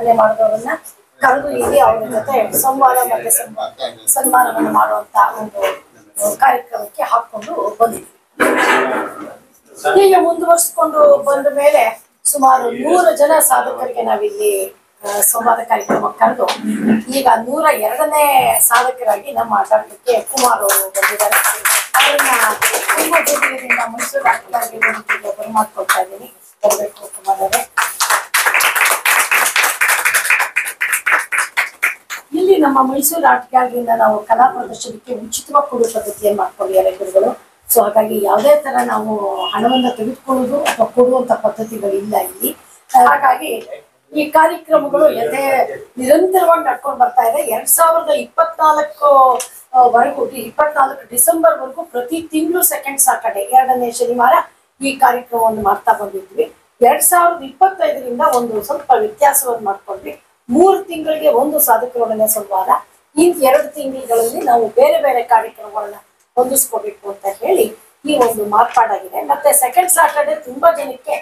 ಸಾಧನೆ ಮಾಡಿದವರನ್ನ ಕರೆದು ಇಲ್ಲಿ ಅವರ ಜೊತೆ ಸಂವಾದ ಮತ್ತೆ ಸನ್ಮಾನವನ್ನು ಮಾಡುವಂತ ಒಂದು ಕಾರ್ಯಕ್ರಮಕ್ಕೆ ಹಾಕೊಂಡು ಬಂದಿದ್ವಿ. ಹೀಗೆ ಮುಂದುವರಿಸಿಕೊಂಡು ಬಂದ ಮೇಲೆ ಸುಮಾರು 100 ಜನ ಸಾಧಕರಿಗೆ ನಾವಿಲ್ಲಿ ಸಂವಾದ ಕಾರ್ಯಕ್ರಮ ಕರೆದು ಈಗ 102ನೇ ಸಾಧಕರಾಗಿ ನಮ್ಮ ಡಾಕ್ಟರ್ ಕೆ ಕುಮಾರ್ ಅವರು ಬಂದಿದ್ದಾರೆ. ಅವರನ್ನ ತುಂಬ ಜೊತೆಯಿಂದ ಮೈಸೂರು ಆಟಗಾರರಿಗೆ ಬರಮಾಡ್ಕೊಳ್ತಾ ಇದ್ದೀನಿ. ಬರಬೇಕು ಕುಮಾರ್ ಅವರೇ. ಇಲ್ಲಿ ನಮ್ಮ ಮೈಸೂರು ಆಟಗಾರರಿಂದ ನಾವು ಕಲಾ ಪ್ರದರ್ಶನಕ್ಕೆ ಉಚಿತವಾಗಿ ಕೊಡುವ ಪದ್ಧತಿಯನ್ನು ಮಾಡ್ಕೊಂಡಿದ್ದಾರೆ ಗುರುಗಳು. ಸೊ ಹಾಗಾಗಿ ಯಾವುದೇ ತರ ನಾವು ಹಣವನ್ನ ತೆಗೆದುಕೊಳ್ಳುವುದು ಅಥವಾ ಕೊಡುವಂತ ಪದ್ಧತಿಗಳಿಲ್ಲ ಇಲ್ಲಿ. ಹಾಗಾಗಿ ಈ ಕಾರ್ಯಕ್ರಮಗಳು ನಿರಂತರವಾಗಿ ನಡ್ಕೊಂಡು ಬರ್ತಾ ಇದೆ. 2024 ಡಿಸೆಂಬರ್ ವರೆಗೂ ಪ್ರತಿ ತಿಂಗಳು ಸೆಕೆಂಡ್ ಸಾಟರ್ಡೆ 2ನೇ ಶನಿವಾರ ಈ ಕಾರ್ಯಕ್ರಮವನ್ನು ಮಾಡ್ತಾ ಬಂದಿದ್ವಿ. 2025ರಿಂದ ಒಂದು ಸ್ವಲ್ಪ ವ್ಯತ್ಯಾಸವನ್ನು ಮಾಡ್ಕೊಂಡ್ವಿ. 3 ತಿಂಗಳಿಗೆ ಒಂದು ಸಾಧಕರೊಡನೆ ಸಂವಾದ, ಇನ್ನು 2 ತಿಂಗಳಲ್ಲಿ ನಾವು ಬೇರೆ ಬೇರೆ ಕಾರ್ಯಕ್ರಮಗಳನ್ನ ಹೊಂದಿಸ್ಕೋಬೇಕು ಅಂತ ಹೇಳಿ ಈ ಒಂದು ಮಾರ್ಪಾಡಾಗಿದೆ. ಮತ್ತೆ ಸೆಕೆಂಡ್ ಸಾಟರ್ಡೆ ತುಂಬಾ ಜನಕ್ಕೆ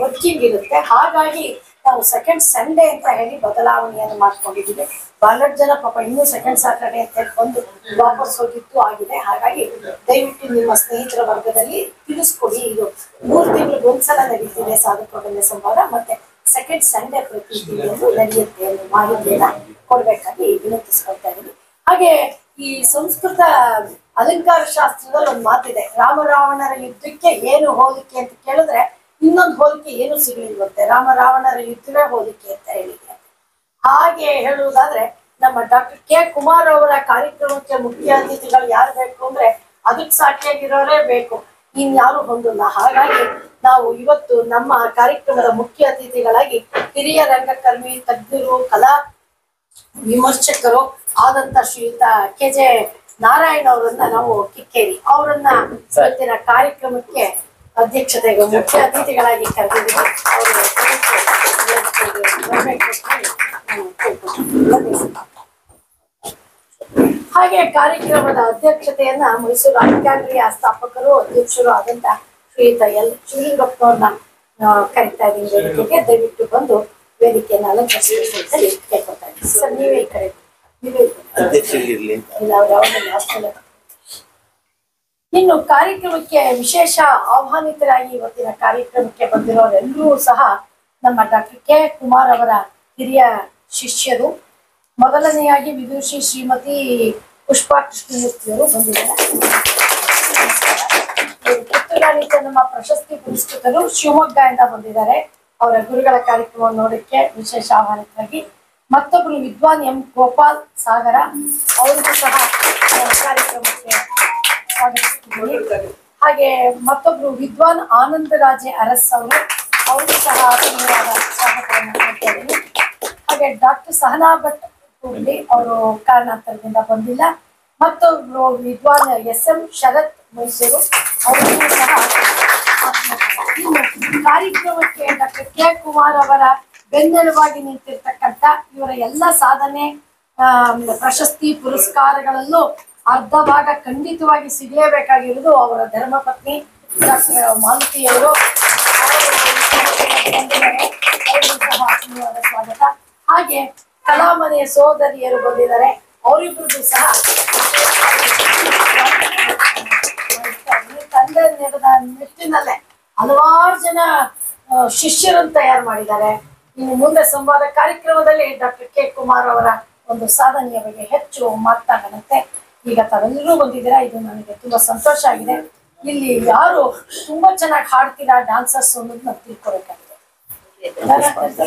ವರ್ಕಿಂಗ್ ಇರುತ್ತೆ. ಹಾಗಾಗಿ ನಾವು ಸೆಕೆಂಡ್ ಸಂಡೇ ಅಂತ ಹೇಳಿ ಬದಲಾವಣೆಯನ್ನು ಮಾಡ್ಕೊಂಡಿದ್ದೀವಿ. ಬಹಳಷ್ಟು ಜನ ಪಾಪ ಇನ್ನೂ ಸೆಕೆಂಡ್ ಸಾಟರ್ಡೆ ಅಂತ ಹೇಳಿ ಬಂದು ವಾಪಸ್ ಹೋಗಿತ್ತು ಆಗಿದೆ. ಹಾಗಾಗಿ ದಯವಿಟ್ಟು ನಿಮ್ಮ ಸ್ನೇಹಿತರ ವರ್ಗದಲ್ಲಿ ತಿಳಿಸ್ಕೊಡಿ. ಇದು 3 ತಿಂಗಳಿಗೆ ಒಂದ್ಸಲ ನಡೀತಿದೆ ಸಾಧಕರೊಡನೆ ಸಂವಾದ, ಮತ್ತೆ ಸೆಕೆಂಡ್ ಸಂಡೇ ಪ್ರತಿ ತಿಂಗಳು ನಡೆಯುತ್ತೆ ಅನ್ನೋ ಮಾಹಿತಿಯನ್ನ ಕೊಡ್ಬೇಕಾಗಿ ವಿನಂತಿಸ್ಕೊಳ್ತಾ ಇದ್ದೀನಿ. ಹಾಗೆ ಈ ಸಂಸ್ಕೃತ ಅಲಂಕಾರ ಶಾಸ್ತ್ರದಲ್ಲಿ ಒಂದು ಮಾತಿದೆ, ರಾಮ ರಾವಣರ ಯುದ್ಧಕ್ಕೆ ಏನು ಹೋಲಿಕೆ ಅಂತ ಕೇಳಿದ್ರೆ ಇನ್ನೊಂದು ಹೋಲಿಕೆ ಏನು ಸಿಗಲಿಲ್ವಂತೆ, ರಾಮ ರಾವಣರ ಯುದ್ಧವೇ ಹೋಲಿಕೆ ಅಂತ ಹೇಳಿದೆ. ಹಾಗೆ ಹೇಳುವುದಾದ್ರೆ ನಮ್ಮ ಡಾಕ್ಟರ್ ಕೆ ಕುಮಾರ್ ಅವರ ಕಾರ್ಯಕ್ರಮಕ್ಕೆ ಮುಖ್ಯ ಅತಿಥಿಗಳು ಯಾರು ಬೇಕು ಅಂದ್ರೆ ಅದಕ್ಕೆ ಸಾಟಿಯಾಗಿರೋರೇ ಬೇಕು, ಇನ್ಯಾರು ಹೊಂದಿಲ್ಲ. ಹಾಗಾಗಿ ನಾವು ಇವತ್ತು ನಮ್ಮ ಕಾರ್ಯಕ್ರಮದ ಮುಖ್ಯ ಅತಿಥಿಗಳಾಗಿ ಹಿರಿಯ ರಂಗಕರ್ಮಿ, ತಜ್ಞರು, ಕಲಾ ವಿಮರ್ಶಕರು ಆದಂತ ಶ್ರೀಯುತ KJ ನಾರಾಯಣ್ ಅವರನ್ನ ನಾವು ಕಿಕ್ಕೇರಿ ಅವರನ್ನ ಇವತ್ತಿನ ಕಾರ್ಯಕ್ರಮಕ್ಕೆ ಅಧ್ಯಕ್ಷತೆಗೆ ಮುಖ್ಯ ಅತಿಥಿಗಳಾಗಿ ಕರೆದಿದ್ದೀವಿ. ಹಾಗೆ ಕಾರ್ಯಕ್ರಮದ ಅಧ್ಯಕ್ಷತೆಯನ್ನ ಮೈಸೂರು ಆರ್ಟ್ ಗ್ಯಾಲರಿಯ ಸ್ಥಾಪಕರು ಅಧ್ಯಕ್ಷರು ಆದಂತ ಶ್ರೀಯುತ L ಶಿವಲಿಂಗಪ್ಪನವ್ರನ್ನ ಕರೀತಾ ಇದ್ದೀನಿ ವೇದಿಕೆಗೆ. ದಯವಿಟ್ಟು ಬಂದು ವೇದಿಕೆಯನ್ನು ಅಲಂಕರಿಸಬೇಕು ಅಂತ ಕೇಳ್ಕೊತಾ ಇದ್ದೀನಿ. ಸರ್ ನೀವೇ ಈ ಕಡೆ ಇನ್ನು ಕಾರ್ಯಕ್ರಮಕ್ಕೆ ವಿಶೇಷ ಆಹ್ವಾನಿತರಾಗಿ ಇವತ್ತಿನ ಕಾರ್ಯಕ್ರಮಕ್ಕೆ ಬಂದಿರೋರೆಲ್ಲರೂ ಸಹ ನಮ್ಮ ಡಾಕ್ಟರ್ ಕೆ ಕುಮಾರ್ ಅವರ ಹಿರಿಯ ಶಿಷ್ಯರು. ಮೊದಲನೆಯಾಗಿ ವಿದುಷಿ ಶ್ರೀಮತಿ ಪುಷ್ಪಾ ಕೃಷ್ಣಮೂರ್ತಿಯವರು ಬಂದಿದ್ದಾರೆ. ಕಿತ್ತೂರಾಣಿ ಚೆನ್ನಮ್ಮ ಪ್ರಶಸ್ತಿ ಪುರಸ್ಕೃತರು ಶಿವಮೊಗ್ಗದಿಂದ ಬಂದಿದ್ದಾರೆ. ಅವರ ಗುರುಗಳ ಕಾರ್ಯಕ್ರಮವನ್ನು ನೋಡಕ್ಕೆ ವಿಶೇಷ ಆಹ್ವಾನಿತರಾಗಿ ಮತ್ತೊಬ್ಬರು ವಿದ್ವಾನ್ M ಗೋಪಾಲ್ ಸಾಗರ ಅವರಿಗೂ ಸಹ ಕಾರ್ಯಕ್ರಮಕ್ಕೆ ಸ್ವಾಗತಿಸಿದ್ದೀವಿ. ಹಾಗೆ ಮತ್ತೊಬ್ರು ವಿದ್ವಾನ್ ಆನಂದರಾಜೆ ಅರಸ್ ಅವರು ಸಹ ಆತ್ಮೀಯವಾದ ಸ್ವಾಗತವನ್ನು ಮಾಡ್ತಾ ಇದ್ದೀನಿ. ಹಾಗೆ ಡಾಕ್ಟರ್ ಸಹನಾ ಭಟ್ ಅವರು ಕಾರಣಾಂತರದಿಂದ ಬಂದಿಲ್ಲ. ಮತ್ತೊಬ್ರು ವಿದ್ವಾನ್ SM ಶರತ್ ಮೈಸೂರು ಅವರಿಗೂ ಸಹ ಇನ್ನು ಕಾರ್ಯಕ್ರಮಕ್ಕೆ ಡಾಕ್ಟರ್ ಕೆ ಕುಮಾರ್ ಅವರ ಬೆನ್ನೆಲುಬಾಗಿ ನಿಂತಿರ್ತಕ್ಕಂಥ ಇವರ ಎಲ್ಲ ಸಾಧನೆ ಪ್ರಶಸ್ತಿ ಪುರಸ್ಕಾರಗಳಲ್ಲೂ ಅರ್ಧ ಭಾಗ ಖಂಡಿತವಾಗಿ ಸಿಗಲೇಬೇಕಾಗಿರುವುದು ಅವರ ಧರ್ಮಪತ್ನಿ ಡಾಕ್ಟರ್ ಮಾಲತಿಯವರು. ಸ್ವಾಗತ. ಹಾಗೆ ಕಲಾಮನೆಯ ಸೋದರಿಯರು ಬಂದಿದ್ದಾರೆ, ಅವರಿಬ್ಬರಿಗೂ ಸಹ ತಂದೆ ನೆಡದ ನಿಟ್ಟಿನಲ್ಲೇ ಹಲವಾರು ಜನ ಶಿಷ್ಯರನ್ನು ತಯಾರು ಮಾಡಿದ್ದಾರೆ. ಇನ್ನು ಮುಂದೆ ಸಂವಾದ ಕಾರ್ಯಕ್ರಮದಲ್ಲಿ ಡಾಕ್ಟರ್ ಕೆ ಕುಮಾರ್ ಅವರ ಒಂದು ಸಾಧನೆಯ ಬಗ್ಗೆ ಹೆಚ್ಚು ಮಾತನಾಡಂತೆ. ಈಗ ತಾವೆಲ್ಲರೂ ಬಂದಿದ್ದೀರಾ, ಇದು ನನಗೆ ತುಂಬಾ ಸಂತೋಷ ಆಗಿದೆ. ಇಲ್ಲಿ ಯಾರು ತುಂಬಾ ಚೆನ್ನಾಗಿ ಹಾಡ್ತೀರಾ ಡಾನ್ಸರ್ಸ್ ಅನ್ನೋದು ನಾನು ತಿಳ್ಕೊಬೇಕಾಗಿದೆ.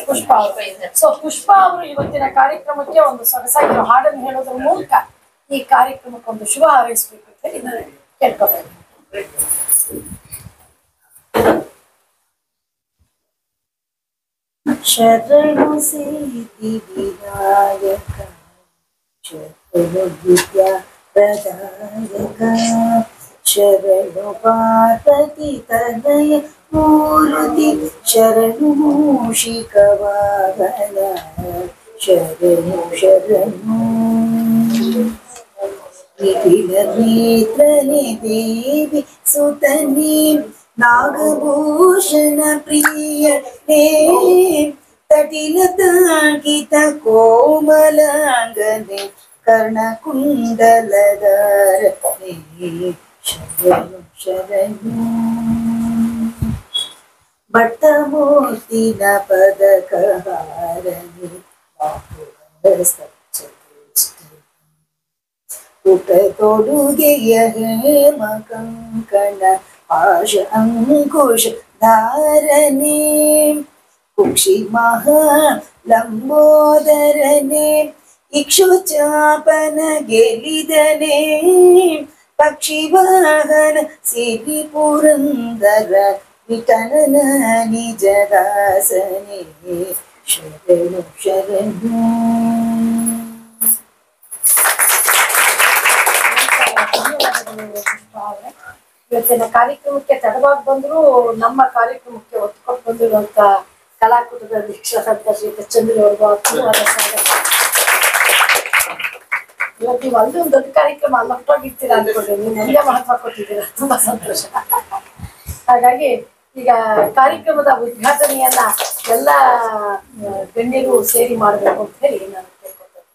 ಪುಷ್ಪಾ ಅವರು. ಸೊ ಪುಷ್ಪಾ ಅವರು ಇವತ್ತಿನ ಕಾರ್ಯಕ್ರಮಕ್ಕೆ ಒಂದು ಸೊಗಸಾಗಿರೋ ಹಾಡನ್ನು ಹೇಳೋದ್ರ ಮೂಲಕ ಈ ಕಾರ್ಯಕ್ರಮಕ್ಕೆ ಒಂದು ಶುಭ ಹಾರೈಸಬೇಕು ಅಂತ ಹೇಳಿ ನಾನು ಕೇಳ್ಕೊಬೇಕು. ಶರಣು ಸಿದ್ಧಿ ವಿನಾಯಕ ಶರಣು ವಿದ್ಯಾ ಪ್ರದಾಯಕ ಶರಣು ಪಾರ್ವತಿ ತನಯ ಮೂರ್ತಿ ಶರಣು ಮೂಷಿಕ ವಾಹನ ಶರಣು ಶರಣು ನಿಖಿಲ ನೇತ್ರನೆ ದೇವಿ ಸುತನೆ ನಾಗಭೂಷಣ ಪ್ರಿಯನೇ ತಟಿಲತಾಂಕಿತ ಕೋಮಲಾಂಗನೆ ಕರ್ಣಕುಂಡಲಧಾರನೆ ಶರಣು ಶರಣು ಭಟ್ಟಮೂರ್ತಿನ ಪದಕಹಾರನೆ ಪುಟ ತೊಡುಗೆಯ ಹೇಮ ಕಂಕಣ ಆಶ ಅಂಕುಶ ಧಾರನೆ ಕುಕ್ಷಿ ಮಹಾ ಲಂಬೋದರನೆ ಇಕ್ಷುಚಾಪನ ಗೆಲಿದನೆ ಪಕ್ಷಿ ವಾಹನ ಸಿರಿ ಪುರಂದರ ವಿಠಲನ ನಿಜದಾಸನೆ ಶರಣು ಶರಣು. ಇವತ್ತಿನ ಕಾರ್ಯಕ್ರಮಕ್ಕೆ ತಡವಾಗಿ ಬಂದ್ರು ನಮ್ಮ ಕಾರ್ಯಕ್ರಮಕ್ಕೆ ಒತ್ತು ಕೊಟ್ಟು ಬಂದಿರುವಂತ ಕಲಾಕೂಟದ ಅಧ್ಯಕ್ಷರಾದ ಶ್ರೀ ಚಂದ್ರ ಅವ್ರಿಗೂ ಅದ್ಭುತವಾದ ಸ್ವಾಗತ. ಇವತ್ತು ನೀವು ಅಲ್ಲಿ ಒಂದು ದೊಡ್ಡ ಕಾರ್ಯಕ್ರಮ ಅಲ್ಲಿ ಹೊರಟೋಗಿರ್ತೀರಾ ಅಂದ್ಕೊಂಡ್ರೆ ನೀವು ಮುಂದೆ ಮಹತ್ವ ಕೊಟ್ಟಿದ್ದೀರಾ, ತುಂಬಾ ಸಂತೋಷ. ಹಾಗಾಗಿ ಈಗ ಕಾರ್ಯಕ್ರಮದ ಉದ್ಘಾಟನೆಯನ್ನ ಎಲ್ಲ ಗಣ್ಯರು ಸೇರಿ ಮಾಡಬೇಕು ಅಂತ ಹೇಳಿ ನಾನು ಕೇಳ್ಕೊಳ್ತೇನೆ.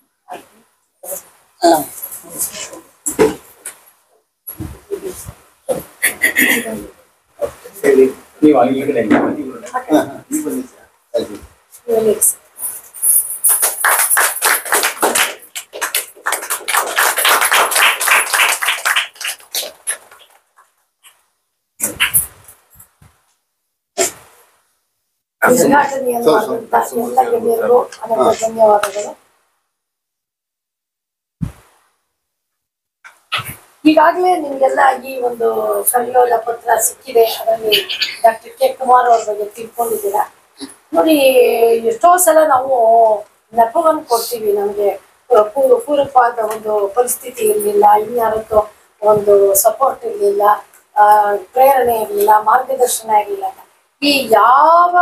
ಉದ್ಘಾಟನೆಯನ್ನು ಮಾಡಿದಂತ ಎಲ್ಲ ಗಣ್ಯರಿಗೂ ಅನಂತ ಧನ್ಯವಾದಗಳು. ಈಗಾಗಲೇ ನಿಮ್ಗೆಲ್ಲ ಈ ಒಂದು ಸಂಯೋಗ ಪತ್ರ ಸಿಕ್ಕಿದೆ. ಅದರಲ್ಲಿ ಡಾಕ್ಟರ್ ಕೆ ಕುಮಾರ್ ಅವ್ರ ಬಗ್ಗೆ ತಿಳ್ಕೊಂಡಿದ್ದೀರಾ. ನೋಡಿ, ಎಷ್ಟೋ ಸಲ ನಾವು ನೆಪವನ್ನು ಕೊಡ್ತೀವಿ. ನಮ್ಗೆ ಪೂರಕವಾದ ಒಂದು ಪರಿಸ್ಥಿತಿ ಇರಲಿಲ್ಲ, ಇನ್ಯಾರತ್ತೋ ಒಂದು ಸಪೋರ್ಟ್ ಇರಲಿಲ್ಲ, ಪ್ರೇರಣೆ ಇರಲಿಲ್ಲ, ಮಾರ್ಗದರ್ಶನ ಇರಲಿಲ್ಲ. ಈ ಯಾವ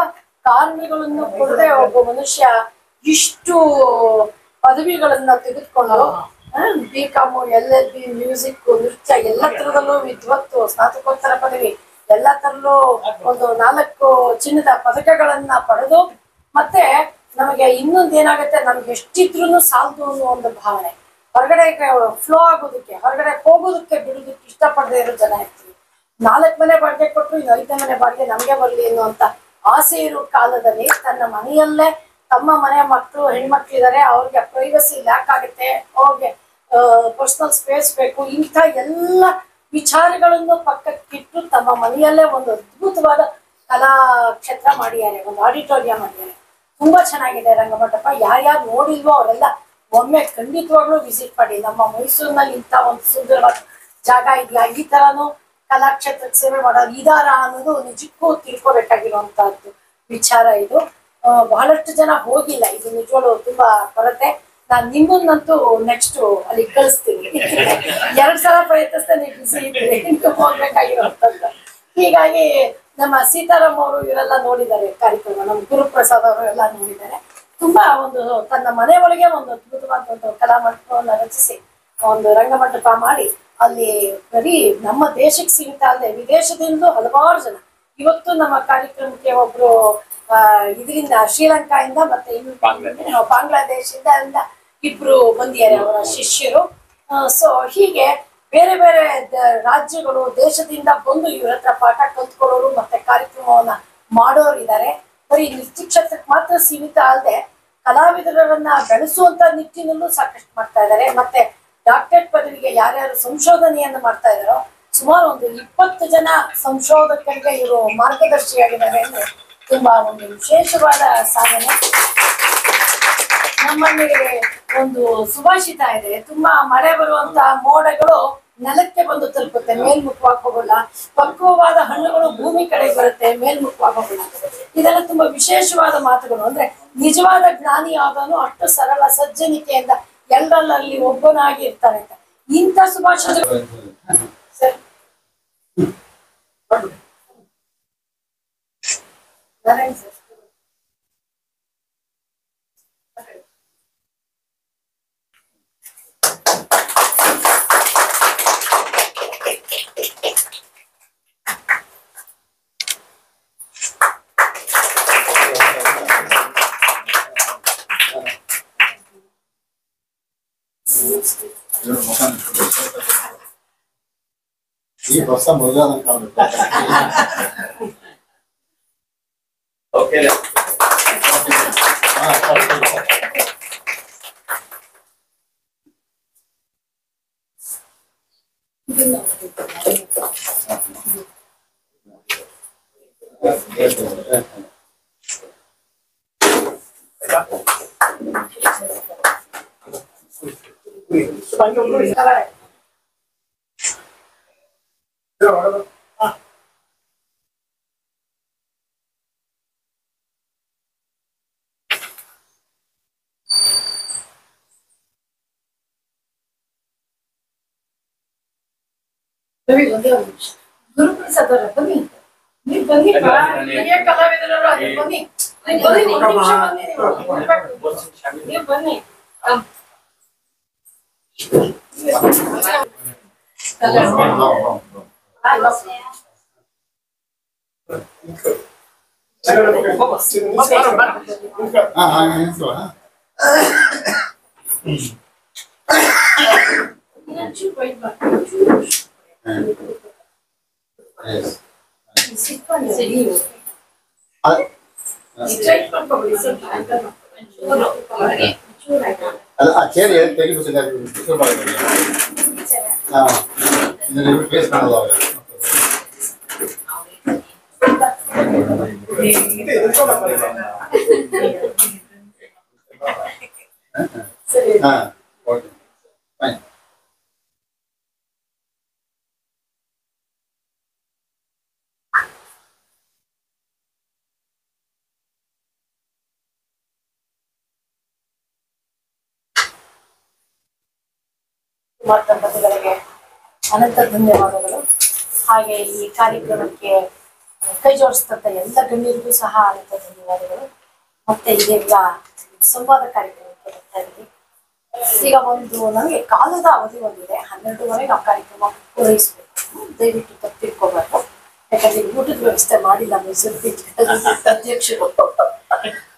ಕಾರಣಗಳನ್ನು ಕೊಡದೆ ಒಬ್ಬ ಮನುಷ್ಯ ಇಷ್ಟು ಪದವಿಗಳನ್ನ ತೆಗೆದುಕೊಂಡು BCom, LLB, ಮ್ಯೂಸಿಕ್, ನೃತ್ಯ ಎಲ್ಲ ತರದಲ್ಲೂ ವಿದ್ವತ್ತು, ಸ್ನಾತಕೋತ್ತರ ಪದವಿ ಎಲ್ಲ ತರಲ್ಲೂ ಒಂದು 4 ಚಿನ್ನದ ಪದಕಗಳನ್ನ ಪಡೆದು, ಮತ್ತೆ ನಮಗೆ ಇನ್ನೊಂದು ಏನಾಗುತ್ತೆ, ನಮ್ಗೆ ಎಷ್ಟಿದ್ರು ಸಾಲದು ಅನ್ನೋ ಒಂದು ಭಾವನೆ, ಹೊರಗಡೆ ಫ್ಲೋ ಆಗೋದಕ್ಕೆ, ಹೊರಗಡೆ ಹೋಗೋದಕ್ಕೆ ಬಿಡೋದಕ್ಕೆ ಇಷ್ಟಪಡದೆ ಇರೋ ಜನ ಇರ್ತೀವಿ. 4 ಮನೆ ಬಾಡಿಗೆ ಕೊಟ್ಟರು ಇನ್ನು 5ನೇ ಮನೆ ಬಾಡಿಗೆ ನಮ್ಗೆ ಬರ್ಲಿ ಅನ್ನುವಂತ ಆಸೆ ಇರೋ ಕಾಲದಲ್ಲಿ ತನ್ನ ಮನೆಯಲ್ಲೇ ತಮ್ಮ ಮನೆ ಮಕ್ಕಳು ಹೆಣ್ಮಕ್ಳಿದ್ದಾರೆ, ಅವ್ರಿಗೆ ಪ್ರೈವಸಿ ಲ್ಯಾಕ್ ಆಗುತ್ತೆ, ಅವ್ರಿಗೆ ಪರ್ಸನಲ್ ಸ್ಪೇಸ್ ಬೇಕು, ಇಂಥ ಎಲ್ಲ ವಿಚಾರಗಳನ್ನು ಪಕ್ಕಕ್ಕಿಟ್ಟು ತಮ್ಮ ಮನೆಯಲ್ಲೇ ಒಂದು ಅದ್ಭುತವಾದ ಕಲಾ ಕ್ಷೇತ್ರ ಮಾಡಿದ್ದಾರೆ, ಒಂದು ಆಡಿಟೋರಿಯಂ ಮಾಡಿದ್ದಾರೆ. ತುಂಬಾ ಚೆನ್ನಾಗಿದೆ ರಂಗಮಂಟಪ. ಯಾರ್ಯಾರು ನೋಡಿಲ್ವೋ ಅವರೆಲ್ಲ ಒಮ್ಮೆ ಖಂಡಿತವಾಗ್ಲೂ ವಿಸಿಟ್ ಮಾಡಿ. ನಮ್ಮ ಮೈಸೂರಿನಲ್ಲಿ ಇಂಥ ಒಂದು ಸುಂದರವಾದ ಜಾಗ ಇದೆಯಾ, ಈ ತರನು ಕಲಾಕ್ಷೇತ್ರಕ್ಕೆ ಸೇವೆ ಮಾಡೋರು ಇದಾರ ಅನ್ನೋದು ನಿಜಕ್ಕೂ ತಿಳ್ಕೊಬೇಕಾಗಿರುವಂತಹದ್ದು ವಿಚಾರ ಇದು. ಬಹಳಷ್ಟು ಜನ ಹೋಗಿಲ್ಲ, ಇದು ನಿಜವಾಗ್ಲೂ ತುಂಬಾ ಕೊರತೆ. ನಾನು ನಿಮ್ಮನ್ನಂತೂ ನೆಕ್ಸ್ಟ್ ಅಲ್ಲಿ ಕಳಿಸ್ತೀನಿ. 2 ಸಲ ಪ್ರಯತ್ನಿಸ್ತಾ ನೀವು ಬಿಸಿ ಇದ್ದೀರಿ, ಹೋಗ್ಬೇಕಾಗಿರುವಂತದ್ದು. ಹೀಗಾಗಿ ನಮ್ಮ ಸೀತಾರಾಮ್ ಅವರು ಇವರೆಲ್ಲ ನೋಡಿದ್ದಾರೆ ಕಾರ್ಯಕ್ರಮ, ನಮ್ಮ ಗುರುಪ್ರಸಾದ್ ಅವರು ಎಲ್ಲ ನೋಡಿದ್ದಾರೆ. ತುಂಬಾ ಒಂದು ತನ್ನ ಮನೆ ಒಳಗೆ ಒಂದು ಅದ್ಭುತವಾದ ಒಂದು ಕಲಾ ಮಂಟಪವನ್ನು ರಚಿಸಿ ಒಂದು ರಂಗಮಂಟಪ ಮಾಡಿ ಅಲ್ಲಿ ಬರೀ ನಮ್ಮ ದೇಶಕ್ಕೆ ಸೀಮಿತ ಅಲ್ಲದೆ ವಿದೇಶದಿಂದ ಹಲವಾರು ಜನ. ಇವತ್ತು ನಮ್ಮ ಕಾರ್ಯಕ್ರಮಕ್ಕೆ ಒಬ್ರು ಇದರಿಂದ ಶ್ರೀಲಂಕಾದಿಂದ ಮತ್ತೆ ಬಾಂಗ್ಲಾದೇಶದಿಂದ ಇಬ್ರು ಬಂದಿದ್ದಾರೆ ಅವರ ಶಿಷ್ಯರು. ಸೊ ಹೀಗೆ ಬೇರೆ ಬೇರೆ ರಾಜ್ಯಗಳು ದೇಶದಿಂದ ಬಂದು ಇವ್ರ ಹತ್ರ ಪಾಠ ಕಲ್ತ್ಕೊಳ್ಳೋರು ಮತ್ತೆ ಕಾರ್ಯಕ್ರಮವನ್ನ ಮಾಡೋರು ಇದ್ದಾರೆ. ಬರೀ ನೃತ್ಯ ಕ್ಷೇತ್ರಕ್ಕೆ ಮಾತ್ರ ಸೀಮಿತ ಅಲ್ಲದೆ ಕಲಾವಿದರನ್ನ ಬೆಳೆಸುವಂತ ನಿಟ್ಟಿನಲ್ಲೂ ಸಾಕಷ್ಟು ಮಾಡ್ತಾ ಇದ್ದಾರೆ. ಮತ್ತೆ ಡಾಕ್ಟರೇಟ್ ಪದವಿಗೆ ಯಾರ್ಯಾರು ಸಂಶೋಧನೆಯನ್ನು ಮಾಡ್ತಾ ಇದ್ದಾರೋ ಸುಮಾರು ಒಂದು 20 ಜನ ಸಂಶೋಧಕರಿಗೆ ಇವರು ಮಾರ್ಗದರ್ಶಿಯಾಗಿದ್ದಾರೆ ಅಂದ್ರೆ ತುಂಬಾ ಒಂದು ವಿಶೇಷವಾದ ಸಾಧನೆ. ನಮ್ಮಲ್ಲಿ ಒಂದು ಸುಭಾಷಿತ ಇದೆ, ತುಂಬಾ ಮಳೆ ಬರುವಂತ ಮೋಡಗಳು ನೆಲಕ್ಕೆ ಬಂದು ತಲುಪುತ್ತೆ, ಮೇಲ್ಮುಖವಾಗಿ ಹೋಗಲ್ಲ. ಪಕ್ವವಾದ ಹಣ್ಣುಗಳು ಭೂಮಿ ಕಡೆ ಬರುತ್ತೆ, ಮೇಲ್ಮುಖವಾಗಿ ಹೋಗಲ್ಲ. ಇದೆಲ್ಲ ತುಂಬಾ ವಿಶೇಷವಾದ ಮಾತುಗಳು. ಅಂದ್ರೆ ನಿಜವಾದ ಜ್ಞಾನಿ ಯಾವ್ದನು ಅಷ್ಟು ಸರಳ ಸಜ್ಜನಿಕೆಯಿಂದ ಎಲ್ಲರಲ್ಲಿ ಒಬ್ಬನಾಗಿ ಇರ್ತಾರೆ ಅಂತ ಇಂಥ ಸುಭಾಷಿತ ಈ ವರ್ಷ ಮುರುಘಾನ ಕಾಣಬೇಕು. ಓಕೆ ಗುರುಪ್ರಸಾದ್ ಅವರ ಬನ್ನಿ, ನೀವು ಬನ್ನಿ, ಹಿರಿಯ ಕಲಾವಿದರು ಅದು ಬನ್ನಿ, ನೀವು ಬನ್ನಿ, ಒಂದು ನಿಮಿಷ ಬನ್ನಿ, ನೀವು ಬನ್ನಿ. ಚೇರಿ ತೆಗಿಬೇಕು ಫೇಸ್ ಕಾಣಲ್ಲ ಅವ್ರೆ. ಹಾ ಓಕೆ ಫೈನ್. ಕುಮಾರ್ ದಂಪತಿಗಳಿಗೆ ಅನಂತ ಧನ್ಯವಾದಗಳು. ಹಾಗೆ ಈ ಕಾರ್ಯಕ್ರಮಕ್ಕೆ ಕೈ ಜೋಡಿಸ್ತಂತ ಎಲ್ಲ ಗಣ್ಯರಿಗೂ ಸಹ ಅನಂತ ಧನ್ಯವಾದಗಳು. ಮತ್ತೆ ಇದೀಗ ಸಂವಾದ ಕಾರ್ಯಕ್ರಮಕ್ಕೆ ಬರ್ತಾ ಇದ್ದೀವಿ. ಈಗ ನಮಗೆ ಕಾಲದ ಅವಧಿ ಒಂದಿದೆ, 12:30 ನಾವು ಕಾರ್ಯಕ್ರಮ ಪೂರೈಸಬೇಕು. ದಯವಿಟ್ಟು ತಪ್ಪಿಟ್ಕೋಬಾರ್ದು, ಯಾಕಂದ್ರೆ ಊಟದ ವ್ಯವಸ್ಥೆ ಮಾಡಿಲ್ಲ ಮೈಸೂರು ಅಧ್ಯಕ್ಷರು.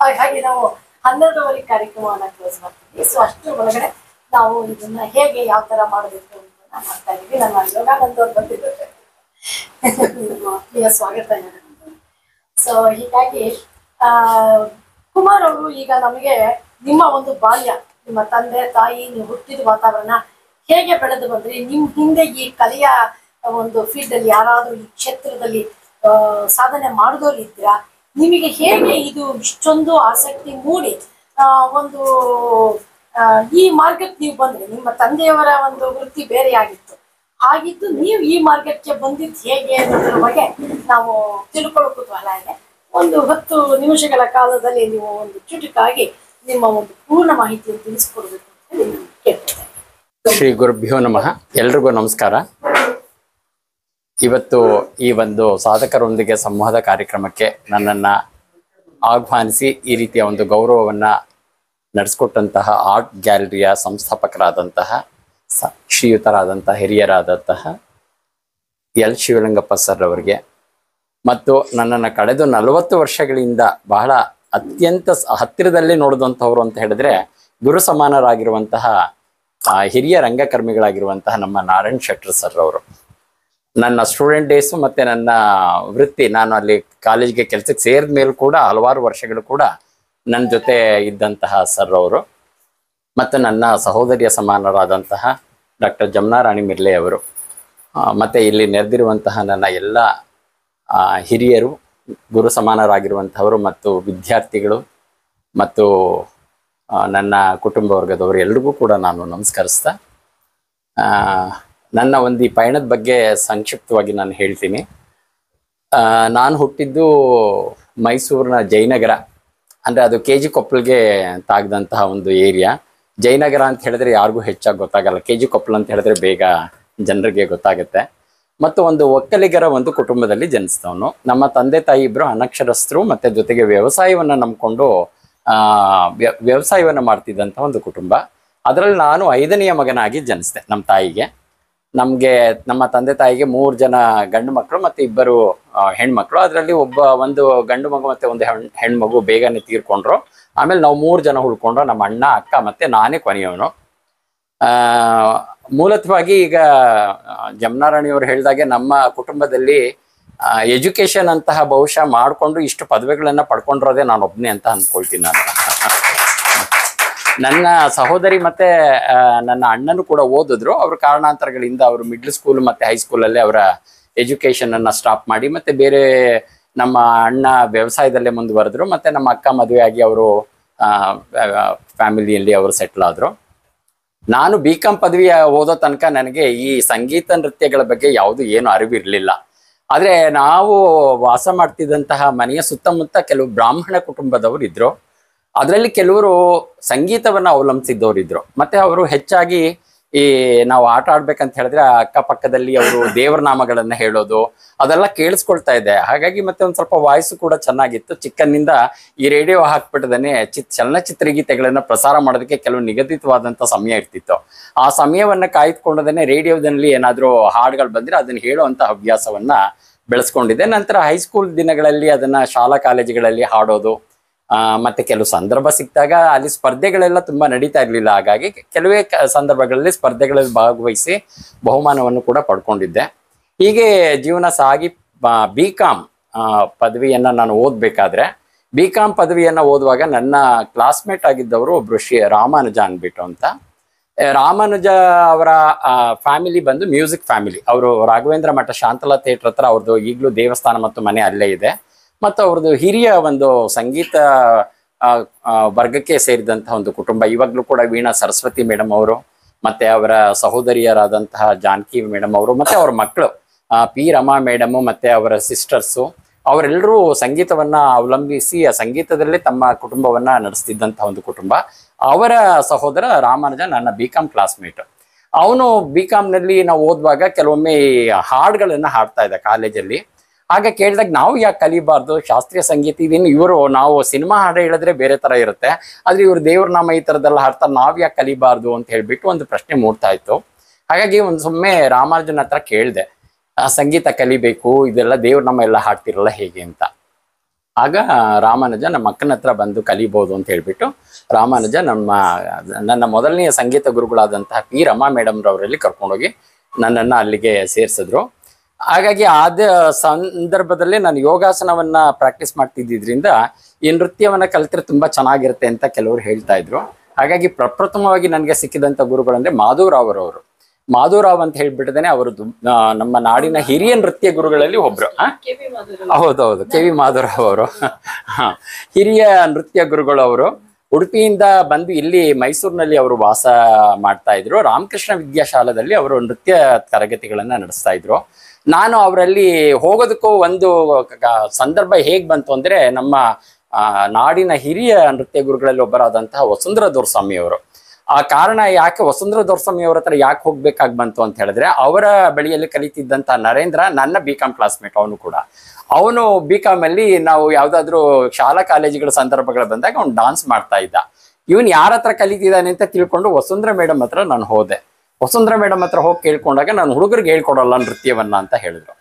ಹಾಗಾಗಿ ನಾವು 12:30 ಕಾರ್ಯಕ್ರಮವನ್ನ ಕ್ಲೋಸ್ ಮಾಡ್ತೀವಿ. ಸೊ ಅಷ್ಟರ ಒಳಗಡೆ ನಾವು ಇದನ್ನ ಹೇಗೆ ಯಾವ ತರ ಮಾಡಬೇಕು ಅಂತ ಮಾಡ್ತಾ ಇದೀವಿ. ನಮ್ಮ ಯೋಗಾನಂದ ಅವ್ರು ಬಂದಿದ್ದಾರೆ, ಸ್ವಾಗತ. ಸೊ ಹೀಗಾಗಿ ಕುಮಾರ್ ಅವರು ಈಗ ನಮಗೆ ನಿಮ್ಮ ಒಂದು ಬಾಲ್ಯ, ನಿಮ್ಮ ತಂದೆ ತಾಯಿ, ನೀವು ಹುಟ್ಟಿದ ವಾತಾವರಣ ಹೇಗೆ ಬೆಳೆದು ಬಂದ್ರಿ, ನಿಮ್ ಹಿಂದೆ ಈ ಕಲೆಯ ಒಂದು ಫೀಲ್ಡ್ ಅಲ್ಲಿ ಯಾರಾದ್ರೂ ಈ ಕ್ಷೇತ್ರದಲ್ಲಿ ಸಾಧನೆ ಮಾಡಿದವ್ರು ಇದ್ದೀರಾ, ನಿಮಗೆ ಹೇಗೆ ಇದು ಇಷ್ಟೊಂದು ಆಸಕ್ತಿ ಮೂಡಿ ಒಂದು ಈ ಮಾರ್ಗಕ್ಕೆ ನೀವು ಬಂದ್ರಿ? ನಿಮ್ಮ ತಂದೆಯವರ ಒಂದು ವೃತ್ತಿ ಬೇರೆ ಆಗಿತ್ತು, ಹಾಗಿದ್ದು ನೀವು ಈ ಮಾರ್ಗಕ್ಕೆ ಬಂದಿದ್ದು ಹೇಗೆ ಅನ್ನೋದ್ರ ಬಗ್ಗೆ ನಾವು ತಿಳ್ಕೊಳ್ಳೋ ಕುತೂಹಲ ಇದೆ. ಒಂದು 10 ನಿಮಿಷಗಳ ಕಾಲದಲ್ಲಿ ನೀವು ಒಂದು ಚುಟುಕಾಗಿ ನಿಮ್ಮ ಒಂದು ಪೂರ್ಣ ಮಾಹಿತಿಯನ್ನು ತಿಳಿಸ್ಕೊಡ್ಬೇಕು ಅಂತ ಹೇಳಿ ಕೇಳ್ತೇನೆ. ಶ್ರೀ ಗುರುಭ್ಯೋ ನಮಃ. ಎಲ್ರಿಗೂ ನಮಸ್ಕಾರ. ಇವತ್ತು ಈ ಒಂದು ಸಾಧಕರೊಂದಿಗೆ ಸಂವಾದ ಕಾರ್ಯಕ್ರಮಕ್ಕೆ ನನ್ನನ್ನು ಆಹ್ವಾನಿಸಿ ಈ ರೀತಿಯ ಒಂದು ಗೌರವವನ್ನು ನಡೆಸ್ಕೊಟ್ಟಂತಹ ಆರ್ಟ್ ಗ್ಯಾಲರಿಯ ಸಂಸ್ಥಾಪಕರಾದಂತಹ ಶ್ರೀಯುತರಾದಂತಹ ಹಿರಿಯರಾದಂತಹ ಎಲ್ ಶಿವಲಿಂಗಪ್ಪ ಸರ್ ಅವರಿಗೆ, ಮತ್ತು ನನ್ನನ್ನು ಕಳೆದ 40 ವರ್ಷಗಳಿಂದ ಬಹಳ ಅತ್ಯಂತ ಹತ್ತಿರದಲ್ಲಿ ನೋಡಿದಂಥವ್ರು ಅಂತ ಹೇಳಿದ್ರೆ ಗುರು ಸಮಾನರಾಗಿರುವಂತಹ ಹಿರಿಯ ರಂಗಕರ್ಮಿಗಳಾಗಿರುವಂತಹ ನಮ್ಮ ನಾರಾಯಣ್ ಶೆಟ್ಟರ್ ಸರ್ ಅವರು. ನನ್ನ ಸ್ಟೂಡೆಂಟ್ ಡೇಸು ಮತ್ತು ನನ್ನ ವೃತ್ತಿ, ನಾನು ಅಲ್ಲಿ ಕಾಲೇಜ್ಗೆ ಕೆಲಸಕ್ಕೆ ಸೇರಿದ ಮೇಲೂ ಕೂಡ ಹಲವಾರು ವರ್ಷಗಳು ಕೂಡ ನನ್ನ ಜೊತೆ ಇದ್ದಂತಹ ಸರ್ ಅವರು. ಮತ್ತು ನನ್ನ ಸಹೋದರಿಯ ಸಮಾನರಾದಂತಹ ಡಾಕ್ಟರ್ ಜಮುನಾ ರಾಣಿ ಮಿರ್ಲೆ ಅವರು, ಮತ್ತು ಇಲ್ಲಿ ನೆರೆದಿರುವಂತಹ ನನ್ನ ಎಲ್ಲ ಹಿರಿಯರು, ಗುರು ಸಮಾನರಾಗಿರುವಂಥವರು ಮತ್ತು ವಿದ್ಯಾರ್ಥಿಗಳು ಮತ್ತು ನನ್ನ ಕುಟುಂಬ ವರ್ಗದವರು ಎಲ್ರಿಗೂ ಕೂಡ ನಾನು ನಮಸ್ಕರಿಸ್ತಾ ನನ್ನ ಒಂದು ಈ ಪಯಣದ ಬಗ್ಗೆ ಸಂಕ್ಷಿಪ್ತವಾಗಿ ನಾನು ಹೇಳ್ತೀನಿ. ನಾನು ಹುಟ್ಟಿದ್ದು ಮೈಸೂರಿನ ಜಯನಗರ, ಅಂದರೆ ಅದು KG ಕೊಪ್ಪಳಿಗೆ ತಾಗದಂತಹ ಒಂದು ಏರಿಯಾ. ಜಯನಗರ ಅಂತ ಹೇಳಿದ್ರೆ ಯಾರಿಗೂ ಹೆಚ್ಚಾಗಿ ಗೊತ್ತಾಗಲ್ಲ, KG ಕೊಪ್ಪಳ ಅಂತ ಹೇಳಿದ್ರೆ ಬೇಗ ಜನರಿಗೆ ಗೊತ್ತಾಗುತ್ತೆ. ಮತ್ತು ಒಂದು ಒಕ್ಕಲಿಗರ ಒಂದು ಕುಟುಂಬದಲ್ಲಿ ಜನಿಸಿದವನು. ನಮ್ಮ ತಂದೆ ತಾಯಿ ಇಬ್ಬರು ಅನಕ್ಷರಸ್ಥರು, ಮತ್ತು ಜೊತೆಗೆ ವ್ಯವಸಾಯವನ್ನು ನಂಬಿಕೊಂಡು ವ್ಯವಸಾಯವನ್ನು ಮಾಡ್ತಿದ್ದಂಥ ಒಂದು ಕುಟುಂಬ. ಅದರಲ್ಲಿ ನಾನು 5ನೇ ಮಗನಾಗಿ ಜನಿಸಿದೆ ನಮ್ಮ ತಾಯಿಗೆ. ನಮ್ಮ ತಂದೆ ತಾಯಿಗೆ 3 ಜನ ಗಂಡು ಮಕ್ಕಳು ಮತ್ತು 2 ಹೆಣ್ಮಕ್ಳು. ಅದರಲ್ಲಿ ಒಂದು ಗಂಡು ಮಗು ಮತ್ತು ಒಂದು ಹೆಣ್ಮಗು ಬೇಗನೆ ತೀರ್ಕೊಂಡ್ರು. ಆಮೇಲೆ ನಾವು 3 ಜನ ಉಳ್ಕೊಂಡ್ರು, ನಮ್ಮ ಅಣ್ಣ, ಅಕ್ಕ ಮತ್ತು ನಾನೇ ಕೊನೆಯವನು. ಮೂಲತಃವಾಗಿ ಈಗ ಜಮುನಾರಾಣಿ ಅವರು ಹೇಳಿದಾಗೆ ನಮ್ಮ ಕುಟುಂಬದಲ್ಲಿ ಎಜುಕೇಶನ್ ಅಂತಹ ಬಹುಶಃ ಮಾಡಿಕೊಂಡು ಇಷ್ಟು ಪದವಿಗಳನ್ನ ಪಡ್ಕೊಂಡಿರೋದೇ ನಾನು ಒಬ್ಬನೇ ಅಂತ ಅಂದ್ಕೊಳ್ತೀನಿ ನಾನು. ನನ್ನ ಸಹೋದರಿ ಮತ್ತೆ ನನ್ನ ಅಣ್ಣನು ಕೂಡ ಓದಿದ್ರು. ಅವ್ರ ಕಾರಣಾಂತರಗಳಿಂದ ಅವರು ಮಿಡ್ಲ್ ಸ್ಕೂಲ್ ಮತ್ತೆ ಹೈಸ್ಕೂಲಲ್ಲೇ ಅವರ ಎಜುಕೇಶನ್ ಅನ್ನ ಸ್ಟಾಪ್ ಮಾಡಿ ಮತ್ತೆ ಬೇರೆ ನಮ್ಮ ಅಣ್ಣ ವ್ಯವಸಾಯದಲ್ಲೇ ಮುಂದುವರೆದ್ರು. ಮತ್ತೆ ನಮ್ಮ ಅಕ್ಕ ಮದುವೆ ಆಗಿ ಅವರು ಫ್ಯಾಮಿಲಿಯಲ್ಲಿ ಅವರು ಸೆಟ್ಲ್ ಆದ್ರು. ನಾನು BCom ಪದವಿ ಓದೋ ತನಕ ನನಗೆ ಈ ಸಂಗೀತ ನೃತ್ಯಗಳ ಬಗ್ಗೆ ಯಾವುದು ಏನು ಅರಿವಿರಲಿಲ್ಲ. ಆದ್ರೆ ನಾವು ವಾಸ ಮಾಡ್ತಿದ್ದಂತಹ ಮನೆಯ ಸುತ್ತಮುತ್ತ ಕೆಲವು ಬ್ರಾಹ್ಮಣ ಕುಟುಂಬದವರು ಇದ್ರು. ಅದರಲ್ಲಿ ಕೆಲವರು ಸಂಗೀತವನ್ನ ಅವಲಂಬಿಸಿದ್ದವರು ಇದ್ರು. ಮತ್ತೆ ಅವರು ಹೆಚ್ಚಾಗಿ ಈ ನಾವು ಆಟ ಆಡ್ಬೇಕಂತ ಹೇಳಿದ್ರೆ ಅಕ್ಕಪಕ್ಕದಲ್ಲಿ ಅವರು ದೇವರ ನಾಮಗಳನ್ನ ಹೇಳೋದು ಅದೆಲ್ಲ ಕೇಳಿಸ್ಕೊಳ್ತಾ ಇದ್ದೆ. ಹಾಗಾಗಿ ಮತ್ತೆ ಒಂದ್ ಸ್ವಲ್ಪ ವಾಯ್ಸು ಕೂಡ ಚೆನ್ನಾಗಿತ್ತು. ಚಿಕ್ಕನ್ನಿಂದ ಈ ರೇಡಿಯೋ ಹಾಕ್ಬಿಟ್ಟದೇನೆ ಚಲನಚಿತ್ರ ಗೀತೆಗಳನ್ನ ಪ್ರಸಾರ ಮಾಡೋದಕ್ಕೆ ಕೆಲವು ನಿಗದಿತವಾದಂತ ಸಮಯ ಇರ್ತಿತ್ತು. ಆ ಸಮಯವನ್ನ ಕಾಯ್ದುಕೊಂಡದೇನೆ ರೇಡಿಯೋದಲ್ಲಿ ಏನಾದ್ರೂ ಹಾಡುಗಳು ಬಂದ್ರೆ ಅದನ್ನ ಹೇಳುವಂತ ಹವ್ಯಾಸವನ್ನ ಬೆಳೆಸ್ಕೊಂಡಿದ್ದೆ. ನಂತರ ಹೈಸ್ಕೂಲ್ ದಿನಗಳಲ್ಲಿ ಅದನ್ನ ಶಾಲಾ ಕಾಲೇಜುಗಳಲ್ಲಿ ಹಾಡೋದು, ಮತ್ತೆ ಕೆಲವು ಸಂದರ್ಭ ಸಿಕ್ಕಿದಾಗ ಅಲ್ಲಿ ಸ್ಪರ್ಧೆಗಳೆಲ್ಲ ತುಂಬಾ ನಡೀತಾ ಇರ್ಲಿಲ್ಲ. ಹಾಗಾಗಿ ಕೆಲವೇ ಸಂದರ್ಭಗಳಲ್ಲಿ ಸ್ಪರ್ಧೆಗಳಲ್ಲಿ ಭಾಗವಹಿಸಿ ಬಹುಮಾನವನ್ನು ಕೂಡ ಪಡ್ಕೊಂಡಿದ್ದೆ. ಹೀಗೆ ಜೀವನ ಸಾಗಿ BCom ಪದವಿಯನ್ನ ನಾನು ಓದ್ಬೇಕಾದ್ರೆ BCom ಪದವಿಯನ್ನ ಓದುವಾಗ ನನ್ನ ಕ್ಲಾಸ್ಮೇಟ್ ಆಗಿದ್ದವರು ಒಬ್ರು ರಾಮಾನುಜ ಅನ್ಬಿಟ್ಟು ಅಂತ. ರಾಮಾನುಜ ಅವರ ಫ್ಯಾಮಿಲಿ ಬಂದು ಮ್ಯೂಸಿಕ್ ಫ್ಯಾಮಿಲಿ. ಅವರು ರಾಘವೇಂದ್ರ ಮಠ ಶಾಂತಲಾ ಥಿಯೇಟರ್ ಹತ್ರ ಅವ್ರದ್ದು ಈಗಲೂ ದೇವಸ್ಥಾನ ಮತ್ತು ಮನೆ ಅಲ್ಲೇ ಇದೆ. ಮತ್ತು ಅವ್ರದ್ದು ಹಿರಿಯ ಒಂದು ಸಂಗೀತ ವರ್ಗಕ್ಕೆ ಸೇರಿದಂತಹ ಒಂದು ಕುಟುಂಬ. ಇವಾಗಲೂ ಕೂಡ ವೀಣಾ ಸರಸ್ವತಿ ಮೇಡಮ್ ಅವರು ಮತ್ತೆ ಅವರ ಸಹೋದರಿಯರಾದಂತಹ ಜಾನಕಿ ಮೇಡಮ್ ಅವರು ಮತ್ತೆ ಅವರ ಮಕ್ಕಳು P ರಮಾ ಮೇಡಮ್ ಮತ್ತೆ ಅವರ ಸಿಸ್ಟರ್ಸು ಅವರೆಲ್ಲರೂ ಸಂಗೀತವನ್ನ ಅವಲಂಬಿಸಿ ಆ ಸಂಗೀತದಲ್ಲೇ ತಮ್ಮ ಕುಟುಂಬವನ್ನ ನಡೆಸ್ತಿದ್ದಂತಹ ಒಂದು ಕುಟುಂಬ. ಅವರ ಸಹೋದರ ರಾಮಾನುಜ ನನ್ನ BCom ಕ್ಲಾಸ್ಮೇಟ್. ಅವನು BCom ನಲ್ಲಿ ನಾವು ಓದುವಾಗ ಕೆಲವೊಮ್ಮೆ ಹಾಡುಗಳನ್ನ ಹಾಡ್ತಾ ಇದ್ದ ಕಾಲೇಜಲ್ಲಿ. ಆಗ ಕೇಳಿದಾಗ ನಾವು ಯಾಕೆ ಕಲಿಬಾರ್ದು ಶಾಸ್ತ್ರೀಯ ಸಂಗೀತ ಇದನ್ನು ಇವರು ನಾವು ಸಿನಿಮಾ ಹಾಡು ಹೇಳಿದ್ರೆ ಬೇರೆ ತರ ಇರುತ್ತೆ, ಆದ್ರೆ ಇವರು ದೇವ್ರ ನಾಮ ಈ ತರದೆಲ್ಲ ಹಾಡ್ತಾರೆ, ನಾವ್ ಯಾಕೆ ಕಲಿಬಾರ್ದು ಅಂತ ಹೇಳ್ಬಿಟ್ಟು ಒಂದು ಪ್ರಶ್ನೆ ಮೂಡ್ತಾ ಇತ್ತು. ಹಾಗಾಗಿ ಒಂದು ಸುಮ್ಮನೆ ರಾಮಾನುಜನ ಹತ್ರ ಕೇಳಿದೆ, ಸಂಗೀತ ಕಲಿಬೇಕು, ಇದೆಲ್ಲ ದೇವ್ರ ನಾಮ ಎಲ್ಲ ಹಾಡ್ತಿರಲ್ಲ ಹೇಗೆ ಅಂತ. ಆಗ ರಾಮಾನುಜ ನಮ್ಮ ಅಕ್ಕನ ಹತ್ರ ಬಂದು ಕಲಿಬಹುದು ಅಂತ ಹೇಳ್ಬಿಟ್ಟು ರಾಮಾನುಜ ನನ್ನ ಮೊದಲನೆಯ ಸಂಗೀತ ಗುರುಗಳಾದಂತಹ P ರಮಾ ಮೇಡಮ್ ರವರಲ್ಲಿ ಕರ್ಕೊಂಡೋಗಿ ನನ್ನನ್ನು ಅಲ್ಲಿಗೆ ಸೇರಿಸಿದ್ರು. ಹಾಗಾಗಿ ಆದ ಸಂದರ್ಭದಲ್ಲೇ ನಾನು ಯೋಗಾಸನವನ್ನ ಪ್ರಾಕ್ಟೀಸ್ ಮಾಡ್ತಿದ್ದಿದ್ರಿಂದ ಈ ನೃತ್ಯವನ್ನ ಕಲಿತ್ರೆ ತುಂಬಾ ಚೆನ್ನಾಗಿರುತ್ತೆ ಅಂತ ಕೆಲವರು ಹೇಳ್ತಾ ಇದ್ರು. ಹಾಗಾಗಿ ಪ್ರಪ್ರಥಮವಾಗಿ ನನಗೆ ಸಿಕ್ಕಿದಂತ ಗುರುಗಳಂದ್ರೆ ಮಾಧವರಾವ್ ಅವರು. ಮಾಧವರಾವ್ ಅಂತ ಹೇಳ್ಬಿಟ್ಟಿದ್ದೇನೆ ಅವರದ್ದು ನಮ್ಮ ನಾಡಿನ ಹಿರಿಯ ನೃತ್ಯ ಗುರುಗಳಲ್ಲಿ ಒಬ್ರು. ಹೌದೌದು, KV ಮಾಧವರಾವ್ ಅವರು ಹಿರಿಯ ನೃತ್ಯ ಗುರುಗಳು. ಅವರು ಉಡುಪಿಯಿಂದ ಬಂದು ಇಲ್ಲಿ ಮೈಸೂರಿನಲ್ಲಿ ಅವರು ವಾಸ ಮಾಡ್ತಾ ಇದ್ರು. ರಾಮಕೃಷ್ಣ ವಿದ್ಯಾಶಾಲದಲ್ಲಿ ಅವರು ನೃತ್ಯ ತರಗತಿಗಳನ್ನ ನಡೆಸ್ತಾ ಇದ್ರು. ನಾನು ಅವರಲ್ಲಿ ಹೋಗೋದಕ್ಕೂ ಒಂದು ಸಂದರ್ಭ ಹೇಗ್ ಬಂತು ಅಂದ್ರೆ ನಮ್ಮ ನಾಡಿನ ಹಿರಿಯ ನೃತ್ಯ ಗುರುಗಳಲ್ಲಿ ಒಬ್ಬರಾದಂತಹ ವಸುಂಧರಾ ದೊರೆಸ್ವಾಮಿ ಅವರು. ಆ ಕಾರಣ ಯಾಕೆ ವಸುಂಧರಾ ದೊರೆಸ್ವಾಮಿ ಅವರ ಹತ್ರ ಯಾಕೆ ಹೋಗ್ಬೇಕಾಗಿ ಬಂತು ಅಂತ ಹೇಳಿದ್ರೆ, ಅವರ ಬಳಿಯಲ್ಲಿ ಕಲಿತಿದ್ದಂತ ನರೇಂದ್ರ ನನ್ನ BCom ಕ್ಲಾಸ್ಮೇಟ್. ಅವನು ಕೂಡ ಅವನು BCom ಅಲ್ಲಿ ನಾವು ಯಾವ್ದಾದ್ರು ಶಾಲಾ ಕಾಲೇಜುಗಳ ಸಂದರ್ಭಗಳು ಬಂದಾಗ ಅವ್ನು ಡಾನ್ಸ್ ಮಾಡ್ತಾ ಇದ್ದ. ಇವನ್ ಯಾರ ಹತ್ರ ಕಲಿತಿದ್ದಾನೆ ಅಂತ ತಿಳ್ಕೊಂಡು ವಸುಂಧರಾ ಮೇಡಮ್ ಹತ್ರ ನಾನು ಹೋದೆ. ವಸುಂಧರಾ ಮೇಡಮ್ ಹತ್ರ ಹೋಗಿ ಕೇಳ್ಕೊಂಡಾಗ ನಾನು ಹುಡುಗರಿಗೆ ಹೇಳ್ಕೊಡಲ್ಲ ನೃತ್ಯವನ್ನ ಅಂತ ಹೇಳಿದ್ರು.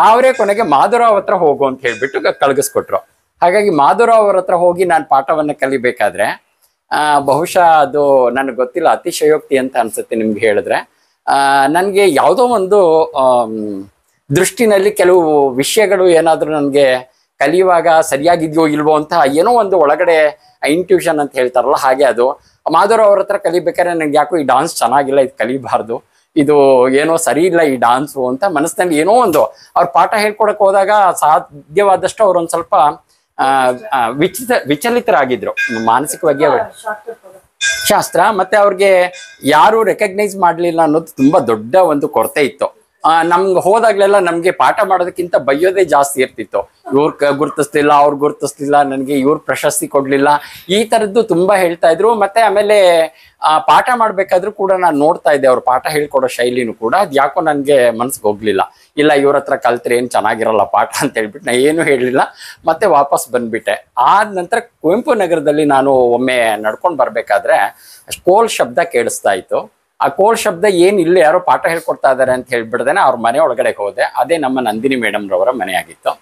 ಅವರೇ ಕೊನೆಗೆ ಮಾಧವರಾವ್ ಹತ್ರ ಹೋಗು ಅಂತ ಹೇಳ್ಬಿಟ್ಟು ಕಳಗಿಸ್ಕೊಟ್ರು. ಹಾಗಾಗಿ ಮಾಧವರಾವ್ ಅವ್ರ ಹತ್ರ ಹೋಗಿ ನಾನು ಪಾಠವನ್ನ ಕಲಿಬೇಕಾದ್ರೆ ಬಹುಶಃ ಅದು ನನಗೆ ಗೊತ್ತಿಲ್ಲ, ಅತಿಶಯೋಕ್ತಿ ಅಂತ ಅನ್ಸುತ್ತೆ ನಿಮ್ಗೆ ಹೇಳಿದ್ರೆ. ನನಗೆ ಯಾವುದೋ ಒಂದು ದೃಷ್ಟಿನಲ್ಲಿ ಕೆಲವು ವಿಷಯಗಳು ಏನಾದರೂ ನನಗೆ ಕಲಿಯುವಾಗ ಸರಿಯಾಗಿದ್ಯೋ ಇಲ್ವೋ ಅಂತ ಏನೋ ಒಂದು ಒಳಗಡೆ ಇಂಟ್ಯೂಷನ್ ಅಂತ ಹೇಳ್ತಾರಲ್ಲ, ಹಾಗೆ ಅದು ಮಾಧವರಾವ್ ಅವ್ರ ಹತ್ರ ಕಲಿಬೇಕಾದ್ರೆ ನನಗೆ ಯಾಕೋ ಈ ಡಾನ್ಸ್ ಚೆನ್ನಾಗಿಲ್ಲ, ಇದು ಕಲಿಬಾರ್ದು, ಇದು ಏನೋ ಸರಿ ಇಲ್ಲ ಈ ಡಾನ್ಸು ಅಂತ ಮನಸ್ಸಿನಲ್ಲಿ ಏನೋ ಒಂದು ಅವ್ರ ಪಾಠ ಹೇಳ್ಕೊಡಕ್ ಹೋದಾಗ ಸಾಧ್ಯವಾದಷ್ಟು ಅವ್ರೊಂದು ಸ್ವಲ್ಪ ವಿಚಲಿತರಾಗಿದ್ರು ಮಾನಸಿಕವಾಗಿ. ಶಾಸ್ತ್ರ ಮತ್ತೆ ಅವ್ರಿಗೆ ಯಾರು ರೆಕಗ್ನೈಸ್ ಮಾಡ್ಲಿಲ್ಲ ಅನ್ನೋದು ತುಂಬಾ ದೊಡ್ಡ ಒಂದು ಕೊರತೆ ಇತ್ತು. ನಮ್ಗೆ ಹೋದಾಗ್ಲೆಲ್ಲ ನಮ್ಗೆ ಪಾಠ ಮಾಡೋದಕ್ಕಿಂತ ಬೈಯೋದೇ ಜಾಸ್ತಿ ಇರ್ತಿತ್ತು. ಇವ್ರ ಗುರ್ತಿಸ್ಲಿಲ್ಲ, ಅವ್ರು ಗುರ್ತಿಸ್ಲಿಲ್ಲ, ನನಗೆ ಇವ್ರ ಪ್ರಶಸ್ತಿ ಕೊಡ್ಲಿಲ್ಲ, ಈ ತರದ್ದು ತುಂಬಾ ಹೇಳ್ತಾ ಇದ್ರು. ಮತ್ತೆ ಆಮೇಲೆ ಪಾಠ ಮಾಡ್ಬೇಕಾದ್ರೂ ಕೂಡ ನಾನು ನೋಡ್ತಾ ಇದ್ದೆ ಅವ್ರ ಪಾಠ ಹೇಳ್ಕೊಡೋ ಶೈಲಿನೂ ಕೂಡ. ಅದ್ ಯಾಕೋ ನನ್ಗೆ ಮನ್ಸಿಗೆ ಹೋಗ್ಲಿಲ್ಲ. ಇಲ್ಲ ಇವ್ರ ಹತ್ರ ಕಲ್ತ್ರೆ ಏನ್ ಚೆನ್ನಾಗಿರಲ್ಲ ಪಾಠ ಅಂತ ಹೇಳ್ಬಿಟ್ಟು ನಾ ಏನು ಹೇಳಲಿಲ್ಲ, ಮತ್ತೆ ವಾಪಸ್ ಬಂದ್ಬಿಟ್ಟೆ. ಆದ ನಂತರ ಕುವೆಂಪು ನಗರದಲ್ಲಿ ನಾನು ಒಮ್ಮೆ ನಡ್ಕೊಂಡು ಬರ್ಬೇಕಾದ್ರೆ ಕೋಲ್ ಶಬ್ದ ಕೇಳಿಸ್ತಾ ಇತ್ತು. ಆ ಕೋಲ್ ಶಬ್ದ ಏನ್ ಇಲ್ಲಿ ಯಾರೋ ಪಾಠ ಹೇಳ್ಕೊಡ್ತಾ ಇದಾರೆ ಅಂತ ಹೇಳ್ಬಿಡ್ದೇನೆ ಅವ್ರ ಮನೆ ಒಳಗಡೆ ಹೋದೆ. ಅದೇ ನಮ್ಮ ನಂದಿನಿ ಮೇಡಮ್ ರವರ ಮನೆ ಆಗಿತ್ತು.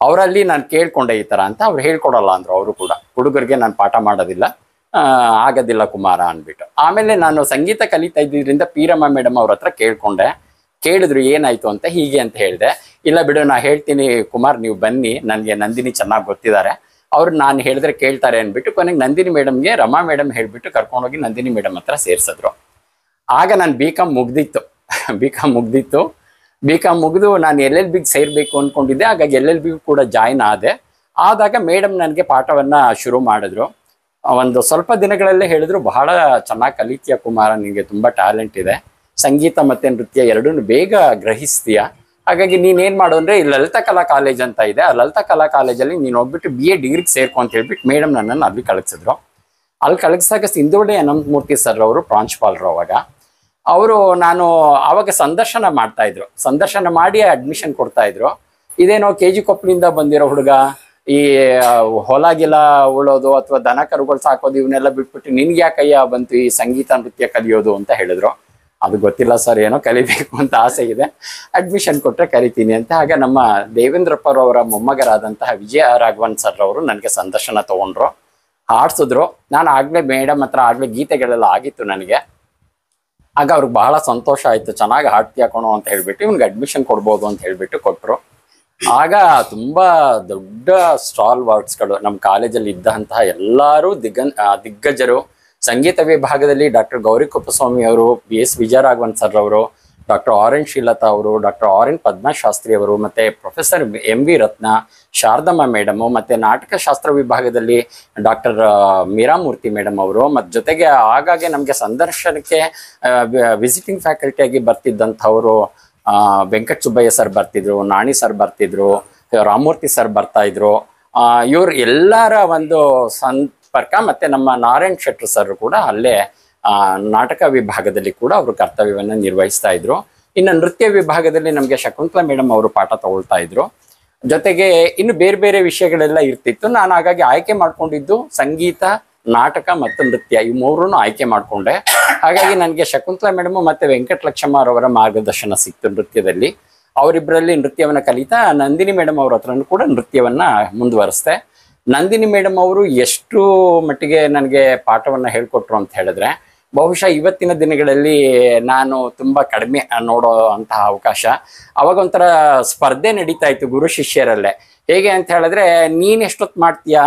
ಅವರಲ್ಲಿ ನಾನು ಕೇಳ್ಕೊಂಡೆ ಈ ತರ ಅಂತ. ಅವ್ರು ಹೇಳ್ಕೊಡಲ್ಲ ಅಂದ್ರು. ಅವರು ಕೂಡ ಹುಡುಗರಿಗೆ ನಾನು ಪಾಠ ಮಾಡೋದಿಲ್ಲ, ಆಗೋದಿಲ್ಲ ಕುಮಾರ ಅಂದ್ಬಿಟ್ಟು. ಆಮೇಲೆ ನಾನು ಸಂಗೀತ ಕಲಿತಾ ಇದ್ದಿದ್ರಿಂದ ಪೀರಮ್ಮ ಮೇಡಮ್ ಅವ್ರ ಹತ್ರ ಕೇಳಿದ್ರು ಏನಾಯ್ತು ಅಂತ. ಹೀಗೆ ಅಂತ ಹೇಳಿದೆ. ಇಲ್ಲ ಬಿಡು, ನಾ ಹೇಳ್ತೀನಿ ಕುಮಾರ್, ನೀವು ಬನ್ನಿ, ನನಗೆ ನಂದಿನಿ ಚೆನ್ನಾಗಿ ಗೊತ್ತಿದ್ದಾರೆ, ಅವ್ರು ನಾನು ಹೇಳಿದ್ರೆ ಕೇಳ್ತಾರೆ ಅಂದ್ಬಿಟ್ಟು ಕೊನೆಗೆ ನಂದಿನಿ ಮೇಡಮ್ಗೆ ರಮಾ ಮೇಡಮ್ ಹೇಳ್ಬಿಟ್ಟು ಕರ್ಕೊಂಡೋಗಿ ನಂದಿನಿ ಮೇಡಮ್ ಹತ್ರ ಸೇರಿಸಿದ್ರು. ಆಗ ನಾನು BCom ಮುಗ್ದಿತ್ತು. BCom ಮುಗಿದು ನಾನು LLB ಸೇರ್ಬೇಕು ಅಂದ್ಕೊಂಡಿದ್ದೆ. ಹಾಗಾಗಿ LLB ಕೂಡ ಜಾಯ್ನ್ ಆದಾಗ ಮೇಡಮ್ ನನಗೆ ಪಾಠವನ್ನ ಶುರು ಮಾಡಿದ್ರು. ಒಂದು ಸ್ವಲ್ಪ ದಿನಗಳಲ್ಲೇ ಹೇಳಿದ್ರು, ಬಹಳ ಚೆನ್ನಾಗಿ ಕಲಿತೀಯ ಕುಮಾರ, ನಿನಗೆ ತುಂಬಾ ಟ್ಯಾಲೆಂಟ್ ಇದೆ, ಸಂಗೀತ ಮತ್ತೆ ನೃತ್ಯ ಎರಡನ್ನೂ ಬೇಗ ಗ್ರಹಿಸ್ತೀಯ, ಹಾಗಾಗಿ ನೀನೇನ್ ಮಾಡು ಅಂದ್ರೆ ಈ ಲಲಿತಾ ಕಲಾ ಕಾಲೇಜ್ ಅಂತ ಇದೆ, ಆ ಲಲಿತಾ ಕಲಾ ಕಾಲೇಜಲ್ಲಿ ನೀನು ಹೋಗ್ಬಿಟ್ಟು BA ಡಿಗ್ರಿಗೆ ಸೇರ್ಕೊ ಅಂತ ಹೇಳ್ಬಿಟ್ಟು ಮೇಡಮ್ ನನ್ನನ್ನು ಅಲ್ಲಿ ಕಳಿಸಿದ್ರು. ಅಲ್ಲಿ ಕಳಿಸಾಗ ಸಿಂಧೋಡೆ ಅನಂತಮೂರ್ತಿ ಸರ್ ಅವರು ಪ್ರಾಂಶುಪಾಲರು. ನಾನು ಅವಾಗ ಸಂದರ್ಶನ ಮಾಡ್ತಾ ಇದ್ರು. ಸಂದರ್ಶನ ಮಾಡಿ ಅಡ್ಮಿಷನ್ ಕೊಡ್ತಾ ಇದ್ರು. ಇದೇನೋ KG ಕೊಪ್ಪಳಿಂದ ಬಂದಿರೋ ಹುಡುಗ, ಈ ಹೊಲಗಿಲ ಉಳೋದು ಅಥವಾ ದನ ಕರುಗಳು ಸಾಕೋದು ಇವನ್ನೆಲ್ಲ ಬಿಟ್ಬಿಟ್ಟು ನಿನ್ಗೆ ಯಾಕಯ್ಯ ಬಂತು ಈ ಸಂಗೀತ ನೃತ್ಯ ಕಲಿಯೋದು ಅಂತ ಹೇಳಿದ್ರು. ಅದು ಗೊತ್ತಿಲ್ಲ ಸರ್, ಏನೋ ಕಲಿಬೇಕು ಅಂತ ಆಸೆ ಇದೆ, ಅಡ್ಮಿಷನ್ ಕೊಟ್ಟರೆ ಕರಿತೀನಿ ಅಂತ. ಆಗ ನಮ್ಮ ದೇವೇಂದ್ರಪ್ಪರವರ ಮೊಮ್ಮಗರಾದಂತಹ ವಿಜಯ ರಾಘವನ್ ಸರ್ ಅವರು ನನಗೆ ಸಂದರ್ಶನ ತಗೊಂಡ್ರು, ಹಾಡ್ಸಿದ್ರು. ನಾನು ಆಗ್ಲೇ ಮೇಡಮ್ ಹತ್ರ ಆಗ್ಲೇ ಗೀತೆಗಳೆಲ್ಲ ಆಗಿತ್ತು ನನಗೆ. ಆಗ ಅವ್ರಿಗೆ ಬಹಳ ಸಂತೋಷ ಆಯ್ತು, ಚೆನ್ನಾಗಿ ಹಾಡ್ತೀಯ ಕಣೋ ಅಂತ ಹೇಳ್ಬಿಟ್ಟು ಇವ್ನಿಗೆ ಅಡ್ಮಿಷನ್ ಕೊಡ್ಬೋದು ಅಂತ ಹೇಳ್ಬಿಟ್ಟು ಕೊಟ್ಟರು. ಆಗ ತುಂಬಾ ದೊಡ್ಡ ಸ್ಟಾಲ್ ವಾರ್ಡ್ಸ್ಗಳು ನಮ್ಮ ಕಾಲೇಜಲ್ಲಿ ಇದ್ದಂತಹ ಎಲ್ಲರೂ ದಿಗ್ಗಜರು. ಸಂಗೀತ ವಿಭಾಗದಲ್ಲಿ ಡಾಕ್ಟರ್ ಗೌರಿ ಕುಪ್ಪಸ್ವಾಮಿ ಅವರು, BS ವಿಜಯರಾಘವನ್ ಸರ್ ಅವರು, ಡಾಕ್ಟರ್ RN ಶ್ರೀಲತಾ ಅವರು, ಡಾಕ್ಟರ್ RN ಪದ್ಮಶಾಸ್ತ್ರಿ ಅವರು, ಮತ್ತೆ ಪ್ರೊಫೆಸರ್ MV ರತ್ನ, ಶಾರದಮ್ಮ ಮೇಡಮು, ಮತ್ತೆ ನಾಟಕ ಶಾಸ್ತ್ರ ವಿಭಾಗದಲ್ಲಿ ಡಾಕ್ಟರ್ ಮೀರಾಮೂರ್ತಿ ಮೇಡಮ್ ಅವರು, ಮತ್ತು ಜೊತೆಗೆ ಆಗಾಗ್ಗೆ ನಮಗೆ ಸಂದರ್ಶನಕ್ಕೆ ವಿಸಿಟಿಂಗ್ ಫ್ಯಾಕಲ್ಟಿಯಾಗಿ ಬರ್ತಿದ್ದಂಥವರು ವೆಂಕಟ ಸುಬ್ಬಯ್ಯ ಸರ್ ಬರ್ತಿದ್ರು, ನಾಣಿ ಸರ್ ಬರ್ತಿದ್ರು, ರಾಮಮೂರ್ತಿ ಸರ್ ಬರ್ತಾ ಇದ್ರು. ಇವ್ರು ಎಲ್ಲರ ಒಂದು ಸಂಪರ್ಕ, ಮತ್ತೆ ನಮ್ಮ ನಾರಾಯಣ್ ಶೆಟ್ರು ಸರ್ ಕೂಡ ಅಲ್ಲೇ ನಾಟಕ ವಿಭಾಗದಲ್ಲಿ ಕೂಡ ಅವರು ಕರ್ತವ್ಯವನ್ನು ನಿರ್ವಹಿಸ್ತಾ ಇದ್ರು. ಇನ್ನು ನೃತ್ಯ ವಿಭಾಗದಲ್ಲಿ ನಮಗೆ ಶಕುಂತಲಾ ಮೇಡಮ್ ಅವರು ಪಾಠ ತಗೊಳ್ತಾ ಇದ್ರು. ಜೊತೆಗೆ ಇನ್ನು ಬೇರೆ ಬೇರೆ ವಿಷಯಗಳೆಲ್ಲ ಇರ್ತಿತ್ತು. ನಾನು ಹಾಗಾಗಿ ಆಯ್ಕೆ ಮಾಡ್ಕೊಂಡಿದ್ದು ಸಂಗೀತ, ನಾಟಕ ಮತ್ತು ನೃತ್ಯ, ಈ ಮೂರನ್ನು ಆಯ್ಕೆ ಮಾಡಿಕೊಂಡೆ. ಹಾಗಾಗಿ ನನಗೆ ಶಕುಂತಲಾ ಮೇಡಮ್ ಮತ್ತೆ ವೆಂಕಟಲಕ್ಷ್ಮರವರ ಮಾರ್ಗದರ್ಶನ ಸಿಕ್ತು ನೃತ್ಯದಲ್ಲಿ. ಅವರಿಬ್ಬರಲ್ಲಿ ನೃತ್ಯವನ್ನ ಕಲಿತಾ ನಂದಿನಿ ಮೇಡಮ್ ಅವ್ರ ಹತ್ರನೂ ಕೂಡ ನೃತ್ಯವನ್ನ ಮುಂದುವರಿಸ್ದೆ. ನಂದಿನಿ ಮೇಡಮ್ ಅವರು ಎಷ್ಟು ಮಟ್ಟಿಗೆ ನನಗೆ ಪಾಠವನ್ನ ಹೇಳ್ಕೊಟ್ರು ಅಂತ ಹೇಳಿದ್ರೆ, ಬಹುಶಃ ಇವತ್ತಿನ ದಿನಗಳಲ್ಲಿ ನಾನು ತುಂಬಾ ಕಡಿಮೆ ನೋಡೋ ಅಂತಹ ಅವಕಾಶ. ಅವಾಗ ಒಂಥರ ಸ್ಪರ್ಧೆ ನಡೀತಾ ಇತ್ತು ಗುರು ಶಿಷ್ಯರಲ್ಲೇ. ಹೇಗೆ ಅಂತ ಹೇಳಿದ್ರೆ, ನೀನ್ ಎಷ್ಟೊತ್ತು ಮಾಡ್ತೀಯಾ,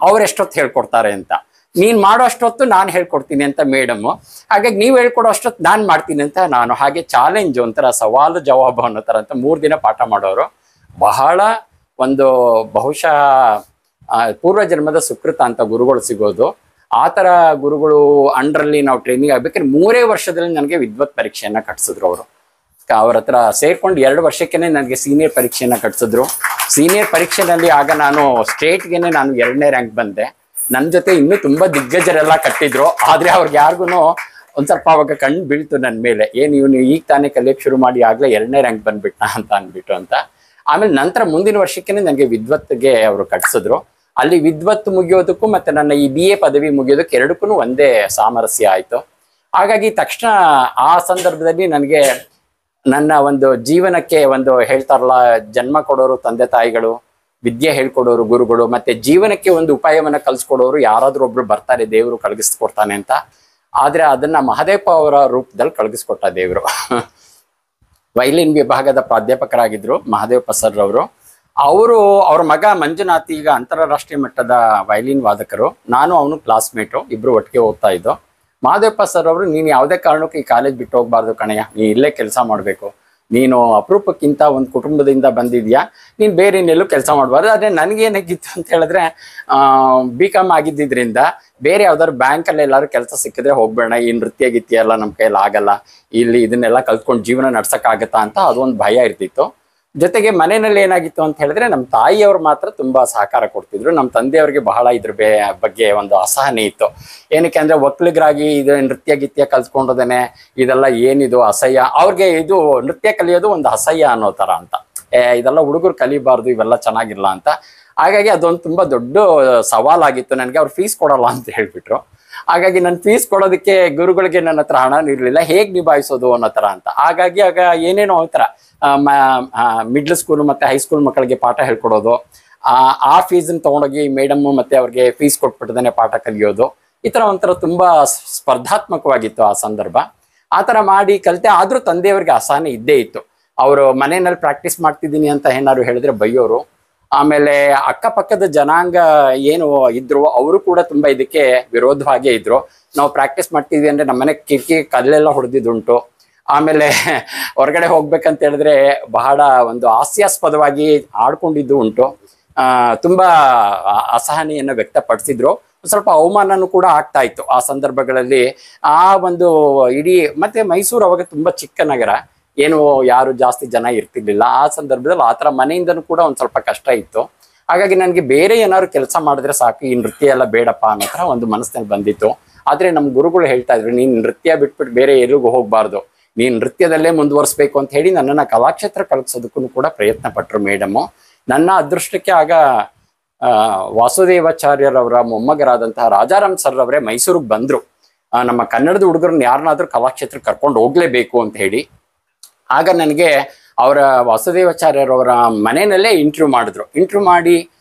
ಅವ್ರೆಷ್ಟೊತ್ತು ಹೇಳ್ಕೊಡ್ತಾರೆ ಅಂತ. ನೀನ್ ಮಾಡೋ ಅಷ್ಟೊತ್ತು ನಾನು ಹೇಳ್ಕೊಡ್ತೀನಿ ಅಂತ ಮೇಡಮ್ಮು, ಹಾಗಾಗಿ ನೀವು ಹೇಳ್ಕೊಡೋ ಅಷ್ಟೊತ್ತು ನಾನು ಮಾಡ್ತೀನಿ ಅಂತ ನಾನು. ಹಾಗೆ ಚಾಲೆಂಜ್, ಒಂಥರ ಸವಾಲು ಜವಾಬು ಅನ್ನೋ ಥರ ಅಂತ 3 ದಿನ ಪಾಠ ಮಾಡೋರು. ಬಹಳ ಒಂದು ಬಹುಶಃ ಪೂರ್ವ ಜನ್ಮದ ಸುಕೃತ ಅಂತ ಗುರುಗಳು ಸಿಗೋದು. ಆ ಥರ ಗುರುಗಳು ಅಂಡ್ರಲ್ಲಿ ನಾವು ಟ್ರೈನಿಂಗ್ ಆಗ್ಬೇಕಾದ್ರೆ 3 ವರ್ಷದಲ್ಲಿ ನನಗೆ ವಿದ್ವತ್ ಪರೀಕ್ಷೆಯನ್ನ ಕಟ್ಸಿದ್ರು ಅವರು. ಅವ್ರ ಹತ್ರ ಸೇರ್ಕೊಂಡು 2 ವರ್ಷಕ್ಕೇನೆ ನನಗೆ ಸೀನಿಯರ್ ಪರೀಕ್ಷೆಯನ್ನ ಕಟ್ಸಿದ್ರು. ಸೀನಿಯರ್ ಪರೀಕ್ಷೆನಲ್ಲಿ ಆಗ ನಾನು ಸ್ಟೇಟ್ಗೆನೆ ನಾನು 2ನೇ ರ್ಯಾಂಕ್ ಬಂದೆ. ನನ್ನ ಜೊತೆ ಇನ್ನೂ ತುಂಬಾ ದಿಗ್ಗಜರೆಲ್ಲ ಕಟ್ಟಿದ್ರು. ಆದ್ರೆ ಅವ್ರಿಗೆ ಯಾರಿಗೂ ಒಂದ್ ಸ್ವಲ್ಪ ಅವಾಗ ಕಣ್ಣು ಬೀಳ್ತು ನನ್ನ ಮೇಲೆ, ಏನು ಇವನು ಈಗ ತಾನೇ ಕಲಿಯಕ್ಕೆ ಶುರು ಮಾಡಿ ಆಗ್ಲೇ 2ನೇ ರ್ಯಾಂಕ್ ಬಂದ್ಬಿಟ್ಟ ಅಂತ ಅಂದ್ಬಿಟ್ಟು ಅಂತ. ಆಮೇಲೆ ನಂತರ ಮುಂದಿನ ವರ್ಷಕ್ಕೇನೆ ನನಗೆ ವಿದ್ವತ್ಗೆ ಅವರು ಕಟ್ಸಿದ್ರು. ಅಲ್ಲಿ ವಿದ್ವತ್ ಮುಗಿಯೋದಕ್ಕೂ ಮತ್ತೆ ನನ್ನ ಈ BA ಪದವಿ ಮುಗಿಯೋದಕ್ಕೆ ಎರಡಕ್ಕೂ ಒಂದೇ ಸಾಮರಸ್ಯ ಆಯ್ತು. ಹಾಗಾಗಿ ತಕ್ಷಣ ಆ ಸಂದರ್ಭದಲ್ಲಿ ನನಗೆ ನನ್ನ ಒಂದು ಜೀವನಕ್ಕೆ ಒಂದು ಹೇಳ್ತಾರಲ್ಲ, ಜನ್ಮ ಕೊಡೋರು ತಂದೆ ತಾಯಿಗಳು, ವಿದ್ಯೆ ಹೇಳ್ಕೊಡೋರು ಗುರುಗಳು, ಮತ್ತೆ ಜೀವನಕ್ಕೆ ಒಂದು ಉಪಾಯವನ್ನ ಕಲ್ಸ್ಕೊಡೋರು ಯಾರಾದ್ರೂ ಒಬ್ರು ಬರ್ತಾರೆ, ದೇವರು ಕಳಗಿಸ್ಕೊಡ್ತಾನೆ ಅಂತ. ಆದ್ರೆ ಅದನ್ನ ಮಹದೇವ ಅವರ ರೂಪದಲ್ಲಿ ಕಳಗಿಸ್ಕೊಟ್ಟ ದೇವರು. ವೈಲಿನ್ ವಿಭಾಗದ ಪ್ರಾಧ್ಯಾಪಕರಾಗಿದ್ರು ಮಹದೇವಪ್ಪ ಸರ್ ಅವರು. ಅವ್ರ ಮಗ ಮಂಜುನಾಥ್ ಈಗ ಅಂತಾರಾಷ್ಟ್ರೀಯ ಮಟ್ಟದ ವೈಲಿನ್ ವಾದಕರು. ನಾನು ಅವನು ಕ್ಲಾಸ್ಮೇಟು, ಇಬ್ರು ಒಟ್ಟಿಗೆ ಓದ್ತಾ ಇದ್ದೋ. ಮಹದೇವಪ್ಪ ಸರ್ ಅವರು, ನೀನು ಯಾವುದೇ ಕಾರಣಕ್ಕೂ ಈ ಕಾಲೇಜ್ ಬಿಟ್ಟು ಹೋಗ್ಬಾರ್ದು ಕಣಯ್ಯ, ನೀ ಇಲ್ಲೇ ಕೆಲಸ ಮಾಡಬೇಕು, ನೀನು ಅಪರೂಪಕ್ಕಿಂತ ಒಂದು ಕುಟುಂಬದಿಂದ ಬಂದಿದ್ಯಾ, ನೀನು ಬೇರೆ ಇನ್ನೆಲ್ಲೂ ಕೆಲಸ ಮಾಡಬಾರ್ದು. ಆದರೆ ನನಗೇನಾಗಿತ್ತು ಅಂತ ಹೇಳಿದ್ರೆ, BCom ಆಗಿದ್ದರಿಂದ ಬೇರೆ ಯಾವ್ದಾದ್ರು ಬ್ಯಾಂಕಲ್ಲಿ ಎಲ್ಲಾದ್ರು ಕೆಲಸ ಸಿಕ್ಕಿದ್ರೆ ಹೋಗ್ಬೇಡ, ಈ ನೃತ್ಯ ಗಿತ್ಯ ಎಲ್ಲ ನಮ್ಮ ಕೈಯಲ್ಲಿ ಆಗಲ್ಲ, ಇಲ್ಲಿ ಇದನ್ನೆಲ್ಲ ಕಲ್ತ್ಕೊಂಡು ಜೀವನ ನಡ್ಸಕ್ಕಾಗತ್ತಾ ಅಂತ ಅದೊಂದು ಭಯ ಇರ್ತಿತ್ತು. ಜೊತೆಗೆ ಮನೆಯಲ್ಲಿ ಏನಾಗಿತ್ತು ಅಂತ ಹೇಳಿದ್ರೆ, ನಮ್ಮ ತಾಯಿಯವರು ಮಾತ್ರ ತುಂಬಾ ಸಹಕಾರ ಕೊಡ್ತಿದ್ರು. ನಮ್ಮ ತಂದೆಯವ್ರಿಗೆ ಬಹಳ ಇದ್ರ ಬಗ್ಗೆ ಒಂದು ಅಸಹನೆ ಇತ್ತು. ಏನಕ್ಕೆ ಅಂದ್ರೆ, ಒಕ್ಕಲಿಗರಾಗಿ ಇದು ನೃತ್ಯ ಗಿತ್ಯ ಕಲ್ತ್ಕೊಂಡೋದೇನೆ ಇದೆಲ್ಲ ಏನಿದು ಅಸಹ್ಯ, ಅವ್ರಿಗೆ ಇದು ನೃತ್ಯ ಕಲಿಯೋದು ಒಂದು ಅಸಹ್ಯ ಅನ್ನೋ ತರ ಅಂತ, ಇದೆಲ್ಲ ಹುಡುಗರು ಕಲಿಬಾರ್ದು, ಇವೆಲ್ಲ ಚೆನ್ನಾಗಿಲ್ಲ ಅಂತ. ಹಾಗಾಗಿ ಅದೊಂದು ತುಂಬಾ ದೊಡ್ಡ ಸವಾಲಾಗಿತ್ತು ನನಗೆ. ಅವ್ರು ಫೀಸ್ ಕೊಡಲ್ಲ ಅಂತ ಹೇಳ್ಬಿಟ್ರು. ಹಾಗಾಗಿ ನಾನು ಫೀಸ್ ಕೊಡೋದಕ್ಕೆ ಗುರುಗಳಿಗೆ ನನ್ನ ಹತ್ರ ಹಣ ಇರಲಿಲ್ಲ, ಹೇಗೆ ನಿಭಾಯಿಸೋದು ಅನ್ನೋ ತರ ಅಂತ. ಹಾಗಾಗಿ ಆಗ ಏನೇನೋ ಒಂಥರ ಮಿಡ್ಲ್ ಸ್ಕೂಲ್ ಮತ್ತೆ ಹೈಸ್ಕೂಲ್ ಮಕ್ಕಳಿಗೆ ಪಾಠ ಹೇಳ್ಕೊಡೋದು, ಆ ಫೀಸನ್ನು ತಗೊಂಡೋಗಿ ಮೇಡಮ್ ಮತ್ತೆ ಅವ್ರಿಗೆ ಫೀಸ್ ಕೊಟ್ಬಿಟ್ಟದೇನೆ ಪಾಠ ಕಲಿಯೋದು, ಈ ತರ ಒಂಥರ ತುಂಬಾ ಸ್ಪರ್ಧಾತ್ಮಕವಾಗಿತ್ತು ಆ ಸಂದರ್ಭ. ಆ ತರ ಮಾಡಿ ಕಲಿತೆ. ಆದ್ರೂ ತಂದೆಯವ್ರಿಗೆ ಅಸಹನೆ ಇದ್ದೇ ಇತ್ತು. ಅವರು ಮನೆಯಲ್ಲಿ ಪ್ರಾಕ್ಟೀಸ್ ಮಾಡ್ತಿದ್ದೀನಿ ಅಂತ ಏನಾದ್ರು ಹೇಳಿದ್ರೆ ಬೈಯೋರು. ಆಮೇಲೆ ಅಕ್ಕಪಕ್ಕದ ಜನಾಂಗ ಏನು ಇದ್ರು ಅವರು ಕೂಡ ತುಂಬಾ ಇದಕ್ಕೆ ವಿರೋಧವಾಗೇ ಇದ್ರು. ನಾವು ಪ್ರಾಕ್ಟೀಸ್ ಮಾಡ್ತಿದ್ವಿ ಅಂದ್ರೆ ನಮ್ಮನೆ ಕಿಟಕಿ ಕಲ್ಲೆಲ್ಲ ಹೊಡೆದಿದ್ದುಂಟು. ಆಮೇಲೆ ಹೊರಗಡೆ ಹೋಗ್ಬೇಕಂತ ಹೇಳಿದ್ರೆ ಬಹಳ ಒಂದು ಹಾಸ್ಯಾಸ್ಪದವಾಗಿ ಆಡ್ಕೊಂಡಿದ್ದು ಉಂಟು. ತುಂಬಾ ಅಸಹನೆಯನ್ನು ವ್ಯಕ್ತಪಡಿಸಿದ್ರು. ಸ್ವಲ್ಪ ಅವಮಾನನೂ ಕೂಡ ಆಗ್ತಾ ಇತ್ತು ಆ ಸಂದರ್ಭಗಳಲ್ಲಿ. ಆ ಒಂದು ಇಡೀ ಮತ್ತೆ ಮೈಸೂರು ಅವಾಗ ತುಂಬಾ ಚಿಕ್ಕ ನಗರ, ಏನು ಯಾರು ಜಾಸ್ತಿ ಜನ ಇರ್ತಿರ್ಲಿಲ್ಲ. ಆ ಸಂದರ್ಭದಲ್ಲಿ ಆ ಥರ ಮನೆಯಿಂದನೂ ಕೂಡ ಒಂದು ಸ್ವಲ್ಪ ಕಷ್ಟ ಇತ್ತು. ಹಾಗಾಗಿ ನನಗೆ ಬೇರೆ ಏನಾದ್ರು ಕೆಲಸ ಮಾಡಿದ್ರೆ ಸಾಕು, ಈ ನೃತ್ಯ ಎಲ್ಲ ಬೇಡಪ್ಪ ಅನ್ನೋ ಥರ ಒಂದು ಮನಸ್ಸಿನಲ್ಲಿ ಬಂದಿತ್ತು. ಆದರೆ ನಮ್ಮ ಗುರುಗಳು ಹೇಳ್ತಾ ಇದ್ರು, ನೀನು ನೃತ್ಯ ಬಿಟ್ಬಿಟ್ಟು ಬೇರೆ ಎಲ್ಲಿಗೂ ಹೋಗಬಾರ್ದು, ನೀನು ನೃತ್ಯದಲ್ಲೇ ಮುಂದುವರಿಸ್ಬೇಕು ಅಂತ ಹೇಳಿ ನನ್ನನ್ನು ಕಲಾಕ್ಷೇತ್ರ ಕಳಿಸೋದಕ್ಕೂ ಕೂಡ ಪ್ರಯತ್ನ ಪಟ್ಟರು ಮೇಡಮ್ಮು. ನನ್ನ ಅದೃಷ್ಟಕ್ಕೆ ಆಗ ವಾಸುದೇವಾಚಾರ್ಯರವರ ಮೊಮ್ಮಗರಾದಂತಹ ರಾಜಾರಾಮ್ ಸರ್ ಅವರೇ ಮೈಸೂರಿಗೆ ಬಂದರು. ನಮ್ಮ ಕನ್ನಡದ ಹುಡುಗರನ್ನ ಯಾರನ್ನಾದ್ರೂ ಕಲಾಕ್ಷೇತ್ರಕ್ಕೆ ಕರ್ಕೊಂಡು ಹೋಗ್ಲೇಬೇಕು ಅಂತ ಹೇಳಿ. ಆಗ ನನಗೆ ಅವರ ವಾಸುದೇವಾಚಾರ್ಯರವರ ಮನೆಯಲ್ಲೇ ಇಂಟರ್ವ್ಯೂ ಮಾಡಿದ್ರು. ಇಂಟರ್ವ್ಯೂ ಮಾಡಿ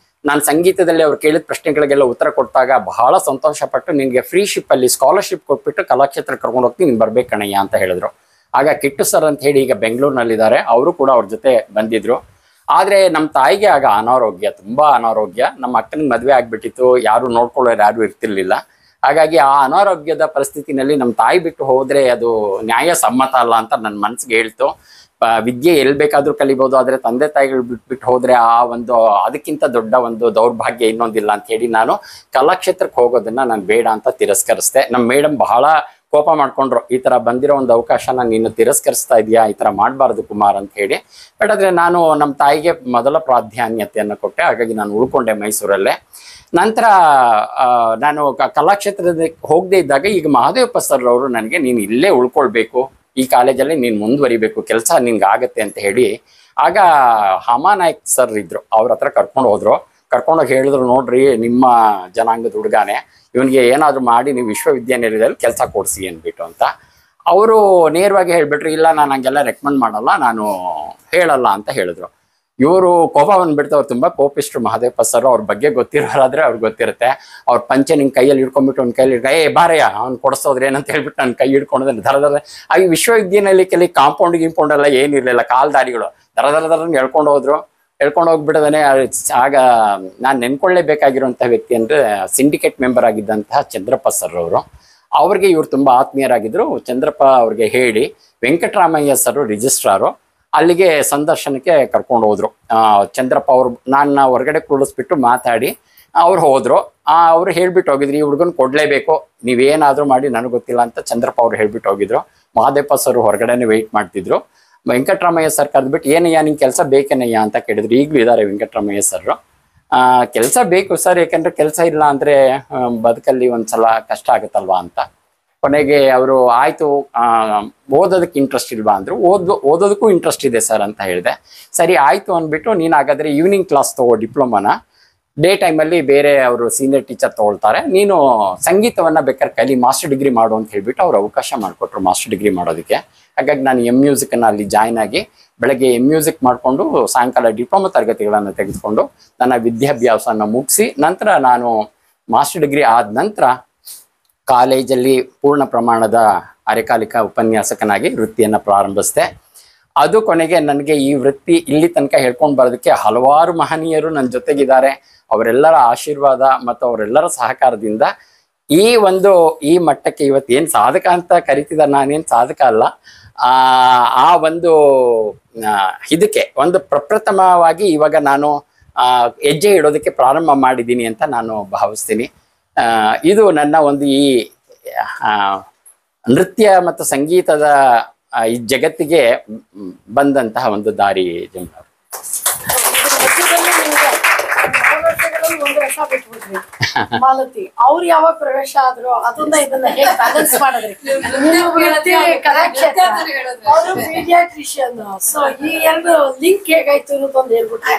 ನಾನು ಸಂಗೀತದಲ್ಲಿ ಅವ್ರು ಕೇಳಿದ ಪ್ರಶ್ನೆಗಳಿಗೆಲ್ಲ ಉತ್ತರ ಕೊಟ್ಟಾಗ ಬಹಳ ಸಂತೋಷಪಟ್ಟು, ನಿನಗೆ ಫ್ರೀ ಶಿಪ್ಪಲ್ಲಿ ಸ್ಕಾಲರ್ಶಿಪ್ ಕೊಟ್ಬಿಟ್ಟು ಕಲಾಕ್ಷೇತ್ರಕ್ಕೆ ಕರ್ಕೊಂಡು ಹೋಗ್ತೀನಿ, ನೀನು ಬರ್ಬೇಕು ಕಣಯ್ಯ ಅಂತ ಹೇಳಿದ್ರು. ಆಗ ಕಿಟ್ಟು ಸರ್ ಅಂತ ಹೇಳಿ ಈಗ ಬೆಂಗಳೂರಿನಲ್ಲಿದ್ದಾರೆ, ಅವರು ಕೂಡ ಅವ್ರ ಜೊತೆ ಬಂದಿದ್ರು. ಆದರೆ ನಮ್ಮ ತಾಯಿಗೆ ಆಗ ಅನಾರೋಗ್ಯ, ತುಂಬ ಅನಾರೋಗ್ಯ. ನಮ್ಮ ಅಕ್ಕನಿಗೆ ಮದುವೆ ಆಗಿಬಿಟ್ಟಿತ್ತು, ಯಾರು ನೋಡ್ಕೊಳ್ಳೋರು ಯಾರು ಇರ್ತಿರ್ಲಿಲ್ಲ. ಹಾಗಾಗಿ ಆ ಅನಾರೋಗ್ಯದ ಪರಿಸ್ಥಿತಿನಲ್ಲಿ ನಮ್ಮ ತಾಯಿ ಬಿಟ್ಟು ಹೋದರೆ ಅದು ನ್ಯಾಯ ಸಮ್ಮತ ಅಲ್ಲ ಅಂತ ನನ್ನ ಮನಸ್ಸಿಗೆ ಹೇಳ್ತು. ವಿದ್ಯೆ ಎಲ್ಲಿ ಬೇಕಾದ್ರೂ ಕಲಿಬೋದು, ಆದರೆ ತಂದೆ ತಾಯಿಗಳು ಬಿಟ್ಬಿಟ್ಟು ಹೋದರೆ ಆ ಒಂದು ಅದಕ್ಕಿಂತ ದೊಡ್ಡ ಒಂದು ದೌರ್ಭಾಗ್ಯ ಇನ್ನೊಂದಿಲ್ಲ ಅಂತ ಹೇಳಿ ನಾನು ಕಲಾಕ್ಷೇತ್ರಕ್ಕೆ ಹೋಗೋದನ್ನ ನಾನು ಬೇಡ ಅಂತ ತಿರಸ್ಕರಿಸ್ದೆ. ನಮ್ಮ ಮೇಡಮ್ ಬಹಳ ಕೋಪ ಮಾಡ್ಕೊಂಡ್ರು, ಈ ಥರ ಬಂದಿರೋ ಒಂದು ಅವಕಾಶನ ನೀನು ತಿರಸ್ಕರಿಸ್ತಾ ಇದೆಯಾ, ಈ ಥರ ಮಾಡಬಾರ್ದು ಕುಮಾರ್ ಅಂತ ಹೇಳಿ. ಬಟ್ ಆದರೆ ನಾನು ನಮ್ಮ ತಾಯಿಗೆ ಮೊದಲ ಪ್ರಾಧಾನ್ಯತೆಯನ್ನು ಕೊಟ್ಟೆ. ಹಾಗಾಗಿ ನಾನು ಉಳ್ಕೊಂಡೆ ಮೈಸೂರಲ್ಲೇ. ನಂತರ ನಾನು ಕಲಾಕ್ಷೇತ್ರದ ಹೋಗದೇ ಇದ್ದಾಗ ಈಗ ಮಹಾದೇವಪ್ಪ ಸರ್ ಅವರು ನನಗೆ, ನೀನು ಇಲ್ಲೇ ಉಳ್ಕೊಳ್ಬೇಕು, ಈ ಕಾಲೇಜಲ್ಲಿ ನೀನು ಮುಂದುವರಿಬೇಕು, ಕೆಲಸ ನಿನ್ಗೆ ಆಗತ್ತೆ ಅಂತ ಹೇಳಿ. ಆಗ ಹಮಾನಾಯಕ್ ಸರ್ ಇದ್ರು, ಅವ್ರ ಹತ್ರ ಕರ್ಕೊಂಡೋಗಿ ಹೇಳಿದ್ರು, ನೋಡ್ರಿ ನಿಮ್ಮ ಜನಾಂಗದ ಹುಡುಗಾನೆ, ಇವನಿಗೆ ಏನಾದರೂ ಮಾಡಿ ನೀವು ವಿಶ್ವವಿದ್ಯಾನಿಲಯದಲ್ಲಿ ಕೆಲಸ ಕೊಡಿಸಿ ಅಂದ್ಬಿಟ್ಟು ಅಂತ. ಅವರು ನೇರವಾಗಿ ಹೇಳ್ಬಿಟ್ರು, ಇಲ್ಲ ನಾನು ಹಂಗೆಲ್ಲ ರೆಕಮೆಂಡ್ ಮಾಡಲ್ಲ, ನಾನು ಹೇಳಲ್ಲ ಅಂತ ಹೇಳಿದ್ರು. ಇವರು ಕೋಪ ಬಂದ್ಬಿಡ್ತು. ಅವ್ರು ತುಂಬ ಕೋಪಿಸ್ಟ್ರು ಮಹಾದೇವಪ್ಪ ಸರ್. ಅವ್ರ ಬಗ್ಗೆ ಗೊತ್ತಿರೋರಾದ್ರೆ ಅವ್ರಿಗೆ ಗೊತ್ತಿರುತ್ತೆ. ಅವ್ರ ಪಂಚೆ ನಿಂಗೆ ಕೈಯಲ್ಲಿ ಹಿಡ್ಕೊಂಡ್ಬಿಟ್ಟು ಒಂದು ಕೈಯಲ್ಲಿ ಬಾರಯ್ಯ ಅವ್ನು ಕೊಡಿಸೋದ್ರೆ ಏನಂತ ಹೇಳ್ಬಿಟ್ಟು ನನ್ನ ಕೈ ಹಿಡ್ಕೊಂಡ್ರೆ ದರ ಆಗಿ ವಿಶ್ವವಿದ್ಯಾನಿಲಯಕ್ಕೆ ಕಾಂಪೌಂಡ್ ಗಿಂಪೌಂಡ್ ಎಲ್ಲ ಏನಿರಲಿಲ್ಲ, ಕಾಲ್ದಾರಿಗಳು ದರ ಹೇಳ್ಕೊಂಡು ಹೋಗ್ಬಿಡೋದನೆ. ಆಗ ನಾನು ನೆನ್ಕೊಳ್ಳೇಬೇಕಾಗಿರುವಂಥ ವ್ಯಕ್ತಿ ಅಂದರೆ ಸಿಂಡಿಕೇಟ್ ಮೆಂಬರ್ ಆಗಿದ್ದಂತಹ ಚಂದ್ರಪ್ಪ ಸರ್ ಅವರು. ಅವ್ರಿಗೆ ಇವ್ರು ತುಂಬ ಆತ್ಮೀಯರಾಗಿದ್ದರು. ಚಂದ್ರಪ್ಪ ಅವ್ರಿಗೆ ಹೇಳಿ ವೆಂಕಟರಾಮಯ್ಯ ಸರ್ ರಿಜಿಸ್ಟ್ರಾರು ಅಲ್ಲಿಗೆ ಸಂದರ್ಶನಕ್ಕೆ ಕರ್ಕೊಂಡು ಹೋದ್ರು. ಚಂದ್ರಪ್ಪ ಅವರು ನನ್ನ ಹೊರಗಡೆ ಕೂಡಿಸ್ಬಿಟ್ಟು ಮಾತಾಡಿ ಅವ್ರು ಹೋದ್ರು. ಅವ್ರು ಹೇಳ್ಬಿಟ್ಟು ಹೋಗಿದ್ರು, ಈ ಹುಡುಗನ್ ಕೊಡ್ಲೇಬೇಕು, ನೀವೇನಾದರೂ ಮಾಡಿ ನನಗೆ ಗೊತ್ತಿಲ್ಲ ಅಂತ ಚಂದ್ರಪ್ಪ ಅವ್ರು ಹೇಳ್ಬಿಟ್ಟು ಹೋಗಿದ್ರು. ಮಹಾದೇವಪ್ಪ ಸರ್ ಹೊರಗಡೆನೆ ವೆಯ್ಟ್ ಮಾಡ್ತಿದ್ರು. ವೆಂಕಟರಾಮಯ್ಯ ಸರ್ ಕರೆದ್ಬಿಟ್ಟು, ಏನಯ್ಯ ನಿಂಗೆ ಕೆಲಸ ಬೇಕೇನಯ್ಯ ಅಂತ ಕೇಳಿದ್ರು. ಈಗಲೂ ಇದ್ದಾರೆ ವೆಂಕಟರಾಮಯ್ಯ ಸರ್. ಕೆಲಸ ಬೇಕು ಸರ್, ಯಾಕಂದ್ರೆ ಕೆಲಸ ಇಲ್ಲ ಅಂದರೆ ಬದುಕಲ್ಲಿ ಒಂದ್ಸಲ ಕಷ್ಟ ಆಗುತ್ತಲ್ವಾ ಅಂತ. ಕೊನೆಗೆ ಅವರು ಆಯಿತು, ಓದೋದಕ್ಕೆ ಇಂಟ್ರೆಸ್ಟ್ ಇಲ್ವಾ ಅಂದರು. ಓದೋದಕ್ಕೂ ಇಂಟ್ರೆಸ್ಟ್ ಇದೆ ಸರ್ ಅಂತ ಹೇಳಿದೆ. ಸರಿ ಆಯಿತು ಅಂದ್ಬಿಟ್ಟು, ನೀನು ಹಾಗಾದರೆ ಈವ್ನಿಂಗ್ ಕ್ಲಾಸ್ ತಗೋ ಡಿಪ್ಲೊಮಾನ, ಡೇ ಟೈಮಲ್ಲಿ ಬೇರೆ ಅವರು ಸೀನಿಯರ್ ಟೀಚರ್ ತೊಗೊಳ್ತಾರೆ, ನೀನು ಸಂಗೀತವನ್ನು ಬೇಕಾದ್ರೆ ಕಲಿ, ಮಾಸ್ಟರ್ ಡಿಗ್ರಿ ಮಾಡು ಅಂತ ಹೇಳ್ಬಿಟ್ಟು ಅವ್ರು ಅವಕಾಶ ಮಾಡಿಕೊಟ್ರು ಮಾಸ್ಟರ್ ಡಿಗ್ರಿ ಮಾಡೋದಕ್ಕೆ. ಹಾಗಾಗಿ ನಾನು ಮ್ಯೂಸಿಕನ್ನು ಅಲ್ಲಿ ಜಾಯ್ನ್ ಆಗಿ ಬೆಳಗ್ಗೆ ಮ್ಯೂಸಿಕ್ ಮಾಡಿಕೊಂಡು ಸಾಯಂಕಾಲ ಡಿಪ್ಲೊಮಾ ತರಗತಿಗಳನ್ನು ತೆಗೆದುಕೊಂಡು ನನ್ನ ವಿದ್ಯಾಭ್ಯಾಸವನ್ನು ಮುಗಿಸಿ, ನಂತರ ನಾನು ಮಾಸ್ಟರ್ ಡಿಗ್ರಿ ಆದ ನಂತರ ಕಾಲೇಜಲ್ಲಿ ಪೂರ್ಣ ಪ್ರಮಾಣದ ಅರೆಕಾಲಿಕ ಉಪನ್ಯಾಸಕನಾಗಿ ವೃತ್ತಿಯನ್ನು ಪ್ರಾರಂಭಿಸಿದೆ. ಅದು ಕೊನೆಗೆ ನನಗೆ ಈ ವೃತ್ತಿ ಇಲ್ಲಿ ತನಕ ಹೇಳ್ಕೊಂಡು ಬರೋದಕ್ಕೆ ಹಲವಾರು ಮಹನೀಯರು ನನ್ನ ಜೊತೆಗಿದ್ದಾರೆ. ಅವರೆಲ್ಲರ ಆಶೀರ್ವಾದ ಮತ್ತು ಅವರೆಲ್ಲರ ಸಹಕಾರದಿಂದ ಈ ಮಟ್ಟಕ್ಕೆ ಇವತ್ತು ಏನು ಸಾಧಕ ಅಂತ ಕರಿತಿದ್ದಾರೆ, ನಾನೇನು ಸಾಧಕ ಅಲ್ಲ, ಆ ಒಂದು ಇದಕ್ಕೆ ಒಂದು ಪ್ರಪ್ರಥಮವಾಗಿ ಇವಾಗ ನಾನು ಹೆಜ್ಜೆ ಇಡೋದಕ್ಕೆ ಪ್ರಾರಂಭ ಮಾಡಿದ್ದೀನಿ ಅಂತ ನಾನು ಭಾವಿಸ್ತೀನಿ. ಇದು ನನ್ನ ಒಂದು ಈ ನೃತ್ಯ ಮತ್ತು ಸಂಗೀತದ ಈ ಜಗತ್ತಿಗೆ ಬಂದಂತಹ ಒಂದು ದಾರಿ. ಜಮುನಾ ಮಾಲತಿ ಅವ್ರು ಯಾವಾಗ ಪ್ರವೇಶ ಆದ್ರು ಅದನ್ನ ಇದನ್ನ ಹೇಗೆ ಬ್ಯಾಲೆನ್ಸ್ ಮಾಡಿದ್ರಿ? ಅವರು ಪೀಡಿಯಾಟ್ರಿಷಿಯನ್, ಸೊ ಈ ಎರಡು ಲಿಂಕ್ ಹೇಗಾಯ್ತು ಅನ್ನೋದೊಂದು ಹೇಳ್ಬಿಟ್ರೆ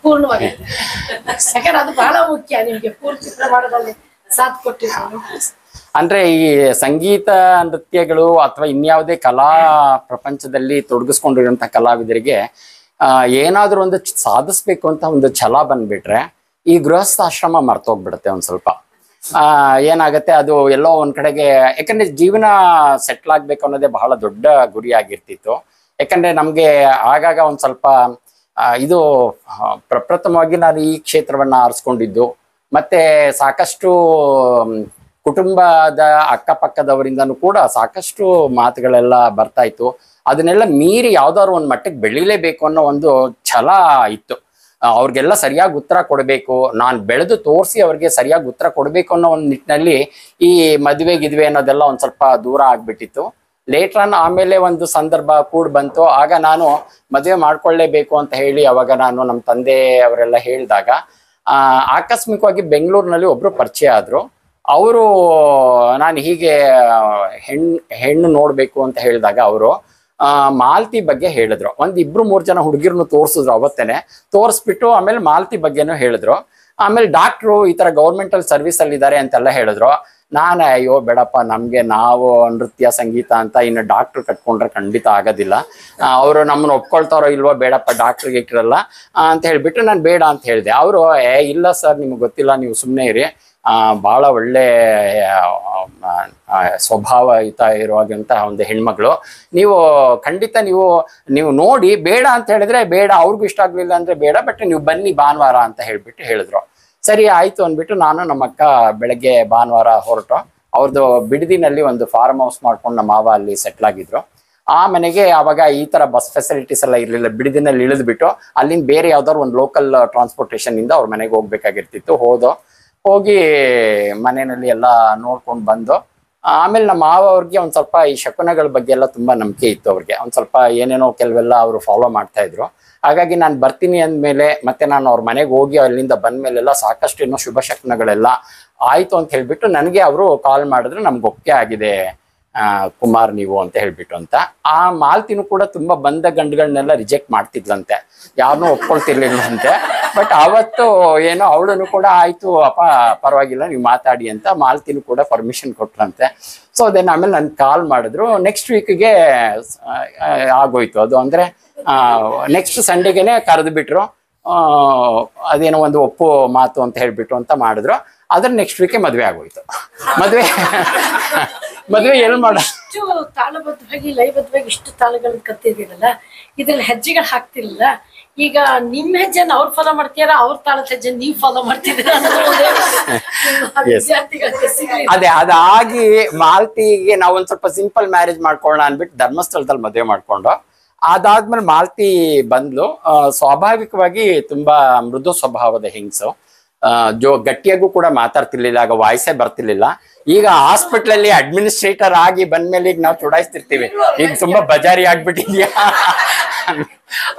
ಪೂರ್ಣವಾಗೈತೆ. ಯಾಕಂದ್ರೆ ಅದು ಬಹಳ ಮುಖ್ಯ, ನಿಮ್ಗೆ ಪೂರ್ತಿ ಪ್ರಮಾಣದಲ್ಲಿ ಸಾಥ್ ಕೊಟ್ಟಿದ್ರು. ಅಂದ್ರೆ ಈ ಸಂಗೀತ ನೃತ್ಯಗಳು ಅಥವಾ ಇನ್ಯಾವುದೇ ಕಲಾ ಪ್ರಪಂಚದಲ್ಲಿ ತೊಡಗಿಸ್ಕೊಂಡಿರುವಂತಹ ಕಲಾವಿದರಿಗೆ ಏನಾದ್ರೂ ಒಂದು ಸಾಧಿಸ್ಬೇಕು ಅಂತ ಒಂದು ಛಲ ಬಂದ್ಬಿಟ್ರೆ ಈ ಗೃಹಸ್ಥಾಶ್ರಮ ಮರ್ತೋಗ್ಬಿಡುತ್ತೆ ಒಂದ್ ಸ್ವಲ್ಪ. ಏನಾಗತ್ತೆ, ಅದು ಎಲ್ಲೋ ಒಂದ್ ಕಡೆಗೆ, ಯಾಕಂದ್ರೆ ಜೀವನ ಸೆಟ್ಲ್ ಆಗ್ಬೇಕು ಅನ್ನೋದೇ ಬಹಳ ದೊಡ್ಡ ಗುರಿ ಆಗಿರ್ತಿತ್ತು. ಯಾಕಂದ್ರೆ ನಮ್ಗೆ ಆಗಾಗ ಒಂದ್ ಸ್ವಲ್ಪ ಇದು ಪ್ರಪ್ರಥಮವಾಗಿ ನಾನು ಈ ಕ್ಷೇತ್ರವನ್ನ ಆರಿಸ್ಕೊಂಡಿದ್ದು, ಮತ್ತೆ ಸಾಕಷ್ಟು ಕುಟುಂಬದ ಅಕ್ಕಪಕ್ಕದವರಿಂದನೂ ಕೂಡ ಸಾಕಷ್ಟು ಮಾತುಗಳೆಲ್ಲ ಬರ್ತಾ ಇತ್ತು. ಅದನ್ನೆಲ್ಲ ಮೀರಿ ಯಾವ್ದಾದ್ರು ಒಂದ್ ಮಟ್ಟಕ್ಕೆ ಬೆಳಿಲೇಬೇಕು ಅನ್ನೋ ಒಂದು ಛಲ ಇತ್ತು. ಅವ್ರಿಗೆಲ್ಲ ಸರಿಯಾಗಿ ಉತ್ತರ ಕೊಡಬೇಕು, ನಾನು ಬೆಳೆದು ತೋರಿಸಿ ಅವ್ರಿಗೆ ಸರಿಯಾಗಿ ಉತ್ತರ ಕೊಡಬೇಕು ಅನ್ನೋ ಒಂದು ನಿಟ್ಟಿನಲ್ಲಿ ಈ ಮದುವೆ ಗಿದ್ವೆ ಅನ್ನೋದೆಲ್ಲ ಒಂದ್ ಸ್ವಲ್ಪ ದೂರ ಆಗ್ಬಿಟ್ಟಿತ್ತು. ಲೇಟ್ರನ್ ಆಮೇಲೆ ಒಂದು ಸಂದರ್ಭ ಕೂಡ ಬಂತು. ಆಗ ನಾನು ಮದುವೆ ಮಾಡ್ಕೊಳ್ಳೇಬೇಕು ಅಂತ ಹೇಳಿ ಅವಾಗ ನಾನು ನಮ್ಮ ತಂದೆ ಅವರೆಲ್ಲ ಹೇಳಿದಾಗ ಆಕಸ್ಮಿಕವಾಗಿ ಬೆಂಗಳೂರಿನಲ್ಲಿ ಒಬ್ರು ಪರಿಚಯ ಆದ್ರು. ಅವರು ನಾನು ಹೀಗೆ ಹೆಣ್ಣು ನೋಡ್ಬೇಕು ಅಂತ ಹೇಳಿದಾಗ ಅವರು ಮಾಲ್ತಿ ಬಗ್ಗೆ ಹೇಳಿದ್ರು. ಒಂದ್ 2-3 ಜನ ಹುಡುಗಿರ್ನು ತೋರ್ಸಿದ್ರು. ಅವತ್ತೇನೆ ತೋರಿಸ್ಬಿಟ್ಟು ಆಮೇಲೆ ಮಾಲ್ತಿ ಬಗ್ಗೆನೂ ಹೇಳಿದ್ರು. ಆಮೇಲೆ ಡಾಕ್ಟ್ರು ಈ ತರ ಗೌರ್ಮೆಂಟಲ್ ಸರ್ವಿಸ್ ಅಲ್ಲಿ ಇದ್ದಾರೆ ಅಂತೆಲ್ಲ ಹೇಳಿದ್ರು. ನಾನು ಅಯ್ಯೋ ಬೇಡಪ್ಪ, ನಮ್ಗೆ ನಾವು ನೃತ್ಯ ಸಂಗೀತ ಅಂತ ಇನ್ನು ಡಾಕ್ಟ್ರು ಕಟ್ಕೊಂಡ್ರೆ ಖಂಡಿತ ಆಗೋದಿಲ್ಲ, ಅವರು ನಮ್ಮನ್ನ ಒಪ್ಕೊಳ್ತಾರೋ ಇಲ್ವೋ, ಬೇಡಪ್ಪ ಡಾಕ್ಟ್ರಿಗೆ ಇಟ್ಟಿರಲ್ಲ ಅಂತ ಹೇಳ್ಬಿಟ್ಟು ನಾನು ಬೇಡ ಅಂತ ಹೇಳಿದೆ. ಅವರು ಇಲ್ಲ ಸರ್, ನಿಮ್ಗೆ ಗೊತ್ತಿಲ್ಲ, ನೀವು ಸುಮ್ಮನೆ ಇರಿ, ಬಹಳ ಒಳ್ಳೆ ಸ್ವಭಾವಯುತ ಇರುವಂತ ಒಂದು ಹೆಣ್ಮಗಳು, ನೀವು ಖಂಡಿತ ನೀವು ನೋಡಿ, ಬೇಡ ಅಂತ ಹೇಳಿದ್ರೆ ಬೇಡ, ಅವ್ರಿಗೂ ಇಷ್ಟ ಆಗ್ಲಿಲ್ಲ ಅಂದ್ರೆ ಬೇಡ, ಬಟ್ ನೀವು ಬನ್ನಿ ಭಾನುವಾರ ಅಂತ ಹೇಳ್ಬಿಟ್ಟು ಹೇಳಿದ್ರು. ಸರಿ ಆಯ್ತು ಅಂದ್ಬಿಟ್ಟು ನಾನು ನಮ್ಮ ಅಕ್ಕ ಬೆಳಗ್ಗೆ ಭಾನುವಾರ ಹೊರಟು. ಅವ್ರದ್ದು ಬಿಡದಿನಲ್ಲಿ ಒಂದು ಫಾರ್ಮ್ ಹೌಸ್ ಮಾಡ್ಕೊಂಡು ನಮ್ಮ ಮಾವ ಅಲ್ಲಿ ಸೆಟ್ಲ್ ಆಗಿದ್ರು. ಆ ಮನೆಗೆ ಅವಾಗ ಈ ತರ ಬಸ್ ಫೆಸಿಲಿಟೀಸ್ ಎಲ್ಲ ಇರ್ಲಿಲ್ಲ. ಬಿಡದಿನಲ್ಲಿ ಇಳಿದ್ಬಿಟ್ಟು ಅಲ್ಲಿಂದ ಬೇರೆ ಯಾವ್ದಾದ್ರು ಒಂದು ಲೋಕಲ್ ಟ್ರಾನ್ಸ್ಪೋರ್ಟೇಷನ್ ಇಂದ ಅವ್ರ ಮನೆಗೆ ಹೋಗ್ಬೇಕಾಗಿರ್ತಿತ್ತು. ಹೋಗಿ ಮನೆಯಲ್ಲಿ ಎಲ್ಲ ನೋಡ್ಕೊಂಡು ಬಂದು ಆಮೇಲೆ ನಮ್ಮ ಮಾವ ಅವ್ರಿಗೆ ಒಂದ್ ಸ್ವಲ್ಪ ಈ ಶಕುನಗಳ ಬಗ್ಗೆ ಎಲ್ಲ ತುಂಬಾ ನಂಬಿಕೆ ಇತ್ತು. ಅವ್ರಿಗೆ ಒಂದ್ ಸ್ವಲ್ಪ ಏನೇನೋ ಕೆಲವೆಲ್ಲ ಅವರು ಫಾಲೋ ಮಾಡ್ತಾ ಇದ್ರು. ಹಾಗಾಗಿ ನಾನು ಬರ್ತೀನಿ ಅಂದ್ಮೇಲೆ ಮತ್ತೆ ನಾನು ಅವ್ರ ಮನೆಗೆ ಹೋಗಿ ಅಲ್ಲಿಂದ ಬಂದ್ಮೇಲೆಲ್ಲ ಸಾಕಷ್ಟು ಏನೋ ಶುಭ ಶಕುನಗಳೆಲ್ಲ ಆಯ್ತು ಅಂತ ಹೇಳ್ಬಿಟ್ಟು ನನಗೆ ಅವರು ಕಾಲ್ ಮಾಡಿದ್ರು, ನಮ್ಗೆ ಒಪ್ಪಿಗೆ ಆಗಿದೆ ಕುಮಾರ್ ನೀವು ಅಂತ ಹೇಳ್ಬಿಟ್ಟು ಅಂತ. ಆ ಮಾಲ್ತಿನೂ ಕೂಡ ತುಂಬಾ ಬಂದ ಗಂಡುಗಳನ್ನೆಲ್ಲ ರಿಜೆಕ್ಟ್ ಮಾಡ್ತಿದ್ಲಂತೆ, ಯಾರನ್ನೂ ಒಪ್ಕೊಳ್ತಿರ್ಲಿಲ್ಲಂತೆ. ಬಟ್ ಅವತ್ತು ಏನೋ ಅವಳನ್ನು ಕೂಡ ಆಯ್ತು ಅಪ್ಪ ಪರವಾಗಿಲ್ಲ ನೀವು ಮಾತಾಡಿ ಅಂತ ಮಾಲ್ತಿನೂ ಕೂಡ ಪರ್ಮಿಷನ್ ಕೊಟ್ರಂತೆ. ಸೊ ದೆನ್ ಆಮೇಲೆ ನನ್ಗೆ ಕಾಲ್ ಮಾಡಿದ್ರು. ನೆಕ್ಸ್ಟ್ ವೀಕ್ಗೆ ಆಗೋಯ್ತು ಅದು. ಅಂದ್ರೆ ನೆಕ್ಸ್ಟ್ ಸಂಡೇಗೆನೆ ಕರೆದು ಬಿಟ್ರು. ಅದೇನೋ ಒಂದು ಒಪ್ಪು ಮಾತು ಅಂತ ಹೇಳ್ಬಿಟ್ಟು ಅಂತ ಮಾಡಿದ್ರು. ಅದ್ರ ನೆಕ್ಸ್ಟ್ ವೀಕೆ ಮದ್ವೆ ಆಗೋಯ್ತು. ಮದ್ವೆ ಎಲ್ಲಿ ಮಾಡ ಇಷ್ಟು ತಾಳಬದ್ಧವಾಗಿ ಲಯಬದ್ಧವಾಗಿ ಇಷ್ಟು ತಾಳಗಳನ್ನ ಕತ್ತಿದ್ದೀರಲ್ಲ, ಇದ್ರಲ್ಲಿ ಹೆಜ್ಜೆಗಳು ಹಾಕ್ತಿರಲಿಲ್ಲ. ಈಗ ನಿಮ್ ಹೆಜ್ಜೆನ ಅವ್ರು ಫಾಲೋ ಮಾಡ್ತೀರಾ, ಅವ್ರ ತಾಳದ ಹೆಜ್ಜೆ ನೀವ್ ಫಾಲೋ ಮಾಡ್ತಿದ್ದೀರಾ? ಅದೇ ಅದಾಗಿ ಮಾಲ್ತಿಗೆ ನಾವ್ ಒಂದ್ ಸ್ವಲ್ಪ ಸಿಂಪಲ್ ಮ್ಯಾರೇಜ್ ಮಾಡ್ಕೊಳ್ಳೋಣ ಅನ್ಬಿಟ್ಟು ಧರ್ಮಸ್ಥಳದಲ್ಲಿ ಮದುವೆ ಮಾಡ್ಕೊಂಡು, ಅದಾದ್ಮೇಲೆ ಮಾಲ್ತಿ ಬಂದ್ಲು. ಸ್ವಾಭಾವಿಕವಾಗಿ ತುಂಬಾ ಮೃದು ಸ್ವಭಾವದ ಹೆಂಗಸು. ಗಟ್ಟಿಯಾಗೂ ಕೂಡ ಮಾತಾಡ್ತಿರ್ಲಿಲ್ಲ, ಆಗ ವಾಯ್ಸೇ ಬರ್ತಿರ್ಲಿಲ್ಲ. ಈಗ ಹಾಸ್ಪಿಟಲ್ ಅಲ್ಲಿ ಅಡ್ಮಿನಿಸ್ಟ್ರೇಟರ್ ಆಗಿ ಬಂದ್ಮೇಲೆ ಈಗ ನಾವು ಚುಡಾಯಿಸ್ತಿರ್ತೀವಿ, ಈಗ ತುಂಬಾ ಬಜಾರಿ ಆಗ್ಬಿಟ್ಟಿದ್ಯಾ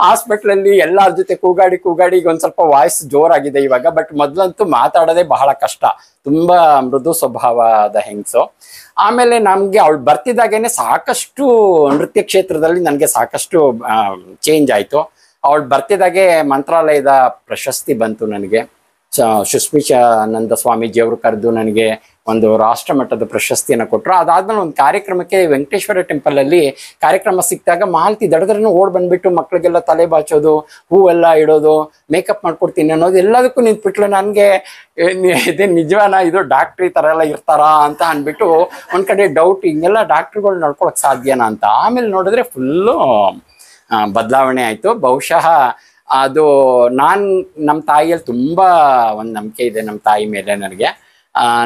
ಹಾಸ್ಪಿಟಲ್ ಅಲ್ಲಿ ಎಲ್ಲಾರ ಜೊತೆ ಕೂಗಾಡಿ ಈಗ ಒಂದ್ ಸ್ವಲ್ಪ ವಾಯ್ಸ್ ಜೋರಾಗಿದೆ ಇವಾಗ. ಬಟ್ ಮೊದ್ಲಂತೂ ಮಾತಾಡೋದೇ ಬಹಳ ಕಷ್ಟ. ತುಂಬಾ ಮೃದು ಸ್ವಭಾವದ ಹೆಂಗಸು. ಆಮೇಲೆ ನಮ್ಗೆ ಅವಳು ಬರ್ತಿದ್ದಾಗೇನೆ ಸಾಕಷ್ಟು ನೃತ್ಯ ಕ್ಷೇತ್ರದಲ್ಲಿ ನನಗೆ ಸಾಕಷ್ಟು ಚೇಂಜ್ ಆಯ್ತು. ಅವಳು ಬರ್ತಿದ್ದಾಗೆ ಮಂತ್ರಾಲಯದ ಪ್ರಶಸ್ತಿ ಬಂತು ನನಗೆ. ಸುಸ್ಮಿತಾನಂದ ಸ್ವಾಮೀಜಿ ಅವರು ಕರೆದು ನನಗೆ ಒಂದು ರಾಷ್ಟ್ರ ಮಟ್ಟದ ಪ್ರಶಸ್ತಿಯನ್ನು ಕೊಟ್ಟರು. ಅದಾದ್ಮೇಲೆ ಒಂದು ಕಾರ್ಯಕ್ರಮಕ್ಕೆ ವೆಂಕಟೇಶ್ವರ ಟೆಂಪಲ್ ಅಲ್ಲಿ ಕಾರ್ಯಕ್ರಮ ಸಿಕ್ಕಿದಾಗ ಮಾಲ್ತಿ ದಡದ್ರನ್ನು ಓಡ್ ಬಂದ್ಬಿಟ್ಟು ಮಕ್ಳಿಗೆಲ್ಲ ತಲೆ ಬಾಚೋದು, ಹೂವೆಲ್ಲ ಇಡೋದು, ಮೇಕಪ್ ಮಾಡ್ಕೊಡ್ತೀನಿ ಅನ್ನೋದು ಎಲ್ಲದಕ್ಕೂ ನಿಂತ್ಬಿಟ್ಲು. ನನಗೆ ಇದೇ ನಿಜವಾನ, ಇದು ಡಾಕ್ಟ್ರಿ ತರ ಎಲ್ಲ ಇರ್ತಾರಾ ಅಂತ ಅಂದ್ಬಿಟ್ಟು ಒಂದ್ ಕಡೆ ಡೌಟ್, ಹಿಂಗೆಲ್ಲ ಡಾಕ್ಟ್ರುಗಳು ನಡ್ಕೊಳಕ್ ಸಾಧ್ಯನಾ ಅಂತ. ಆಮೇಲೆ ನೋಡಿದ್ರೆ ಫುಲ್ಲು ಬದಲಾವಣೆ ಆಯ್ತು. ಬಹುಶಃ ಅದು ನಮ್ಮ ತಾಯಿಯಲ್ಲಿ ತುಂಬಾ ಒಂದು ನಂಬಿಕೆ ಇದೆ ನಮ್ಮ ತಾಯಿ ಮೇಲೆ ನನಗೆ.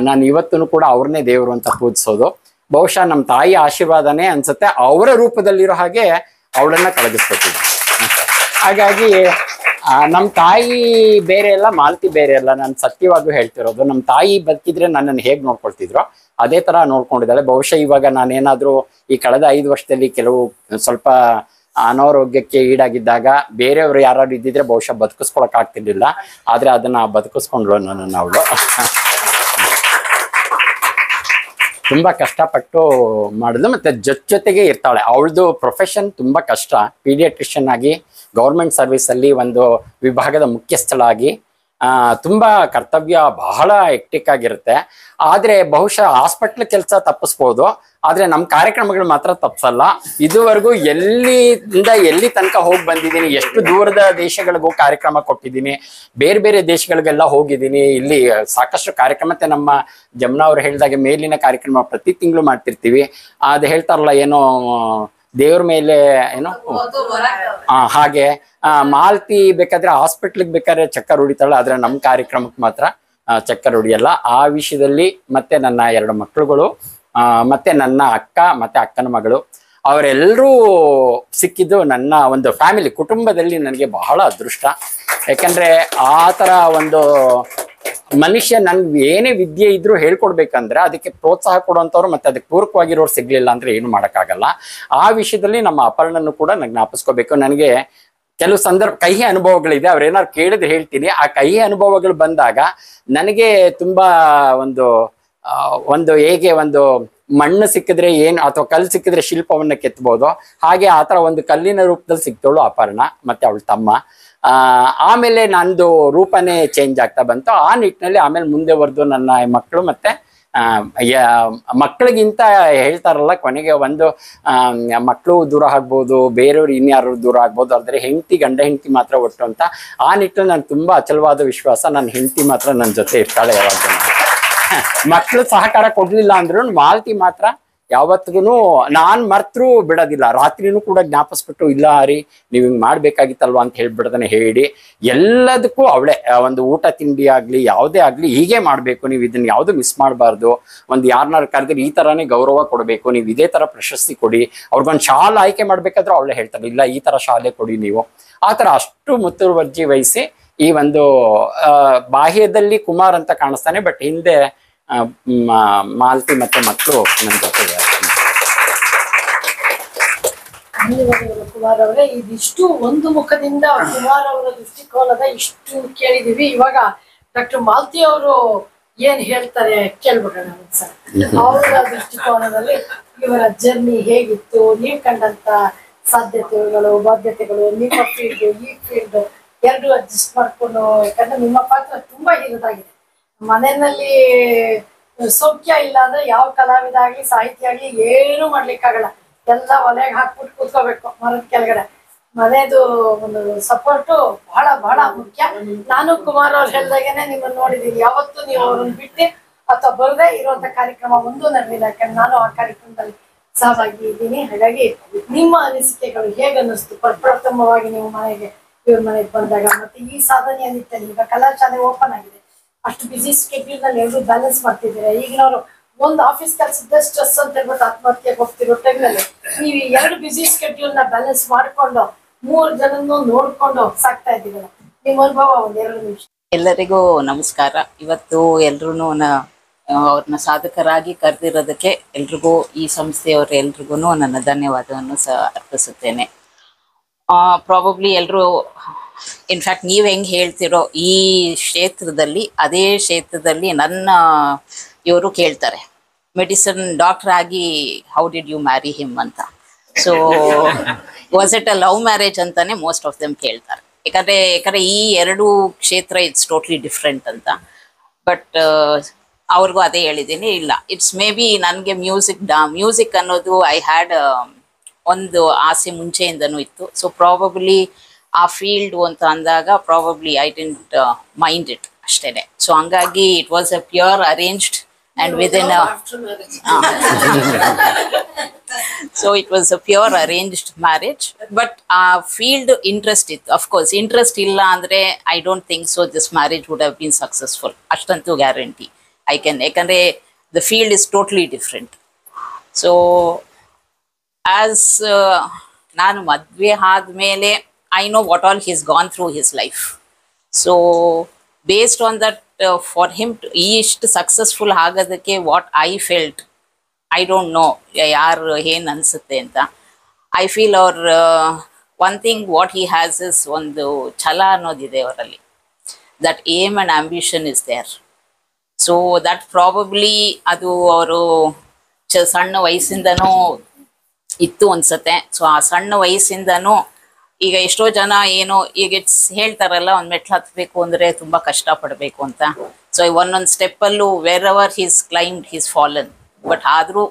ನಾನು ಇವತ್ತೂ ಕೂಡ ಅವ್ರನ್ನೇ ದೇವರು ಅಂತ ಪೂಜಿಸೋದು. ಬಹುಶಃ ನಮ್ಮ ತಾಯಿ ಆಶೀರ್ವಾದನೇ ಅನ್ಸುತ್ತೆ, ಅವರ ರೂಪದಲ್ಲಿರೋ ಹಾಗೆ ಅವಳನ್ನ ಕಳಗಿಸ್ಕೊತಿದ್ದೆ. ಹಾಗಾಗಿ ನಮ್ಮ ತಾಯಿ ಬೇರೆ ಅಲ್ಲ, ಮಾಲ್ತಿ ಬೇರೆ ಅಲ್ಲ. ನಾನು ಸತ್ಯವಾಗೂ ಹೇಳ್ತಿರೋದು, ನಮ್ಮ ತಾಯಿ ಬದುಕಿದ್ರೆ ನನ್ನನ್ನು ಹೇಗೆ ನೋಡ್ಕೊಳ್ತಿದ್ರು ಅದೇ ತರ ನೋಡ್ಕೊಂಡಿದ್ದಾಳೆ. ಬಹುಶಃ ಇವಾಗ ನಾನೇನಾದ್ರೂ ಈ ಕಳೆದ 5 ವರ್ಷದಲ್ಲಿ ಕೆಲವು ಸ್ವಲ್ಪ ಅನಾರೋಗ್ಯಕ್ಕೆ ಈಡಾಗಿದ್ದಾಗ ಬೇರೆಯವರು ಯಾರು ಇದ್ದಿದ್ರೆ ಬಹುಶಃ ಬದುಕಿಸ್ಕೊಳಕ್ ಆಗ್ತಿರ್ಲಿಲ್ಲ. ಆದ್ರೆ ಅದನ್ನ ಬದುಕಿಸ್ಕೊಂಡ್ರು ನನ್ನನ್ನು ಅವಳು. ತುಂಬಾ ಕಷ್ಟಪಟ್ಟು ಮಾಡಿದ್ಲು. ಮತ್ತೆ ಜೊತೆಗೆ ಇರ್ತಾಳೆ. ಅವಳದು ಪ್ರೊಫೆಷನ್ ತುಂಬಾ ಕಷ್ಟ. ಪೀಡಿಯಾಟ್ರಿಷಿಯನ್ ಆಗಿ ಗೌರ್ಮೆಂಟ್ ಸರ್ವಿಸ್ ಅಲ್ಲಿ ಒಂದು ವಿಭಾಗದ ಮುಖ್ಯಸ್ಥಳಾಗಿ ತುಂಬಾ ಕರ್ತವ್ಯ ಬಹಳ ಹೆಕ್ಟಿಕ್ ಆಗಿರುತ್ತೆ. ಆದ್ರೆ ಬಹುಶಃ ಹಾಸ್ಪಿಟ್ಲ್ ಕೆಲಸ ತಪ್ಪಿಸ್ಬೋದು, ಆದ್ರೆ ನಮ್ಮ ಕಾರ್ಯಕ್ರಮಗಳು ಮಾತ್ರ ತಪ್ಸಲ್ಲ. ಇದುವರೆಗೂ ಎಲ್ಲಿಂದ ಎಲ್ಲಿ ತನಕ ಹೋಗಿ ಬಂದಿದ್ದೀನಿ, ಎಷ್ಟು ದೂರದ ದೇಶಗಳಿಗೂ ಕಾರ್ಯಕ್ರಮ ಕೊಟ್ಟಿದ್ದೀನಿ, ಬೇರೆ ಬೇರೆ ದೇಶಗಳಿಗೆಲ್ಲ ಹೋಗಿದ್ದೀನಿ. ಇಲ್ಲಿ ಸಾಕಷ್ಟು ಕಾರ್ಯಕ್ರಮ, ಮತ್ತೆ ನಮ್ಮ ಜಮ್ನಾ ಅವ್ರು ಹೇಳಿದಾಗೆ ಮೇಲಿನ ಕಾರ್ಯಕ್ರಮ ಪ್ರತಿ ತಿಂಗಳು ಮಾಡ್ತಿರ್ತೀವಿ. ಅದು ಹೇಳ್ತಾರಲ್ಲ ಏನೋ ದೇವ್ರ ಮೇಲೆ ಏನೋ ಹಾಗೆ ಮಾಲ್ತಿ ಬೇಕಾದ್ರೆ ಹಾಸ್ಪಿಟ್ಲಿಗೆ ಬೇಕಾದ್ರೆ ಚಕ್ಕರ್ ಹೊಡಿತಾಳೆ, ಆದ್ರೆ ನಮ್ಮ ಕಾರ್ಯಕ್ರಮಕ್ಕೆ ಮಾತ್ರ ಚಕ್ಕರ್ ಹೊಡಿಯಲ್ಲ. ಆ ವಿಷಯದಲ್ಲಿ ಮತ್ತೆ ನನ್ನ 2 ಮಕ್ಕಳುಗಳು, ಮತ್ತೆ ನನ್ನ ಅಕ್ಕ ಮತ್ತೆ ಅಕ್ಕನ ಮಗಳು, ಅವರೆಲ್ಲರೂ ಸಿಕ್ಕಿದ್ದು ನನ್ನ ಒಂದು ಫ್ಯಾಮಿಲಿ ಕುಟುಂಬದಲ್ಲಿ ನನಗೆ ಬಹಳ ಅದೃಷ್ಟ. ಯಾಕಂದ್ರೆ ಆ ಥರ ಒಂದು ಮನುಷ್ಯ ನನ್ಗೆ ಏನೇ ವಿದ್ಯೆ ಇದ್ರೂ ಹೇಳ್ಕೊಡ್ಬೇಕಂದ್ರೆ ಅದಕ್ಕೆ ಪ್ರೋತ್ಸಾಹ ಕೊಡುವಂಥವ್ರು ಮತ್ತೆ ಅದಕ್ಕೆ ಪೂರಕವಾಗಿರೋರು ಸಿಗ್ಲಿಲ್ಲ ಅಂದ್ರೆ ಏನು ಮಾಡೋಕ್ಕಾಗಲ್ಲ. ಆ ವಿಷಯದಲ್ಲಿ ನಮ್ಮ ಅಪರ್ಣನ್ನು ಕೂಡ ನಾನು ಜ್ಞಾಪಿಸ್ಕೋಬೇಕು. ನನಗೆ ಕೆಲವು ಸಂದರ್ಭ ಕಹಿ ಅನುಭವಗಳಿದೆ, ಅವ್ರೇನಾದ್ರು ಕೇಳಿದ್ರೆ ಹೇಳ್ತೀನಿ. ಆ ಕಹಿ ಅನುಭವಗಳು ಬಂದಾಗ ನನಗೆ ತುಂಬಾ ಒಂದು ಹೇಗೆ ಒಂದು ಮಣ್ಣು ಸಿಕ್ಕಿದ್ರೆ ಏನು ಅಥವಾ ಕಲ್ಲು ಸಿಕ್ಕಿದ್ರೆ ಶಿಲ್ಪವನ್ನ ಕೆತ್ತಬಹುದು, ಹಾಗೆ ಆ ಥರ ಒಂದು ಕಲ್ಲಿನ ರೂಪದಲ್ಲಿ ಸಿಕ್ತವಳು ಅಪರ್ಣ ಮತ್ತೆ ಅವಳ ತಮ್ಮ. ಆಮೇಲೆ ನಂದು ರೂಪನೇ ಚೇಂಜ್ ಆಗ್ತಾ ಬಂತು. ಆ ನಿಟ್ಟಿನಲ್ಲಿ ಆಮೇಲೆ ಮುಂದೆ ಬರೆದು ನನ್ನ ಮಕ್ಕಳು ಮತ್ತೆ ಮಕ್ಕಳಿಗಿಂತ ಹೇಳ್ತಾರಲ್ಲ ಕೊನೆಗೆ ಒಂದು ಮಕ್ಕಳು ದೂರ ಆಗ್ಬೋದು, ಬೇರೆಯವ್ರು ಇನ್ಯಾರು ದೂರ ಆಗ್ಬೋದು, ಆದರೆ ಗಂಡ ಹೆಂಡತಿ ಮಾತ್ರ ಒಟ್ಟು ಅಂತ. ಆ ನಿಟ್ಟಿನಲ್ಲಿ ನಾನು ತುಂಬಾ ಅಚಲವಾದ ವಿಶ್ವಾಸ, ನನ್ನ ಹೆಂಡತಿ ಮಾತ್ರ ನನ್ನ ಜೊತೆ ಇರ್ತಾಳೆ ಯಾವಾಗ. ಮಕ್ಕಳು ಸಹಕಾರ ಕೊಡ್ಲಿಲ್ಲ ಅಂದ್ರೂ ಮಾಲ್ತಿ ಮಾತ್ರ ಯಾವತ್ತಿಗೂ ನಾನ್ ಮರ್ತರೂ ಬಿಡೋದಿಲ್ಲ. ರಾತ್ರಿನೂ ಕೂಡ ಜ್ಞಾಪಿಸ್ಬಿಟ್ಟು, ಇಲ್ಲ ರೀ ನೀವು ಹಿಂಗ್ ಮಾಡ್ಬೇಕಾಗಿತ್ತಲ್ವಾ ಅಂತ ಹೇಳ್ಬಿಡ್ತಾನೆ ಹೇಳಿ ಎಲ್ಲದಕ್ಕೂ ಅವಳೇ ಒಂದು ಊಟ ತಿಂಡಿ ಆಗ್ಲಿ ಯಾವುದೇ ಆಗ್ಲಿ ಹೀಗೆ ಮಾಡ್ಬೇಕು, ನೀವು ಇದನ್ನ ಯಾವ್ದು ಮಿಸ್ ಮಾಡಬಾರ್ದು, ಒಂದು ಯಾರನ್ನಾರು ಕರೆದ್ರೆ ಈ ತರಾನೇ ಗೌರವ ಕೊಡಬೇಕು, ನೀವು ಇದೇ ತರ ಪ್ರಶಸ್ತಿ ಕೊಡಿ, ಅವ್ರಿಗೊಂದು ಶಾಲೆ ಆಯ್ಕೆ ಮಾಡ್ಬೇಕಾದ್ರೆ ಅವಳೇ ಹೇಳ್ತಾರೆ, ಇಲ್ಲ ಈ ತರ ಶಾಲೆ ಕೊಡಿ ನೀವು. ಆ ತರ ಅಷ್ಟು ಮುತುವರ್ಜಿ ವಹಿಸಿ ಈ ಒಂದು ಬಾಹ್ಯದಲ್ಲಿ ಕುಮಾರ್ ಅಂತ ಕಾಣಿಸ್ತಾನೆ, ಬಟ್ ಹಿಂದೆ ಮಾಲ್ತಿ ಮತ್ತೆ ಮಕ್ಕಳು ನನ್ನ ಜೊತೆ. ಧನ್ಯವಾದಗಳು ಕುಮಾರ್ ಅವರೇ. ಇದಿಷ್ಟು ಒಂದು ಮುಖದಿಂದ ಕುಮಾರ್ ಅವರ ದೃಷ್ಟಿಕೋನದ ಇಷ್ಟು ಕೇಳಿದೀವಿ. ಇವಾಗ ಡಾಕ್ಟರ್ ಮಾಲ್ತಿ ಅವರು ಏನ್ ಹೇಳ್ತಾರೆ ಕೇಳ್ಬಿಡೋಣ ಒಂದ್ಸಲ. ಅವರ ದೃಷ್ಟಿಕೋನದಲ್ಲಿ ಇವರ ಜರ್ನಿ ಹೇಗಿತ್ತು, ನೀವು ಕಂಡಂತ ಸಾಧ್ಯತೆಗಳು ಬಾಧ್ಯತೆಗಳು, ನಿಮ್ಮ ಫೀಲ್ಡ್ ಈ ಫೀಲ್ಡ್ ಎರಡು ಅಡ್ಜಸ್ಟ್ ಮಾಡ್ಕೊಂಡು, ಯಾಕಂದ್ರೆ ನಿಮ್ಮ ಪಾತ್ರ ತುಂಬಾ ಹಿರಿದಾಗಿದೆ. ಮನೆಯಲ್ಲಿ ಸೌಖ್ಯ ಇಲ್ಲ ಅಂದ್ರೆ ಯಾವ ಕಲಾವಿದ ಆಗ್ಲಿ ಸಾಹಿತ್ಯ ಆಗ್ಲಿ ಏನು ಮಾಡ್ಲಿಕ್ಕಾಗಲ್ಲ, ಎಲ್ಲ ಒಲೆಗೆ ಹಾಕ್ಬಿಟ್ಟು ಕೂತ್ಕೋಬೇಕು ಮರದ ಕೆಳಗಡೆ. ಮನೆದು ಒಂದು ಸಪೋರ್ಟು ಬಹಳ ಬಹಳ ಮುಖ್ಯ. ನಾನು ಕುಮಾರ್ ಅವ್ರು ಹೇಳ್ದಾಗೇನೆ ನಿಮ್ಮನ್ನು ನೋಡಿದೀನಿ. ಯಾವತ್ತು ನೀವು ಅವ್ರನ್ನ ಬಿಟ್ಟು ಅಥವಾ ಬರದೇ ಇರುವಂತ ಕಾರ್ಯಕ್ರಮ ಒಂದು ನಡೆದಿಲ್ಲ, ಯಾಕಂದ್ರೆ ನಾನು ಆ ಕಾರ್ಯಕ್ರಮದಲ್ಲಿ ಸಹಭಾಗಿ ಇದ್ದೀನಿ. ಹಾಗಾಗಿ ನಿಮ್ಮ ಅನಿಸಿಕೆಗಳು ಹೇಗೆ ಅನ್ನಿಸ್ತು ಪ್ರಪ್ರಥಮವಾಗಿ ನೀವು ಇವ್ರ ಮನೆಗೆ ಬಂದಾಗ, ಮತ್ತೆ ಈ ಸಾಧನೆಯ ನಿಟ್ಟಿನಲ್ಲಿ ಈಗ ಕಲಾಶಾಲೆ ಓಪನ್ ಆಗಿದೆ, ಅಷ್ಟು ಬಿಸಿ ಸ್ಕೆಡ್ಯೂಲ್ ನಲ್ಲಿ ಎಲ್ಲರೂ ಬ್ಯಾಲೆನ್ಸ್ ಮಾಡ್ತಿದ್ದೀರಾ. ಈಗಿನವರು ಒಂದು ಆಫೀಸ್ ಕೆಲಸದ ಸ್ಟ್ರೆಸ್ ಅಂತ ಹೇಳ್ಬಿಟ್ಟು ಆತ್ಮಹತ್ಯೆಗೆ ಹೋಗ್ತಿರೋ ಟೈಮ್ನಲ್ಲಿ ನೀವು 2 ಬಿಸಿ ಸ್ಕೆಡ್ಯೂಲ್ ನ ಬ್ಯಾಲೆನ್ಸ್ ಮಾಡ್ಕೊಂಡು 3 ಜನನ್ನು ನೋಡ್ಕೊಂಡು ಸಾಕ್ತಾ ಇದ್ದೀರಲ್ಲ, ನಿಮ್ಮ ಅನುಭವ 1-2 ನಿಮಿಷ. ಎಲ್ಲರಿಗೂ ನಮಸ್ಕಾರ. ಇವತ್ತು ಎಲ್ರೂ ಅವ್ರನ್ನ ಸಾಧಕರಾಗಿ ಕರೆದಿರೋದಕ್ಕೆ ಎಲ್ರಿಗೂ ಈ ಸಂಸ್ಥೆಯವ್ರ ಎಲ್ರಿಗೂ ನನ್ನ ಧನ್ಯವಾದವನ್ನು ಸಹ ಅರ್ಪಿಸುತ್ತೇನೆ. ಪ್ರಾಬಬ್ಲಿ ಎಲ್ಲರೂ ಇನ್ಫ್ಯಾಕ್ಟ್ ನೀವು ಹೆಂಗೆ ಹೇಳ್ತಿರೋ ಈ ಕ್ಷೇತ್ರದಲ್ಲಿ ಅದೇ ಕ್ಷೇತ್ರದಲ್ಲಿ ನನ್ನ ಇವರು ಕೇಳ್ತಾರೆ, ಮೆಡಿಸಿನ್ ಡಾಕ್ಟರ್ ಆಗಿ how did you marry him ಅಂತ. So was it a love marriage ಅಂತಾನೆ ಮೋಸ್ಟ್ ಆಫ್ ದೆಮ್ ಕೇಳ್ತಾರೆ. ಯಾಕಂದ್ರೆ ಈ 2 ಕ್ಷೇತ್ರ ಇಟ್ಸ್ ಟೋಟ್ಲಿ ಡಿಫ್ರೆಂಟ್ ಅಂತ. ಬಟ್ ಅವ್ರಿಗೂ ಅದೇ ಹೇಳಿದ್ದೀನಿ, ಇಲ್ಲ ಇಟ್ಸ್ ಮೇ ಬಿ ನನಗೆ ಮ್ಯೂಸಿಕ್ ಅನ್ನೋದು ಐ ಹ್ಯಾಡ್ ಒಂದು ಆಸೆ ಮುಂಚೆಯಿಂದನೂ ಇತ್ತು. ಸೊ ಪ್ರಾಬಬ್ಲಿ ಆ ಫೀಲ್ಡ್ ಅಂತ ಅಂದಾಗ probably I didn't mind it ಅಷ್ಟೇನೆ. ಸೊ ಹಂಗಾಗಿ it was a pure arranged and within so it was a pure arranged marriage, but field interest it, of course interest illa andre I don't think so this marriage would have been successful, ashtantu guarantee I can, ekandre the field is totally different. So as ನಾನು ಮದ್ವೆ ಆದ್ಮೇಲೆ I know what all he's gone through his life. So based on that, for him to ಇಷ್ಟು successful ಆಗೋದಕ್ಕೆ what I felt, I don't know ಯಾರು ಏನು ಅನಿಸುತ್ತೆ ಅಂತ. I feel ಅವ್ರ one thing what he has is ಒಂದು ಛಲ ಅನ್ನೋದಿದೆ ಅವರಲ್ಲಿ. That aim and ambition is there. So that probably ಅದು ಅವರು ಸಣ್ಣ ವಯಸ್ಸಿಂದನೂ ಇತ್ತು ಅನ್ಸುತ್ತೆ. ಸೊ ಆ ಸಣ್ಣ ವಯಸ್ಸಿಂದನೂ ಈಗ ಎಷ್ಟೋ ಜನ ಏನೋ ಈಗ ಹೇಳ್ತಾರಲ್ಲ ಒಂದ್ ಮೆಟ್ಲು ಹತ್ಬೇಕು ಅಂದ್ರೆ ತುಂಬಾ ಕಷ್ಟ ಪಡ್ಬೇಕು ಅಂತ. ಸೊ ಒಂದೊಂದ್ ಸ್ಟೆಪ್ ಅಲ್ಲೂ wherever he's climbed he's fallen, but ಆದ್ರೂ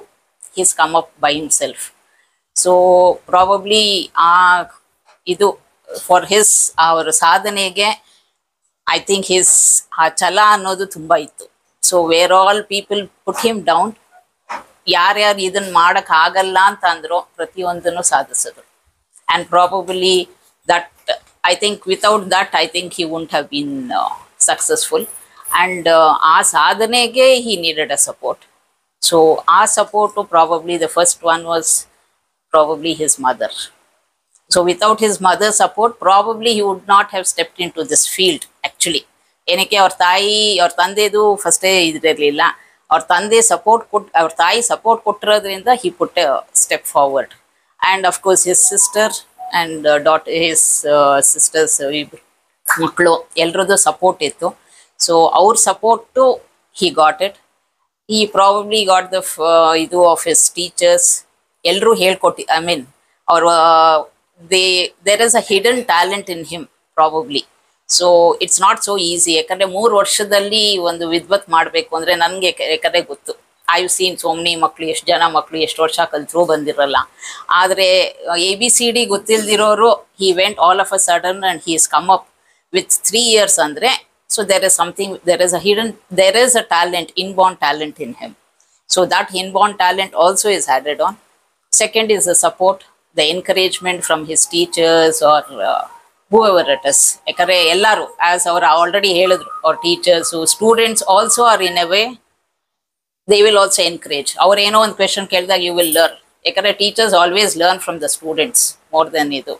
he's come up by himself. So probably ಇದು ಫಾರ್ ಹಿಸ್ ಅವರ ಸಾಧನೆಗೆ ಐ ಥಿಂಕ್ ಆ ಛಲ ಅನ್ನೋದು ತುಂಬಾ ಇತ್ತು. So where all people put him down, ಯಾರ್ಯಾರು ಇದನ್ನ ಮಾಡಕ್ ಆಗಲ್ಲ ಅಂತ ಅಂದ್ರೋ ಪ್ರತಿಯೊಂದನ್ನು ಸಾಧಿಸಿದ್ರು. And probably that, I think without that, I think he wouldn't have been successful. And ಆ ಸಾಧನೆಗೆ he needed a support. So ಆ support probably the first one was probably his mother. So without his mother's support, probably he would not have stepped into this field actually. ಏನಕ್ಕೆ ಅವ್ರ ತಂದೆದು ಫಸ್ಟೇ ಇದಿರಲಿಲ್ಲ. ಅವ್ರ ತಂದೆ ಅವ್ರ ತಾಯಿ support ಕೊಟ್ಟಿರೋದ್ರಿಂದ he put a step forward. And of course his sister and his sisters ಮಕ್ಕಳು ಎಲ್ರದ್ದು support ಇತ್ತು. ಸೊ ಅವ್ರ support he got it. He probably got the ಇದು ಆಫ್ his teachers. ಎಲ್ಲರೂ ಹೇಳ್ಕೊಟ್ಟಿ, I mean there is a hidden talent in him probably. So it's not so easy. ಯಾಕಂದ್ರೆ 3 ವರ್ಷದಲ್ಲಿ ಒಂದು ವಿದ್ವತ್ ಮಾಡಬೇಕು ಅಂದ್ರೆ ನನಗೆ ಯಾಕಂದ್ರೆ ಗೊತ್ತು, I have seen so many ಮಕ್ಕಳು, ಎಷ್ಟು ಜನ ಮಕ್ಕಳು ಎಷ್ಟು ವರ್ಷ ಕಲ್ತ್ರೂ ಬಂದಿರಲ್ಲ. ಆದರೆ ABCD ಗೊತ್ತಿಲ್ದಿರೋರು he went all of a sudden and he has come up with 3 years ಅಂದ್ರೆ, so there is a talent, inborn talent in him. So that inborn talent also is added on. Second is the support, the encouragement from his teachers or whoever it is. ಯಾಕಂದ್ರೆ ಎಲ್ಲರೂ as ಅವರು already ಹೇಳಿದ್ರು, ಅವ್ರ teachers students also are in a way they will also encourage. ಅವ್ರು ಏನೋ ಒಂದು question ಕೇಳಿದಾಗ you will learn. ಯಾಕಂದ್ರೆ teachers always learn from the students more than ಇದು.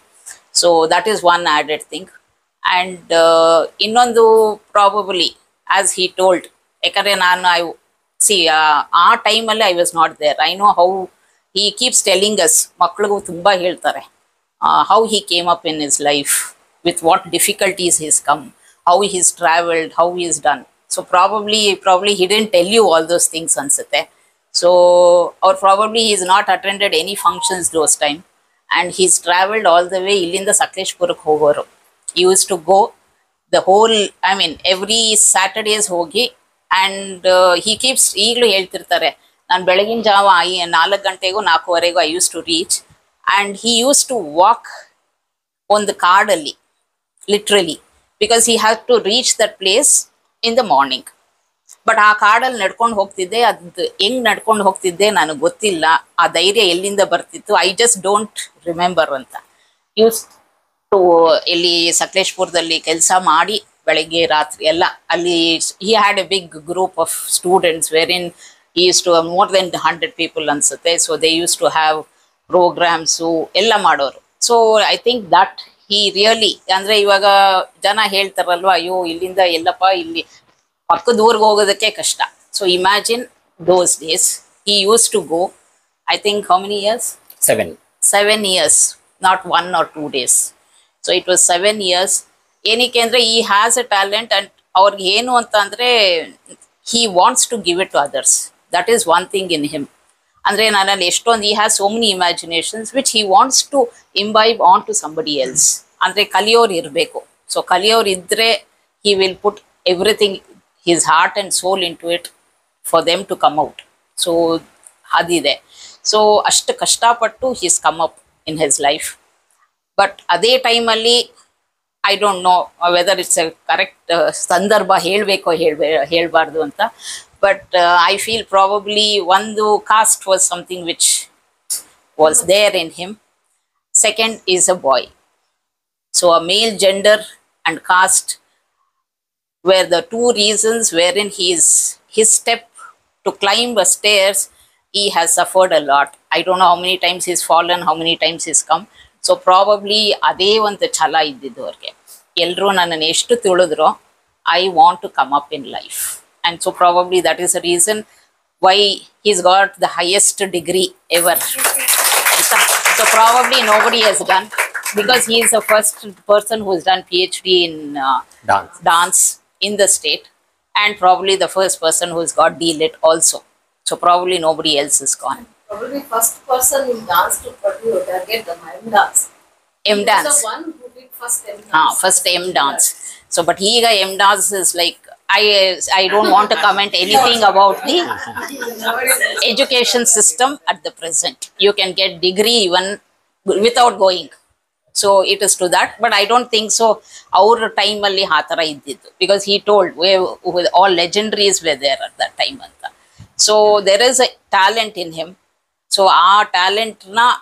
So that is one added thing. And ಇನ್ನೊಂದು probably as he told, ಯಾಕಂದ್ರೆ ನಾನು ಆ ಟೈಮಲ್ಲಿ I was not there. I know how he keeps telling us, ಮಕ್ಳಿಗೂ ತುಂಬ ಹೇಳ್ತಾರೆ how he came up in his life, with what difficulties he's come, how he's traveled, how he's done. So probably he didn't tell you all those things ansate. So or probably he's not attended any functions those time, and he's traveled all the way illinda Sakleshpurak hogoru. He used to go the whole, I mean every Saturdays hogi, and he keeps ಈಗಲೂ ಹೇಳ್ತಿರ್ತಾರೆ, ನಾನು ಬೆಳಗಿನ ಜಾವ 4 ಗಂಟೆಗೂ 4:15 I used to reach, and he used to walk on the ಕಾಡಲ್ಲಿ literally, because he had to reach that place in the morning. But ಆ ಕಾಡಲ್ಲಿ ನಡ್ಕೊಂಡು ಹೋಗ್ತಿದ್ದೆ, ಅದು ಹೆಂಗ್ ನಡ್ಕೊಂಡು ಹೋಗ್ತಿದ್ದೆ ನನಗೆ ಗೊತ್ತಿಲ್ಲ, ಆ ಧೈರ್ಯ ಎಲ್ಲಿಂದ ಬರ್ತಿತ್ತು ಐ ಜಸ್ಟ್ ಡೋಂಟ್ ರಿಮೆಂಬರ್ ಅಂತ. ಯೂಸ್ ಟು ಇಲ್ಲಿ ಸಕಲೇಶ್ಪುರದಲ್ಲಿ ಕೆಲಸ ಮಾಡಿ ಬೆಳಗ್ಗೆ ರಾತ್ರಿ ಎಲ್ಲ ಅಲ್ಲಿ he had a big group of students wherein he used to have more than 100 people ಅನ್ಸುತ್ತೆ. So they used to have programmes ಎಲ್ಲ ಮಾಡೋರು. So I think that he really, ಅಂದ್ರೆ ಇವಾಗ ಜನ ಹೇಳ್ತಾರಲ್ವ, ಅಯ್ಯೋ ಇಲ್ಲಿಂದ ಎಲ್ಲಪ್ಪ ಇಲ್ಲಿ ಪಕ್ಕದ ಊರಿಗೆ ಹೋಗೋದಕ್ಕೆ ಕಷ್ಟ. So imagine those days he used to go, I think how many years? 7 years, not 1 or 2 days. So it was 7 years. ಏನಕ್ಕೆ ಅಂದ್ರೆ he has a talent, and ಅವ್ರಿಗೆ ಏನು ಅಂತ ಅಂದ್ರೆ he wants to give it to others. That is one thing in him. ಅಂದ್ರೆ ನನ್ನಲ್ಲಿ ಎಷ್ಟೊಂದು he has so many imaginations which he wants to imbibe on to somebody else. ಅಂದ್ರೆ ಕಲಿಯೋರು ಇರಬೇಕು. So ಕಲಿಯೋರು ಇದ್ರೆ he will put everything, his heart and soul into it for them to come out. So ಅದಿದೆ. So ಅಷ್ಟು ಕಷ್ಟಪಟ್ಟು he's come up in his life. But ಅದೇ ಟೈಮಲ್ಲಿ I don't know whether it's a correct ಸಂದರ್ಭ ಹೇಳಬೇಕೋ ಹೇಳಬಾರ್ದು ಅಂತ. But I feel probably ಒಂದು caste was something which was there in him. Second is a boy. So a male gender and caste were the two reasons wherein his step to climb the stairs, he has suffered a lot. I don't know how many times he's fallen, how many times he's come. So probably ಅದೇ ಒಂದು ಛಲ ಇದ್ದಿದ್ದು ಅವ್ರಿಗೆ. ಎಲ್ಲರೂ ನನ್ನನ್ನು ಎಷ್ಟು ತಿಳಿದ್ರೋ I want to come up in life. And so probably that is the reason why he's got the highest degree ever. So probably nobody has done, because he is the first person who has done PhD in dance in the state, and probably the first person who has got D.Lit also. So probably nobody else is gone. Probably first person in dance to get the mime dance. M dance. The one who did first M First M dance. So, but here M dance is like, I don't want to comment anything about the education system at the present. You can get degree even without going. So it is to that, but I don't think so. Our time alli hatara iddiddu, because he told with all legendaries were there at that time anta. So there is a talent in him. So our talent na,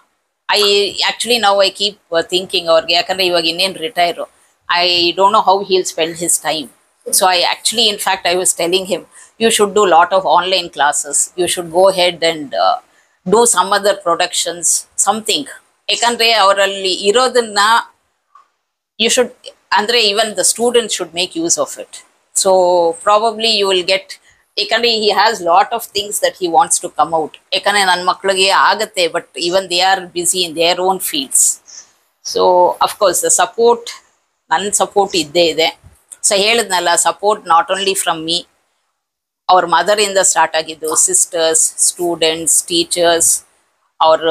I actually now I keep thinking ಅವ್ರಿಗೆ, ಯಾಕಂದ್ರೆ ಇವಾಗ ಇನ್ನೇನು retire, I don't know how he'll spend his time. So I actually, in fact, I was telling him, you should do a lot of online classes. You should go ahead and do some other productions, something. ಯಾಕಂದ್ರೆ ಅವರಲ್ಲಿ ಇರೋದನ್ನ you should, andre even the students should make use of it. So probably you will get, ಯಾಕಂದ್ರೆ he has lot of things that he wants to come out. ಯಾಕಂದ್ರೆ ನನ್ನ ಮಕ್ಕಳಿಗೆ ಆಗತ್ತೆ, but even they are busy in their own fields. So of course the support, ನನ್ನ support ಇದ್ದೇ ಇದೆ. So ಹೇಳಿದ್ನಲ್ಲ, support not only from me, ಅವ್ರ ಮದರಿಂದ ಸ್ಟಾರ್ಟ್ ಆಗಿದ್ದು, ಸಿಸ್ಟರ್ಸ್, ಸ್ಟೂಡೆಂಟ್ಸ್, ಟೀಚರ್ಸ್, ಅವ್ರ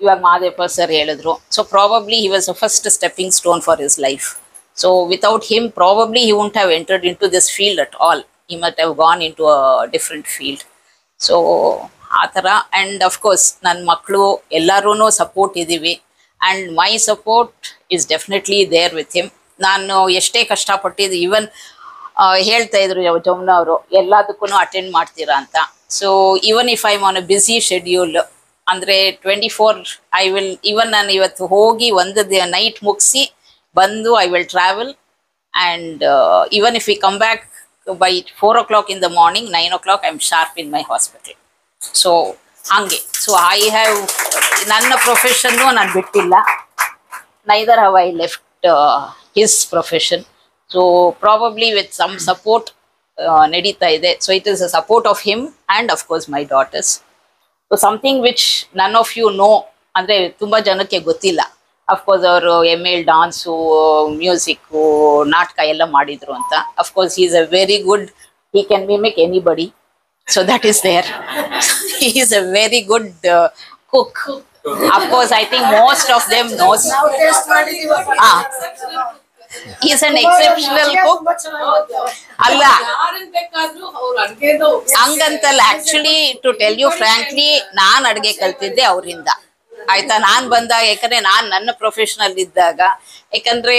ಇವಾಗ ಮಾದೇಪ ಸರ್ ಹೇಳಿದ್ರು. So probably he was a first stepping stone for his life. So without him probably he won't have entered into this field at all. He must have gone into a different field. So ಆ ಥರ. And of course ನನ್ನ ಮಕ್ಕಳು ಎಲ್ಲರೂ support ಇದ್ದೀವಿ. And my support is definitely there with him. ನಾನು ಎಷ್ಟೇ ಕಷ್ಟಪಟ್ಟಿದ್ದು, even ಹೇಳ್ತಾ ಇದ್ರು ಜಮುನಾ ಅವರು, ಎಲ್ಲದಕ್ಕೂ ಅಟೆಂಡ್ ಮಾಡ್ತೀರಾ ಅಂತ. So even if I am on a busy schedule, ಅಂದರೆ 24 ಐ ವಿಲ್, ಈವನ್ ನಾನು ಇವತ್ತು ಹೋಗಿ ಒಂದು ನೈಟ್ ಮುಗಿಸಿ ಬಂದು I will travel. And even if we come back by 4 o'clock in the morning, 9 o'clock I am sharp in my hospital. So ಹಾಗೆ. So I have, ನನ್ನ profession ನಾನು ಬಿಟ್ಟಿಲ್ಲ, neither have I left his profession. So probably with some support nedita ide. So it is a support of him and of course my daughters. So something which none of you know, andre tumba janakke gottilla. Of course avaru ML dance, music, naataka ella madidru anta. Of course he is a very good, he can mimic anybody. So that is there. He is a very good cook. Of course I think most of them knows. ನಾವು taste ಮಾಡಿದೀವಿ. He is an exceptional cook. ಅಲ್ಲ, ಯಾರನ್ನ ಬೇಕಾದ್ರೂ ಅವ್ರ ಅಡ್ಗೆದು ಹಂಗಂತಲ್ಲ. Actually to tell you frankly, ನಾನು ಅಡ್ಗೆ ಕಲ್ತಿದ್ದೆ ಅವರಿಂದ. ಆಯ್ತಾ? ನಾನು ಬಂದಾಗ, ಯಾಕಂದ್ರೆ ನಾನು ನನ್ನ ಪ್ರೊಫೆಷನಲ್ ಇದ್ದಾಗ, ಯಾಕಂದ್ರೆ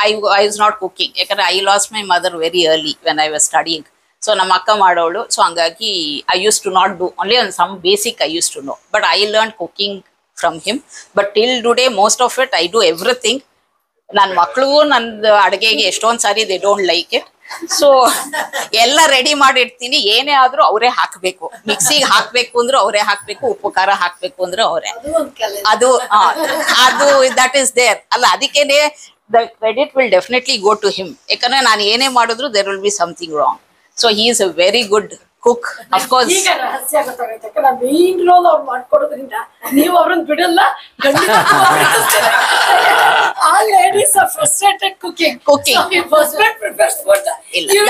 ಐ ವಾಸ್ ನಾಟ್ ಕುಕಿಂಗ್. ಯಾಕಂದ್ರೆ I lost my mother very early when I was studying. So ನಮ್ಮ ಅಕ್ಕ ಮಾಡೋಳು. ಸೊ ಹಂಗಾಗಿ I used to not do, only on some basic I used to know, but I learn cooking from him. But till today most of it I do everything. ನನ್ನ ಮಕ್ಳಿಗೂ ನಂದು ಅಡುಗೆಗೆ ಎಷ್ಟೊಂದು ಸಾರಿ they don't like it. So ಎಲ್ಲ ready ಮಾಡಿರ್ತೀನಿ, ಏನೇ ಆದ್ರೂ ಅವರೇ ಹಾಕಬೇಕು. ಮಿಕ್ಸಿಗೆ ಹಾಕಬೇಕು ಅಂದ್ರೆ ಅವರೇ ಹಾಕಬೇಕು, ಉಪ್ಪು ಖಾರ ಹಾಕಬೇಕು ಅಂದ್ರೆ ಅವರೇ. ಅದು ಅದು ದಟ್ ಈಸ್ ದೇರ್ ಅಲ್ಲ. ಅದಕ್ಕೇನೆ the credit will definitely go to him. ಯಾಕಂದ್ರೆ ನಾನು ಏನೇ ಮಾಡಿದ್ರು there will be something wrong. So he is a very good cook. Of course ಈಗ ರಹಸ್ಯ ಗೊತ್ತಾಗೈತೆ, ಯಾಕಂದ್ರೆ ಮೇನ್ ರೋಲ್ ಅವ್ರು ಮಾಡ್ಕೊಡೋದ್ರಿಂದ ನೀವು ಅವ್ರನ್ನ ಬಿಡಲ್ಲ. ಆ ladies are frustrated cooking. Husband prepares food.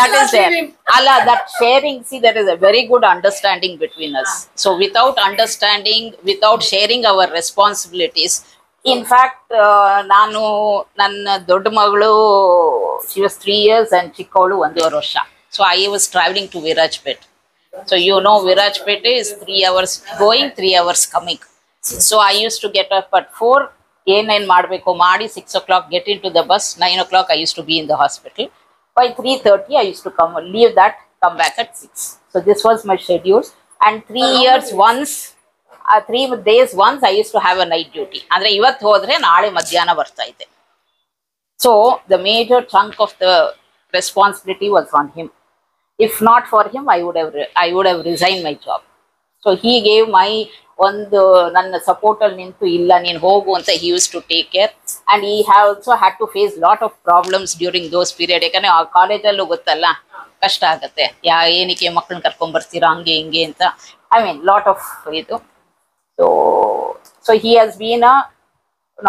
That is there. Allah, that sharing, see, there is a very good understanding between us. So without understanding, without sharing our responsibilities, in fact, ನಾನು ನನ್ನ ದೊಡ್ಡ ಮಗಳು, she was 3 years and ಚಿಕ್ಕವಳು 1.5 ವರ್ಷ. So I was traveling to Virajpet. So you know Virajpet is 3 hours going, 3 hours coming. So I used to get up at 4, ಏನೇನು ಮಾಡಬೇಕು ಮಾಡಿ 6 o'clock get into the bus, 9 o'clock I used to be in the hospital. By 3:30 I used to leave that, come back at 6. So this was my schedule. And 3 years once, 3 days once I used to have a night duty. Andre ivattu hodre naale madhyana barta ide. So the major chunk of the responsibility was on him. If not for him, I would have resigned my job. So he gave my ಒಂದು ನನ್ನ support ಅಲ್ಲಿ ನಿಂತು, ಇಲ್ಲ ನೀನು ಹೋಗು ಅಂತ he used to take care. And he also had to face lot of problems during those period. ಯಾಕಂದ್ರೆ ಆ ಕಾಲೇಜಲ್ಲೂ ಗೊತ್ತಲ್ಲ, ಕಷ್ಟ ಆಗತ್ತೆ. ಏನಕ್ಕೆ ಮಕ್ಕಳನ್ನ ಕರ್ಕೊಂಡ್ ಬರ್ತೀರಾ ಹಂಗೆ ಹಿಂಗೆ ಅಂತ. ಐ ಮೀನ್ ಲಾಟ್ ಆಫ್ ಇದು. So he has been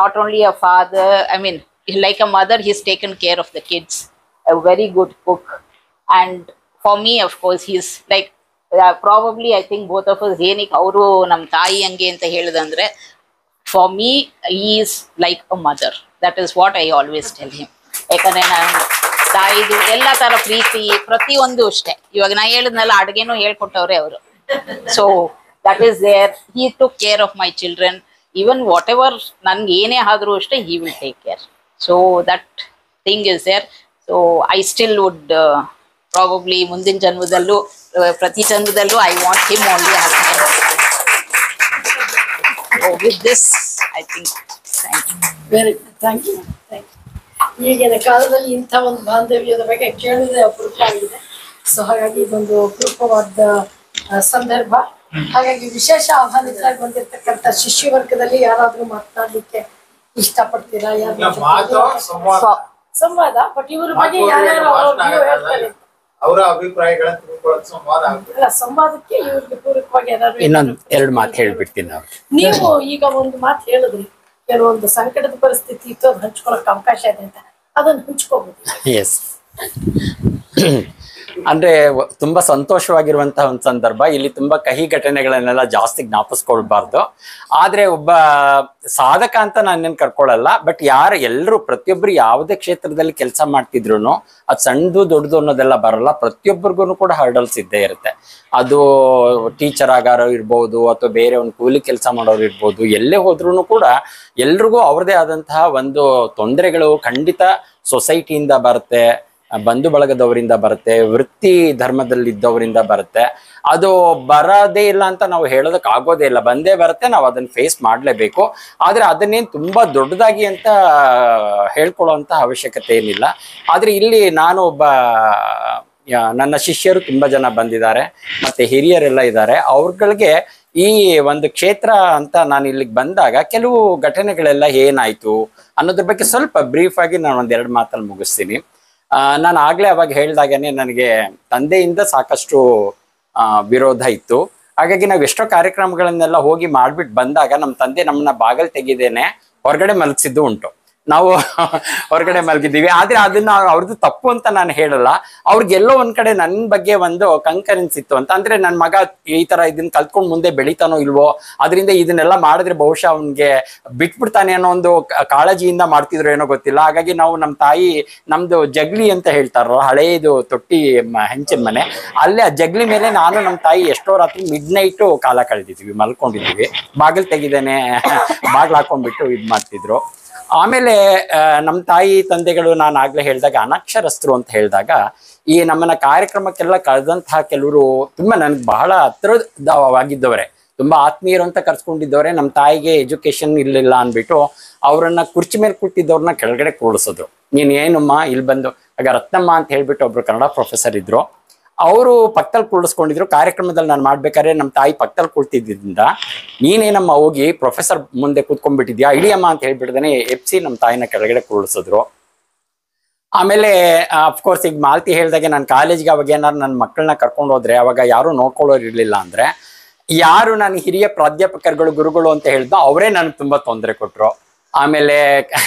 not only a father, I mean like a mother, he's taken care of the kids, a very good cook. And for me, of course, he's like probably I think both of us, ಏನಕ್ಕೆ ಅವರು ನಮ್ಮ ತಾಯಿ ಹಂಗೆ ಅಂತ ಹೇಳಿದಂದ್ರೆ, for me is like a mother. That is what I always tell him. ಯಾಕಂದ್ರೆ ನಾನು ತಾಯಿದು ಎಲ್ಲ ತರ ಪ್ರೀತಿ ಪ್ರತಿಯೊಂದು ಅಷ್ಟೇ. ಇವಾಗ ನಾ ಹೇಳಿದ್ನಲ್ಲ, ಅಡುಗೆನೂ ಹೇಳ್ಕೊಟ್ಟವ್ರೆ ಅವರು. So that is there. He took care of my children. Even whatever ನನ್ಗೆ ಏನೇ ಆದ್ರೂ ಅಷ್ಟೇ, he will take care. So that thing is there. So I still would probably ಮುಂದಿನ ಜನ್ಮದಲ್ಲೂ ಪ್ರತಿ ಜನ್ಮದಲ್ಲೂ I want him only as my husband. So with this, I think, thank you. Very good, thank you. ಈಗಿನ ಕಾಲದಲ್ಲಿ ಇಂಥ ಒಂದು ಬಾಂಧವ್ಯದ ಬಗ್ಗೆ ಕೇಳುವುದೇ ಅಪರೂಪ ಆಗಿದೆ. ಸೊ ಹಾಗಾಗಿ ಇದೊಂದು ಅಪರೂಪವಾದ ಸಂದರ್ಭ. ಹಾಗಾಗಿ ವಿಶೇಷ ಆಹ್ವಾನಿತರಾಗಿ ಬಂದಿರತಕ್ಕಂಥ ಶಿಷ್ಯ ವರ್ಗದಲ್ಲಿ ಯಾರಾದ್ರೂ ಮಾತನಾಡ್ಲಿಕ್ಕೆ ಇಷ್ಟಪಡ್ತೀರಾ? ಸಂವಾದ. ಬಟ್ ಇವ್ರ ಬಗ್ಗೆ ಯಾರ್ಯಾರು ಹೇಳ್ತಾರೆ, ಅವರ ಅಭಿಪ್ರಾಯಗಳನ್ನು ತಿಳ್ಕೊಳ್ಳೋದು ಸಂವಾದ ಆಗ್ತದೆ. ಅಲ್ಲ, ಸಂವಾದಕ್ಕೆ ಇವ್ರಿಗೆ ಪೂರಕವಾಗಿ ಯಾರು ಇನ್ನೊಂದು 2 ಮಾತು ಹೇಳ್ಬಿಡ್ತೀನಿ ನಾವು. ನೀವು ಈಗ ಒಂದು ಮಾತು ಹೇಳಿದ್ರಿ, ಕೆಲವೊಂದು ಸಂಕಟದ ಪರಿಸ್ಥಿತಿ ಇತ್ತು, ಅದು ಹಂಚ್ಕೊಳಕ್ ಅವಕಾಶ ಇದೆ ಅಂತ. ಅದನ್ನು ಹಂಚ್ಕೋಬಹುದು. ಎಸ್. ಅಂದ್ರೆ ತುಂಬಾ ಸಂತೋಷವಾಗಿರುವಂತಹ ಒಂದು ಸಂದರ್ಭ. ಇಲ್ಲಿ ತುಂಬಾ ಕಹಿ ಘಟನೆಗಳನ್ನೆಲ್ಲ ಜಾಸ್ತಿ ಜ್ಞಾಪಿಸ್ಕೊಳ್ಬಾರ್ದು. ಆದ್ರೆ ಒಬ್ಬ ಸಾಧಕ ಅಂತ ನಾನೇನು ಕರ್ಕೊಳ್ಳಲ್ಲ. ಬಟ್ ಎಲ್ಲರೂ ಪ್ರತಿಯೊಬ್ರು ಯಾವುದೇ ಕ್ಷೇತ್ರದಲ್ಲಿ ಕೆಲಸ ಮಾಡ್ತಿದ್ರು ಅದು ಸಣ್ಣದು ದೊಡ್ಡದು ಅನ್ನೋದೆಲ್ಲ ಬರಲ್ಲ. ಪ್ರತಿಯೊಬ್ಬರಿಗೂ ಕೂಡ ಹರ್ಡಲ್ಸ್ ಇದ್ದೇ ಇರುತ್ತೆ. ಅದು ಟೀಚರ್ ಆಗಾರೋ ಇರ್ಬೋದು, ಅಥವಾ ಬೇರೆ ಒಂದು ಕೂಲಿ ಕೆಲಸ ಮಾಡೋರು ಇರ್ಬೋದು. ಎಲ್ಲೇ ಹೋದ್ರೂ ಕೂಡ ಎಲ್ರಿಗೂ ಅವ್ರದೇ ಆದಂತಹ ಒಂದು ತೊಂದರೆಗಳು ಖಂಡಿತ ಸೊಸೈಟಿಯಿಂದ ಬರುತ್ತೆ, ಬಂಧು ಬಳಗದವರಿಂದ ಬರುತ್ತೆ, ವೃತ್ತಿ ಧರ್ಮದಲ್ಲಿದ್ದವರಿಂದ ಬರುತ್ತೆ. ಅದು ಬರೋದೇ ಇಲ್ಲ ಅಂತ ನಾವು ಹೇಳೋದಕ್ಕೆ ಆಗೋದೇ ಇಲ್ಲ. ಬಂದೇ ಬರುತ್ತೆ, ನಾವು ಅದನ್ನ ಫೇಸ್ ಮಾಡಲೇಬೇಕು. ಆದ್ರೆ ಅದನ್ನೇನು ತುಂಬಾ ದೊಡ್ಡದಾಗಿ ಅಂತ ಹೇಳ್ಕೊಳ್ಳೋಂಥ ಅವಶ್ಯಕತೆ ಏನಿಲ್ಲ. ಆದ್ರೆ ಇಲ್ಲಿ ನಾನು ನನ್ನ ಶಿಷ್ಯರು ತುಂಬಾ ಜನ ಬಂದಿದ್ದಾರೆ, ಮತ್ತೆ ಹಿರಿಯರೆಲ್ಲ ಇದ್ದಾರೆ. ಅವ್ರಗಳಿಗೆ ಈ ಒಂದು ಕ್ಷೇತ್ರ ಅಂತ ನಾನು ಇಲ್ಲಿಗೆ ಬಂದಾಗ ಕೆಲವು ಘಟನೆಗಳೆಲ್ಲ ಏನಾಯ್ತು ಅನ್ನೋದ್ರ ಬಗ್ಗೆ ಸ್ವಲ್ಪ ಬ್ರೀಫ್ ಆಗಿ ನಾನು 1-2 ಮಾತಲ್ಲಿ ಮುಗಿಸ್ತೀನಿ. ನಾನು ಆಗ್ಲೇ ಅವಾಗ ಹೇಳ್ದಾಗೇನೆ ನನಗೆ ತಂದೆಯಿಂದ ಸಾಕಷ್ಟು ವಿರೋಧ ಇತ್ತು. ಹಾಗಾಗಿ ನಾವು ಎಷ್ಟೋ ಕಾರ್ಯಕ್ರಮಗಳನ್ನೆಲ್ಲ ಹೋಗಿ ಮಾಡ್ಬಿಟ್ಟು ಬಂದಾಗ ನಮ್ಮ ತಂದೆ ನಮ್ಮನ್ನ ಬಾಗಲ್ ತೆಗಿದೇನೆ ಹೊರಗಡೆ ಮಲಗಿಸಿದ್ದು ಉಂಟು. ನಾವು ಹೊರಗಡೆ ಮಲಗಿದ್ದೀವಿ. ಆದ್ರೆ ಅದನ್ನ ಅವ್ರದ್ದು ತಪ್ಪು ಅಂತ ನಾನು ಹೇಳಲ್ಲ. ಅವ್ರಿಗೆಲ್ಲೋ ಒಂದ್ ಕಡೆ ನನ್ನ ಬಗ್ಗೆ ಒಂದು ಕಂಕರೆನ್ಸ್ ಇತ್ತು ಅಂತ. ಅಂದ್ರೆ ನನ್ನ ಮಗ ಈ ತರ ಇದನ್ನ ಕಲ್ತ್ಕೊಂಡು ಮುಂದೆ ಬೆಳಿತಾನೋ ಇಲ್ವೋ, ಅದರಿಂದ ಇದನ್ನೆಲ್ಲ ಮಾಡಿದ್ರೆ ಬಹುಶಃ ಅವನ್ಗೆ ಬಿಟ್ಬಿಡ್ತಾನೆ ಅನ್ನೋ ಒಂದು ಕಾಳಜಿಯಿಂದ ಮಾಡ್ತಿದ್ರು ಏನೋ ಗೊತ್ತಿಲ್ಲ. ಹಾಗಾಗಿ ನಾವು ನಮ್ಮ ತಾಯಿ, ನಮ್ದು ಜಗ್ಲಿ ಅಂತ ಹೇಳ್ತಾರ, ಹಳೇದು ತೊಟ್ಟಿ ಹೆಂಚಿನ ಮನೆ, ಅಲ್ಲೇ ಆ ಜಗ್ಲಿ ಮೇಲೆ ನಾನು ನಮ್ಮ ತಾಯಿ ಎಷ್ಟೋ ರಾತ್ರಿ ಮಿಡ್ನೈಟು ಕಾಲ ಕಳೆದಿದ್ವಿ, ಮಲ್ಕೊಂಡಿದ್ವಿ. ಬಾಗಿಲು ತೆಗಿದೇನೆ ಬಾಗ್ಲು ಹಾಕೊಂಡ್ಬಿಟ್ಟು ಇದ್ ಮಾಡ್ತಿದ್ರು. ಆಮೇಲೆ ನಮ್ಮ ತಾಯಿ ತಂದೆಗಳು ನಾನು ಆಗ್ಲೇ ಹೇಳಿದಾಗ ಅನಕ್ಷರಸ್ಥರು ಅಂತ ಹೇಳಿದಾಗ ಈ ನಮ್ಮನ್ನ ಕಾರ್ಯಕ್ರಮಕ್ಕೆಲ್ಲ ಕಳೆದಂತಹ ಕೆಲವರು ತುಂಬಾ ನನ್ಗೆ ಬಹಳ ಹತ್ರವಾಗಿದ್ದವರೇ, ತುಂಬಾ ಆತ್ಮೀಯರು ಅಂತ ಕರ್ಸ್ಕೊಂಡಿದ್ದವ್ರೆ. ನಮ್ಮ ತಾಯಿಗೆ ಎಜುಕೇಶನ್ ಇರ್ಲಿಲ್ಲ ಅಂದ್ಬಿಟ್ಟು ಅವ್ರನ್ನ ಕುರ್ಚಿ ಮೇಲೆ ಕೂತಿದ್ದವ್ರನ್ನ ಕೆಳಗಡೆ ಕೂಡಿಸಿದ್ರು. ನೀನ್ ಏನಮ್ಮ ಇಲ್ಲಿ ಬಂದು, ಆಗ ರತ್ನಮ್ಮ ಅಂತ ಹೇಳ್ಬಿಟ್ಟು ಒಬ್ರು ಕನ್ನಡ ಪ್ರೊಫೆಸರ್ ಇದ್ರು, ಅವರು ಪಕ್ಕದಲ್ಲಿ ಕೂಡಿಸ್ಕೊಂಡಿದ್ರು. ಕಾರ್ಯಕ್ರಮದಲ್ಲಿ ನಾನು ಮಾಡ್ಬೇಕಾದ್ರೆ ನಮ್ಮ ತಾಯಿ ಪಕ್ಕದಲ್ಲಿ ಕೂಳ್ತಿದ್ದಿಂದ ನೀನೇನಮ್ಮ ಹೋಗಿ ಪ್ರೊಫೆಸರ್ ಮುಂದೆ ಕೂತ್ಕೊಂಡ್ಬಿಟ್ಟಿದ್ಯಾ, ಇಳಿಯಮ್ಮ ಅಂತ ಹೇಳ್ಬಿಡ್ದೇನೆ ಎಪ್ಸಿ ನಮ್ಮ ತಾಯಿನ ಕೆಳಗಡೆ ಕೂಡಿಸಿದ್ರು. ಆಮೇಲೆ ಅಫ್ಕೋರ್ಸ್ ಈಗ ಮಾಲ್ತಿ ಹೇಳ್ದಾಗೆ ನಾನು ಕಾಲೇಜ್ಗೆ ಅವಾಗ ಏನಾದ್ರು ನನ್ನ ಮಕ್ಕಳನ್ನ ಕರ್ಕೊಂಡು ಹೋದ್ರೆ ಅವಾಗ ಯಾರು ನೋಡ್ಕೊಳ್ಳೋರು ಇರ್ಲಿಲ್ಲ. ಅಂದ್ರೆ ಯಾರು ನಾನು ಹಿರಿಯ ಪ್ರಾಧ್ಯಾಪಕರುಗಳು ಗುರುಗಳು ಅಂತ ಹೇಳಿದ್ನೋ ಅವರೇ ನನಗೆ ತುಂಬಾ ತೊಂದರೆ ಕೊಟ್ರು. ಆಮೇಲೆ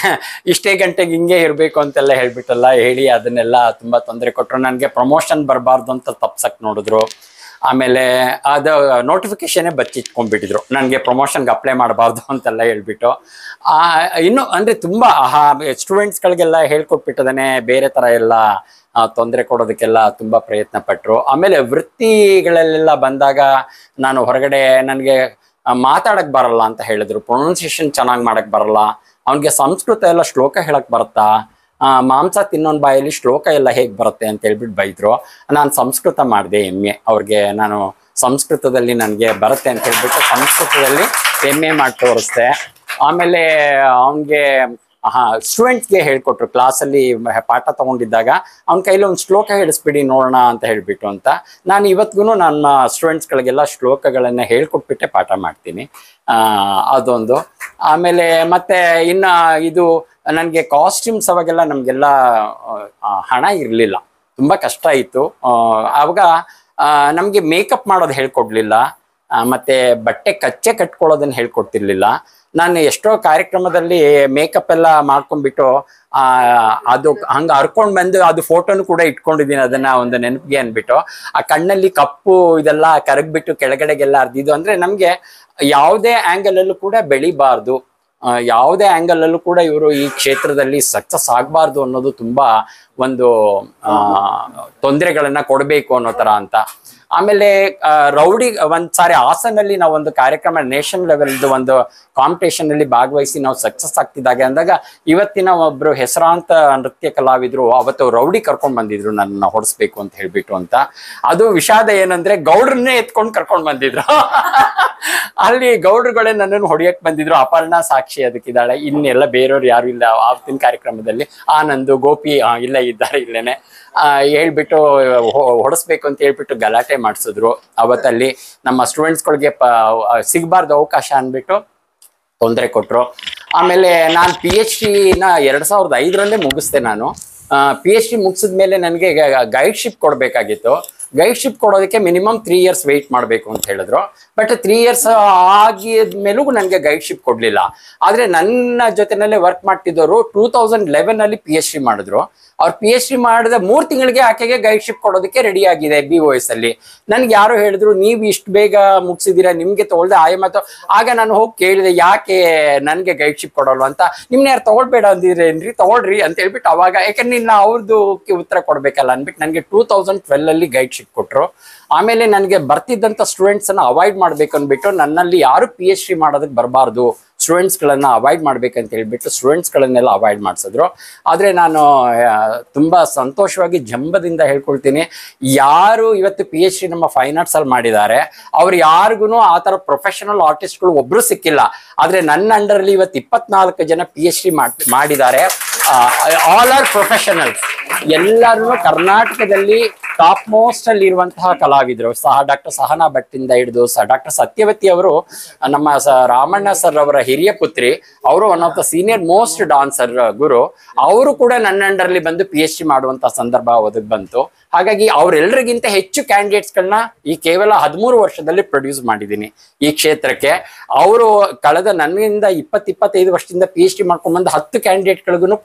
ಇಷ್ಟೇ ಗಂಟೆಗೆ ಹಿಂಗೆ ಇರಬೇಕು ಅಂತೆಲ್ಲ ಹೇಳ್ಬಿಟ್ಟಲ್ಲ ಹೇಳಿ ಅದನ್ನೆಲ್ಲ ತುಂಬಾ ತೊಂದರೆ ಕೊಟ್ಟರು. ನನಗೆ ಪ್ರಮೋಷನ್ ಬರಬಾರ್ದು ಅಂತ ತಪ್ಸಕ್ ನೋಡಿದ್ರು. ಆಮೇಲೆ ಅದು ನೋಟಿಫಿಕೇಶನ್ನೇ ಬಚ್ಚಿಟ್ಕೊಂಡ್ಬಿಟ್ಟಿದ್ರು, ನನಗೆ ಪ್ರಮೋಷನ್ಗೆ ಅಪ್ಲೈ ಮಾಡಬಾರ್ದು ಅಂತೆಲ್ಲ ಹೇಳ್ಬಿಟ್ಟು. ಇನ್ನು ಅಂದರೆ ತುಂಬ ಸ್ಟೂಡೆಂಟ್ಸ್ಗಳಿಗೆಲ್ಲ ಹೇಳ್ಕೊಟ್ಬಿಟ್ಟದನೆ ಬೇರೆ ಥರ ಎಲ್ಲ ತೊಂದರೆ ಕೊಡೋದಕ್ಕೆಲ್ಲ ತುಂಬ ಪ್ರಯತ್ನ ಪಟ್ಟರು. ಆಮೇಲೆ ವೃತ್ತಿಗಳಲ್ಲೆಲ್ಲ ಬಂದಾಗ ನಾನು ಹೊರಗಡೆ ನನಗೆ ಮಾತಾಡಕ್ ಬರಲ್ಲ ಅಂತ ಹೇಳಿದ್ರು, ಪ್ರೊನೌನ್ಸಿಯೇಷನ್ ಚೆನ್ನಾಗಿ ಮಾಡಕ್ ಬರಲ್ಲ, ಅವನಿಗೆ ಸಂಸ್ಕೃತ ಎಲ್ಲ ಶ್ಲೋಕ ಹೇಳಕ್ ಬರುತ್ತಾ, ಮಾಂಸ ತಿನ್ನೋನ್ ಬಾಯಲ್ಲಿ ಶ್ಲೋಕ ಎಲ್ಲ ಹೇಗೆ ಬರುತ್ತೆ ಅಂತ ಹೇಳ್ಬಿಟ್ಟು ಬೈದ್ರು. ನಾನು ಸಂಸ್ಕೃತ ಮಾಡಿದೆ MA, ಅವ್ರಿಗೆ ನಾನು ಸಂಸ್ಕೃತದಲ್ಲಿ ನನಗೆ ಬರುತ್ತೆ ಅಂತ ಹೇಳ್ಬಿಟ್ಟು ಸಂಸ್ಕೃತದಲ್ಲಿ MA ಮಾಡಿ ತೋರಿಸ್ದೆ. ಆಮೇಲೆ ಅವನಿಗೆ ಸ್ಟೂಡೆಂಟ್ಸ್ಗೆ ಹೇಳ್ಕೊಟ್ರು, ಕ್ಲಾಸಲ್ಲಿ ಪಾಠ ತಗೊಂಡಿದ್ದಾಗ ಅವ್ನ ಕೈಲಿ ಒಂದು ಶ್ಲೋಕ ಹೇಳಿಸ್ಬಿಡಿ ನೋಡೋಣ ಅಂತ ಹೇಳ್ಬಿಟ್ಟು ಅಂತ. ನಾನು ಇವತ್ತಿಗೂ ನನ್ನ ಸ್ಟೂಡೆಂಟ್ಸ್ಗಳಿಗೆಲ್ಲ ಶ್ಲೋಕಗಳನ್ನ ಹೇಳ್ಕೊಟ್ಬಿಟ್ಟೆ ಪಾಠ ಮಾಡ್ತೀನಿ. ಅದೊಂದು. ಆಮೇಲೆ ಮತ್ತೆ ಇನ್ನ ಇದು ನನಗೆ ಕಾಸ್ಟ್ಯೂಮ್ಸ್ ಅವಾಗೆಲ್ಲ ನಮಗೆಲ್ಲ ಹಣ ಇರಲಿಲ್ಲ, ತುಂಬ ಕಷ್ಟ ಇತ್ತು. ಆವಾಗ ನಮಗೆ ಮೇಕಪ್ ಮಾಡೋದು ಹೇಳ್ಕೊಡ್ಲಿಲ್ಲ, ಮತ್ತೆ ಬಟ್ಟೆ ಕಚ್ಚೆ ಕಟ್ಕೊಳ್ಳೋದನ್ನ ಹೇಳ್ಕೊಡ್ತಿರ್ಲಿಲ್ಲ. ನಾನು ಎಷ್ಟೋ ಕಾರ್ಯಕ್ರಮದಲ್ಲಿ ಮೇಕಪ್ ಎಲ್ಲ ಮಾಡ್ಕೊಂಡ್ಬಿಟ್ಟು ಅದು ಹಂಗೆ ಹರ್ಕೊಂಡು ಬಂದು ಅದು ಫೋಟೋನು ಕೂಡ ಇಟ್ಕೊಂಡಿದ್ದೀನಿ, ಅದನ್ನ ಒಂದು ನೆನಪಿಗೆ ಅಂದ್ಬಿಟ್ಟು. ಆ ಕಣ್ಣಲ್ಲಿ ಕಪ್ಪು ಇದೆಲ್ಲ ಕರಗ್ಬಿಟ್ಟು ಕೆಳಗಡೆಗೆಲ್ಲ ಅರ್ದಿದ್ದು. ಅಂದ್ರೆ ನಮ್ಗೆ ಯಾವುದೇ ಆಂಗಲ್ ಅಲ್ಲೂ ಕೂಡ ಬೆಳಿಬಾರ್ದು, ಯಾವುದೇ ಆಂಗಲ್ ಅಲ್ಲೂ ಕೂಡ ಇವರು ಈ ಕ್ಷೇತ್ರದಲ್ಲಿ ಸಕ್ಸಸ್ ಆಗಬಾರ್ದು ಅನ್ನೋದು ತುಂಬಾ ಒಂದು ತೊಂದರೆಗಳನ್ನ ಕೊಡಬೇಕು ಅನ್ನೋ ತರ ಅಂತ. ಆಮೇಲೆ ರೌಡಿ ಒಂದ್ಸಾರಿ ಹಾಸನಲ್ಲಿ ನಾವು ಒಂದು ಕಾರ್ಯಕ್ರಮ ನೇಷನ್ ಲೆವೆಲ್ದು ಒಂದು ಕಾಂಪಿಟೇಷನ್ ಅಲ್ಲಿ ಭಾಗವಹಿಸಿ ನಾವು ಸಕ್ಸಸ್ ಆಗ್ತಿದ್ದಾಗೆ ಅಂದಾಗ ಇವತ್ತಿನ ಒಬ್ರು ಹೆಸರಾಂತ ನೃತ್ಯ ಕಲಾವಿದ್ರು ಅವತ್ತು ರೌಡಿ ಕರ್ಕೊಂಡ್ ಬಂದಿದ್ರು ನನ್ನ ಹೊಡಿಸ್ಬೇಕು ಅಂತ ಹೇಳ್ಬಿಟ್ಟು ಅಂತ. ಅದು ವಿಷಾದ ಏನಂದ್ರೆ ಗೌಡ್ರನ್ನೇ ಎತ್ಕೊಂಡು ಕರ್ಕೊಂಡ್ ಬಂದಿದ್ರು. ಅಲ್ಲಿ ಗೌಡ್ರುಗಳೇ ನನ್ನನ್ನು ಹೊಡಿಯಕ್ ಬಂದಿದ್ರು. ಅಪರ್ಣ ಸಾಕ್ಷಿ ಅದಕ್ಕಿದ್ದಾಳೆ, ಇನ್ನೆಲ್ಲ ಬೇರೆಯವ್ರು ಯಾರು ಇಲ್ಲ ಆವತ್ತಿನ ಕಾರ್ಯಕ್ರಮದಲ್ಲಿ. ಆನಂದು ಗೋಪಿ ಇಲ್ಲ ಇದ್ದಾರೆ ಇಲ್ಲೇನೆ. ಹೇಳ್ಬಿಟ್ಟು ಹೊಡಿಸ್ಬೇಕು ಅಂತ ಹೇಳ್ಬಿಟ್ಟು ಗಲಾಟೆ ಮಾಡಿಸಿದ್ರು. ಅವತ್ತಲ್ಲಿ ನಮ್ಮ ಸ್ಟೂಡೆಂಟ್ಸ್ಗಳಿಗೆ ಸಿಗಬಾರ್ದು ಅವಕಾಶ ಅಂದ್ಬಿಟ್ಟು ತೊಂದರೆ ಕೊಟ್ರು. ಆಮೇಲೆ ನಾನು PhD ನ 2005 ಮುಗಿಸ್ದೆ. ನಾನು PhD ಮುಗಿಸಿದ್ಮೇಲೆ ನನಗೆ ಗೈಡ್ಶಿಪ್ ಕೊಡಬೇಕಾಗಿತ್ತು. ಗೈಡ್ಶಿಪ್ ಕೊಡೋದಕ್ಕೆ ಮಿನಿಮಮ್ 3 years ವೆಯ್ಟ್ ಮಾಡಬೇಕು ಅಂತ ಹೇಳಿದ್ರು. ಬಟ್ 3 years ಆಗಿದ್ಮೇಲೂ ನನಗೆ ಗೈಡ್ಶಿಪ್ ಕೊಡ್ಲಿಲ್ಲ. ಆದ್ರೆ ನನ್ನ ಜೊತೆನಲ್ಲೇ ವರ್ಕ್ ಮಾಡ್ತಿದ್ದವರು 2011 PhD ಮಾಡಿದ್ರು. ಅವ್ರು PhD ಮಾಡಿದ 3 ತಿಂಗಳಿಗೆ ಆಕೆಗೆ ಗೈಡ್ಶಿಪ್ ಕೊಡೋದಕ್ಕೆ ರೆಡಿ ಆಗಿದೆ BOS ಅಲ್ಲಿ. ನನ್ಗೆ ಯಾರೋ ಹೇಳಿದ್ರು ನೀವು ಇಷ್ಟು ಬೇಗ ಮುಗಿಸಿದೀರಾ, ನಿಮ್ಗೆ ತಗೊಳ್ದೆ ಆಯಮತ್ತು. ಆಗ ನಾನು ಹೋಗಿ ಕೇಳಿದೆ ಯಾಕೆ ನನ್ಗೆ ಗೈಡ್ಶಿಪ್ ಕೊಡೋಲ್ವ ಅಂತ. ನಿಮ್ನ ಯಾರು ತಗೊಳ್ಬೇಡ ಅಂದಿರೇನ್ರಿ, ತಗೊಳ್ರಿ ಅಂತ ಹೇಳ್ಬಿಟ್ಟು ಅವಾಗ, ಯಾಕಂದ್ರೆ ಇನ್ನು ಅವ್ರದ್ದು ಉತ್ತರ ಕೊಡ್ಬೇಕಲ್ಲ ಅನ್ಬಿಟ್ಟು ನನಗೆ 2012 ಗೈಡ್ಶಿಪ್ ಕೊಟ್ರು. ಆಮೇಲೆ ನನಗೆ ಬರ್ತಿದ್ದಂಥ ಸ್ಟೂಡೆಂಟ್ಸ್ ಅನ್ನ ಅವಾಯ್ಡ್ ಮಾಡ್ಬೇಕು ಅಂದ್ಬಿಟ್ಟು ನನ್ನಲ್ಲಿ ಯಾರು PhD ಮಾಡೋದಕ್ಕೆ ಬರಬಾರ್ದು, ಸ್ಟೂಡೆಂಟ್ಸ್ಗಳನ್ನ ಅವಾಯ್ಡ್ ಮಾಡ್ಬೇಕಂತ ಹೇಳ್ಬಿಟ್ಟು ಸ್ಟೂಡೆಂಟ್ಸ್ಗಳನ್ನೆಲ್ಲ ಅವಾಯ್ಡ್ ಮಾಡಿಸಿದ್ರು. ಆದರೆ ನಾನು ತುಂಬ ಸಂತೋಷವಾಗಿ ಜಂಬದಿಂದ ಹೇಳ್ಕೊಳ್ತೀನಿ, ಯಾರು ಇವತ್ತು PhD ನಮ್ಮ ಫೈನ್ ಆರ್ಟ್ಸ್ ಅಲ್ಲಿ ಮಾಡಿದ್ದಾರೆ ಅವ್ರು ಯಾರಿಗೂ ಆ ಥರ ಪ್ರೊಫೆಷನಲ್ ಆರ್ಟಿಸ್ಟ್ಗಳು ಒಬ್ರು ಸಿಕ್ಕಿಲ್ಲ. ಆದರೆ ನನ್ನ ಅಂಡರಲ್ಲಿ ಇವತ್ತು 24 ಜನ PhD ಮಾಡಿದ್ದಾರೆ. All are professionals. ಎಲ್ಲರೂ ಕರ್ನಾಟಕದಲ್ಲಿ ಟಾಪ್ ಮೋಸ್ಟ್ ಅಲ್ಲಿ ಇರುವಂತಹ ಕಲಾವಿದರು. ಡಾಕ್ಟರ್ ಸಹನಾ ಭಟ್ ಇಂದ ಹಿಡಿದು ಡಾಕ್ಟರ್ ಸತ್ಯವತಿ ಅವರು ನಮ್ಮ ರಾಮಣ್ಣ ಸರ್ ಅವರ ಹಿರಿಯ ಪುತ್ರಿ. ಅವರು one of the senior most dancer guru. ಅವರು ಕೂಡ ನನ್ನ ಅಂಡರ್ಲಿ ಬಂದು PhD ಮಾಡುವಂತ ಸಂದರ್ಭ ಒದಗಿ ಬಂತು. ಹಾಗಾಗಿ ಅವರೆಲ್ಲರಿಗಿಂತ ಹೆಚ್ಚು ಕ್ಯಾಂಡಿಡೇಟ್ಸ್ಗಳನ್ನ ಈ ಕೇವಲ 13 ವರ್ಷದಲ್ಲಿ ಪ್ರೊಡ್ಯೂಸ್ ಮಾಡಿದ್ದೀನಿ ಈ ಕ್ಷೇತ್ರಕ್ಕೆ. ಅವರು ಕಳೆದ ನನ್ನಿಂದ 20-25 ವರ್ಷದಿಂದ PhD ಮಾಡ್ಕೊಂಡ್ ಬಂದು 10 ಕ್ಯಾಂಡಿಡೇಟ್ಗಳಿಗೂ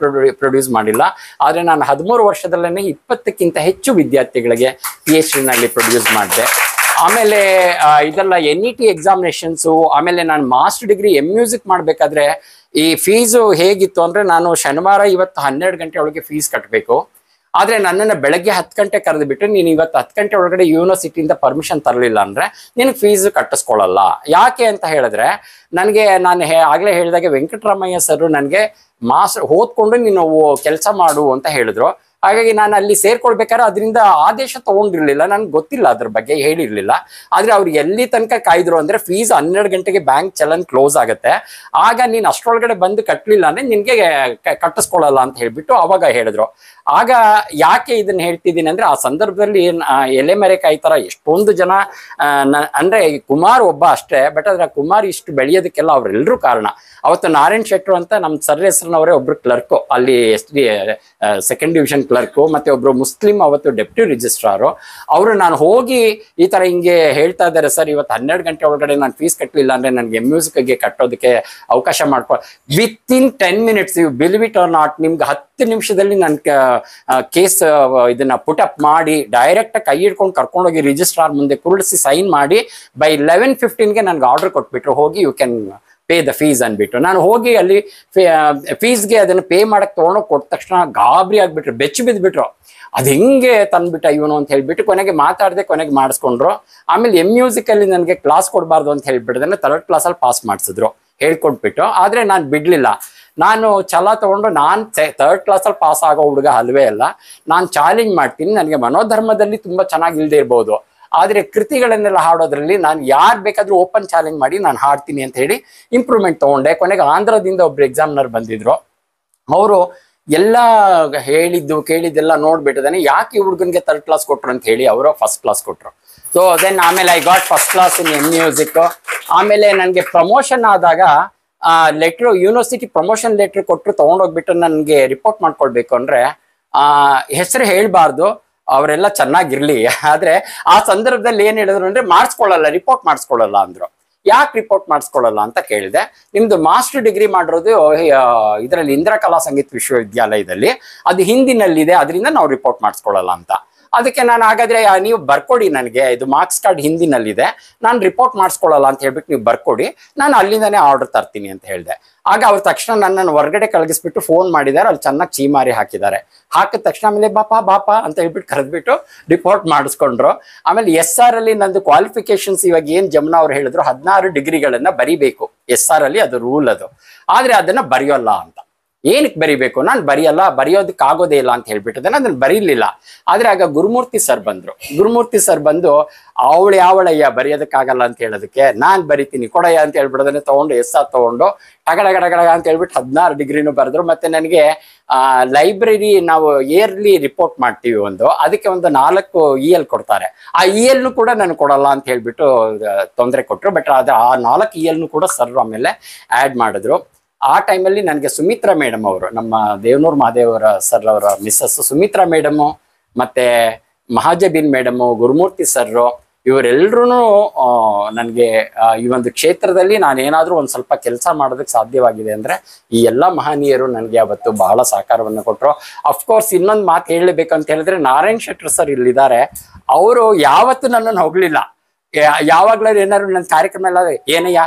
ಪ್ರೊಡ್ಯೂಸ್ ಮಾಡಿಲ್ಲ. ಆದ್ರೆ ನಾನು 13 ವರ್ಷದಲ್ಲೇ 20ಕ್ಕಿಂತ ಹೆಚ್ಚು ವಿದ್ಯಾರ್ಥಿಗಳಿಗೆ PhD ನಲ್ಲಿ ಪ್ರೊಡ್ಯೂಸ್ ಮಾಡಿದೆ. ಆಮೇಲೆ ಇದೆಲ್ಲ NET ಎಕ್ಸಾಮಿನೇಷನ್ಸು. ಆಮೇಲೆ ನಾನು ಮಾಸ್ಟರ್ ಡಿಗ್ರಿ MMusic ಮಾಡ್ಬೇಕಾದ್ರೆ ಈ ಫೀಸು ಹೇಗಿತ್ತು ಅಂದ್ರೆ, ನಾನು ಶನಿವಾರ ಇವತ್ತು 12 ಗಂಟೆ ಒಳಗೆ ಫೀಸ್ ಕಟ್ಟಬೇಕು. ಆದ್ರೆ ನನ್ನನ್ನು ಬೆಳಗ್ಗೆ 10 ಗಂಟೆ ಕರೆದು ಬಿಟ್ಟು ನೀನು ಇವತ್ತು 10 ಗಂಟೆ ಒಳಗಡೆ ಯೂನಿವರ್ಸಿಟಿಯಿಂದ ಪರ್ಮಿಷನ್ ತರಲಿಲ್ಲ ಅಂದ್ರೆ ನಿನಗೆ ಫೀಸ್ ಕಟ್ಟಿಸ್ಕೊಳ್ಳಲ್ಲ. ಯಾಕೆ ಅಂತ ಹೇಳಿದ್ರೆ, ನನಗೆ ನಾನು ಆಗ್ಲೇ ಹೇಳಿದಾಗೆ ವೆಂಕಟರಾಮಯ್ಯ ಸರ್ ನನಗೆ ಓದ್ಕೊಂಡು ನೀನು ಕೆಲಸ ಮಾಡು ಅಂತ ಹೇಳಿದ್ರು. ಹಾಗಾಗಿ ನಾನು ಅಲ್ಲಿ ಸೇರ್ಕೊಳ್ಬೇಕಾದ್ರೆ ಅದರಿಂದ ಆದೇಶ ತಗೊಂಡಿರ್ಲಿಲ್ಲ, ನನ್ಗೆ ಗೊತ್ತಿಲ್ಲ, ಅದ್ರ ಬಗ್ಗೆ ಹೇಳಿರ್ಲಿಲ್ಲ. ಆದ್ರೆ ಅವ್ರು ಎಲ್ಲಿ ತನಕ ಕಾಯ್ದ್ರು ಅಂದ್ರೆ, ಫೀಸ್ 12 ಗಂಟೆಗೆ ಬ್ಯಾಂಕ್ ಚಲನ್ ಕ್ಲೋಸ್ ಆಗುತ್ತೆ, ಆಗ ನೀನ್ ಅಷ್ಟರೊಳಗಡೆ ಬಂದು ಕಟ್ಟಲಿಲ್ಲ ಅಂದ್ರೆ ನಿನ್ಗೆ ಕಟ್ಟಿಸ್ಕೊಳ್ಳಲ್ಲ ಅಂತ ಹೇಳ್ಬಿಟ್ಟು ಅವಾಗ ಹೇಳಿದ್ರು. ಆಗ ಯಾಕೆ ಇದನ್ನ ಹೇಳ್ತಿದ್ದೀನಿ ಅಂದ್ರೆ, ಆ ಸಂದರ್ಭದಲ್ಲಿ ಎಲೆಮರೆಕಾಯಿ ತರ ಎಷ್ಟೊಂದು ಜನ, ಅಂದ್ರೆ ಕುಮಾರ್ ಒಬ್ಬ ಅಷ್ಟೇ, ಬಟ್ ಆದ್ರೆ ಕುಮಾರ್ ಇಷ್ಟು ಬೆಳೆಯೋದಕ್ಕೆಲ್ಲ ಅವರೆಲ್ಲರೂ ಕಾರಣ. ಅವತ್ತು ನಾರಾಯಣ್ ಶೆಟ್ರು ಅಂತ ನಮ್ಮ ಸರ್ ಹೆಸರಿನವರೇ ಒಬ್ರು ಕ್ಲರ್ಕು ಅಲ್ಲಿ SD ಸೆಕೆಂಡ್ ಡಿವಿಷನ್ ಕ್ಲರ್ಕು, ಮತ್ತೆ ಒಬ್ರು ಮುಸ್ಲಿಂ ಅವತ್ತು ಡೆಪ್ಯೂಟಿ ರಿಜಿಸ್ಟ್ರಾರು. ಅವರು ನಾನು ಹೋಗಿ ಈ ತರ ಹಿಂಗೆ ಹೇಳ್ತಾ ಇದ್ದಾರೆ ಸರ್, ಇವತ್ತು 12 ಗಂಟೆ ಒಳಗಡೆ ನಾನು ಫೀಸ್ ಕಟ್ಟಲಿಲ್ಲ ಅಂದ್ರೆ ನನಗೆ MMusicಗೆ ಕಟ್ಟೋದಕ್ಕೆ ಅವಕಾಶ ಮಾಡ್ಕೊ. Within 10 minutes, you believe it or not, ನಿಮ್ಗೆ 10 ನಿಮಿಷದಲ್ಲಿ ನನ್ ಕೇಸ್ ಇದನ್ನ ಪುಟ್ ಅಪ್ ಮಾಡಿ ಡೈರೆಕ್ಟ್ ಕೈ ಹಿಡ್ಕೊಂಡು ಕರ್ಕೊಂಡೋಗಿ ರಿಜಿಸ್ಟ್ರಾರ್ ಮುಂದೆ ಕುರುಳಿಸಿ ಸೈನ್ ಮಾಡಿ ಬೈ 11:15ಗೆ ನನ್ಗೆ ಆರ್ಡರ್ ಕೊಟ್ಬಿಟ್ರು, ಹೋಗಿ you can pay the fees ಅಂದ್ಬಿಟ್ಟು. ನಾನು ಹೋಗಿ ಅಲ್ಲಿ ಫೀಸ್ಗೆ ಅದನ್ನು ಪೇ ಮಾಡಕ್ ತೊಗೊಂಡೋಗಿ ಕೊಟ್ಟ ತಕ್ಷಣ ಗಾಬರಿ ಆಗ್ಬಿಟ್ರು, ಬೆಚ್ಚಿ ಬಿದ್ಬಿಟ್ರು. ಅದು ಹೆಂಗೆ ತಂದ್ಬಿಟ್ಟ ಇವನು ಅಂತ ಹೇಳ್ಬಿಟ್ಟು ಕೊನೆಗೆ ಮಾತಾಡದೆ ಕೊನೆಗೆ ಮಾಡಿಸ್ಕೊಂಡ್ರು. ಆಮೇಲೆ MMusic ಅಲ್ಲಿ ನನಗೆ ಕ್ಲಾಸ್ ಕೊಡಬಾರ್ದು ಅಂತ ಹೇಳ್ಬಿಟ್ಟು 3rd ಕ್ಲಾಸಲ್ಲಿ ಪಾಸ್ ಮಾಡಿಸಿದ್ರು ಹೇಳ್ಕೊಟ್ಬಿಟ್ಟು. ಆದ್ರೆ ನಾನು ಬಿಡ್ಲಿಲ್ಲ. ನಾನು ಛಲ ತಗೊಂಡು, ನಾನು 3rd ಕ್ಲಾಸಲ್ಲಿ ಪಾಸ್ ಆಗೋ ಹುಡುಗ ಅಲ್ವೇ ಅಲ್ಲ, ನಾನು ಚಾಲೆಂಜ್ ಮಾಡ್ತೀನಿ. ನನಗೆ ಮನೋಧರ್ಮದಲ್ಲಿ ತುಂಬಾ ಚೆನ್ನಾಗಿ ಇಲ್ದೇ ಇರ್ಬೋದು, ಆದ್ರೆ ಕೃತಿಗಳನ್ನೆಲ್ಲ ಹಾಡೋದ್ರಲ್ಲಿ ನಾನು ಯಾರು ಬೇಕಾದ್ರೂ ಓಪನ್ ಚಾಲೆಂಜ್ ಮಾಡಿ ನಾನು ಹಾಡ್ತೀನಿ ಅಂತ ಹೇಳಿ ಇಂಪ್ರೂವ್ಮೆಂಟ್ ತಗೊಂಡೆ. ಕೊನೆಗೆ ಆಂಧ್ರದಿಂದ ಒಬ್ರು ಎಕ್ಸಾಮಿನರ್ ಬಂದಿದ್ರು. ಅವರು ಎಲ್ಲ ಹೇಳಿದ್ದು ಕೇಳಿದ್ದೆಲ್ಲ ನೋಡ್ಬಿಟ್ಟಿದ್ದಾನೆ, ಯಾಕೆ ಈ ಹುಡುಗನ್ಗೆ 3rd ಕ್ಲಾಸ್ ಕೊಟ್ರು ಅಂತ ಹೇಳಿ ಅವರು 1st ಕ್ಲಾಸ್ ಕೊಟ್ರು. ಸೊ ದೆನ್ ಆಮೇಲೆ I got 1st class in MMusic. ಆಮೇಲೆ ನನಗೆ ಪ್ರಮೋಷನ್ ಆದಾಗ ಲೆಟ್ರು, ಯೂನಿವರ್ಸಿಟಿ ಪ್ರಮೋಷನ್ ಲೆಟ್ರ್ ಕೊಟ್ಟರು, ತಗೊಂಡೋಗ್ಬಿಟ್ಟು ನನಗೆ ರಿಪೋರ್ಟ್ ಮಾಡ್ಕೊಳ್ಬೇಕು ಅಂದ್ರೆ ಹೆಸರು ಹೇಳ್ಬಾರ್ದು, ಅವರೆಲ್ಲ ಚೆನ್ನಾಗಿರ್ಲಿ. ಆದ್ರೆ ಆ ಸಂದರ್ಭದಲ್ಲಿ ಏನ್ ಹೇಳಿದ್ರು ಅಂದ್ರೆ, ಮಾಡಿಸ್ಕೊಳ್ಳಲ್ಲ, ರಿಪೋರ್ಟ್ ಮಾಡಿಸ್ಕೊಳ್ಳಲ್ಲ ಅಂದ್ರು. ಯಾಕೆ ರಿಪೋರ್ಟ್ ಮಾಡಿಸ್ಕೊಳ್ಳಲ್ಲ ಅಂತ ಕೇಳಿದೆ. ನಿಮ್ದು ಮಾಸ್ಟರ್ ಡಿಗ್ರಿ ಮಾಡಿರೋದು ಇದರಲ್ಲಿ ಇಂದಿರಾ ಕಲಾ ಸಂಗೀತ ವಿಶ್ವವಿದ್ಯಾಲಯದಲ್ಲಿ, ಅದು ಹಿಂದಿನಲ್ಲಿದೆ, ಅದರಿಂದ ನಾವು ರಿಪೋರ್ಟ್ ಮಾಡಿಸ್ಕೊಳ್ಳಲ್ಲ ಅಂತ. ಅದಕ್ಕೆ ನಾನು ಹಾಗಾದ್ರೆ ನೀವು ಬರ್ಕೊಡಿ, ನನಗೆ ಇದು ಮಾರ್ಕ್ಸ್ ಕಾರ್ಡ್ ಹಿಂದಿನಲ್ಲಿದೆ, ನಾನು ರಿಪೋರ್ಟ್ ಮಾಡಿಸ್ಕೊಳ್ಳಲ್ಲ ಅಂತ ಹೇಳ್ಬಿಟ್ಟು ನೀವು ಬರ್ಕೊಡಿ, ನಾನು ಅಲ್ಲಿಂದನೇ ಆರ್ಡರ್ ತರ್ತೀನಿ ಅಂತ ಹೇಳಿದೆ. ಆಗ ಅವ್ರು ತಕ್ಷಣ ನನ್ನನ್ನು ಹೊರಗಡೆ ಕಳಗಿಸ್ಬಿಟ್ಟು ಫೋನ್ ಮಾಡಿದ್ದಾರೆ, ಅಲ್ಲಿ ಚೆನ್ನಾಗಿ ಚೀಮಾರಿ ಹಾಕಿದ್ದಾರೆ. ಹಾಕಿದ ತಕ್ಷಣ ಆಮೇಲೆ ಬಾಪಾ ಅಂತ ಹೇಳ್ಬಿಟ್ಟು ಕರೆದ್ಬಿಟ್ಟು ರಿಪೋರ್ಟ್ ಮಾಡಿಸ್ಕೊಂಡ್ರು. ಆಮೇಲೆ SR ಅಲ್ಲಿ ನಂದು ಕ್ವಾಲಿಫಿಕೇಶನ್ಸ್ ಇವಾಗ ಏನ್ ಜಮುನಾ ಅವ್ರು ಹೇಳಿದ್ರು 16 ಡಿಗ್ರಿಗಳನ್ನ ಬರಿಬೇಕು SR ಅಲ್ಲಿ, ಅದು ರೂಲ್ ಅದು. ಆದ್ರೆ ಅದನ್ನ ಬರೆಯೋಲ್ಲ ಅಂತ. ಏನಕ್ಕೆ ಬರಿಬೇಕು, ನಾನು ಬರೆಯೋದಕ್ಕಾಗೋದೇ ಇಲ್ಲ ಅಂತ ಹೇಳ್ಬಿಟ್ಟಿದ್ದೇನೆ, ಅದನ್ನ ಬರೀಲಿಲ್ಲ. ಆದ್ರೆ ಆಗ ಗುರುಮೂರ್ತಿ ಸರ್ ಬಂದು ಅವಳು ಯಾವಳಯ್ಯ ಬರೆಯೋದಕ್ಕಾಗಲ್ಲ ಅಂತ ಹೇಳೋದಕ್ಕೆ, ನಾನ್ ಬರಿತೀನಿ ಕೊಡಯ್ಯ ಅಂತ ಹೇಳ್ಬಿಡೋದನ್ನೇ ತಗೊಂಡು SR ತಗೊಂಡು ಟಗಡ ಅಂತ ಹೇಳ್ಬಿಟ್ಟು 16 ಡಿಗ್ರಿನೂ ಬರೆದ್ರು. ಮತ್ತೆ ನನಗೆ ಲೈಬ್ರರಿ ನಾವು ಇಯರ್ಲಿ ರಿಪೋರ್ಟ್ ಮಾಡ್ತೀವಿ ಅದಕ್ಕೆ ಒಂದು 4 EL ಕೊಡ್ತಾರೆ. ಆ EL ಕೂಡ ನಾನು ಕೊಡಲ್ಲ ಅಂತ ಹೇಳ್ಬಿಟ್ಟು ತೊಂದರೆ ಕೊಟ್ರು. ಬಟ್ ಅದ ಆ 4 EL ಕೂಡ ಸರ್ ಆಮೇಲೆ ಆಡ್ ಮಾಡಿದ್ರು. ಆ ಟೈಮಲ್ಲಿ ನನಗೆ ಸುಮಿತ್ರಾ ಮೇಡಮ್ ಅವರು, ನಮ್ಮ ದೇವನೂರು ಮಹಾದೇವರ ಸರ್ ಅವರ ಮಿಸ್ಸಸ್ ಸುಮಿತ್ರಾ ಮೇಡಮು, ಮತ್ತೆ ಮಹಾಜಬೀನ್ ಮೇಡಮು, ಗುರುಮೂರ್ತಿ ಸರ್ರು, ಇವರೆಲ್ಲರೂ ನನಗೆ ಈ ಒಂದು ಕ್ಷೇತ್ರದಲ್ಲಿ ನಾನೇನಾದ್ರೂ ಒಂದು ಸ್ವಲ್ಪ ಕೆಲಸ ಮಾಡೋದಕ್ಕೆ ಸಾಧ್ಯವಾಗಿದೆ ಅಂದ್ರೆ ಈ ಎಲ್ಲ ಮಹನೀಯರು ನನಗೆ ಅವತ್ತು ಬಹಳ ಸಹಕಾರವನ್ನು ಕೊಟ್ಟರು. ಅಫ್ಕೋರ್ಸ್ ಇನ್ನೊಂದು ಮಾತು ಹೇಳಬೇಕಂತ ಹೇಳಿದ್ರೆ, ನಾರಾಯಣ್ ಶೆಟ್ಟರ್ ಸರ್ ಇಲ್ಲಿದ್ದಾರೆ, ಅವರು ಯಾವತ್ತೂ ನನ್ನನ್ನು ಹೋಗ್ಲಿಲ್ಲ. ಯಾವಾಗ್ಲೂ ಏನಾದ್ರು ನನ್ನ ಕಾರ್ಯಕ್ರಮ ಎಲ್ಲ ಏನಯ್ಯ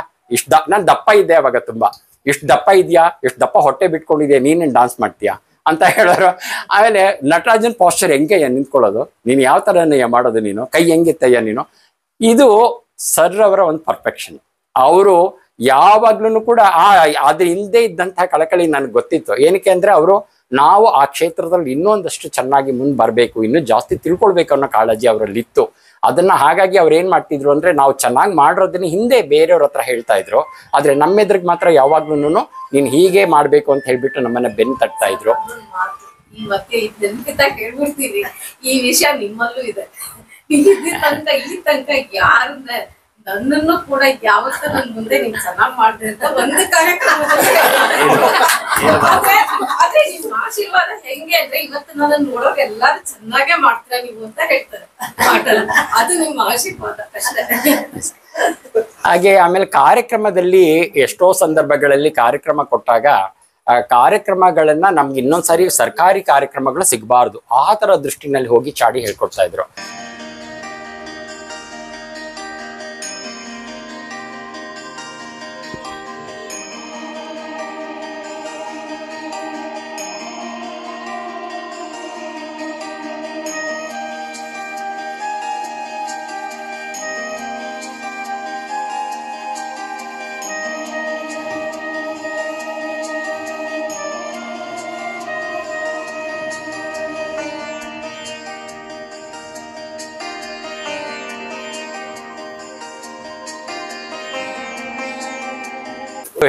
ನಾನು ದಪ್ಪ ಇದ್ದೆ ಅವಾಗ, ತುಂಬಾ ಇಷ್ಟು ದಪ್ಪ ಇದೆಯಾ, ಎಷ್ಟು ದಪ್ಪ ಹೊಟ್ಟೆ ಬಿಟ್ಕೊಂಡಿದ್ಯಾ, ನೀನೇನು ಡಾನ್ಸ್ ಮಾಡ್ತೀಯಾ ಅಂತ ಹೇಳೋರು. ಆಮೇಲೆ ನಟರಾಜನ್ ಪಾಸ್ಚರ್ ಹೆಂಗಯ್ಯ ನಿಂತ್ಕೊಳ್ಳೋದು, ನೀನು ಯಾವ ಥರನಯ್ಯ ಮಾಡೋದು, ನೀನು ಕೈ ಹೆಂಗಿತ್ತಯ್ಯ ನೀನು. ಇದು ಸರ್ ಅವರ ಒಂದು ಪರ್ಫೆಕ್ಷನ್. ಅವರು ಯಾವಾಗ್ಲೂ ಕೂಡ ಅದ್ರ ಹಿಂದೆ ಇದ್ದಂತಹ ಕಳಕಳಿ ನನಗೆ ಗೊತ್ತಿತ್ತು. ಏನಕ್ಕೆ ಅಂದ್ರೆ ಅವರು ನಾವು ಆ ಕ್ಷೇತ್ರದಲ್ಲಿ ಇನ್ನೊಂದಷ್ಟು ಚೆನ್ನಾಗಿ ಮುಂದೆ ಬರಬೇಕು, ಇನ್ನೂ ಜಾಸ್ತಿ ತಿಳ್ಕೊಳ್ಬೇಕು ಅನ್ನೋ ಕಾಳಜಿ ಅವರಲ್ಲಿ ಇತ್ತು. ಅದನ್ನ ಹಾಗಾಗಿ ಅವ್ರು ಏನ್ ಮಾಡ್ತಿದ್ರು ಅಂದ್ರೆ, ನಾವು ಚೆನ್ನಾಗಿ ಮಾಡಿರೋದನ್ನ ಹಿಂದೆ ಬೇರೆಯವ್ರ ಹತ್ರ ಹೇಳ್ತಾ ಇದ್ರು, ಆದ್ರೆ ನಮ್ಮ ಎದುರಿಗೆ ಮಾತ್ರ ಯಾವಾಗ್ಲೂ ನೀನ್ ಹೀಗೆ ಮಾಡ್ಬೇಕು ಅಂತ ಹೇಳ್ಬಿಟ್ಟು ನಮ್ಮನ್ನ ಬೆನ್ ತಟ್ತಾ ಇದ್ರು. ಈ ಮತ್ತೆ ಹೇಳ್ಬಿಡ್ತೀವಿ, ಈ ವಿಷಯ ನಿಮ್ಮಲ್ಲೂ ಇದೆ. ಈ ತನಕ ಯಾರನ್ನ ನನ್ನನ್ನು ಕೂಡ ಯಾವತ್ತ ನನ್ ಮುಂದೆ ನೀನ್ ಚೆನ್ನಾಗ್ ಮಾಡಿದೆ ಅಂತ ಒಂದು ಕಾರ್ಯಕ್ರಮ ಆದ್ರೆ ನಿಮ್ ಆಶೀರ್ವಾದ ಹೆಂಗೆ ಅಂದ್ರೆ, ಇವತ್ತು ನನ್ನ ನೋಡೋರು ಎಲ್ಲಾರು ಚೆನ್ನಾಗೇ ಮಾಡ್ತೀರಾ ನೀವು ಅಂತ ಹೇಳ್ತಾರೆ. ಅದು ನಿಮ್ಮ ಆಶೀರ್ವಾದ ಅಷ್ಟೇ. ಹಾಗೆ ಆಮೇಲೆ ಕಾರ್ಯಕ್ರಮದಲ್ಲಿ ಎಷ್ಟೋ ಸಂದರ್ಭಗಳಲ್ಲಿ ಕಾರ್ಯಕ್ರಮ ಕೊಟ್ಟಾಗ ಕಾರ್ಯಕ್ರಮಗಳನ್ನ ನಮ್ಗೆ ಇನ್ನೊಂದ್ಸರಿ ಸರ್ಕಾರಿ ಕಾರ್ಯಕ್ರಮಗಳು ಸಿಗಬಾರ್ದು ಆ ತರ ದೃಷ್ಟಿನಲ್ಲಿ ಹೋಗಿ ಚಾಡಿ ಹೇಳ್ಕೊಡ್ತಾ ಇದ್ರು.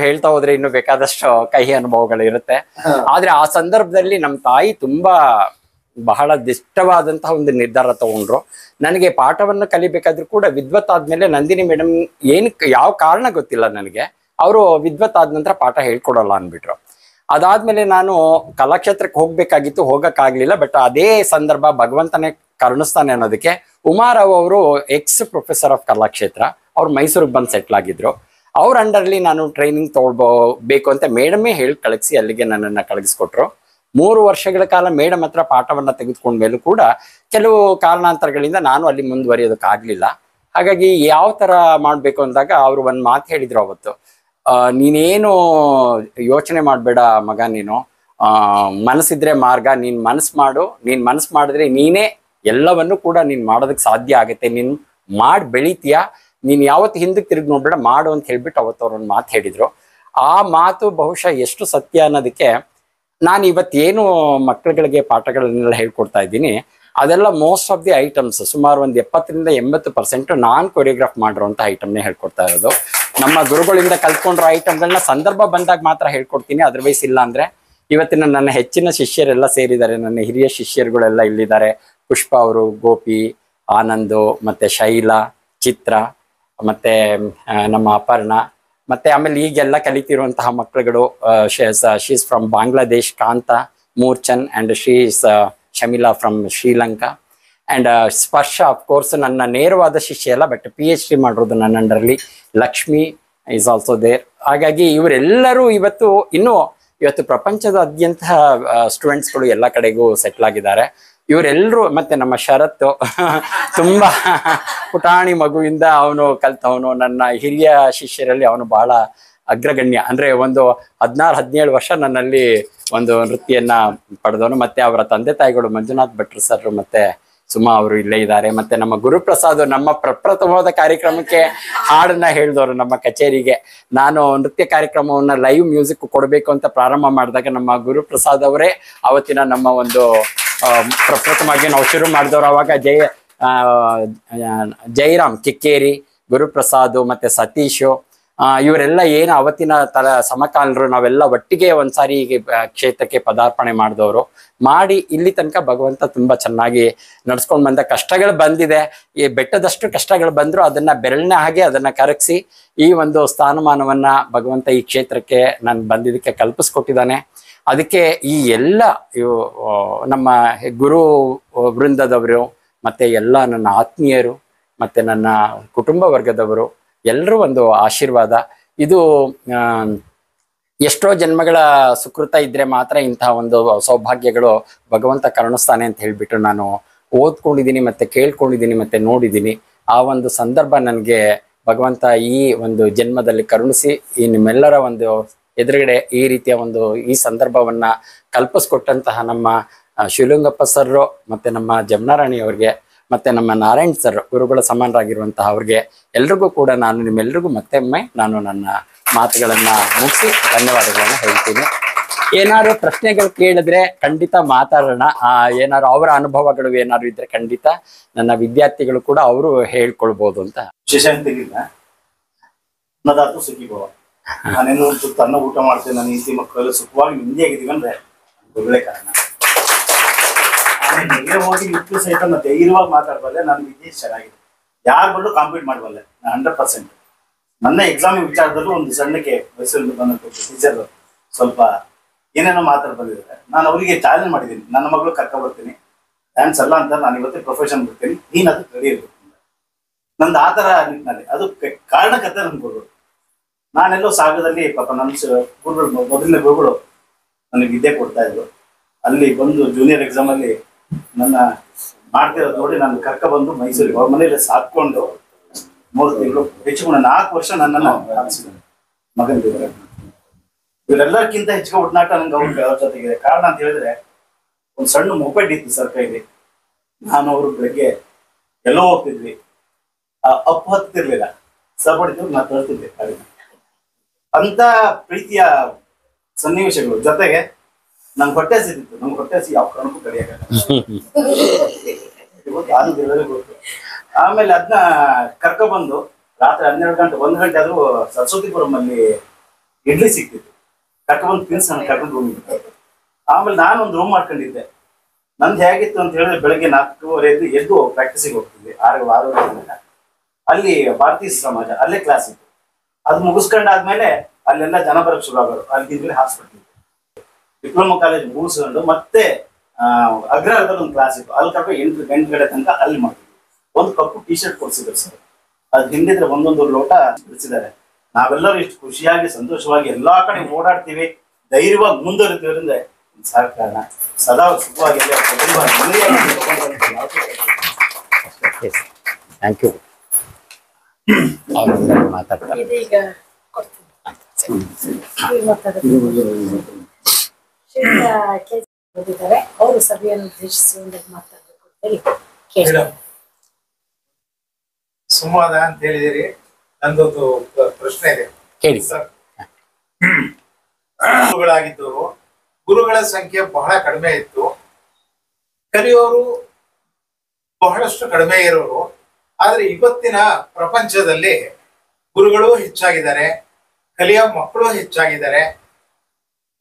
ಹೇಳ್ತಾ ಹೋದ್ರೆ ಇನ್ನು ಬೇಕಾದಷ್ಟು ಕಹಿ ಅನುಭವಗಳು ಇರುತ್ತೆ. ಆದ್ರೆ ಆ ಸಂದರ್ಭದಲ್ಲಿ ನಮ್ಮ ತಾಯಿ ತುಂಬಾ ಬಹಳ ದಿಷ್ಟವಾದಂತಹ ಒಂದು ನಿರ್ಧಾರ ತಗೊಂಡ್ರು. ನನಗೆ ಪಾಠವನ್ನು ಕಲಿಬೇಕಾದ್ರೂ ಕೂಡ ವಿದ್ವತ್ ಆದ್ಮೇಲೆ ನಂದಿನಿ ಮೇಡಮ್ ಯಾವ ಕಾರಣ ಗೊತ್ತಿಲ್ಲ ನನಗೆ, ಅವರು ವಿದ್ವತ್ ಆದ ನಂತರ ಪಾಠ ಹೇಳ್ಕೊಡಲ್ಲ ಅಂದ್ಬಿಟ್ರು. ಅದಾದ್ಮೇಲೆ ನಾನು ಕಲಾಕ್ಷೇತ್ರಕ್ಕೆ ಹೋಗ್ಬೇಕಾಗಿತ್ತು, ಹೋಗಕ್ಕಾಗ್ಲಿಲ್ಲ. ಬಟ್ ಅದೇ ಸಂದರ್ಭ ಭಗವಂತನೇ ಕರುಣಿಸ್ತಾನೆ ಅನ್ನೋದಕ್ಕೆ ಉಮಾರಾವ್ ಅವರು ಎಕ್ಸ್ ಪ್ರೊಫೆಸರ್ ಆಫ್ ಕಲಾಕ್ಷೇತ್ರ, ಅವ್ರು ಮೈಸೂರಿಗೆ ಬಂದು ಸೆಟ್ಲ್ ಆಗಿದ್ರು. ಅವ್ರ ಅಂಡರ್ಲಿ ನಾನು ಟ್ರೈನಿಂಗ್ ತಗೊಳ್ಬೇಕು ಅಂತ ಮೇಡಮೇ ಹೇಳಿ ಕಳಿಸಿ ಅಲ್ಲಿಗೆ ನನ್ನನ್ನು ಕಳಿಸ್ಕೊಟ್ರು. 3 ವರ್ಷಗಳ ಕಾಲ ಮೇಡಮ್ ಹತ್ರ ಪಾಠವನ್ನ ತೆಗೆದುಕೊಂಡ ಮೇಲೂ ಕೂಡ ಕೆಲವು ಕಾರಣಾಂತರಗಳಿಂದ ನಾನು ಅಲ್ಲಿ ಮುಂದುವರಿಯೋದಕ್ಕಾಗ್ಲಿಲ್ಲ. ಹಾಗಾಗಿ ಯಾವ ತರ ಮಾಡ್ಬೇಕು ಅಂದಾಗ ಅವರು ಒಂದು ಮಾತು ಹೇಳಿದ್ರು ಅವತ್ತು, ನೀನೇನು ಯೋಚನೆ ಮಾಡಬೇಡ ಮಗ, ನೀನು ಮನಸ್ಸಿದ್ರೆ ಮಾರ್ಗ, ನೀನ್ ಮನಸ್ಸು ಮಾಡು, ನೀನ್ ಮನಸ್ಸು ಮಾಡಿದ್ರೆ ನೀನೇ ಎಲ್ಲವನ್ನೂ ಕೂಡ ನೀನ್ ಮಾಡೋದಕ್ಕೆ ಸಾಧ್ಯ ಆಗುತ್ತೆ, ನೀನ್ ಮಾಡಿ ಬೆಳಿತೀಯ, ನೀನ್ ಯಾವತ್ತು ಹಿಂದಕ್ಕೆ ತಿರುಗಿ ನೋಡ್ಬೇಡ, ಮಾಡು ಅಂತ ಹೇಳ್ಬಿಟ್ಟು ಅವತ್ತು ಅವ್ರೊಂದು ಮಾತು ಹೇಳಿದ್ರು. ಆ ಮಾತು ಬಹುಶಃ ಎಷ್ಟು ಸತ್ಯ ಅನ್ನೋದಕ್ಕೆ ನಾನು ಇವತ್ತೇನು ಮಕ್ಕಳುಗಳಿಗೆ ಪಾಠಗಳನ್ನೆಲ್ಲ ಹೇಳ್ಕೊಡ್ತಾ ಇದ್ದೀನಿ, ಅದೆಲ್ಲ ಮೋಸ್ಟ್ ಆಫ್ ದಿ ಐಟಮ್ಸ್ ಸುಮಾರು ಒಂದು 70% ನಾನ್ ಕೊರಿಯೋಗ್ರಾಫ್ ಮಾಡಿರುವಂಥ ಐಟಮ್ನೇ ಹೇಳ್ಕೊಡ್ತಾ ಇರೋದು. ನಮ್ಮ ಗುರುಗಳಿಂದ ಕಲ್ತ್ಕೊಂಡಿರೋ ಐಟಮ್ಗಳನ್ನ ಸಂದರ್ಭ ಬಂದಾಗ ಮಾತ್ರ ಹೇಳ್ಕೊಡ್ತೀನಿ, ಅದರ್ವೈಸ್ ಇಲ್ಲ ಅಂದ್ರೆ. ಇವತ್ತಿನ ನನ್ನ ಹೆಚ್ಚಿನ ಶಿಷ್ಯರೆಲ್ಲ ಸೇರಿದ್ದಾರೆ, ನನ್ನ ಹಿರಿಯ ಶಿಷ್ಯರುಗಳೆಲ್ಲ ಇಲ್ಲಿದ್ದಾರೆ. ಪುಷ್ಪ ಅವರು, ಗೋಪಿ, ಆನಂದು, ಮತ್ತೆ ಶೈಲಾ, ಚಿತ್ರ, ಮತ್ತೆ ನಮ್ಮ ಅಪರ್ಣ, ಮತ್ತೆ ಆಮೇಲೆ ಈಗೆಲ್ಲ ಕಲಿತಿರುವಂತಹ ಮಕ್ಕಳುಗಳು, she's from Bangladesh, Kantha, ಮೂರ್ಚನ್, and she's ಶಮಿಲಾ from Sri Lanka, and ಸ್ಪರ್ಶ ಅಫ್ಕೋರ್ಸ್ ನನ್ನ ನೇರವಾದ ಶಿಷ್ಯ ಅಲ್ಲ, ಬಟ್ PhD ಮಾಡಿರೋದು ನನ್ನ ಅಂಡರ್ಲಿ. Lakshmi is also there. ಹಾಗಾಗಿ ಇವರೆಲ್ಲರೂ ಇವತ್ತು ಪ್ರಪಂಚದಾದ್ಯಂತ ಸ್ಟೂಡೆಂಟ್ಸ್ಗಳು ಎಲ್ಲ ಕಡೆಗೂ ಸೆಟ್ಲ್ ಆಗಿದ್ದಾರೆ. ಇವರೆಲ್ಲರೂ ಮತ್ತೆ ನಮ್ಮ ಶರತ್ ತುಂಬಾ ಪುಟಾಣಿ ಮಗುವಿಂದ ಅವನು ಕಲ್ತವನು. ನನ್ನ ಹಿರಿಯ ಶಿಷ್ಯರಲ್ಲಿ ಅವನು ಬಹಳ ಅಗ್ರಗಣ್ಯ. ಅಂದ್ರೆ ಒಂದು 16-17 ವರ್ಷ ನನ್ನಲ್ಲಿ ಒಂದು ನೃತ್ಯನ್ನ ಪಡೆದವನು. ಮತ್ತೆ ಅವರ ತಂದೆ ತಾಯಿಗಳು ಮಂಜುನಾಥ್ ಭಟ್ರು ಸರ್ ಮತ್ತೆ ಸುಮಾ ಅವರು ಇಲ್ಲೇ ಇದ್ದಾರೆ. ಮತ್ತೆ ನಮ್ಮ ಗುರುಪ್ರಸಾದ್ ನಮ್ಮ ಪ್ರಪ್ರಥಮವಾದ ಕಾರ್ಯಕ್ರಮಕ್ಕೆ ಹಾಡನ್ನ ಹೇಳಿದವರು ನಮ್ಮ ಕಚೇರಿಗೆ. ನಾನು ನೃತ್ಯ ಕಾರ್ಯಕ್ರಮವನ್ನ ಲೈವ್ ಮ್ಯೂಸಿಕ್ ಕೊಡಬೇಕು ಅಂತ ಪ್ರಾರಂಭ ಮಾಡಿದಾಗ ನಮ್ಮ ಗುರುಪ್ರಸಾದ್ ಅವರೇ ಅವತ್ತಿನ ನಮ್ಮ ಒಂದು ಪ್ರಪ್ರಥಮವಾಗಿ ನಾವು ಶುರು ಮಾಡಿದವರು. ಅವಾಗ ಜೈರಾಮ್ ಕಿಕ್ಕೇರಿ, ಗುರುಪ್ರಸಾದ್ ಮತ್ತೆ ಸತೀಶು ಇವರೆಲ್ಲ ಏನು ಅವತ್ತಿನ ಸಮಕಾಲೀನರು, ನಾವೆಲ್ಲ ಒಟ್ಟಿಗೆ ಒಂದ್ಸಾರಿ ಕ್ಷೇತ್ರಕ್ಕೆ ಪದಾರ್ಪಣೆ ಮಾಡಿದವರು. ಮಾಡಿ ಇಲ್ಲಿ ತನಕ ಭಗವಂತ ತುಂಬಾ ಚೆನ್ನಾಗಿ ನಡ್ಸ್ಕೊಂಡ್ ಬಂದ. ಕಷ್ಟಗಳು ಬಂದಿದೆ, ಈ ಬೆಟ್ಟದಷ್ಟು ಕಷ್ಟಗಳು ಬಂದ್ರು ಅದನ್ನ ಬೆರಳಿನ ಹಾಗೆ ಅದನ್ನ ಕರಗಿಸಿ ಈ ಒಂದು ಸ್ಥಾನಮಾನವನ್ನ ಭಗವಂತ ಈ ಕ್ಷೇತ್ರಕ್ಕೆ ನಾನು ಬಂದಿದ್ದಕ್ಕೆ ಕಲ್ಪಿಸ್ಕೊಟ್ಟಿದ್ದಾನೆ. ಅದಕ್ಕೆ ಈ ಎಲ್ಲ ನಮ್ಮ ಗುರು ವೃಂದದವರು ಮತ್ತೆ ಎಲ್ಲ ನನ್ನ ಆತ್ಮೀಯರು ಮತ್ತೆ ನನ್ನ ಕುಟುಂಬ ವರ್ಗದವರು ಎಲ್ಲರೂ ಒಂದು ಆಶೀರ್ವಾದ. ಇದು ಎಷ್ಟೋ ಜನ್ಮಗಳ ಸುಕೃತ ಇದ್ರೆ ಮಾತ್ರ ಇಂತಹ ಒಂದು ಸೌಭಾಗ್ಯಗಳು ಭಗವಂತ ಕರುಣಿಸ್ತಾನೆ ಅಂತ ಹೇಳ್ಬಿಟ್ಟು ನಾನು ಓದ್ಕೊಂಡಿದ್ದೀನಿ ಮತ್ತೆ ಕೇಳ್ಕೊಂಡಿದ್ದೀನಿ ಮತ್ತೆ ನೋಡಿದ್ದೀನಿ. ಆ ಒಂದು ಸಂದರ್ಭ ನನಗೆ ಭಗವಂತ ಈ ಒಂದು ಜನ್ಮದಲ್ಲಿ ಕರುಣಿಸಿ ಈ ನಿಮ್ಮೆಲ್ಲರ ಒಂದು ಎದುರುಗಡೆ ಈ ರೀತಿಯ ಒಂದು ಈ ಸಂದರ್ಭವನ್ನ ಕಲ್ಪಿಸ್ಕೊಟ್ಟಂತಹ ನಮ್ಮ ಶಿವಲಿಂಗಪ್ಪ ಸರ್ರು ಮತ್ತೆ ನಮ್ಮ ಜಮುನಾರಾಣಿ ಅವ್ರಿಗೆ ಮತ್ತೆ ನಮ್ಮ ನಾರಾಯಣ್ ಸರ್ ಗುರುಗಳ ಸಮಾನರಾಗಿರುವಂತಹ ಅವ್ರಿಗೆ ಎಲ್ರಿಗೂ ಕೂಡ ನಾನು ನಿಮ್ಮೆಲ್ರಿಗೂ ಮತ್ತೊಮ್ಮೆ ನಾನು ನನ್ನ ಮಾತುಗಳನ್ನ ಮುಗಿಸಿ ಧನ್ಯವಾದಗಳನ್ನ ಹೇಳ್ತೀನಿ. ಏನಾದ್ರು ಪ್ರಶ್ನೆಗಳು ಕೇಳಿದ್ರೆ ಖಂಡಿತ ಮಾತಾಡೋಣ. ಏನಾದ್ರು ಅವರ ಅನುಭವಗಳು ಏನಾದ್ರು ಇದ್ರೆ ಖಂಡಿತ ನನ್ನ ವಿದ್ಯಾರ್ಥಿಗಳು ಕೂಡ ಅವರು ಹೇಳ್ಕೊಳ್ಬಹುದು ಅಂತ. ವಿಶೇಷ ಅಂತಿಲ್ಲ, ಅನ್ನದಾತು ಸುಖಿಭವ. ನಾನೇನು ತನ್ನ ಊಟ ಮಾಡ್ತೇನೆ, ನನ್ನ ಹೆಂಡತಿ ಮಕ್ಕಳೆಲ್ಲ ಸುಖವಾಗಿ ನೆಮ್ಮದಿಯಾಗಿದ್ದೀವಿ ಅಂದ್ರೆ ಒಳ್ಳೆ ಕಾರಣ. ಎಲ್ಲೇ ಹೋಗಿ ನಿಂತು ಸಹಿತ ನಾನು ಧೈರ್ಯವಾಗಿ ಮಾತಾಡಬಲ್ಲೆ, ನನ್ನ ವಿದ್ಯೆ ಚೆನ್ನಾಗಿದೆ, ಯಾರು ಬಂದು ಕಾಂಪೀಟ್ ಮಾಡಬಲ್ಲೆ ನಾನು 100%. ನನ್ನ ಎಕ್ಸಾಮಿನ ವಿಚಾರದಲ್ಲೂ ಒಂದು ಸಣ್ಣಕ್ಕೆ ವಯಸ್ಸಲ್ಲಿ ಬಂದಂತ ಟೀಚರ್ ಸ್ವಲ್ಪ ಏನೇನೋ ಮಾತಾಡ್ ಬಂದಿದ್ದಾರೆ. ನಾನು ಅವರಿಗೆ ಚಾಲೆಂಜ್ ಮಾಡಿದ್ದೀನಿ, ನನ್ನ ಮಗಳು ಕರ್ಕೊಬರ್ತೀನಿ, ಡ್ಯಾನ್ಸ್ ಅಲ್ಲ ಅಂತ ನಾನು ಇವತ್ತೇ ಪ್ರೊಫೆಷನ್ ಬಿಡ್ತೀನಿ, ನೀನು ಅದಕ್ಕೆ ರೆಡಿ ಇರ್ಬೇಕು. ನಂದು ಆ ಥರ ನಿಟ್ಟಿನಲ್ಲಿ ಅದು ಕಾರಣಕತೆ ನನ್ಗೆ ಗುರುಗಳು. ನಾನೆಲ್ಲೋ ಸಾಗರದಲ್ಲಿ ಪಾಪ ನನ್ನ ಗುರುಗಳು ಮೊದಲನೇ ಗುರುಗಳು ನನಗೆ ವಿದ್ಯೆ ಕೊಡ್ತಾ ಇದ್ರು. ಅಲ್ಲಿ ಬಂದು ಜೂನಿಯರ್ ಎಕ್ಸಾಮಲ್ಲಿ ನನ್ನ ಮಾಡ್ತಿರೋದು ನೋಡಿ ನಾನು ಬಂದು ಮೈಸೂರಿಗೆ ಅವ್ರ ಮನೇಲಿ ಸಾಕೊಂಡು 3 ತಿಂಗಳು ಹೆಚ್ಚು 4 ವರ್ಷ ನನ್ನನ್ನು ಹಾಕಿಸಿದ್ದಾರೆ ಮಗನ. ಇವರೆಲ್ಲಕ್ಕಿಂತ ಹೆಚ್ಚಿಗೆ ಒಡನಾಟ ನಂಗೆ ಅವ್ರ ಜೊತೆಗಿದೆ. ಕಾರಣ ಅಂತ ಹೇಳಿದ್ರೆ ಒಂದು ಸಣ್ಣ ಮೊಪೆಡ್ ಇತ್ತು ಸರ್ ಕೈಲಿ. ನಾನು ಅವರು ಬೆಳಗ್ಗೆ ಎಲ್ಲೋ ಹೋಗ್ತಿದ್ವಿ, ಅಪ್ಪು ಹತ್ತಿರ್ಲಿಲ್ಲ, ಸಪಡಿದ್ರು ನಾನು ತರ್ತಿದ್ದೆ ಕಾಡಿನ. ಅಂತ ಪ್ರೀತಿಯ ಸನ್ನಿವೇಶಗಳು ಜೊತೆಗೆ ನನ್ಗೆ ಹೊಟ್ಟೆ ಹಸಿತಿತ್ತು. ನಮ್ಗೆ ಹೊಟ್ಟೆ ಹಸಿ ಯಾವ ಕಾರಣಕ್ಕೂ ಕಡಿಯಾಗಲ್ಲ. ಗೊತ್ತು. ಆಮೇಲೆ ಅದನ್ನ ಕರ್ಕೊಬಂದು ರಾತ್ರಿ 12 ಗಂಟೆ 1 ಗಂಟೆ ಆದ್ರೂ ಸರಸ್ವತಿಪುರಂ ಅಲ್ಲಿ ಇಡ್ಲಿ ಸಿಕ್ತಿತ್ತು. ಕರ್ಕೊಂಡ್ಬಂದು ತಿನ್ಸ್ ನಾನು ಕರ್ಕೊಂಡು ರೂಮ್ ಇತ್ತು. ಆಮೇಲೆ ನಾನು ಒಂದು ರೂಮ್ ಮಾಡ್ಕೊಂಡಿದ್ದೆ. ನಂದು ಹೇಗಿತ್ತು ಅಂತ ಹೇಳಿದ್ರೆ ಬೆಳಗ್ಗೆ 4:30 ಎದ್ದು ಪ್ರಾಕ್ಟೀಸಿಗೆ ಹೋಗ್ತಿದ್ದೆ. 6 ಅಲ್ಲಿ ಭಾರತೀಯ ಸಮಾಜ ಅಲ್ಲೇ ಕ್ಲಾಸ್ ಇತ್ತು. ಅದು ಮುಗಿಸ್ಕೊಂಡಾದ್ಮೇಲೆ ಅಲ್ಲೆಲ್ಲ ಜನ ಬರಕ್ ಶುರು ಆಗೋರು. ಅಲ್ಲಿ ಹಾಸ್ಪಿಟಲ್ ಡಿಪ್ಲೊಮಾ ಕಾಲೇಜ್ ಮುಗಿಸ್ಕೊಂಡು ಮತ್ತೆ ಅಗ್ರಹಾರದಲ್ಲಿ ಒಂದು ಕ್ಲಾಸ್ ಇತ್ತು. ಅಲ್ಲಿ ಕರ್ಕೊಂಡು 8 ಗಂಟೆ ತನಕ ಅಲ್ಲಿ ಮಾಡ್ತಿದ್ವಿ. ಒಂದು ಕಪ್ಪು ಟೀ ಶರ್ಟ್ ಕೊಡ್ಸಿದ್ರು ಸರ್. ಅದು ಹಿಂದಿದ್ರೆ ಒಂದೊಂದು ಲೋಟ ಬಿಡಿಸಿದ್ದಾರೆ. ನಾವೆಲ್ಲರೂ ಇಷ್ಟು ಖುಷಿಯಾಗಿ ಸಂತೋಷವಾಗಿ ಎಲ್ಲಾ ಕಡೆ ಓಡಾಡ್ತೀವಿ, ಧೈರ್ಯವಾಗಿ ಮುಂದುವರಿತೀವಿ ಅಂದ್ರೆ ಸಾಕು ಕಾರಣ. ಸದಾ ಸುಖವಾಗಿ ಥ್ಯಾಂಕ್ ಯು. ಮಾತಾಡ್ತಾರೆ ಇದೀಗ ಬಂದಿದ್ದಾರೆ, ಅವರು ಸಭೆಯನ್ನು ಉದ್ದೇಶಿಸಿ ಮಾತಾಡಬೇಕು ಅಂತ ಹೇಳಿ ಕೇಳಿ. ಸಂವಾದ ಅಂತ ಹೇಳಿದಿರಿ. ನಂದೊಂದು ಪ್ರಶ್ನೆ ಇದೆ ಹೇಳಿ ಸರ್. ಗುರುಗಳಾಗಿದ್ದವರು, ಗುರುಗಳ ಸಂಖ್ಯೆ ಬಹಳ ಕಡಿಮೆ ಇತ್ತು, ಕಲಿಯೋರು ಬಹಳಷ್ಟು ಕಡಿಮೆ ಇರೋರು. ಆದ್ರೆ ಇವತ್ತಿನ ಪ್ರಪಂಚದಲ್ಲಿ ಗುರುಗಳು ಹೆಚ್ಚಾಗಿದ್ದಾರೆ, ಕಲಿಯೋ ಮಕ್ಕಳು ಹೆಚ್ಚಾಗಿದ್ದಾರೆ.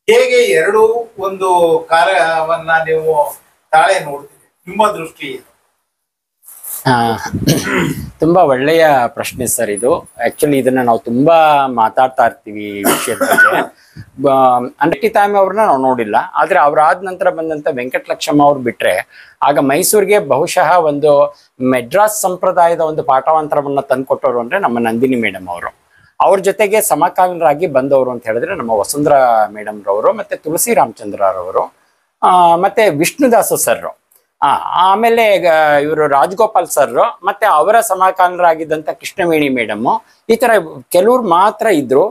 ಹೇಗೆ ಎರಡೂ ಒಂದು ಕಾಲವನ್ನ ನೀವು ತಾಳೆ ನೋಡ್ತೀರಿ ನಿಮ್ಮ ದೃಷ್ಟಿ? ತುಂಬಾ ಒಳ್ಳೆಯ ಪ್ರಶ್ನೆ ಸರ್ ಇದು. ಆಕ್ಚುಲಿ ಇದನ್ನ ನಾವು ತುಂಬಾ ಮಾತಾಡ್ತಾ ಇರ್ತೀವಿ ಈ ವಿಷಯದ ಬಗ್ಗೆ. ಅಂಟಿತಾಮಿ ಅವ್ರನ್ನ ನಾವು ನೋಡಿಲ್ಲ, ಆದ್ರೆ ಅವ್ರಾದ ನಂತರ ಬಂದಂತ ವೆಂಕಟಲಕ್ಷ್ಮ ಅವ್ರು ಬಿಟ್ರೆ ಆಗ ಮೈಸೂರಿಗೆ ಬಹುಶಃ ಒಂದು ಮೆಡ್ರಾಸ್ ಸಂಪ್ರದಾಯದ ಒಂದು ಪಾಠಾಂತರವನ್ನ ತಂದ್ಕೊಟ್ಟವ್ರು ಅಂದ್ರೆ ನಮ್ಮ ನಂದಿನಿ ಮೇಡಮ್ ಅವರು. ಅವ್ರ ಜೊತೆಗೆ ಸಮಕಾಲೀನರಾಗಿ ಬಂದವರು ಅಂತ ಹೇಳಿದ್ರೆ ನಮ್ಮ ವಸುಂಧರಾ ಮೇಡಮ್ ರವರು ಮತ್ತೆ ತುಳಸಿ ರಾಮಚಂದ್ರರವರು ಮತ್ತೆ ವಿಷ್ಣುದಾಸ ಸರ್. ಆಮೇಲೆ ಇವರು ರಾಜಗೋಪಾಲ್ ಸರ್ ಮತ್ತೆ ಅವರ ಸಮಕಾಲೀನರಾಗಿದ್ದಂತ ಕೃಷ್ಣವೇಣಿ ಮೇಡಮ್, ಈ ತರ ಕೆಲವ್ರು ಮಾತ್ರ ಇದ್ರು.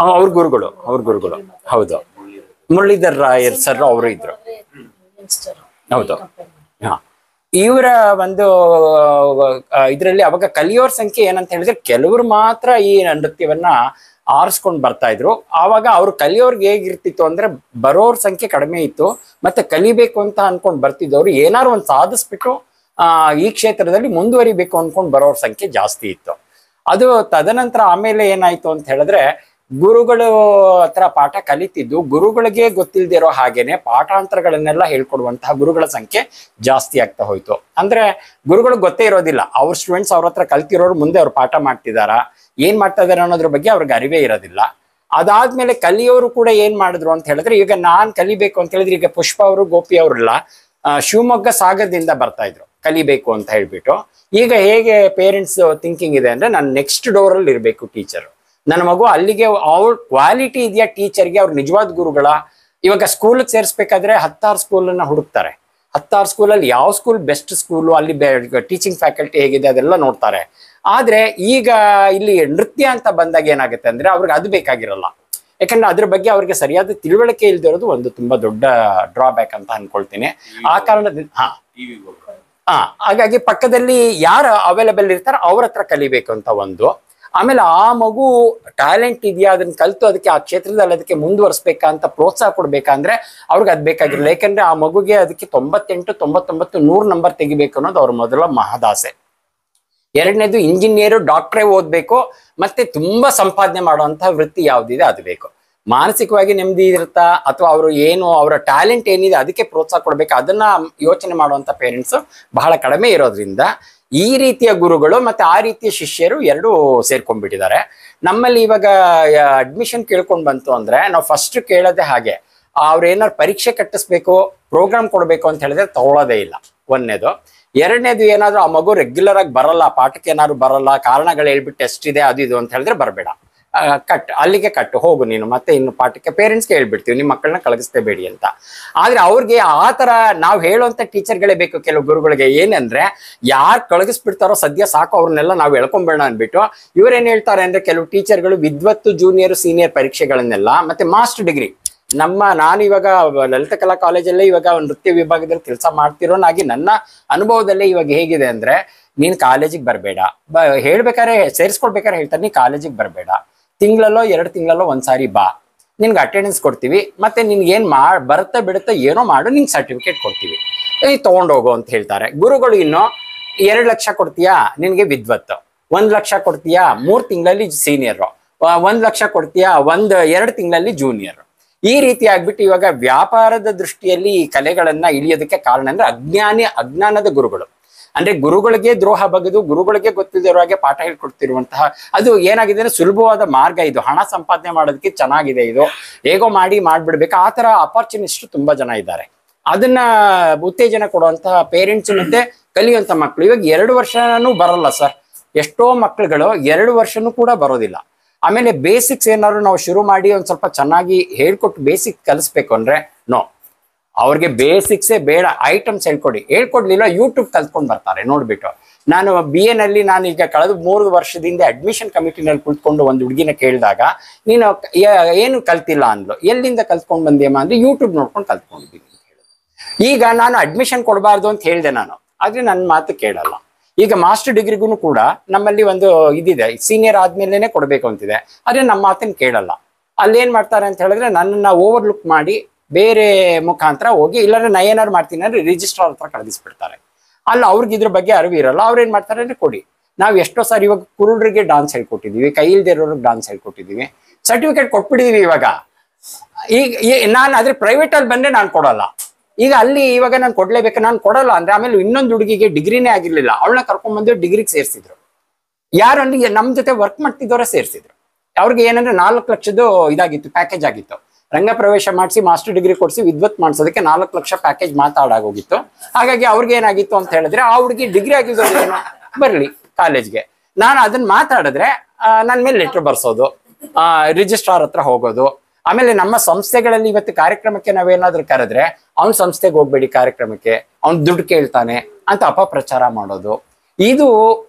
ಅವ್ರ ಗುರುಗಳು ಹೌದು. ಮುರಳೀಧರ್ ರಾಯರ್ ಸರ್ ಅವರು ಇದ್ರು. ಹೌದು. ಇವರ ಒಂದು ಇದರಲ್ಲಿ ಅವಾಗ ಕಲಿಯೋರ್ ಸಂಖ್ಯೆ ಏನಂತ ಹೇಳಿದ್ರೆ ಕೆಲವರು ಮಾತ್ರ ಈ ನೃತ್ಯವನ್ನ ಆರಿಸ್ಕೊಂಡು ಬರ್ತಾ ಇದ್ರು. ಆವಾಗ ಅವ್ರು ಕಲಿಯೋರ್ಗೆ ಹೇಗಿರ್ತಿತ್ತು ಅಂದ್ರೆ ಬರೋರ್ ಸಂಖ್ಯೆ ಕಡಿಮೆ ಇತ್ತು, ಮತ್ತೆ ಕಲಿಬೇಕು ಅಂತ ಅನ್ಕೊಂಡ್ ಬರ್ತಿದ್ದವ್ರು ಏನಾರು ಒಂದು ಸಾಧಿಸ್ಬಿಟ್ಟು ಈ ಕ್ಷೇತ್ರದಲ್ಲಿ ಮುಂದುವರಿಬೇಕು ಅನ್ಕೊಂಡ್ ಬರೋರ್ ಸಂಖ್ಯೆ ಜಾಸ್ತಿ ಇತ್ತು. ಅದು ತದನಂತರ ಆಮೇಲೆ ಏನಾಯ್ತು ಅಂತ ಹೇಳಿದ್ರೆ ಗುರುಗಳು ಹತ್ರ ಪಾಠ ಕಲಿತಿದ್ದು ಗುರುಗಳಿಗೆ ಗೊತ್ತಿಲ್ದಿರೋ ಹಾಗೇನೆ ಪಾಠಾಂತರಗಳನ್ನೆಲ್ಲ ಹೇಳ್ಕೊಡುವಂತಹ ಗುರುಗಳ ಸಂಖ್ಯೆ ಜಾಸ್ತಿ ಆಗ್ತಾ ಹೋಯ್ತು. ಅಂದ್ರೆ ಗುರುಗಳಿಗೆ ಗೊತ್ತೇ ಇರೋದಿಲ್ಲ, ಅವ್ರ ಸ್ಟೂಡೆಂಟ್ಸ್ ಅವ್ರ ಹತ್ರ ಕಲ್ತಿರೋರು ಮುಂದೆ ಅವ್ರು ಪಾಠ ಮಾಡ್ತಿದಾರ, ಏನ್ ಮಾಡ್ತಾ ಇದಾರೆ ಅನ್ನೋದ್ರ ಬಗ್ಗೆ ಅವ್ರಿಗೆ ಅರಿವೇ ಇರೋದಿಲ್ಲ. ಅದಾದ್ಮೇಲೆ ಕಲಿಯೋರು ಕೂಡ ಏನ್ ಮಾಡಿದ್ರು ಅಂತ ಹೇಳಿದ್ರೆ, ಈಗ ನಾನ್ ಕಲಿಬೇಕು ಅಂತ ಹೇಳಿದ್ರೆ, ಈಗ ಪುಷ್ಪ ಅವರು ಗೋಪಿ ಅವರೆಲ್ಲ ಶಿವಮೊಗ್ಗ ಸಾಗರದಿಂದ ಬರ್ತಾ ಇದ್ರು ಕಲಿಬೇಕು ಅಂತ ಹೇಳ್ಬಿಟ್ಟು. ಈಗ ಹೇಗೆ ಪೇರೆಂಟ್ಸ್ ಥಿಂಕಿಂಗ್ ಇದೆ ಅಂದ್ರೆ, ನಾನು ನೆಕ್ಸ್ಟ್ ಡೋರ್ ಅಲ್ಲಿ ಇರ್ಬೇಕು ಟೀಚರ್, ನನ್ನ ಮಗು ಅಲ್ಲಿಗೆ ಅವ್ರ ಕ್ವಾಲಿಟಿ ಇದೆಯಾ ಟೀಚರ್ಗೆ, ಅವ್ರ ನಿಜವಾದ ಗುರುಗಳ. ಇವಾಗ ಸ್ಕೂಲ್ಗೆ ಸೇರಿಸ್ಬೇಕಾದ್ರೆ 10 ಸ್ಕೂಲನ್ನ ಹುಡುಕ್ತಾರೆ. 10 ಸ್ಕೂಲಲ್ಲಿ ಯಾವ ಸ್ಕೂಲ್ ಬೆಸ್ಟ್ ಸ್ಕೂಲು, ಅಲ್ಲಿ ಟೀಚಿಂಗ್ ಫ್ಯಾಕಲ್ಟಿ ಹೇಗಿದೆ ಅದೆಲ್ಲ ನೋಡ್ತಾರೆ. ಆದ್ರೆ ಈಗ ಇಲ್ಲಿ ನೃತ್ಯ ಅಂತ ಬಂದಾಗ ಏನಾಗುತ್ತೆ ಅಂದ್ರೆ ಅವ್ರಿಗೆ ಅದು ಬೇಕಾಗಿರಲ್ಲ. ಯಾಕಂದ್ರೆ ಅದ್ರ ಬಗ್ಗೆ ಅವ್ರಿಗೆ ಸರಿಯಾದ ತಿಳುವಳಿಕೆ ಇಲ್ದಿರೋದು ಒಂದು ತುಂಬಾ ದೊಡ್ಡ ಡ್ರಾಬ್ಯಾಕ್ ಅಂತ ಅನ್ಕೊಳ್ತೀನಿ. ಆ ಕಾರಣದಿಂದ ಹಾಗಾಗಿ ಪಕ್ಕದಲ್ಲಿ ಯಾರು ಅವೈಲೇಬಲ್ ಇರ್ತಾರೋ ಅವ್ರ ಹತ್ರ ಕಲಿಬೇಕು ಅಂತ ಒಂದು. ಆಮೇಲೆ ಆ ಮಗು ಟ್ಯಾಲೆಂಟ್ ಇದೆಯಾ ಅದನ್ನ ಕಲ್ತು ಅದಕ್ಕೆ ಆ ಕ್ಷೇತ್ರದಲ್ಲಿ ಅದಕ್ಕೆ ಮುಂದುವರಿಸ್ಬೇಕಾ ಅಂತ ಪ್ರೋತ್ಸಾಹ ಕೊಡ್ಬೇಕಂದ್ರೆ ಅವ್ರಿಗೆ ಅದ್ ಬೇಕಾಗಿರಲ್ಲ. ಯಾಕಂದ್ರೆ ಆ ಮಗುಗೆ ಅದಕ್ಕೆ 98, 99, 100 ನಂಬರ್ ತೆಗಿಬೇಕು ಅನ್ನೋದು ಅವ್ರ ಮೊದಲ ಮಹದಾಸೆ. ಎರಡನೇದು ಇಂಜಿನಿಯರು, ಡಾಕ್ಟ್ರೇ ಓದ್ಬೇಕು, ಮತ್ತೆ ತುಂಬಾ ಸಂಪಾದನೆ ಮಾಡುವಂತಹ ವೃತ್ತಿ ಯಾವ್ದಿದೆ ಅದು ಬೇಕು. ಮಾನಸಿಕವಾಗಿ ನೆಮ್ಮದಿ ಇರುತ್ತಾ ಅಥವಾ ಅವರು ಏನು ಅವರ ಟ್ಯಾಲೆಂಟ್ ಏನಿದೆ ಅದಕ್ಕೆ ಪ್ರೋತ್ಸಾಹ ಕೊಡ್ಬೇಕು, ಅದನ್ನ ಯೋಚನೆ ಮಾಡುವಂತ ಪೇರೆಂಟ್ಸ್ ಬಹಳ ಕಡಿಮೆ ಇರೋದ್ರಿಂದ ಈ ರೀತಿಯ ಗುರುಗಳು ಮತ್ತೆ ಆ ರೀತಿಯ ಶಿಷ್ಯರು ಎರಡೂ ಸೇರ್ಕೊಂಡ್ಬಿಟ್ಟಿದ್ದಾರೆ. ನಮ್ಮಲ್ಲಿ ಇವಾಗ ಅಡ್ಮಿಷನ್ ಕೇಳ್ಕೊಂಡ್ ಬಂತು ಅಂದ್ರೆ ನಾವು ಫಸ್ಟ್ ಕೇಳೋದೇ ಹಾಗೆ, ಅವ್ರು ಏನಾದ್ರು ಪರೀಕ್ಷೆ ಕಟ್ಟಿಸ್ಬೇಕು, ಪ್ರೋಗ್ರಾಮ್ ಕೊಡ್ಬೇಕು ಅಂತ ಹೇಳಿದ್ರೆ ತಗೊಳ್ಳೋದೇ ಇಲ್ಲ ಒಂದನೇದು. ಎರಡನೇದು ಏನಾದ್ರು ಆ ಮಗು ರೆಗ್ಯುಲರ್ ಆಗಿ ಬರಲ್ಲ, ಪಾಠಕ್ಕೆ ಏನಾದ್ರು ಬರಲ್ಲ, ಕಾರಣಗಳು ಹೇಳ್ಬಿಟ್ಟು ಟೆಸ್ಟ್ ಇದೆ ಅದು ಇದು ಅಂತ ಹೇಳಿದ್ರೆ ಬರಬೇಡ, ಅಲ್ಲಿಗೆ ಕಟ್ಟು ಹೋಗು ನೀನು, ಮತ್ತೆ ಇನ್ನು ಪಾಠಕ್ಕೆ ಪೇರೆಂಟ್ಸ್ಗೆ ಹೇಳ್ಬಿಡ್ತೀವಿ ನಿಮ್ಮ ಮಕ್ಕಳನ್ನ ಕಳಗಿಸ್ತೇಬೇಡಿ ಅಂತ. ಆದ್ರೆ ಅವ್ರಿಗೆ ಆ ತರ ನಾವು ಹೇಳುವಂತ ಟೀಚರ್ಗಳೇ ಬೇಕು. ಕೆಲವು ಗುರುಗಳಿಗೆ ಏನಂದ್ರೆ ಯಾರು ಕಳಗಿಸ್ಬಿಡ್ತಾರೋ ಸದ್ಯ ಸಾಕು, ಅವ್ರನ್ನೆಲ್ಲ ನಾವು ಎಳ್ಕೊಂಬೇಡ ಅನ್ಬಿಟ್ಟು ಇವ್ರೇನ್ ಹೇಳ್ತಾರೆ ಅಂದ್ರೆ, ಕೆಲವು ಟೀಚರ್ಗಳು ವಿದ್ವತ್ತು ಜೂನಿಯರ್ ಸೀನಿಯರ್ ಪರೀಕ್ಷೆಗಳನ್ನೆಲ್ಲ ಮತ್ತೆ ಮಾಸ್ಟರ್ ಡಿಗ್ರಿ ನಾನು ಇವಾಗ ಲಲಿತ ಕಲಾ ಕಾಲೇಜಲ್ಲೇ ಇವಾಗ ನೃತ್ಯ ವಿಭಾಗದಲ್ಲಿ ಕೆಲಸ ಮಾಡ್ತಿರೋನಾಗಿ ನನ್ನ ಅನುಭವದಲ್ಲೇ ಇವಾಗ ಹೇಗಿದೆ ಅಂದ್ರೆ, ನೀನ್ ಕಾಲೇಜಿಗೆ ಬರಬೇಡ, ಹೇಳ್ಬೇಕಾರೆ ಸೇರಿಸ್ಕೊಳ್ಬೇಕಾರೆ ಹೇಳ್ತಾರೆ ನೀನ್ ಕಾಲೇಜಿಗೆ ಬರಬೇಡ, ತಿಂಗಳಲ್ಲೋ 2 ತಿಂಗಳಲ್ಲೋ ಒಂದ್ಸಾರಿ ಬಾ, ನಿನ್ಗೆ ಅಟೆಂಡೆನ್ಸ್ ಕೊಡ್ತೀವಿ, ಮತ್ತೆ ನಿನ್ಗೆ ಏನ್ ಬರುತ್ತೆ ಬಿಡುತ್ತೆ ಏನೋ ಮಾಡು, ನಿನ್ಗೆ ಸರ್ಟಿಫಿಕೇಟ್ ಕೊಡ್ತೀವಿ, ತಗೊಂಡೋಗು ಅಂತ ಹೇಳ್ತಾರೆ. ಗುರುಗಳು ಇನ್ನು 2 ಲಕ್ಷ ಕೊಡ್ತೀಯಾ ನಿನ್ಗೆ ವಿದ್ವತ್ತು, 1 ಲಕ್ಷ ಕೊಡ್ತೀಯಾ 3 ತಿಂಗಳಲ್ಲಿ ಸೀನಿಯರ್, 1 ಲಕ್ಷ ಕೊಡ್ತೀಯಾ 2 ತಿಂಗಳಲ್ಲಿ ಜೂನಿಯರ್. ಈ ರೀತಿ ಆಗ್ಬಿಟ್ಟು ಇವಾಗ ವ್ಯಾಪಾರದ ದೃಷ್ಟಿಯಲ್ಲಿ ಈ ಕಲೆಗಳನ್ನ ಇಳಿಯೋದಕ್ಕೆ ಕಾರಣ ಅಂದ್ರೆ ಅಜ್ಞಾನದ ಗುರುಗಳು. ಅಂದ್ರೆ ಗುರುಗಳಿಗೆ ದ್ರೋಹ ಬಗೆದು ಗುರುಗಳಿಗೆ ಗೊತ್ತಿರೋ ಹಾಗೆ ಪಾಠ ಹೇಳ್ಕೊಡ್ತಿರುವಂತಹ ಅದು ಏನಾಗಿದೆ ಅಂದ್ರೆ ಸುಲಭವಾದ ಮಾರ್ಗ ಇದು, ಹಣ ಸಂಪಾದನೆ ಮಾಡೋದಕ್ಕೆ ಚೆನ್ನಾಗಿದೆ ಇದು, ಹೇಗೋ ಮಾಡ್ಬಿಡ್ಬೇಕು, ಆ ತರ ಅಪಾರ್ಚುನಿಸ್ಟ್ ತುಂಬಾ ಜನ ಇದ್ದಾರೆ. ಅದನ್ನ ಉತ್ತೇಜನ ಕೊಡುವಂತಹ ಪೇರೆಂಟ್ಸ್ ಮತ್ತೆ ಕಲಿಯುವಂತ ಮಕ್ಕಳು ಇವಾಗ 2 ವರ್ಷನೂ ಬರಲ್ಲ ಸರ್. ಎಷ್ಟೋ ಮಕ್ಕಳುಗಳು 2 ವರ್ಷನೂ ಕೂಡ ಬರೋದಿಲ್ಲ. ಆಮೇಲೆ ಬೇಸಿಕ್ಸ್ ಏನಾದ್ರು ನಾವು ಶುರು ಮಾಡಿ ಒಂದ್ ಸ್ವಲ್ಪ ಚೆನ್ನಾಗಿ ಹೇಳ್ಕೊಟ್ಟು ಬೇಸಿಕ್ ಕಲಿಸ್ಬೇಕು ಅಂದ್ರೆ ನೋ, ಅವ್ರಿಗೆ ಬೇಸಿಕ್ಸೇ ಬೇಡ, ಐಟಮ್ಸ್ ಹೇಳ್ಕೊಡ್ಲಿಲ್ಲ ಯೂಟ್ಯೂಬ್ ಕಲ್ತ್ಕೊಂಡ್ ಬರ್ತಾರೆ ನೋಡ್ಬಿಟ್ಟು. ನಾನು BA ನಲ್ಲಿ ನಾನು ಈಗ ಕಳೆದ 3 ವರ್ಷದಿಂದ ಅಡ್ಮಿಷನ್ ಕಮಿಟಿನಲ್ಲಿ ಕುಳಿತುಕೊಂಡು ಒಂದು ಹುಡುಗಿನ ಕೇಳಿದಾಗ, ನೀನು ಏನು ಕಲ್ತಿಲ್ಲ ಅಂದ್ಲು. ಎಲ್ಲಿಂದ ಕಲ್ತ್ಕೊಂಡ್ ಬಂದೇಮ್ಮ ಅಂದ್ರೆ ಯೂಟ್ಯೂಬ್ ನೋಡ್ಕೊಂಡು ಕಲ್ತ್ಕೊಂಡಿದ್ದೀನಿ ಅಂತ ಹೇಳಿದೆ. ಈಗ ನಾನು ಅಡ್ಮಿಷನ್ ಕೊಡಬಾರ್ದು ಅಂತ ಹೇಳಿದೆ ನಾನು, ಆದ್ರೆ ನನ್ನ ಮಾತು ಕೇಳಲ್ಲ. ಈಗ ಮಾಸ್ಟರ್ ಡಿಗ್ರಿಗೂ ಕೂಡ ನಮ್ಮಲ್ಲಿ ಒಂದು ಇದಿದೆ, ಸೀನಿಯರ್ ಆದ್ಮೇಲೆನೆ ಕೊಡ್ಬೇಕು ಅಂತಿದೆ, ಆದ್ರೆ ನಮ್ಮ ಮಾತನ್ನ ಕೇಳಲ್ಲ. ಅಲ್ಲೇನ್ ಮಾಡ್ತಾರೆ ಅಂತ ಹೇಳಿದ್ರೆ ನನ್ನನ್ನ ಓವರ್ಲುಕ್ ಮಾಡಿ ಬೇರೆ ಮುಖಾಂತರ ಹೋಗಿ, ಇಲ್ಲಾಂದ್ರೆ ನಾ ಏನಾರು ಮಾಡ್ತೀನಿ ಅಂದ್ರೆ ರಿಜಿಸ್ಟ್ರಾರ್ ಹತ್ರ ಕಳಿಸ್ಬಿಡ್ತಾರೆ. ಅಲ್ಲಿ ಅವ್ರಿಗೆ ಇದ್ರ ಬಗ್ಗೆ ಅರಿವು ಇರಲ್ಲ. ಅವ್ರೇನ್ ಮಾಡ್ತಾರೆ ಅಂದ್ರೆ ಕೊಡಿ. ನಾವ್ ಎಷ್ಟೋ ಸಾರಿ ಇವಾಗ ಕುರುಡ್ರಿಗೆ ಡಾನ್ಸ್ ಹೇಳ್ಕೊಟ್ಟಿದೀವಿ, ಕೈ ಇಲ್ದಿರೋರಿಗೆ ಡಾನ್ಸ್ ಹೇಳ್ಕೊಟ್ಟಿದೀವಿ, ಸರ್ಟಿಫಿಕೇಟ್ ಕೊಟ್ಬಿಟ್ಟಿದೀವಿ. ಇವಾಗ ನಾನು ಆದ್ರೆ ಪ್ರೈವೇಟ್ ಅಲ್ಲಿ ಬಂದ್ರೆ ನಾನು ಕೊಡಲ್ಲ. ಈಗ ಅಲ್ಲಿ ಇವಾಗ ನಾನು ಕೊಡ್ಲೇಬೇಕು, ನಾನು ಕೊಡಲ್ಲ ಅಂದ್ರೆ ಆಮೇಲೆ ಇನ್ನೊಂದು ಹುಡುಗಿಗೆ ಡಿಗ್ರಿನೇ ಆಗಿರ್ಲಿಲ್ಲ, ಅವಳನ್ನ ಕರ್ಕೊಂಡ್ ಬಂದು ಡಿಗ್ರಿಗೆ ಸೇರಿಸಿದ್ರು. ಯಾರು ಅಂದ್ರೆ ನಮ್ ಜೊತೆ ವರ್ಕ್ ಮಾಡ್ತಿದ್ದವರೇ ಸೇರಿಸಿದ್ರು. ಅವ್ರಿಗೆ ಏನಂದ್ರೆ 4 ಲಕ್ಷದ್ದು ಇದಾಗಿತ್ತು, ಪ್ಯಾಕೇಜ್ ಆಗಿತ್ತು. ರಂಗ ಪ್ರವೇಶ ಮಾಡಿಸಿ ಮಾಸ್ಟರ್ ಡಿಗ್ರಿ ಕೊಡಿಸಿ ವಿದ್ವತ್ ಮಾಡಿಸೋದಕ್ಕೆ 4 ಲಕ್ಷ ಪ್ಯಾಕೇಜ್ ಮಾತಾಡಾಗೋಗಿತ್ತು. ಹಾಗಾಗಿ ಅವ್ರಿಗೆ ಏನಾಗಿತ್ತು ಅಂತ ಹೇಳಿದ್ರೆ, ಆ ಹುಡುಗಿ ಡಿಗ್ರಿ ಆಗಿರೋದೇನೋ ಬರ್ಲಿ ಕಾಲೇಜ್ಗೆ, ನಾನು ಅದನ್ನ ಮಾತಾಡಿದ್ರೆ ನನ್ನ ಮೇಲೆ ಲೆಟರ್ ಬರ್ಸೋದು, ರಿಜಿಸ್ಟ್ರಾರ್ ಹತ್ರ ಹೋಗೋದು, ಆಮೇಲೆ ನಮ್ಮ ಸಂಸ್ಥೆಗಳಲ್ಲಿ ಇವತ್ತು ಕಾರ್ಯಕ್ರಮಕ್ಕೆ ನಾವೇನಾದ್ರೂ ಕರೆದ್ರೆ ಅವ್ನ ಸಂಸ್ಥೆಗೆ ಹೋಗ್ಬೇಡಿ ಕಾರ್ಯಕ್ರಮಕ್ಕೆ, ಅವ್ನ್ ದುಡ್ಡು ಕೇಳ್ತಾನೆ ಅಂತ ಅಪಪ್ರಚಾರ ಮಾಡೋದು. ಇದು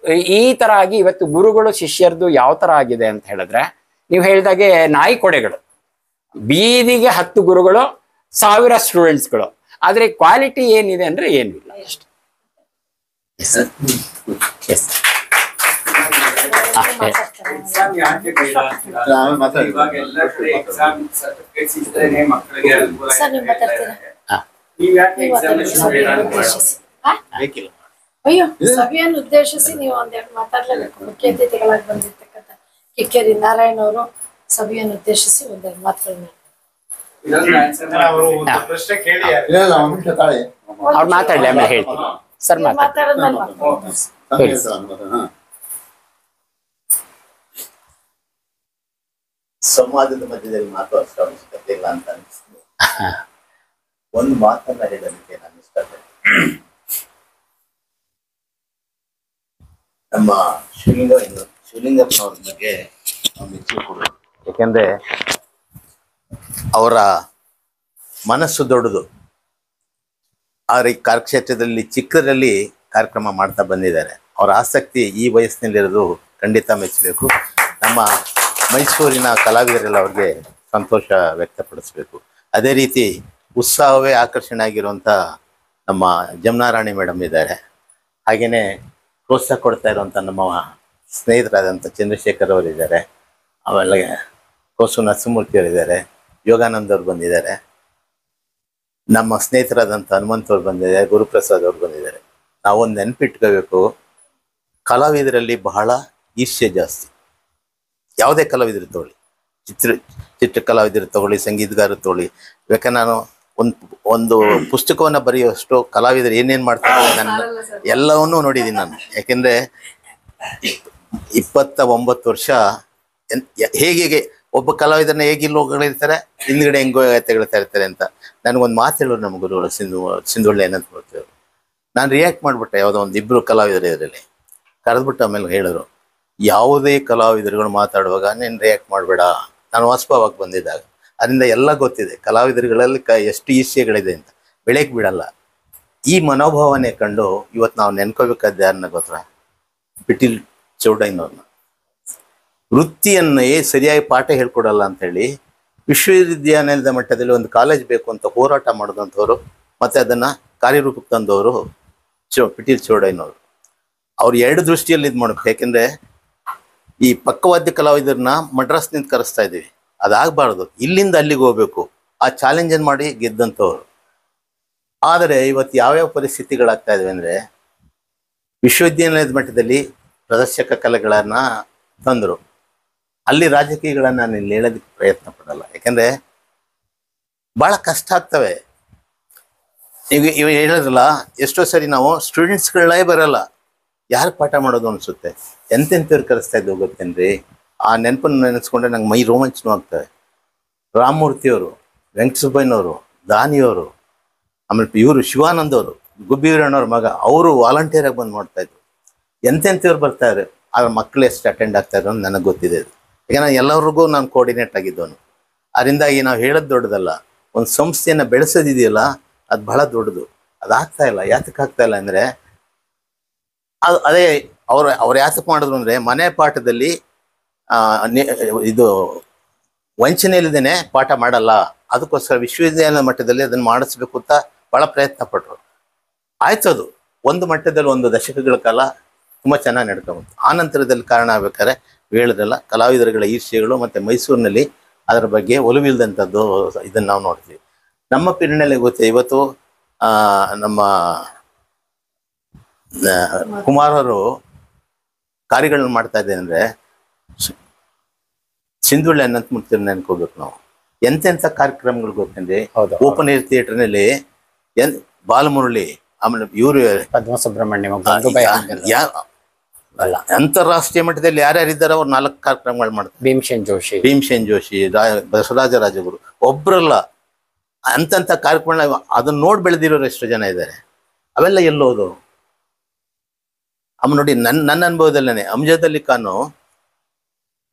ಈ ತರ ಆಗಿ ಇವತ್ತು ಗುರುಗಳು ಶಿಷ್ಯರದು ಯಾವ ತರ ಆಗಿದೆ ಅಂತ ಹೇಳಿದ್ರೆ, ನೀವು ಹೇಳ್ದಾಗೆ ನಾಯಿ ಕೊಡೆಗಳು, ಬೀದಿಗೆ 10 ಗುರುಗಳು 1000 ಸ್ಟೂಡೆಂಟ್ಸ್ಗಳು, ಆದ್ರೆ ಕ್ವಾಲಿಟಿ ಏನಿದೆ ಅಂದ್ರೆ ಏನಿಲ್ಲ ಅಷ್ಟೇ. ಎಕ್ಸಾಮ್ ಯಾಕೆ ಬೇಡ ಅಂತೀರಾ? ಇವಾಗ ಎಲ್ಲ ಕಡೆ ಎಕ್ಸಾಮ್ ಸರ್ಟಿಫಿಕೇಟ್ಸ್ ಇದ್ರೇನೆ ಮಕ್ಕಳಿಗೆ ಅನುಕೂಲ ಸರ್, ನೀವು ಮಾತಾಡ್ತೀರಾ? ನೀವ್ ಯಾಕೆ ಎಕ್ಸಾಮಿನೇಷನ್ ಬೇಡ ಅಂತ ಬೇಕಿಲ್ಲ. ಅಯ್ಯೋ, ಸಭೆಯನ್ನು ಉದ್ದೇಶಿಸಿ ನೀವು ಒಂದೆರಡು ಮಾತಾಡ್ಲೇಬೇಕು. ಮುಖ್ಯ ಅತಿಥಿಗಳಾಗಿ ಬಂದಿರ್ತಕ್ಕಂಥ ಕಿಕ್ಕೇರಿ ನಾರಾಯಣ್ ಅವರು ಸಭೆಯನ್ನು ಉದ್ದೇಶಿಸಿ ಒಂದೆರಡು ಮಾತುಗಳನ್ನ ಇದೊಂದು ಆನ್ಸರ್ ಅವರು ಒಂದು ಪ್ರಶ್ನೆ ಕೇಳಿ ಅವ್ರು ಮಾತಾಡ್ಲಿ, ಆಮೇಲೆ ಹೇಳ್ತೀನಿ. ಸರ್ ಮಾತಾಡೋದ್ಮೇಲೆ ಸಂವಾದದ ಮಧ್ಯದಲ್ಲಿ ಮಾತು ಅಷ್ಟು ಅವಶ್ಯಕತೆ ಇಲ್ಲ ಅಂತ ಅನಿಸ್ತದೆ. ಒಂದು ಮಾತನ್ನ ಹೇಳಲಿಕ್ಕೆ ನಾನು ಇಷ್ಟಪಡ್ತೀನಿ. ನಮ್ಮ ಶಿವಲಿಂಗಪ್ಪನವ್ರ ಬಗ್ಗೆ ನಾವು ಮೆಚ್ಚು ಕೊಡೋದು. ಯಾಕೆಂದ್ರೆ ಅವರ ಮನಸ್ಸು ದೊಡ್ಡದು. ಅವ್ರ ಈ ಕಾರ್ಯಕ್ಷೇತ್ರದಲ್ಲಿ ಚಿಕ್ಕದಲ್ಲಿ ಕಾರ್ಯಕ್ರಮ ಮಾಡ್ತಾ ಬಂದಿದ್ದಾರೆ. ಅವರ ಆಸಕ್ತಿ ಈ ವಯಸ್ಸಿನಲ್ಲಿರೋದು ಖಂಡಿತ ಮೆಚ್ಚಬೇಕು. ನಮ್ಮ ಮೈಸೂರಿನ ಕಲಾವಿದರೆಲ್ಲ ಅವ್ರಿಗೆ ಸಂತೋಷ ವ್ಯಕ್ತಪಡಿಸ್ಬೇಕು. ಅದೇ ರೀತಿ ಉತ್ಸಾಹವೇ ಆಕರ್ಷಣೆ ಆಗಿರುವಂಥ ನಮ್ಮ ಜಮುನಾರಾಣಿ ಮೇಡಮ್ ಇದ್ದಾರೆ. ಹಾಗೆಯೇ ಪ್ರೋತ್ಸಾಹ ಕೊಡ್ತಾ ಇರುವಂಥ ನಮ್ಮ ಸ್ನೇಹಿತರಾದಂಥ ಚಂದ್ರಶೇಖರ್ ಅವರಿದ್ದಾರೆ. ಆಮೇಲೆ ಕೋಸು ನರಸಿಂಹಮೂರ್ತಿ ಅವರಿದ್ದಾರೆ. ಯೋಗಾನಂದ್ ಅವ್ರು ಬಂದಿದ್ದಾರೆ. ನಮ್ಮ ಸ್ನೇಹಿತರಾದಂಥ ಹನುಮಂತ್ ಅವ್ರು ಬಂದಿದ್ದಾರೆ. ಗುರುಪ್ರಸಾದ್ ಅವ್ರು ಬಂದಿದ್ದಾರೆ. ನಾವೊಂದು ನೆನಪಿಟ್ಕೋಬೇಕು, ಕಲಾವಿದರಲ್ಲಿ ಬಹಳ ಈರ್ಷ್ಯೆ ಜಾಸ್ತಿ. ಯಾವುದೇ ಕಲಾವಿದರು ತಗೊಳ್ಳಿ, ಚಿತ್ರ ಕಲಾವಿದರು ತಗೊಳ್ಳಿ, ಸಂಗೀತಗಾರರು ತಗೊಳ್ಳಿ. ಯಾಕಂದ್ರೆ ನಾನು ಒಂದು ಪುಸ್ತಕವನ್ನು ಬರೆಯುವಷ್ಟು ಕಲಾವಿದರು ಏನೇನು ಮಾಡ್ತಾರೆ ನಾನು ಎಲ್ಲವನ್ನೂ ನೋಡಿದ್ದೀನಿ ನಾನು. ಯಾಕೆಂದರೆ 29 ವರ್ಷ ಹೇಗೆ ಒಬ್ಬ ಕಲಾವಿದರನ್ನ ಹೇಗಿಲ್ಲ ಹೋಗಿರ್ತಾರೆ, ಹಿಂದ್ಗಡೆ ಹೆಂಗೋ ತೆಗಳ್ತಾ ಇರ್ತಾರೆ ಅಂತ. ನನಗೊಂದು ಮಾತು ಹೇಳೋರು ನಮ್ಮ ಗುರುಗಳು ಸಿಂಧುಳ್ಳಿ ಏನಂತ ಹೇಳ್ತೇವೆ. ನಾನು ರಿಯಾಕ್ಟ್ ಮಾಡಿಬಿಟ್ಟೆ. ಯಾವುದೋ ಒಂದು 2 ಕಲಾವಿದರು ಇದರಲ್ಲಿ ಕರೆದ್ಬಿಟ್ಟು ಆಮೇಲೆ ಹೇಳಿದ್ರು, ಯಾವುದೇ ಕಲಾವಿದರುಗಳು ಮಾತಾಡುವಾಗ ನೀನು ರಿಯಾಕ್ಟ್ ಮಾಡಬೇಡ. ನಾನು ವಾಸ್ತವವಾಗಿ ಬಂದಿದ್ದಾಗ ಅದರಿಂದ ಎಲ್ಲ ಗೊತ್ತಿದೆ ಕಲಾವಿದರುಗಳಲ್ಲಿ ಎಷ್ಟು ಈರ್ಷ್ಯೆಗಳಿದೆ ಅಂತ. ಬೆಳಗ್ಗೆ ಬಿಡಲ್ಲ. ಈ ಮನೋಭಾವನೆ ಕಂಡು ಇವತ್ತು ನಾವು ನೆನ್ಕೋಬೇಕಾದ ಯಾರನ್ನ ಗೊತ್ತಾ? ಪಿಟೀಲ್ ಚೌಡಯ್ಯನವ್ರನ್ನ. ವೃತ್ತಿಯನ್ನೇ ಸರಿಯಾಗಿ ಪಾಠ ಹೇಳ್ಕೊಡಲ್ಲ ಅಂತೇಳಿ ವಿಶ್ವವಿದ್ಯಾನಿಲಯದ ಮಟ್ಟದಲ್ಲಿ ಒಂದು ಕಾಲೇಜ್ ಬೇಕು ಅಂತ ಹೋರಾಟ ಮಾಡಿದಂಥವ್ರು ಮತ್ತು ಅದನ್ನು ಕಾರ್ಯರೂಪಕ್ಕೆ ತಂದವರು ಪಿಟೀಲ್ ಚೌಡಯ್ಯನವರು. ಅವ್ರು 2 ದೃಷ್ಟಿಯಲ್ಲಿ ಇದು ಮಾಡಬೇಕು. ಯಾಕೆಂದರೆ ಈ ಪಕ್ಕವಾದ್ಯ ಕಲಾವಿದರನ್ನ ಮಡ್ರಾಸ್ನಿಂದ ಕರೆಸ್ತಾ ಇದ್ದೀವಿ, ಅದಾಗಬಾರ್ದು. ಇಲ್ಲಿಂದ ಅಲ್ಲಿಗೆ ಹೋಗ್ಬೇಕು. ಆ ಚಾಲೆಂಜನ್ನು ಮಾಡಿ ಗೆದ್ದಂಥವ್ರು. ಆದರೆ ಇವತ್ತು ಯಾವ್ಯಾವ ಪರಿಸ್ಥಿತಿಗಳಾಗ್ತಾ ಇದಾವೆ ಅಂದರೆ, ವಿಶ್ವವಿದ್ಯಾನಿಲಯದ ಮಟ್ಟದಲ್ಲಿ ಪ್ರದರ್ಶಕ ಕಲೆಗಳನ್ನು ತಂದರು. ಅಲ್ಲಿ ರಾಜಕೀಯಗಳನ್ನು ನಾನು ಇಲ್ಲಿ ಹೇಳೋದಕ್ಕೆ ಪ್ರಯತ್ನ ಪಡಲ್ಲ. ಯಾಕೆಂದರೆ ಭಾಳ ಕಷ್ಟ ಆಗ್ತವೆ. ಇವ ಹೇಳಿದ್ರಲ್ಲ, ಎಷ್ಟೋ ಸರಿ ನಾವು ಸ್ಟೂಡೆಂಟ್ಸ್ಗಳೇ ಬರಲ್ಲ, ಯಾರು ಪಾಠ ಮಾಡೋದು ಅನಿಸುತ್ತೆ. ಎಂತೆಂಥವ್ರು ಕರೆಸ್ತಾ ಇದ್ದು ಗೊತ್ತೇನ್ರಿ. ಆ ನೆನಪನ್ನು ನೆನೆಸ್ಕೊಂಡ್ರೆ ನಂಗೆ ಮೈ ರೋಮಾಂಚನೂ ಆಗ್ತವೆ. ರಾಮಮೂರ್ತಿಯವರು, ವೆಂಕಟಸುಬ್ಬಯ್ಯನವರು, ದಾನಿಯವರು, ಆಮೇಲೆ ಇವರು ಶಿವಾನಂದ್ ಅವರು, ಗುಬ್ಬಿ ವೀರಣ್ಣವ್ರ ಮಗ, ಅವರು ವಾಲಂಟಿಯರಾಗಿ ಬಂದು ಮಾಡ್ತಾಯಿದ್ರು. ಎಂತೆಂಥವ್ರು ಬರ್ತಾರೆ. ಆದ್ರೆ ಮಕ್ಕಳು ಎಷ್ಟು ಅಟೆಂಡ್ ಆಗ್ತಾಯಿದ್ರು ಅಂತ ನನಗೆ ಗೊತ್ತಿದೆ. ಈಗ ನಾನು ಎಲ್ಲರಿಗೂ ನಾನು ಕೋಆರ್ಡಿನೇಟ್ ಆಗಿದ್ದವನು. ಅದರಿಂದಾಗಿ ನಾವು ಹೇಳೋದು ದೊಡ್ಡದಲ್ಲ, ಒಂದು ಸಂಸ್ಥೆಯನ್ನು ಬೆಳೆಸೋದಿದೆಯಲ್ಲ ಅದು ಬಹಳ ದೊಡ್ಡದು. ಅದಾಗ್ತಾ ಇಲ್ಲ. ಯಾತಕ್ಕೆ ಆಗ್ತಾ ಇಲ್ಲ ಅಂದರೆ, ಅದೇ ಅವ್ರು ಯಾತಕ್ಕೆ ಮಾಡಿದ್ರು ಅಂದರೆ, ಮನೆ ಪಾಠದಲ್ಲಿ ಇದು ವಂಚನೆ ಇಲ್ಲದೇನೆ ಪಾಠ ಮಾಡಲ್ಲ, ಅದಕ್ಕೋಸ್ಕರ ವಿಶ್ವವಿದ್ಯಾಲಯ ಮಟ್ಟದಲ್ಲಿ ಅದನ್ನು ಮಾಡಿಸ್ಬೇಕು ಅಂತ ಭಾಳ ಪ್ರಯತ್ನ ಪಟ್ಟರು. ಆಯ್ತು, ಅದು ಒಂದು ಮಟ್ಟದಲ್ಲಿ 1 ದಶಕಗಳ ಕಾಲ ತುಂಬ ಚೆನ್ನಾಗಿ ನಡ್ಕೊಂಬಂತು. ಆ ನಂತರದಲ್ಲಿ ಕಾರಣ ಆಗ್ಬೇಕಾದ್ರೆ ಹೇಳಿದ್ರಲ್ಲ, ಕಲಾವಿದರುಗಳ ಈರ್ಷ್ಯೆಗಳು ಮತ್ತು ಮೈಸೂರಿನಲ್ಲಿ ಅದರ ಬಗ್ಗೆ ಒಲವಿಲ್ದಂಥದ್ದು ಇದನ್ನು ನಾವು ನೋಡ್ತೀವಿ. ನಮ್ಮ ಪಿರಿಯಡ್ನಲ್ಲಿ ಗೊತ್ತೆ. ಇವತ್ತು ನಮ್ಮ ಕುಮಾರವರು ಕಾರ್ಯಗಳನ್ನ ಮಾಡ್ತಾ ಇದ್ದೇನೆ ಅಂದರೆ, ಸಿಂಧುಳ್ಳಿ ಅನಂತಮೂರ್ತಿ ನೆನ್ಕೋಬೇಕು ನಾವು. ಎಂತೆಂಥ ಕಾರ್ಯಕ್ರಮಗಳು ಗೊತ್ತಂದ್ರೆ, ಓಪನ್ ಏರ್ ಥಿಯೇಟರ್ನಲ್ಲಿ ಬಾಲಮುರಳಿ, ಆಮೇಲೆ ಇವರು ಪದ್ಮಸುಬ್ರಹ್ಮಣ್ಯ, ಅಂತಾರಾಷ್ಟ್ರೀಯ ಮಟ್ಟದಲ್ಲಿ ಯಾರ್ಯಾರಿದ್ದಾರೆ ಅವ್ರು 4 ಕಾರ್ಯಕ್ರಮಗಳು ಮಾಡ್ತಾರೆ. ಭೀಮಸೇನ್ ಜೋಶಿ, ಬಸವರಾಜ ರಾಜಗುರು, ಒಬ್ರಲ್ಲ ಅಂತಂಥ ಕಾರ್ಯಕ್ರಮ. ಅದನ್ನ ನೋಡಿ ಬೆಳೆದಿರೋರು ಎಷ್ಟು ಜನ ಇದ್ದಾರೆ. ಅವೆಲ್ಲ ಎಲ್ಲೋದು? ನೋಡಿ, ನನ್ನ ಅನುಭವದಲ್ಲೇ ಅಮ್ಜದ್ ಅಲಿ ಖಾನು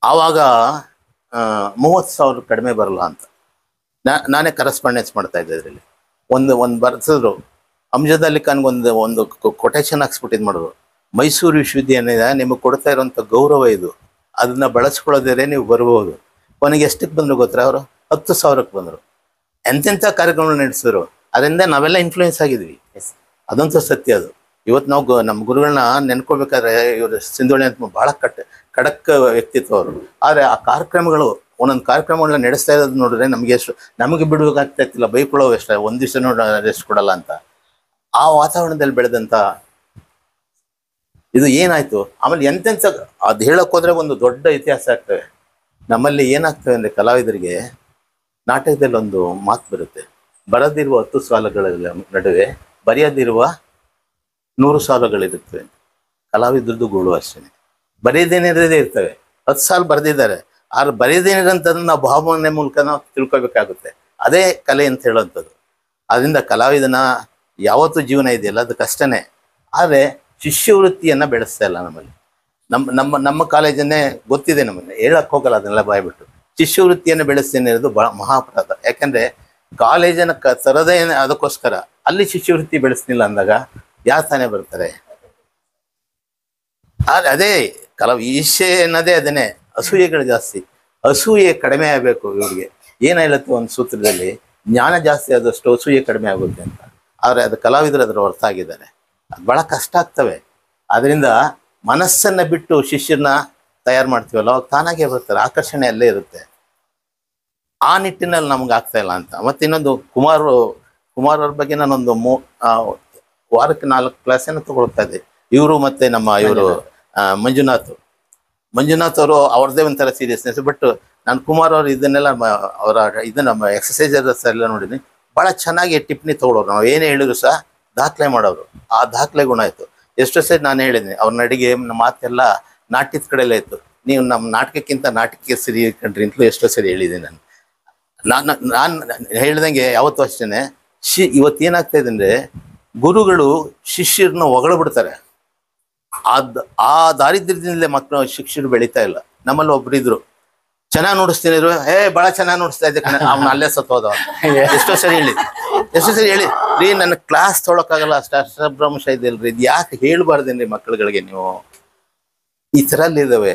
ಆವಾಗ 30,000 ಕಡಿಮೆ ಬರಲ್ಲ ಅಂತ ನಾನೇ ಕರೆಸ್ಪಾಂಡೆನ್ಸ್ ಮಾಡ್ತಾ ಇದ್ದೆ ಇದರಲ್ಲಿ. ಒಂದು ಬರ್ಸಿದ್ರು, ಅಮ್ಜದ್ ಅಲಿ ಖಾನ್ಗೆ ಒಂದು ಕೊಟೇಶನ್ ಹಾಕ್ಸ್ಬಿಟ್ಟಿದ್ ಮಾಡಿದ್ರು, ಮೈಸೂರು ವಿಶ್ವವಿದ್ಯಾನಿಲಯ ನಿಮಗೆ ಕೊಡ್ತಾ ಇರೋಂಥ ಗೌರವ ಇದು, ಅದನ್ನ ಬಳಸ್ಕೊಳ್ಳೋದೇ ನೀವು ಬರ್ಬೋದು. ಕೊನೆಗೆ ಎಷ್ಟಕ್ಕೆ ಬಂದರು ಗೊತ್ತಾ ಅವರು? 10,000ಕ್ಕೆ ಬಂದರು. ಎಂತೆಂಥ ಕಾರ್ಯಕ್ರಮಗಳು ನಡೆಸಿದ್ರು. ಅದರಿಂದ ನಾವೆಲ್ಲ ಇನ್ಫ್ಲೂಯೆನ್ಸ್ ಆಗಿದ್ವಿ. ಅದಂತೂ ಸತ್ಯ. ಅದು ಇವತ್ತು ನಾವು ನಮ್ಮ ಗುರುಗಳನ್ನ ನೆನ್ಕೋಬೇಕಾದ್ರೆ ಇವರು ಸಿಂಧೋಳಿ ಅಂತ ಭಾಳ ಖಡಕ್ ವ್ಯಕ್ತಿತ್ವ ಅವರು. ಆದರೆ ಆ ಕಾರ್ಯಕ್ರಮಗಳು ಒಂದೊಂದು ಕಾರ್ಯಕ್ರಮಗಳನ್ನ ನಡೆಸ್ತಾ ಇರೋದು ನೋಡಿದ್ರೆ ನಮಗೆ ಬಿಡಬೇಕಾಗ್ತಿಲ್ಲ, ಬೈಕೊಳ್ಳೋ ಎಷ್ಟು ಒಂದು ದಿವಸ ರೆಸ್ಟ್ ಕೊಡಲ್ಲ ಅಂತ. ಆ ವಾತಾವರಣದಲ್ಲಿ ಬೆಳೆದಂಥ ಇದು ಏನಾಯ್ತು. ಆಮೇಲೆ ಎಂತೆಂಥ ಅದು ಹೇಳೋಕ್ಕೋದ್ರೆ ಒಂದು ದೊಡ್ಡ ಇತಿಹಾಸ ಆಗ್ತವೆ. ನಮ್ಮಲ್ಲಿ ಏನಾಗ್ತವೆ ಅಂದರೆ ಕಲಾವಿದರಿಗೆ ನಾಟಕದಲ್ಲಿ ಒಂದು ಮಾತು ಬರುತ್ತೆ, ಬರದಿರುವ 10 ಸಾಲುಗಳ ನಡುವೆ ಬರೆಯದಿರುವ 100 ಸಾಲುಗಳಿರುತ್ತವೆ. ಕಲಾವಿದ್ರದ್ದು ಗೋಳು ಅಷ್ಟೇ, ಬರೆಯದೇನಿರದೇ ಇರ್ತವೆ. 10 ಸಾಲು ಬರೆದಿದ್ದಾರೆ, ಆದ್ರೆ ಬರೆಯದೇನಿರೋಂಥದ್ದನ್ನು ನಾವು ಭಾವನೆ ಮೂಲಕ ನಾವು ತಿಳ್ಕೊಬೇಕಾಗುತ್ತೆ. ಅದೇ ಕಲೆ ಅಂತ ಹೇಳೋವಂಥದ್ದು. ಅದರಿಂದ ಕಲಾವಿದನ ಯಾವತ್ತೂ ಜೀವನ ಇದೆಯಲ್ಲ ಅದು ಕಷ್ಟನೇ. ಆದರೆ ಶಿಷ್ಯವೃತ್ತಿಯನ್ನು ಬೆಳೆಸ್ತಾ ಇಲ್ಲ ನಮ್ಮಲ್ಲಿ. ನಮ್ಮ ಕಾಲೇಜನ್ನೇ ಗೊತ್ತಿದೆ, ನಮ್ಮನ್ನು ಹೇಳಕ್ಕೆ ಹೋಗಲ್ಲ ಅದನ್ನೆಲ್ಲ ಬಾಯ್ಬಿಟ್ಟು. ಶಿಷ್ಯವೃತ್ತಿಯನ್ನು ಬೆಳೆಸ್ತೇನೆ ಇರೋದು ಭಾಳ ಮಹಾಪರಾಧ. ಯಾಕಂದರೆ ಕಾಲೇಜನ್ನು ತರದೇ ಅದಕ್ಕೋಸ್ಕರ ಅಲ್ಲಿ ಶಿಷ್ಯವೃತ್ತಿ ಬೆಳೆಸ್ತಿಲ್ಲ ಅಂದಾಗ ಯಾರು ತಾನೇ ಬರ್ತಾರೆ? ಅದೇ ಈಶೆ ಅನ್ನೋದೇ ಅದನ್ನೇ. ಅಸೂಯೆಗಳು ಜಾಸ್ತಿ, ಅಸೂಯೆ ಕಡಿಮೆ ಆಗಬೇಕು ಇವ್ರಿಗೆ. ಏನು ಹೇಳುತ್ತೆ ಒಂದು ಸೂತ್ರದಲ್ಲಿ, ಜ್ಞಾನ ಜಾಸ್ತಿ ಆದಷ್ಟು ಅಸೂಯೆ ಕಡಿಮೆ ಆಗುತ್ತೆ ಅಂತ. ಆದರೆ ಅದು ಕಲಾವಿದರು ಅದರ ಹೊರತ ಆಗಿದ್ದಾರೆ. ಅದು ಭಾಳ ಕಷ್ಟ ಆಗ್ತವೆ. ಅದರಿಂದ ಮನಸ್ಸನ್ನು ಬಿಟ್ಟು ಶಿಷ್ಯರನ್ನ ತಯಾರು ಮಾಡ್ತೀವಲ್ಲ, ಅವಾಗ ತಾನಾಗೇ ಬರ್ತಾರೆ. ಆಕರ್ಷಣೆ ಅಲ್ಲೇ ಇರುತ್ತೆ. ಆ ನಿಟ್ಟಿನಲ್ಲಿ ನಮ್ಗೆ ಆಗ್ತಾ ಇಲ್ಲ ಅಂತ. ಮತ್ತು ಇನ್ನೊಂದು ಕುಮಾರ್ ಅವ್ರ ಬಗ್ಗೆ ನಾನೊಂದು ವಾರಕ್ಕೆ 4 ಕ್ಲಾಸನ್ನು ತಗೊಳ್ತಾ ಇದ್ದೆ. ಇವರು ಮತ್ತು ಇವರು ಮಂಜುನಾಥ್ ಅವರು ಅವ್ರದ್ದೇ ಒಂಥರ ಸೀರಿಯಸ್ನೆಸ್. ಬಟ್ ನಾನು ಕುಮಾರ್ ಅವರು ಇದನ್ನೆಲ್ಲ ನಮ್ಮ ಎಕ್ಸಸೈಸಸ್ ಎಲ್ಲ ನೋಡಿದ್ದೀನಿ. ಭಾಳ ಚೆನ್ನಾಗಿ ಟಿಪ್ಪಣಿ ತೊಗೊಳೋರು. ನಾವು ಏನೇ ಹೇಳಿದ್ರು ಸಹ ದಾಖಲೆ ಮಾಡೋರು. ಆ ದಾಖಲೆ ಗುಣ ಆಯಿತು. ಎಷ್ಟೋ ಸರಿ ನಾನು ಹೇಳಿದ್ದೀನಿ, ಅವ್ರ ನಡಿಗೆ ಮಾತೆಲ್ಲ ನಾಟ್ಯದ ಕಡೆಯಲ್ಲೇ ಇತ್ತು. ನೀವು ನಮ್ಮ ನಾಟಕಕ್ಕಿಂತ ನಾಟಕಕ್ಕೆ ಸರಿ ಕಂಡ್ರಿ ಅಂತಲೂ ಎಷ್ಟೋ ಸರಿ ಹೇಳಿದ್ದೀನಿ. ನಾನು ಹೇಳ್ದಂಗೆ ಯಾವತ್ತೂ ಅಷ್ಟೇ. ಇವತ್ತೇನಾಗ್ತಾ ಇದೆ ಅಂದರೆ, ಗುರುಗಳು ಶಿಷ್ಯರನ್ನ ಹೊಗಳ್ಬಿಡ್ತಾರೆ. ಆ ದಾರಿದ್ರ್ಯದಿಂದಲೇ ಮಕ್ಕಳು ಶಿಷ್ಯರು ಬೆಳೀತಾ ಇಲ್ಲ. ನಮ್ಮಲ್ಲಿ ಒಬ್ರಿದ್ರು, ಚೆನ್ನಾಗಿ ನೋಡಿಸ್ತೀನಿ, ಭಾಳ ಚೆನ್ನಾಗಿ ನೋಡಿಸ್ತಾ ಇದ್ದೆ ಕಣ, ಅವ್ನು ಅಲ್ಲೇ ಸತ್ತೋದ. ಎಷ್ಟೋ ಸರಿ ಹೇಳಿ ರೀ, ನನ್ನ ಕ್ಲಾಸ್ ತೊಗೊಳಕ್ಕಾಗಲ್ಲ, ಅಷ್ಟಭ್ರಂಶ ಇದೆಯಲ್ರಿ, ಇದು ಯಾಕೆ ಹೇಳ್ಬಾರ್ದೇನ್ರಿ ಮಕ್ಕಳುಗಳಿಗೆ ನೀವು? ಈ ಥರ ಇದ್ದಾವೆ,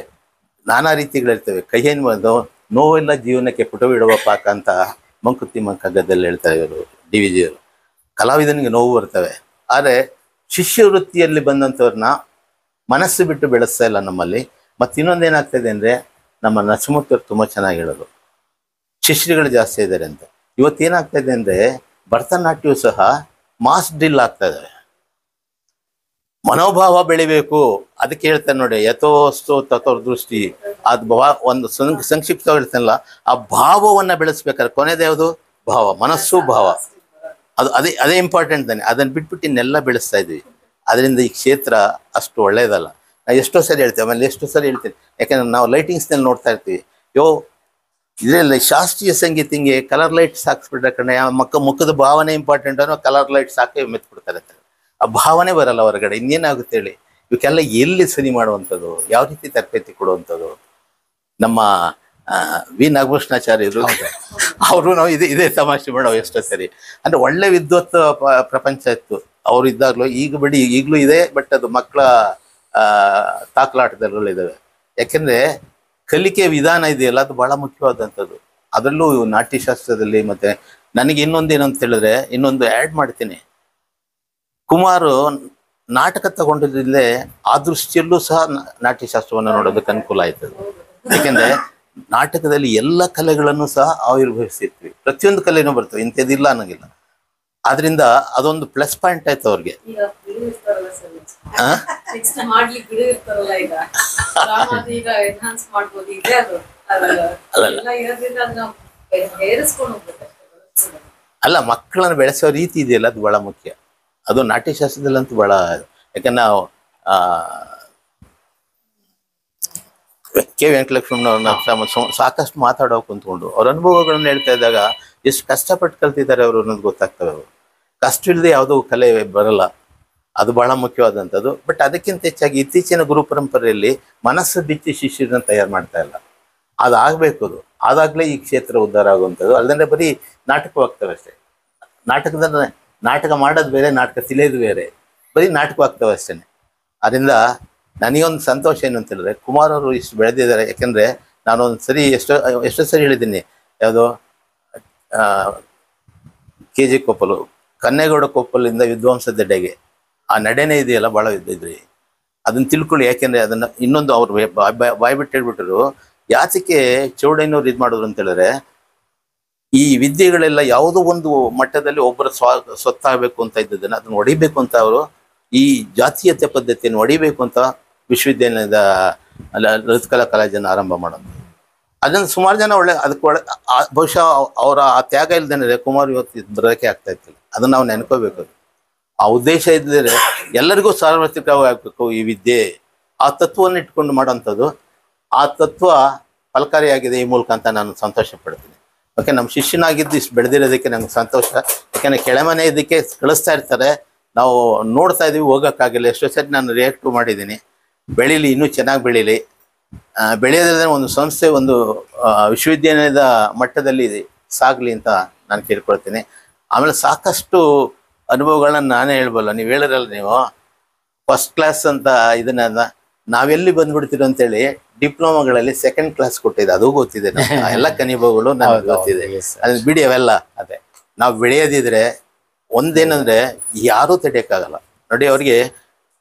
ನಾನಾ ರೀತಿಗಳಿರ್ತವೆ. ಕೈಯೇನು ಬಂದು ನೋವೆಲ್ಲ ಜೀವನಕ್ಕೆ ಪುಟವಿಡುವ ಪಾಕ ಅಂತ ಮಂಕುತಿ ಮಂಕಗ್ಗದಲ್ಲಿ ಹೇಳ್ತಾರೆ ಇವರು DVG ಅವರು. ಕಲಾವಿದನಿಗೆ ನೋವು ಬರ್ತವೆ. ಆದರೆ ಶಿಷ್ಯವೃತ್ತಿಯಲ್ಲಿ ಬಂದಂಥವ್ರನ್ನ ಮನಸ್ಸು ಬಿಟ್ಟು ಬೆಳೆಸ್ತಾ ಇಲ್ಲ ನಮ್ಮಲ್ಲಿ. ಮತ್ತು ಇನ್ನೊಂದೇನಾಗ್ತಾಯಿದೆ ಅಂದರೆ, ನಮ್ಮ ನರಸಿಂಹಮೂರ್ತಿಯವರು ತುಂಬ ಚೆನ್ನಾಗಿ ಹೇಳೋದು, ಶಿಷ್ಯರುಗಳು ಜಾಸ್ತಿ ಇದ್ದಾರೆ ಅಂತ. ಇವತ್ತೇನಾಗ್ತಾಯಿದೆ ಅಂದರೆ, ಭರತನಾಟ್ಯವೂ ಸಹ ಮಾಸ್ ಡ್ರಿಲ್ ಆಗ್ತಾ ಇದ್ದಾರೆ. ಮನೋಭಾವ ಬೆಳಿಬೇಕು. ಅದಕ್ಕೆ ಹೇಳ್ತಾರೆ ನೋಡಿ, ಯಥೋಸ್ತು ತಥೋರ್ ದೃಷ್ಟಿ. ಅದು ಒಂದು ಸಂಕ್ಷಿಪ್ತವಾಗಿ ಹೇಳ್ತಾನಲ್ಲ, ಆ ಭಾವವನ್ನು ಬೆಳೆಸ್ಬೇಕಾದ್ರೆ ಕೊನೆಯದು ಯಾವುದು? ಭಾವ, ಮನಸ್ಸು ಭಾವ. ಅದೇ ಇಂಪಾರ್ಟೆಂಟ್ ತಾನೆ. ಅದನ್ನು ಬಿಟ್ಬಿಟ್ಟು ಇನ್ನೆಲ್ಲ ಬೆಳೆಸ್ತಾ ಇದ್ವಿ. ಅದರಿಂದ ಈ ಕ್ಷೇತ್ರ ಅಷ್ಟು ಒಳ್ಳೆಯದಲ್ಲ. ನಾವು ಎಷ್ಟೋ ಸರಿ ಹೇಳ್ತೇವೆ, ಆಮೇಲೆ ಎಷ್ಟೋ ಸರಿ ಹೇಳ್ತೀನಿ. ಯಾಕೆಂದ್ರೆ ನಾವು ಲೈಟಿಂಗ್ಸ್ನಲ್ಲಿ ನೋಡ್ತಾ ಇರ್ತೀವಿ, ಇದರಲ್ಲಿ ಶಾಸ್ತ್ರೀಯ ಸಂಗೀತ ಹಿಂಗೆ ಕಲರ್ ಲೈಟ್ಸ್ ಹಾಕ್ಸ್ಬಿಟ್ರೆ ಕಡೆ ಮುಖದ ಭಾವನೆ ಇಂಪಾರ್ಟೆಂಟ್ ಅನ್ನೋ ಕಲರ್ ಲೈಟ್ಸ್ ಹಾಕಿ ಮೆತ್ಬಿಡ್ತಾರೆ. ಆ ಭಾವನೆ ಬರಲ್ಲ ಹೊರಗಡೆ. ಇನ್ನೇನಾಗುತ್ತೆ ಹೇಳಿ? ಇವಕ್ಕೆಲ್ಲ ಎಲ್ಲಿ ಸರಿ ಮಾಡುವಂಥದ್ದು, ಯಾವ ರೀತಿ ತರಬೇತಿ ಕೊಡುವಂಥದ್ದು? ನಮ್ಮ ವಿ ನಾಗಭೂಷಣಾಚಾರ್ಯರು ಅವರು ನಾವು ಇದೇ ತಮಾಷೆ ಮಾಡೋ ಎಷ್ಟೋ ಸರಿ. ಅಂದರೆ ಒಳ್ಳೆ ವಿದ್ವತ್ ಪ್ರಪಂಚ ಇತ್ತು ಅವರು ಇದ್ದಾಗಲೂ. ಈಗಲೂ ಇದೆ, ಬಟ್ ಅದು ಮಕ್ಕಳ ತಾಕಲಾಟದಲ್ಲಿದ್ದಾವೆ. ಯಾಕೆಂದರೆ ಕಲಿಕೆ ವಿಧಾನ ಇದೆಯಲ್ಲ, ಅದು ಭಾಳ ಮುಖ್ಯವಾದಂಥದ್ದು. ಅದರಲ್ಲೂ ನಾಟ್ಯಶಾಸ್ತ್ರದಲ್ಲಿ. ಮತ್ತು ನನಗೆ ಇನ್ನೊಂದೇನಂತ ಹೇಳಿದ್ರೆ, ಇನ್ನೊಂದು ಆ್ಯಡ್ ಮಾಡ್ತೀನಿ. ಕುಮಾರು ನಾಟಕ ತಗೊಂಡಿದ್ದಿಲ್ಲೇ ಆ ದೃಷ್ಟಿಯಲ್ಲೂ ಸಹ ನಾಟ್ಯಶಾಸ್ತ್ರವನ್ನು ನೋಡೋದಕ್ಕೆ ಅನುಕೂಲ ಆಯ್ತದೆ. ಯಾಕೆಂದರೆ ನಾಟಕದಲ್ಲಿ ಎಲ್ಲ ಕಲೆಗಳನ್ನು ಸಹ ಆವಿರ್ಭವಿಸಿರ್ತೀವಿ. ಪ್ರತಿಯೊಂದು ಕಲೆನೂ ಬರ್ತವೆ, ಇಂಥದ್ದಿಲ್ಲ ಅನ್ನೋಂಗಿಲ್ಲ. ಆದ್ರಿಂದ ಅದೊಂದು ಪ್ಲಸ್ ಪಾಯಿಂಟ್ ಆಯ್ತು ಅವ್ರಿಗೆ. ಅಲ್ಲ, ಮಕ್ಕಳನ್ನು ಬೆಳೆಸೋ ರೀತಿ ಇದೆಯಲ್ಲ, ಅದು ಬಹಳ ಮುಖ್ಯ. ಅದು ನಾಟ್ಯಶಾಸ್ತ್ರದಲ್ಲಂತೂ ಬಹಳ. ಯಾಕಂದ್ರೆ ನಾವು ಕೆ ವೆಂಕಟಲಕ್ಷ್ಮಣವ್ರನ್ನ ಸಾಕಷ್ಟು ಮಾತಾಡೋಕೆ ಕುಂತ್ಕೊಂಡು ಅವ್ರ ಅನುಭವಗಳನ್ನ ಹೇಳ್ತಾ ಇದ್ದಾಗ ಎಷ್ಟು ಕಷ್ಟಪಟ್ಟು ಕಲ್ತಿದ್ದಾರೆ ಅವರು ಅನ್ನೋದು ಗೊತ್ತಾಗ್ತವೆ. ಅವರು ಕಷ್ಟ ಇಲ್ಲದೆ ಯಾವುದೋ ಕಲೆ ಬರಲ್ಲ. ಅದು ಬಹಳ ಮುಖ್ಯವಾದಂಥದ್ದು. ಬಟ್ ಅದಕ್ಕಿಂತ ಹೆಚ್ಚಾಗಿ ಇತ್ತೀಚಿನ ಗುರು ಪರಂಪರೆಯಲ್ಲಿ ಮನಸ್ಸು ಬಿಚ್ಚಿ ಶಿಷ್ಯರನ್ನ ತಯಾರು ಮಾಡ್ತಾ ಇಲ್ಲ. ಅದಾಗಬೇಕು. ಅದು ಆದಾಗಲೇ ಈ ಕ್ಷೇತ್ರ ಉದ್ಧಾರ ಆಗುವಂಥದ್ದು. ಅಲ್ಲದೆ ಬರೀ ನಾಟಕವಾಗ್ತವೆ ಅಷ್ಟೇ. ನಾಟಕ ಮಾಡೋದು ಬೇರೆ, ನಾಟಕ ತಿಳಿಯೋದು ಬೇರೆ, ಬರೀ ನಾಟಕವಾಗ್ತವೆ ಅಷ್ಟೇ. ಅದರಿಂದ ನನಗೊಂದು ಸಂತೋಷ ಏನು ಅಂತ ಹೇಳಿದ್ರೆ, ಕುಮಾರ್ ಅವರು ಇಷ್ಟು ಬೆಳೆದಿದ್ದಾರೆ. ಯಾಕೆಂದರೆ ನಾನೊಂದು ಸರಿ ಎಷ್ಟೋ ಸರಿ ಹೇಳಿದ್ದೀನಿ, ಯಾವುದೋ KG ಕೊಪ್ಪಲು, ಕನ್ನೇಗೌಡ ಕೊಪ್ಪಲಿಂದ ವಿದ್ವಾಂಸದೆಡೆಗೆ ಆ ನಡೆನೇ ಇದೆಯಲ್ಲ, ಭಾಳ ಇದ್ರಿ ಅದನ್ನು ತಿಳ್ಕೊಳ್ಳಿ. ಯಾಕೆಂದರೆ ಅದನ್ನು ಇನ್ನೊಂದು ಅವ್ರು ಬಾಯ್ಬಿಟ್ಟು ಹೇಳ್ಬಿಟ್ರು, ಯಾತಕ್ಕೆ ಚೌಡಯ್ಯನವ್ರು ಇದು ಮಾಡಿದ್ರು ಅಂತ ಹೇಳಿದ್ರೆ, ಈ ವಿದ್ಯೆಗಳೆಲ್ಲ ಯಾವುದೋ ಒಂದು ಮಟ್ಟದಲ್ಲಿ ಒಬ್ಬರ ಸ್ವತ್ತಾಗಬೇಕು ಅಂತ ಇದ್ದದನ್ನು ಅದನ್ನು ಹೊಡಿಬೇಕು ಅಂತ ಅವರು ಈ ಜಾತೀಯತೆ ಪದ್ಧತಿಯನ್ನು ಹೊಡಿಬೇಕು ಅಂತ ವಿಶ್ವವಿದ್ಯಾಲಯದ ಲಲಿತಕಲಾ ಕಾಲೇಜನ್ನು ಆರಂಭ ಮಾಡೋದು. ಅದನ್ನು ಸುಮಾರು ಜನ ಅದಕ್ಕೆ ಬಹುಶಃ ಅವರ ಆ ತ್ಯಾಗ ಇಲ್ದೇನೆ ಕುಮಾರ್ ಇವತ್ತು ಬರೋಕೆ ಆಗ್ತಾ ಇತ್ತಿಲ್ಲ. ಅದನ್ನು ನಾವು ನೆನ್ಕೋಬೇಕು. ಆ ಉದ್ದೇಶ ಇದ್ದರೆ ಎಲ್ಲರಿಗೂ ಸಾರ್ವತ್ರಿಕವಾಗಬೇಕು ಈ ವಿದ್ಯೆ, ಆ ತತ್ವವನ್ನು ಇಟ್ಕೊಂಡು ಮಾಡೋಂಥದ್ದು. ಆ ತತ್ವ ಫಲಕಾರಿಯಾಗಿದೆ ಈ ಮೂಲಕ ಅಂತ ನಾನು ಸಂತೋಷ ಪಡ್ತೀನಿ. ಓಕೆ, ನಮ್ಮ ಶಿಷ್ಯನಾಗಿದ್ದು ಇಷ್ಟು ಬೆಳೆದಿರೋದಕ್ಕೆ ನಂಗೆ ಸಂತೋಷ. ಯಾಕೆಂದರೆ ಕೆಳಮನೆ ಇದಕ್ಕೆ ಕಳಿಸ್ತಾ ಇರ್ತಾರೆ, ನಾವು ನೋಡ್ತಾ ಇದೀವಿ, ಹೋಗೋಕ್ಕಾಗಿಲ್ಲ. ಎಷ್ಟೋ ಸರಿ ನಾನು ರಿಯಾಕ್ಟು ಮಾಡಿದ್ದೀನಿ. ಬೆಳೀಲಿ, ಇನ್ನೂ ಚೆನ್ನಾಗಿ ಬೆಳೀಲಿ. ಬೆಳೆಯೋದ್ರಿಂದ ಒಂದು ಸಂಸ್ಥೆ ಒಂದು ವಿಶ್ವವಿದ್ಯಾಲಯದ ಮಟ್ಟದಲ್ಲಿ ಸಾಗಲಿ ಅಂತ ನಾನು ಕೇಳ್ಕೊಳ್ತೀನಿ. ಆಮೇಲೆ ಸಾಕಷ್ಟು ಅನುಭವಗಳನ್ನ ನಾನೇ ಹೇಳ್ಬಲ್ಲ. ನೀವು ಹೇಳಿರಲ್ಲ, ನೀವು ಫಸ್ಟ್ ಕ್ಲಾಸ್ ಅಂತ ಇದನ್ನ ನಾವೆಲ್ಲಿ ಬಂದ್ಬಿಡ್ತೀರೋ ಅಂತೇಳಿ ಡಿಪ್ಲೊಮಾಗಳಲ್ಲಿ ಸೆಕೆಂಡ್ ಕ್ಲಾಸ್ ಕೊಟ್ಟಿದೆ, ಅದು ಗೊತ್ತಿದೆ. ಎಲ್ಲ ಕನಿಭವಗಳು ನನಗೆ ಗೊತ್ತಿದೆ. ಅದನ್ನ ಬಿಡಿ, ಅವೆಲ್ಲ ಅದೇ ನಾವು ಬೆಳೆಯೋದಿದ್ರೆ ಒಂದೇನಂದ್ರೆ ಯಾರೂ ತಡೆಯೋಕ್ಕಾಗಲ್ಲ ನೋಡಿ. ಅವ್ರಿಗೆ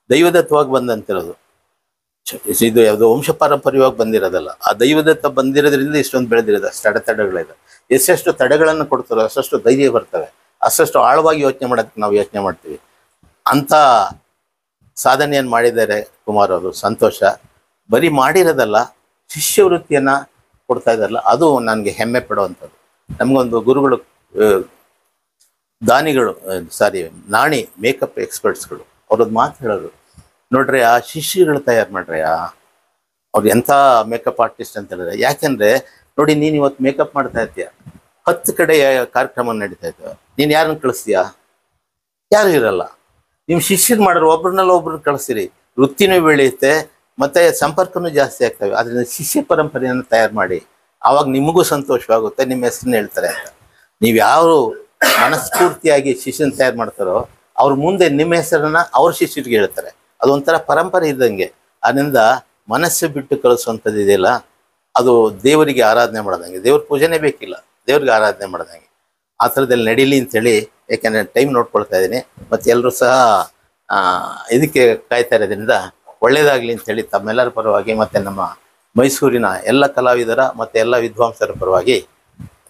ದೈವದತ್ತವಾಗಿ ಬಂದಂತಿರೋದು ಇದು ಯಾವುದೋ ವಂಶ ಪಾರಂಪರ್ಯವಾಗಿ ಬಂದಿರೋದಲ್ಲ. ಆ ದೈವದತ್ತ ಬಂದಿರೋದ್ರಿಂದ ಇಷ್ಟೊಂದು ಬೆಳೆದಿರೋದು. ಅಷ್ಟು ಅಡೆತಡೆಗಳಿದೆ. ಎಷ್ಟೆಷ್ಟು ತಡೆಗಳನ್ನು ಕೊಡ್ತಾರೋ ಅಷ್ಟಷ್ಟು ಧೈರ್ಯ ಬರ್ತವೆ, ಅಷ್ಟಷ್ಟು ಆಳವಾಗಿ ಯೋಚನೆ ಮಾಡೋದಕ್ಕೆ ನಾವು ಯೋಚನೆ ಮಾಡ್ತೀವಿ. ಅಂಥ ಸಾಧನೆಯನ್ನು ಮಾಡಿದ್ದಾರೆ ಕುಮಾರ್ ಅವರು. ಸಂತೋಷ. ಬರೀ ಮಾಡಿರೋದಲ್ಲ, ಶಿಷ್ಯವೃತ್ತಿಯನ್ನು ಕೊಡ್ತಾ ಇದ್ದಾರಲ್ಲ, ಅದು ನನಗೆ ಹೆಮ್ಮೆ ಪಡುವಂಥದ್ದು. ನಮಗೊಂದು ಗುರುಗಳು, ದಾನಿಗಳು, ನಾಣಿ ಮೇಕಪ್ ಎಕ್ಸ್ಪರ್ಟ್ಸ್ಗಳು ಅವ್ರದ್ದು ಮಾತು ಹೇಳೋರು, ನೋಡ್ರಿ ಆ ಶಿಷ್ಯಗಳು ತಯಾರು ಮಾಡ್ರಿ, ಅವ್ರು ಎಂಥ ಮೇಕಪ್ ಆರ್ಟಿಸ್ಟ್ ಅಂತ ಹೇಳಿದ್ರೆ. ಯಾಕೆಂದರೆ ನೋಡಿ, ನೀನು ಇವತ್ತು ಮೇಕಪ್ ಮಾಡ್ತಾ ಇರ್ತೀಯ, 10 ಕಡೆ ಕಾರ್ಯಕ್ರಮ ನಡೀತಾ ಇದ್ದಾವೆ, ನೀನು ಯಾರನ್ನು ಕಳಿಸ್ತೀಯಾ? ಯಾರು ಇರಲ್ಲ. ನಿಮ್ಮ ಶಿಷ್ಯರು ಮಾಡೋರು ಒಬ್ರನ್ನೆಲ್ಲ ಒಬ್ರನ್ನ ಕಳಿಸ್ತೀರಿ, ವೃತ್ತಿನೂ ಬೆಳೆಯುತ್ತೆ ಮತ್ತು ಸಂಪರ್ಕನೂ ಜಾಸ್ತಿ ಆಗ್ತವೆ. ಅದರಿಂದ ಶಿಷ್ಯ ಪರಂಪರೆಯನ್ನು ತಯಾರು ಮಾಡಿ, ಆವಾಗ ನಿಮಗೂ ಸಂತೋಷವಾಗುತ್ತೆ, ನಿಮ್ಮ ಹೆಸರನ್ನ ಹೇಳ್ತಾರೆ ಅಂತ. ನೀವು ಯಾರು ಮನಸ್ಫೂರ್ತಿಯಾಗಿ ಶಿಷ್ಯನ ತಯಾರು ಮಾಡ್ತಾರೋ ಅವ್ರ ಮುಂದೆ ನಿಮ್ಮ ಹೆಸರನ್ನು ಅವ್ರ ಶಿಷ್ಯರಿಗೆ ಹೇಳ್ತಾರೆ. ಅದೊಂಥರ ಪರಂಪರೆ ಇದ್ದಂಗೆ. ಅದರಿಂದ ಮನಸ್ಸು ಬಿಟ್ಟು ಕಳಿಸುವಂಥದ್ದು ಇದೆಯಲ್ಲ, ಅದು ದೇವರಿಗೆ ಆರಾಧನೆ ಮಾಡೋದಂಗೆ. ದೇವ್ರ ಪೂಜೆನೇ ಬೇಕಿಲ್ಲ, ದೇವ್ರಿಗೆ ಆರಾಧನೆ ಮಾಡೋದಂಗೆ. ಆ ಥರದಲ್ಲಿ ನಡೀಲಿ ಅಂಥೇಳಿ, ಯಾಕೆಂದರೆ ಟೈಮ್ ನೋಡ್ಕೊಳ್ತಾ ಇದ್ದೀನಿ, ಮತ್ತು ಎಲ್ಲರೂ ಸಹ ಇದಕ್ಕೆ ಕಾಯ್ತಾ ಇರೋದ್ರಿಂದ ಒಳ್ಳೆಯದಾಗಲಿ ಅಂಥೇಳಿ ತಮ್ಮೆಲ್ಲರ ಪರವಾಗಿ ಮತ್ತು ನಮ್ಮ ಮೈಸೂರಿನ ಎಲ್ಲ ಕಲಾವಿದರ ಮತ್ತು ಎಲ್ಲ ವಿದ್ವಾಂಸರ ಪರವಾಗಿ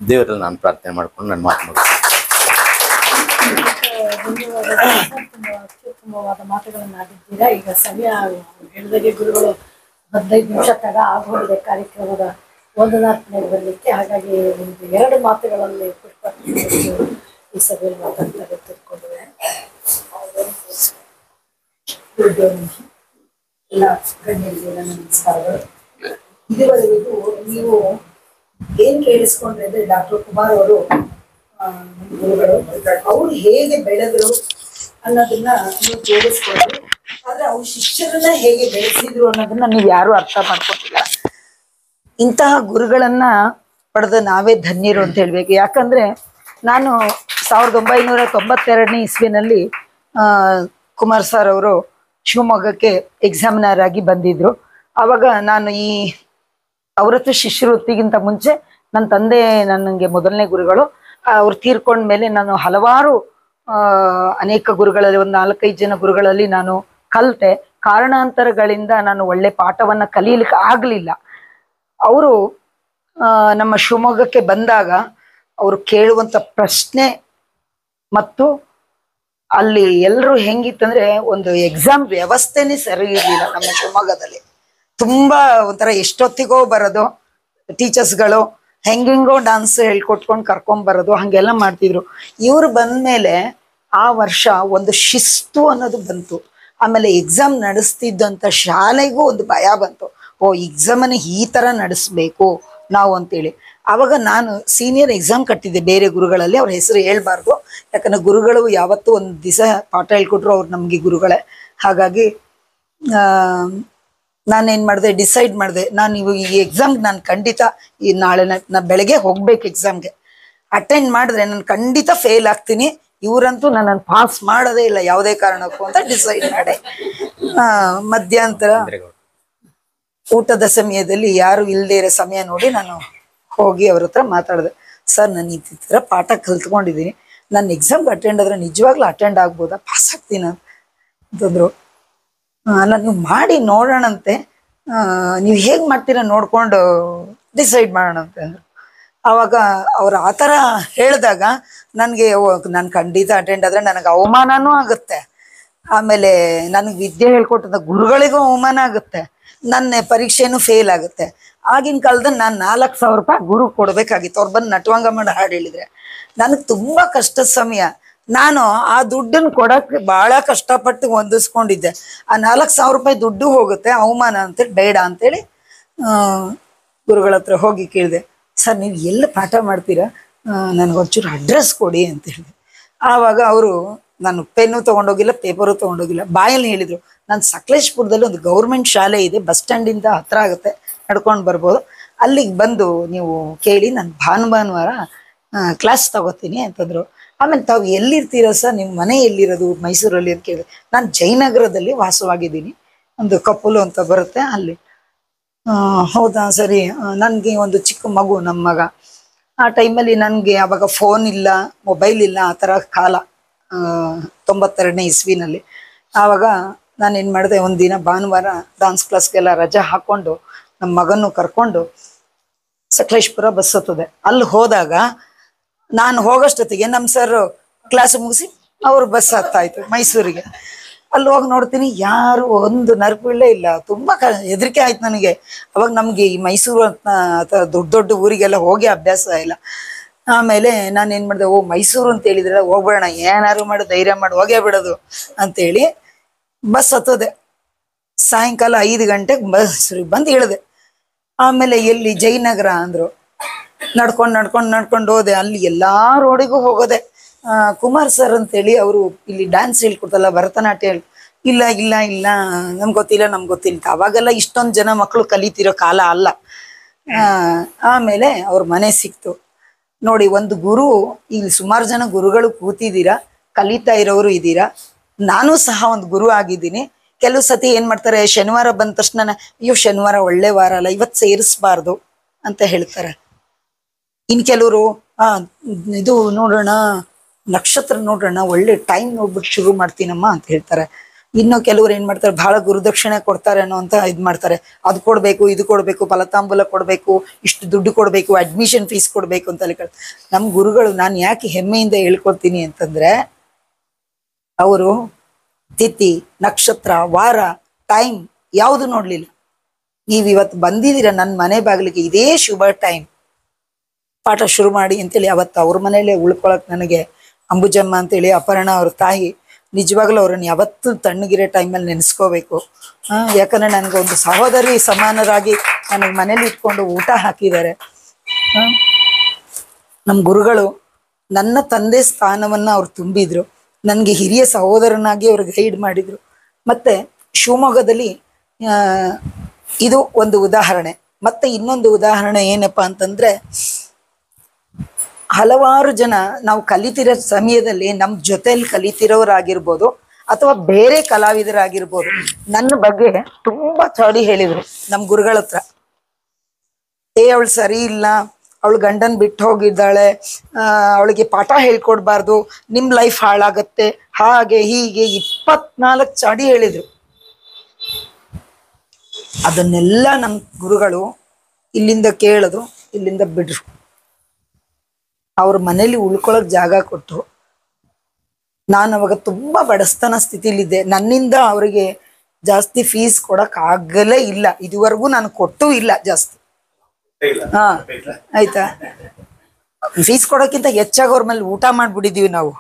ದೇವರಲ್ಲಿ ನಾನು ಪ್ರಾರ್ಥನೆ ಮಾಡ್ಕೊಂಡು ನನ್ನ ಮಾತು ಮುಗಿಸ್ತೀನಿ. ಅತ್ಯುತ್ತಮವಾದ ಮಾತುಗಳನ್ನು ಆಡಿದ್ದೀರಾ. ಈಗ ಸಮಯ ಹೇಳಿದಾಗೆ ಗುರುಗಳು 15 ನಿಮಿಷ ತಡ ಆಗೋಗಿದೆ ಕಾರ್ಯಕ್ರಮದ ವಂದನಾರ್ಪಣೆಗೆ ಬರಲಿಕ್ಕೆ. ಹಾಗಾಗಿ ಒಂದು 2 ಮಾತುಗಳಲ್ಲಿ ಪುಷ್ಪ ಈ ಸಭೆಯಲ್ಲಿ ಮಾತಾಡ್ತಾರೆ ತಿಳ್ಕೊಂಡಿದೆ. ಎಲ್ಲ ಗಣ್ಯರಿಗೆ ನಮಸ್ಕಾರಗಳು. ಇದುವರೆಗೂ ನೀವು ಏನ್ ಕೇಳಿಸ್ಕೊಂಡ್ರೆ ಅಂದ್ರೆ ಡಾಕ್ಟರ್ ಕುಮಾರ್ ಅವರು ಗುರುಗಳು ಅವ್ರು ಹೇಗೆ ಬೆಳೆದ್ರು ಅನ್ನೋದನ್ನ ನೀವು ಕೇಳಿಸ್ಕೊಂಡ್ರಿ. ಆದ್ರೆ ಅವ್ರ ಶಿಷ್ಯರನ್ನ ಹೇಗೆ ಬೆಳೆಸಿದ್ರು ಅನ್ನೋದನ್ನ ನೀವು ಯಾರು ಅರ್ಥ ಮಾಡ್ಕೊಟ್ಟಿಲ್ಲ. ಇಂತಹ ಗುರುಗಳನ್ನ ಪಡೆದ ನಾವೇ ಧನ್ಯರು ಅಂತ ಹೇಳ್ಬೇಕು. ಯಾಕಂದ್ರೆ ನಾನು 1992ನೇ ಇಸ್ವಿನಲ್ಲಿ ಕುಮಾರ್ ಸರ್ ಅವರು ಶಿವಮೊಗ್ಗಕ್ಕೆ ಎಕ್ಸಾಮಿನರ್ ಆಗಿ ಬಂದಿದ್ರು. ಆವಾಗ ನಾನು ಅವರತ್ರ ಶಿಷ್ಯವೃತ್ತಿಗಿಂತ ಮುಂಚೆ ನನ್ನ ತಂದೆ ನನಗೆ ಮೊದಲನೇ ಗುರುಗಳು. ಅವ್ರು ತೀರ್ಕೊಂಡ್ಮೇಲೆ ನಾನು ಹಲವಾರು ಅನೇಕ ಗುರುಗಳಲ್ಲಿ ಒಂದು 4-5 ಜನ ಗುರುಗಳಲ್ಲಿ ನಾನು ಕಲಿತೆ. ಕಾರಣಾಂತರಗಳಿಂದ ನಾನು ಒಳ್ಳೆ ಪಾಠವನ್ನ ಕಲೀಲಿಕ್ಕೆ ಆಗಲಿಲ್ಲ. ಅವರು ನಮ್ಮ ಶಿವಮೊಗ್ಗಕ್ಕೆ ಬಂದಾಗ ಅವರು ಕೇಳುವಂಥ ಪ್ರಶ್ನೆ ಮತ್ತು ಅಲ್ಲಿ ಎಲ್ಲರೂ ಹೆಂಗಿತ್ತಂದ್ರೆ ಒಂದು ಎಕ್ಸಾಮ್ ವ್ಯವಸ್ಥೆನೇ ಸರಿ ಇರಲಿಲ್ಲ ನಮ್ಮ ಶಿವಮೊಗ್ಗದಲ್ಲಿ. ತುಂಬಾ ಒಂಥರ ಎಷ್ಟೊತ್ತಿಗೋ ಬರೋದು, ಟೀಚರ್ಸ್ಗಳು ಹೆಂಗೆಂಗೋ ಡಾನ್ಸ್ ಹೇಳ್ಕೊಟ್ಕೊಂಡು ಕರ್ಕೊಂಬರೋದು, ಹಾಗೆಲ್ಲ ಮಾಡ್ತಿದ್ರು. ಇವ್ರು ಬಂದ್ಮೇಲೆ ಆ ವರ್ಷ ಒಂದು ಶಿಸ್ತು ಅನ್ನೋದು ಬಂತು. ಆಮೇಲೆ ಎಕ್ಸಾಮ್ ನಡೆಸ್ತಿದ್ದಂಥ ಶಾಲೆಗೂ ಒಂದು ಭಯ ಬಂತು. ಓ, ಎಕ್ಸಾಮನ್ನು ಈ ಥರ ನಡೆಸ್ಬೇಕು ನಾವು ಅಂತೇಳಿ. ಆವಾಗ ನಾನು ಸೀನಿಯರ್ ಎಕ್ಸಾಮ್ ಕಟ್ಟಿದ್ದೆ ಬೇರೆ ಗುರುಗಳಲ್ಲಿ. ಅವ್ರ ಹೆಸರು ಹೇಳ್ಬಾರ್ದು, ಯಾಕಂದ್ರೆ ಗುರುಗಳು ಯಾವತ್ತೂ ಒಂದು ದಿವಸ ಪಾಠ ಹೇಳ್ಕೊಟ್ರು ಅವ್ರು ನಮಗೆ ಗುರುಗಳೇ. ಹಾಗಾಗಿ ನಾನೇನು ಮಾಡಿದೆ, ಡಿಸೈಡ್ ಮಾಡಿದೆ, ನಾನು ಈ ಎಕ್ಸಾಮ್ಗೆ ನಾನು ಖಂಡಿತ ನಾಳೆ ಬೆಳಗ್ಗೆ ಹೋಗ್ಬೇಕು ಎಕ್ಸಾಮ್ಗೆ. ಅಟೆಂಡ್ ಮಾಡಿದ್ರೆ ನಾನು ಖಂಡಿತ ಫೇಲ್ ಆಗ್ತೀನಿ, ಇವರಂತೂ ನನ್ನನ್ನು ಪಾಸ್ ಮಾಡೋದೇ ಇಲ್ಲ ಯಾವುದೇ ಕಾರಣಕ್ಕೂ ಅಂತ ಡಿಸೈಡ್ ಮಾಡಿ ಮಧ್ಯಂತರ ಊಟದ ಸಮಯದಲ್ಲಿ ಯಾರು ಇಲ್ಲದೆ ಇರೋ ಸಮಯ ನೋಡಿ ನಾನು ಹೋಗಿ ಅವ್ರ ಹತ್ರ ಮಾತಾಡಿದೆ. ಸರ್ ನಾನು ಈ ಥರ ಪಾಠ ಕಲ್ತ್ಕೊಂಡಿದ್ದೀನಿ, ನಾನು ಎಕ್ಸಾಮ್ಗೆ ಅಟೆಂಡ್ ಆದ್ರೆ ನಿಜವಾಗ್ಲೂ ಅಟೆಂಡ್ ಆಗ್ಬೋದಾ, ಪಾಸ್ ಆಗ್ತೀನ ಅಂತಂದ್ರು. ನಾನು ನೀವು ಮಾಡಿ ನೋಡೋಣಂತೆ, ನೀವು ಹೇಗೆ ಮಾಡ್ತೀರ ನೋಡ್ಕೊಂಡು ಡಿಸೈಡ್ ಮಾಡೋಣಂತೆ ಅಂದರು. ಆವಾಗ ಅವ್ರು ಆ ಥರ ಹೇಳಿದಾಗ ನನಗೆ ನಾನು ಖಂಡಿತ ಅಟೆಂಡ್ ಆದರೆ ನನಗೆ ಅವಮಾನನೂ ಆಗುತ್ತೆ, ಆಮೇಲೆ ನನಗೆ ವಿದ್ಯೆ ಹೇಳ್ಕೊಟ್ಟಂಥ ಗುರುಗಳಿಗೂ ಅವಮಾನ ಆಗುತ್ತೆ, ನನ್ನ ಪರೀಕ್ಷೆನೂ ಫೇಲ್ ಆಗುತ್ತೆ. ಆಗಿನ ಕಾಲದಲ್ಲಿ ನಾನು 4,000 ರೂಪಾಯಿ ಗುರು ಕೊಡಬೇಕಾಗಿತ್ತು. ಅವ್ರು ಬಂದು ನಟವಂಗ ಮಾಡಿ ಹಾಡು ಹೇಳಿದ್ರೆ ನನಗೆ ತುಂಬ ಕಷ್ಟದ ಸಮಯ. ನಾನು ಆ ದುಡ್ಡನ್ನು ಕೊಡೋಕ್ಕೆ ಭಾಳ ಕಷ್ಟಪಟ್ಟು ಹೊಂದಿಸ್ಕೊಂಡಿದ್ದೆ. ಆ 4,000 ರೂಪಾಯಿ ದುಡ್ಡು ಹೋಗುತ್ತೆ, ಅವಮಾನ ಅಂತೇಳಿ ಬೇಡ ಅಂತೇಳಿ ಗುರುಗಳ ಹತ್ರ ಹೋಗಿ ಕೇಳಿದೆ. ಸರ್ ನೀವು ಎಲ್ಲಿ ಪಾಠ ಮಾಡ್ತೀರಾ, ನನಗೊಂಚೂರು ಅಡ್ರೆಸ್ ಕೊಡಿ ಅಂತ ಹೇಳಿದೆ. ಆವಾಗ ಅವರು ನಾನು ಪೆನ್ನು ತೊಗೊಂಡೋಗಿಲ್ಲ, ಪೇಪರು ತೊಗೊಂಡೋಗಿಲ್ಲ, ಬಾಯಲ್ಲಿ ಹೇಳಿದರು, ನಾನು ಸಕಲೇಶ್ಪುರದಲ್ಲಿ ಒಂದು ಗೌರ್ಮೆಂಟ್ ಶಾಲೆ ಇದೆ, ಬಸ್ ಸ್ಟ್ಯಾಂಡಿಂದ ಹತ್ರ ಆಗುತ್ತೆ, ನಡ್ಕೊಂಡು ಬರ್ಬೋದು, ಅಲ್ಲಿಗೆ ಬಂದು ನೀವು ಕೇಳಿ, ನಾನು ಭಾನುವಾರ ಕ್ಲಾಸ್ ತಗೋತೀನಿ ಅಂತಂದರು. ಆಮೇಲೆ ತಾವು ಎಲ್ಲಿರ್ತೀರ ಸರ್, ನಿಮ್ಮ ಮನೆ ಎಲ್ಲಿರೋದು ಮೈಸೂರಲ್ಲಿ ಅಂತ ಕೇಳಿದೆ. ನಾನು ಜಯನಗರದಲ್ಲಿ ವಾಸವಾಗಿದ್ದೀನಿ, ಒಂದು ಕಪ್ಪುಲು ಅಂತ ಬರುತ್ತೆ ಅಲ್ಲಿ. ಹೌದಾ ಸರಿ, ನನಗೆ ಒಂದು ಚಿಕ್ಕ ಮಗು, ನಮ್ಮ ಮಗ. ಆ ಟೈಮಲ್ಲಿ ನನಗೆ ಆವಾಗ ಫೋನ್ ಇಲ್ಲ, ಮೊಬೈಲ್ ಇಲ್ಲ, ಆ ಥರ ಕಾಲ 92ನೇ ಇಸ್ವಿನಲ್ಲಿ. ಆವಾಗ ನಾನೇನು ಮಾಡಿದೆ, ಒಂದಿನ ಭಾನುವಾರ ಡಾನ್ಸ್ ಕ್ಲಾಸ್ಗೆಲ್ಲ ರಜೆ ಹಾಕ್ಕೊಂಡು ನಮ್ಮ ಮಗನ್ನು ಕರ್ಕೊಂಡು ಸಕಲೇಶ್ಪುರ ಬಸ್ ಹತ್ತದೆ. ಅಲ್ಲಿ ಹೋದಾಗ ನಾನು ಹೋಗೋಷ್ಟೊತ್ತಿಗೆ ನಮ್ಮ ಸರ್ ಕ್ಲಾಸ್ ಮುಗಿಸಿ ಅವರು ಬಸ್ ಹತ್ತಾಯ್ತು ಮೈಸೂರಿಗೆ. ಅಲ್ಲಿ ಹೋಗಿ ನೋಡ್ತೀನಿ ಯಾರು ಒಂದು ನರ್ಪಿಳ್ಳೇ ಇಲ್ಲ. ತುಂಬ ಹೆದರಿಕೆ ಆಯ್ತು ನನಗೆ. ಅವಾಗ ನಮಗೆ ಈ ಮೈಸೂರು ಅಥವಾ ದೊಡ್ಡ ದೊಡ್ಡ ಊರಿಗೆಲ್ಲ ಹೋಗಿ ಅಭ್ಯಾಸ ಇಲ್ಲ. ಆಮೇಲೆ ನಾನು ಏನು ಮಾಡಿದೆ, ಮೈಸೂರು ಅಂತ ಹೇಳಿದ್ರೆ ಹೋಗ್ಬೇಡ, ಏನಾರು ಮಾಡು, ಧೈರ್ಯ ಮಾಡಿ ಹೋಗೇ ಬಿಡೋದು ಅಂತೇಳಿ ಬಸ್ ಹತ್ತದೆ. ಸಾಯಂಕಾಲ 5 ಗಂಟೆಗೆ ಬಸ್ ಬಂದು ಇಳಿದೆ. ಆಮೇಲೆ ಎಲ್ಲಿ ಜಯನಗರ ಅಂದರು. ನಡ್ಕೊಂಡು ಹೋದೆ. ಅಲ್ಲಿ ಎಲ್ಲಾ ರೋಡಿಗೂ ಹೋಗೋದೆ. ಕುಮಾರ್ ಸರ್ ಅಂತೇಳಿ ಅವರು ಇಲ್ಲಿ ಡ್ಯಾನ್ಸ್ ಹೇಳ್ಕೊಡ್ತಲ್ಲ, ಭರತನಾಟ್ಯ ಇಲ್ಲ ಇಲ್ಲ ಇಲ್ಲ ನಮ್ಗೆ ಗೊತ್ತಿಲ್ಲ. ಅವಾಗೆಲ್ಲ ಇಷ್ಟೊಂದು ಜನ ಮಕ್ಕಳು ಕಲಿತಿರೋ ಕಾಲ ಅಲ್ಲ. ಆಮೇಲೆ ಅವ್ರ ಮನೆ ಸಿಕ್ತು. ನೋಡಿ, ಒಂದು ಗುರು, ಇಲ್ಲಿ ಸುಮಾರು ಜನ ಗುರುಗಳು ಕೂತಿದ್ದೀರಾ, ಕಲಿತಾ ಇರೋರು ಇದ್ದೀರಾ. ನಾನು ಸಹ ಒಂದು ಗುರು ಆಗಿದ್ದೀನಿ. ಕೆಲವು ಸತಿ ಏನ್ ಮಾಡ್ತಾರೆ, ಶನಿವಾರ ಬಂದ ತಕ್ಷಣ ಅಯ್ಯೋ ಶನಿವಾರ ಒಳ್ಳೆ ವಾರ ಅಲ್ಲ, ಇವತ್ತು ಸೇರಿಸ್ಬಾರ್ದು ಅಂತ ಹೇಳ್ತಾರೆ. ಇನ್ ಕೆಲವರು ಇದು ನೋಡೋಣ, ನಕ್ಷತ್ರ ನೋಡೋಣ, ಒಳ್ಳೆ ಟೈಮ್ ನೋಡ್ಬಿಟ್ಟು ಶುರು ಮಾಡ್ತೀನಮ್ಮ ಅಂತ ಹೇಳ್ತಾರೆ. ಇನ್ನು ಕೆಲವ್ರು ಏನ್ ಮಾಡ್ತಾರೆ, ಬಹಳ ಗುರುದಕ್ಷಿಣೆ ಕೊಡ್ತಾರೇನೋ ಅಂತ ಇದ್ ಮಾಡ್ತಾರೆ. ಅದು ಕೊಡ್ಬೇಕು, ಇದು ಕೊಡ್ಬೇಕು, ಫಲತಾಂಬೂಲ ಕೊಡ್ಬೇಕು, ಇಷ್ಟು ದುಡ್ಡು ಕೊಡ್ಬೇಕು, ಅಡ್ಮಿಷನ್ ಫೀಸ್ ಕೊಡ್ಬೇಕು ಅಂತ ಹೇಳಿ. ನಮ್ ಗುರುಗಳು, ನಾನು ಯಾಕೆ ಹೆಮ್ಮೆಯಿಂದ ಹೇಳ್ಕೊಳ್ತೀನಿ ಅಂತಂದ್ರೆ, ಅವರು ತಿಥಿ, ನಕ್ಷತ್ರ, ವಾರ, ಟೈಮ್ ಯಾವುದು ನೋಡ್ಲಿಲ್ಲ. ನೀವ್ ಇವತ್ತು ಬಂದಿದ್ದೀರ ನನ್ನ ಮನೆ ಬಾಗಿಲಿಗೆ, ಇದೇ ಶುಭ ಟೈಮ್, ಪಾಠ ಶುರು ಮಾಡಿ ಅಂತೇಳಿ. ಅವತ್ತು ಅವ್ರ ಮನೇಲೆ ಉಳ್ಕೊಳಕ್ ನನಗೆ ಅಂಬುಜಮ್ಮ ಅಂತೇಳಿ ಅಪರ್ಣ ಅವ್ರ ತಾಯಿ, ನಿಜವಾಗ್ಲೂ ಅವ್ರನ್ನ ಯಾವತ್ತೂ ತಣ್ಣಗಿರೋ ಟೈಮಲ್ಲಿ ನೆನೆಸ್ಕೋಬೇಕು. ಯಾಕಂದ್ರೆ ನನಗೊಂದು ಸಹೋದರಿ ಸಮಾನರಾಗಿ ನನಗೆ ಮನೇಲಿ ಇಟ್ಕೊಂಡು ಊಟ ಹಾಕಿದ್ದಾರೆ. ನಮ್ಮ ಗುರುಗಳು ನನ್ನ ತಂದೆ ಸ್ಥಾನವನ್ನ ಅವ್ರು ತುಂಬಿದ್ರು. ನನಗೆ ಹಿರಿಯ ಸಹೋದರನಾಗಿ ಅವ್ರು ಗೈಡ್ ಮಾಡಿದ್ರು. ಮತ್ತೆ ಶಿವಮೊಗ್ಗದಲ್ಲಿ ಇದು ಒಂದು ಉದಾಹರಣೆ. ಮತ್ತೆ ಇನ್ನೊಂದು ಉದಾಹರಣೆ ಏನಪ್ಪಾ ಅಂತಂದ್ರೆ, ಹಲವಾರು ಜನ ನಾವು ಕಲಿತಿರೋ ಸಮಯದಲ್ಲಿ ನಮ್ಮ ಜೊತೆಯಲ್ಲಿ ಕಲಿತಿರೋರಾಗಿರ್ಬೋದು ಅಥವಾ ಬೇರೆ ಕಲಾವಿದರಾಗಿರ್ಬೋದು, ನನ್ನ ಬಗ್ಗೆ ತುಂಬಾ ಚಾಡಿ ಹೇಳಿದ್ರು ನಮ್ಮ ಗುರುಗಳ ಹತ್ರ. ಅವಳು ಸರಿ ಇಲ್ಲ, ಅವಳು ಗಂಡನ್ ಬಿಟ್ಟು ಹೋಗಿದ್ದಾಳೆ, ಅವಳಿಗೆ ಪಾಠ ಹೇಳ್ಕೊಡ್ಬಾರ್ದು, ನಿಮ್ ಲೈಫ್ ಹಾಳಾಗತ್ತೆ, ಹಾಗೆ ಹೀಗೆ 24 ಚಾಡಿ ಹೇಳಿದ್ರು. ಅದನ್ನೆಲ್ಲ ನಮ್ಮ ಗುರುಗಳು ಇಲ್ಲಿಂದ ಕೇಳಿದ್ರು, ಇಲ್ಲಿಂದ ಬಿಡ್ರು. ಅವ್ರ ಮನೇಲಿ ಉಳ್ಕೊಳಕ್ ಜಾಗ ಕೊಟ್ಟರು. ನಾನು ಅವಾಗ ತುಂಬಾ ಬಡಸ್ತನ ಸ್ಥಿತಿಲಿದ್ದೆ. ನನ್ನಿಂದ ಅವರಿಗೆ ಜಾಸ್ತಿ ಫೀಸ್ ಕೊಡಕ್ ಆಗಲೇ ಇಲ್ಲ, ಇದುವರೆಗೂ ನಾನು ಕೊಟ್ಟೂ ಇಲ್ಲ ಜಾಸ್ತಿ. ಆಯ್ತಾ, ಫೀಸ್ ಕೊಡೋಕ್ಕಿಂತ ಹೆಚ್ಚಾಗಿ ಅವ್ರ ಮೇಲೆ ಊಟ ಮಾಡ್ಬಿಟ್ಟಿದೀವಿ ನಾವು.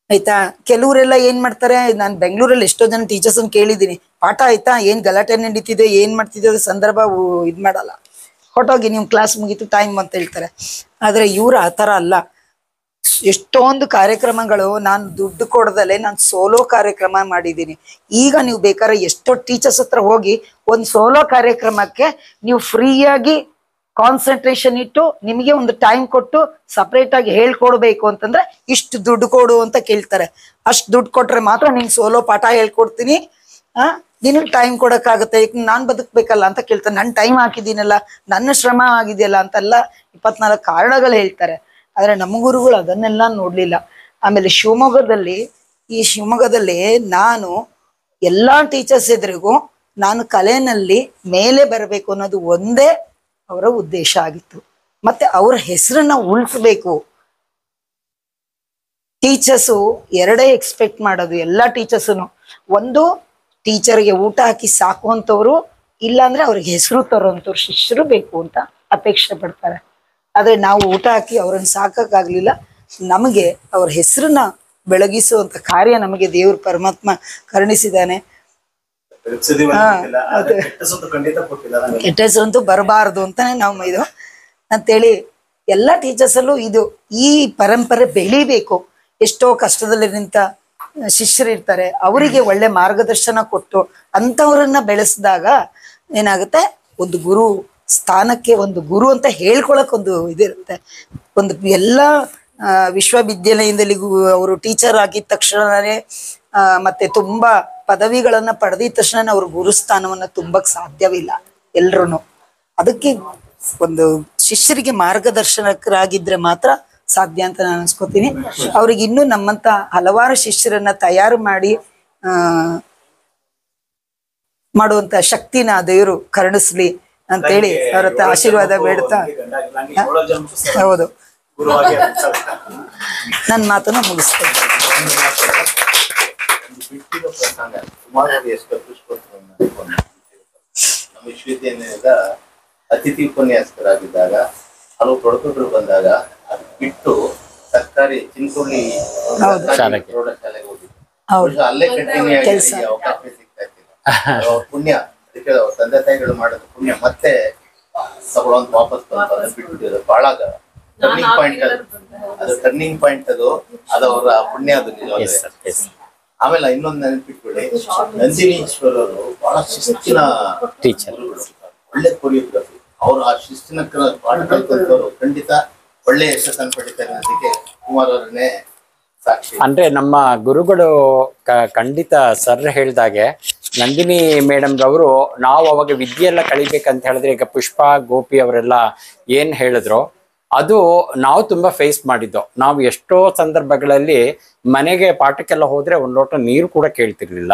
ಆಯ್ತಾ, ಕೆಲವರೆಲ್ಲ ಏನ್ ಮಾಡ್ತಾರೆ, ನಾನು ಬೆಂಗಳೂರಲ್ಲಿ ಎಷ್ಟೋ ಜನ ಟೀಚರ್ಸ್ ಅನ್ನು ಕೇಳಿದೀನಿ, ಪಾಠ ಆಯ್ತಾ, ಏನ್ ಗಲಾಟೆ ನಡೀತಿದೆ, ಏನ್ ಮಾಡ್ತಿದ್ದೆ ಅದ್ರ ಸಂದರ್ಭ ಇದ್ ಮಾಡಲ್ಲ, ಹೊಟ್ಟೋಗಿ ನೀವು ಕ್ಲಾಸ್ ಮುಗೀತು ಟೈಮ್ ಅಂತ ಹೇಳ್ತಾರೆ. ಆದ್ರೆ ಇವ್ರು ಆ ಥರ ಅಲ್ಲ. ಎಷ್ಟೊಂದು ಕಾರ್ಯಕ್ರಮಗಳು ನಾನು ದುಡ್ಡು ಕೊಡದಲ್ಲೇ ನಾನು ಸೋಲೋ ಕಾರ್ಯಕ್ರಮ ಮಾಡಿದ್ದೀನಿ. ಈಗ ನೀವು ಬೇಕಾದ್ರೆ ಎಷ್ಟೋ ಟೀಚರ್ಸ್ ಹತ್ರ ಹೋಗಿ ಒಂದು ಸೋಲೋ ಕಾರ್ಯಕ್ರಮಕ್ಕೆ ನೀವು ಫ್ರೀಯಾಗಿ ಕಾನ್ಸಂಟ್ರೇಷನ್ ಇಟ್ಟು ನಿಮಗೆ ಒಂದು ಟೈಮ್ ಕೊಟ್ಟು ಸಪ್ರೇಟ್ ಆಗಿ ಹೇಳ್ಕೊಡ್ಬೇಕು ಅಂತಂದ್ರೆ ಇಷ್ಟು ದುಡ್ಡು ಕೊಡು ಅಂತ ಕೇಳ್ತಾರೆ. ಅಷ್ಟು ದುಡ್ಡು ಕೊಟ್ರೆ ಮಾತ್ರ ನಿಂಗೆ ಸೋಲೋ ಪಾಠ ಹೇಳ್ಕೊಡ್ತೀನಿ, ನಿನಗೆ ಟೈಮ್ ಕೊಡಕ್ಕಾಗುತ್ತೆ, ಈಗ ನಾನ್ ಬದುಕ್ಬೇಕಲ್ಲ ಅಂತ ಕೇಳ್ತಾರೆ. ನನ್ನ ಟೈಮ್ ಹಾಕಿದ್ದೀನಲ್ಲ, ನನ್ನ ಶ್ರಮ ಆಗಿದೆಯಲ್ಲ ಅಂತೆಲ್ಲ 24 ಕಾರಣಗಳು ಹೇಳ್ತಾರೆ. ಆದ್ರೆ ನಮ್ಮ ಗುರುಗಳು ಅದನ್ನೆಲ್ಲ ನೋಡ್ಲಿಲ್ಲ. ಆಮೇಲೆ ಶಿವಮೊಗ್ಗದಲ್ಲಿ ನಾನು ಎಲ್ಲಾ ಟೀಚರ್ಸ್ ಎದುರಿಗೂ ನಾನು ಕಲೆನಲ್ಲಿ ಮೇಲೆ ಬರಬೇಕು ಅನ್ನೋದು ಒಂದೇ ಅವರ ಉದ್ದೇಶ ಆಗಿತ್ತು. ಮತ್ತೆ ಅವ್ರ ಹೆಸರನ್ನ ಉಳಿಸ್ಬೇಕು. ಟೀಚರ್ಸು ಎರಡೇ ಎಕ್ಸ್ಪೆಕ್ಟ್ ಮಾಡೋದು, ಎಲ್ಲಾ ಟೀಚರ್ಸ್ನು. ಒಂದು, ಟೀಚರ್ಗೆ ಊಟ ಹಾಕಿ ಸಾಕುವಂಥವ್ರು, ಇಲ್ಲಾಂದ್ರೆ ಅವ್ರಿಗೆ ಹೆಸರು ತರೋಂಥವ್ರು ಶಿಷ್ಯರು ಬೇಕು ಅಂತ ಅಪೇಕ್ಷೆ ಪಡ್ತಾರೆ. ಆದ್ರೆ ನಾವು ಊಟ ಹಾಕಿ ಅವ್ರನ್ನ ಸಾಕಾಗ್ಲಿಲ್ಲ. ನಮಗೆ ಅವ್ರ ಹೆಸರನ್ನ ಬೆಳಗಿಸುವಂತ ಕಾರ್ಯ ನಮಗೆ ದೇವ್ರ ಪರಮಾತ್ಮ ಕರುಣಿಸಿದ್ದಾನೆ. ಕೆಟ್ಟ ಹೆಸರಂತೂ ಬರಬಾರದು ಅಂತಾನೆ ನಾವು ಇದು ಅಂತೇಳಿ ಎಲ್ಲ ಟೀಚರ್ಸ್ ಅಲ್ಲೂ ಇದು ಈ ಪರಂಪರೆ ಬೆಳಿಬೇಕು. ಎಷ್ಟೋ ಕಷ್ಟದಲ್ಲಿ ನಿಂತ ಶಿಷ್ಯರು ಇರ್ತಾರೆ, ಅವರಿಗೆ ಒಳ್ಳೆ ಮಾರ್ಗದರ್ಶನ ಕೊಟ್ಟು ಅಂತವ್ರನ್ನ ಬೆಳೆಸಿದಾಗ ಏನಾಗುತ್ತೆ, ಒಂದು ಗುರು ಸ್ಥಾನಕ್ಕೆ ಒಂದು ಗುರು ಅಂತ ಹೇಳ್ಕೊಳಕ್ ಒಂದು ಇದಿರುತ್ತೆ. ಒಂದು ಎಲ್ಲ ವಿಶ್ವವಿದ್ಯಾಲಯದಲ್ಲಿ ಅವರು ಟೀಚರ್ ಆಗಿದ ತಕ್ಷಣನೇ ಮತ್ತೆ ತುಂಬಾ ಪದವಿಗಳನ್ನ ಪಡೆದಿದ ತಕ್ಷಣ ಅವ್ರ ಗುರುಸ್ಥಾನವನ್ನ ತುಂಬಕ್ ಸಾಧ್ಯವಿಲ್ಲ ಎಲ್ರು. ಅದಕ್ಕೆ ಒಂದು ಶಿಷ್ಯರಿಗೆ ಮಾರ್ಗದರ್ಶಕರಾಗಿದ್ರೆ ಮಾತ್ರ ಸಾಧ್ಯ ಅಂತ ನಾನು ಅನ್ಸ್ಕೊತೀನಿ. ಅವ್ರಿಗೆ ಇನ್ನೂ ನಮ್ಮಂತ ಹಲವಾರು ಶಿಷ್ಯರನ್ನ ತಯಾರು ಮಾಡಿ ಮಾಡುವಂತ ಶಕ್ತಿನ ದೇವರು ಕರುಣಿಸ್ಲಿ ಅಂತೇಳಿ ಅವ್ರ ಹತ್ರ ಆಶೀರ್ವಾದ ಬೇಡ್ತಾ ಹೌದು ನನ್ನ ಮಾತನ್ನು ಮುಗಿಸ್ತೇನೆ. ನಮ್ಮ ವಿಶ್ವವಿದ್ಯಾಲಯದ ಅತಿಥಿ ಉಪನ್ಯಾಸಕರಾಗಿದ್ದಾಗ ಹಲವು ತೊಡಕುಗಳು ಬಂದಾಗ ಅದು ಬಿಟ್ಟು ಸರ್ಕಾರಿ ಚಿಂಚೋಳಿ ಪ್ರೌಢಶಾಲೆಗೆ ಹೋಗಿದ್ದು. ಅಲ್ಲೇ ಕಂಟಿನ್ಯೂ ಆಗಿ ಅವಕಾಶ ಸಿಗ್ತಾ ಇರ್ತಿಲ್ಲ. ಪುಣ್ಯ ಅದಕ್ಕೆ ಅವ್ರ ತಂದೆ ತಾಯಿಗಳು ಮಾಡೋದು ಪುಣ್ಯ ಮತ್ತೆ ತಗೊಳ್ಳೋಂತ ವಾಪಸ್ ಬಂದು ಅದನ್ನ ಬಿಟ್ಬಿಟ್ಟಿರೋದು ಬಹಳ ಟರ್ನಿಂಗ್ ಪಾಯಿಂಟ್. ಅದು ಟರ್ನಿಂಗ್ ಪಾಯಿಂಟ್, ಅದು ಅವರ ಪುಣ್ಯ. ಅದು ಆಮೇಲೆ ಇನ್ನೊಂದು ನೆನಪಿಟ್ಕೊಳ್ಳಿ, ನಂದಿನಿ ಈಶ್ವರ್ ಅವರು ಬಹಳ ಶಿಸ್ತಿನ ಟೀಚರ್, ಒಳ್ಳೆ ಕೊರಿಯೋಗ್ರಫಿ. ಅವರು ಆ ಶಿಸ್ತಿನ ಪಾಠ ಕಲ್ತವರು ಖಂಡಿತ ಒಳ್ಳೆ ಯಶಸ್ಸನ್ನು ಪಡಿತಾರೆ ಅನ್ನೋದಕ್ಕೆ ಕುಮಾರ್ ಅವರನ್ನೇ ಸಾಕ್ಷಿ. ಅಂದ್ರೆ ನಮ್ಮ ಗುರುಗಳು ಖಂಡಿತ ಸರ್ ಹೇಳ್ದಾಗೆ ನಂದಿನಿ ಮೇಡಮ್ ರವರು ನಾವು ಅವಾಗ ವಿದ್ಯೆ ಎಲ್ಲ ಕಳಿಬೇಕಂತ ಹೇಳಿದ್ರೆ, ಈಗ ಪುಷ್ಪ ಗೋಪಿ ಅವರೆಲ್ಲ ಏನ್ ಹೇಳಿದ್ರು ಅದು ನಾವು ತುಂಬಾ ಫೇಸ್ ಮಾಡಿದ್ದು. ನಾವು ಎಷ್ಟೋ ಸಂದರ್ಭಗಳಲ್ಲಿ ಮನೆಗೆ ಪಾಠಕ್ಕೆಲ್ಲ ಹೋದ್ರೆ ಒಂದ್ ಲೋಟ ನೀರು ಕೂಡ ಕೇಳ್ತಿರ್ಲಿಲ್ಲ.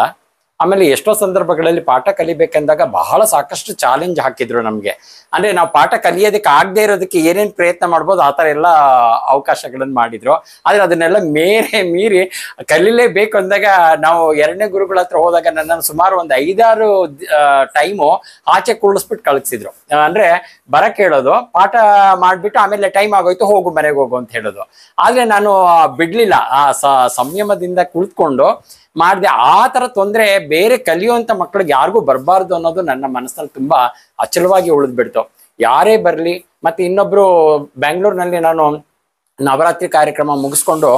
ಆಮೇಲೆ ಎಷ್ಟೋ ಸಂದರ್ಭಗಳಲ್ಲಿ ಪಾಠ ಕಲಿಬೇಕಂದಾಗ ಬಹಳ ಸಾಕಷ್ಟು ಚಾಲೆಂಜ್ ಹಾಕಿದ್ರು ನಮ್ಗೆ. ಅಂದ್ರೆ ನಾವು ಪಾಠ ಕಲಿಯೋದಕ್ಕೆ ಆಗದೆ ಇರೋದಕ್ಕೆ ಏನೇನ್ ಪ್ರಯತ್ನ ಮಾಡ್ಬೋದು ಆ ತರ ಎಲ್ಲ ಅವಕಾಶಗಳನ್ನ ಮಾಡಿದ್ರು. ಆದ್ರೆ ಅದನ್ನೆಲ್ಲ ಮೀರಿ ಕಲಿಲೇಬೇಕು ಅಂದಾಗ ನಾವು ಎರಡನೇ ಗುರುಗಳ ಹತ್ರ ಹೋದಾಗ ನನ್ನನ್ನು ಸುಮಾರು ಒಂದು 5-6 ಟೈಮು ಆಚೆ ಕುಳ್ಳಿಸ್ಬಿಟ್ಟು ಕಳಿಸಿದ್ರು. ಅಂದ್ರೆ ಬರಕ್ ಹೇಳೋದು, ಪಾಠ ಮಾಡ್ಬಿಟ್ಟು ಆಮೇಲೆ ಟೈಮ್ ಆಗೋಯ್ತು ಹೋಗು ಮನೆಗೆ ಹೋಗು ಅಂತ ಹೇಳೋದು. ಆದ್ರೆ ನಾನು ಬಿಡ್ಲಿಲ್ಲ, ಆ ಸಂಯಮದಿಂದ ಕುಳಿತುಕೊಂಡು ಮಾಡಿದೆ. ಆ ತರ ತೊಂದ್ರೆ ಬೇರೆ ಕಲಿಯುವಂತ ಮಕ್ಕಳಿಗೆ ಯಾರಿಗೂ ಬರಬಾರ್ದು ಅನ್ನೋದು ನನ್ನ ಮನಸ್ಸಲ್ಲಿ ತುಂಬಾ ಅಚಲವಾಗಿ ಉಳಿದ್ಬಿಡ್ತು. ಯಾರೇ ಬರ್ಲಿ. ಮತ್ತೆ ಇನ್ನೊಬ್ರು ಬೆಂಗಳೂರಿನಲ್ಲಿ ನಾನು ನವರಾತ್ರಿ ಕಾರ್ಯಕ್ರಮ ಮುಗಿಸ್ಕೊಂಡು,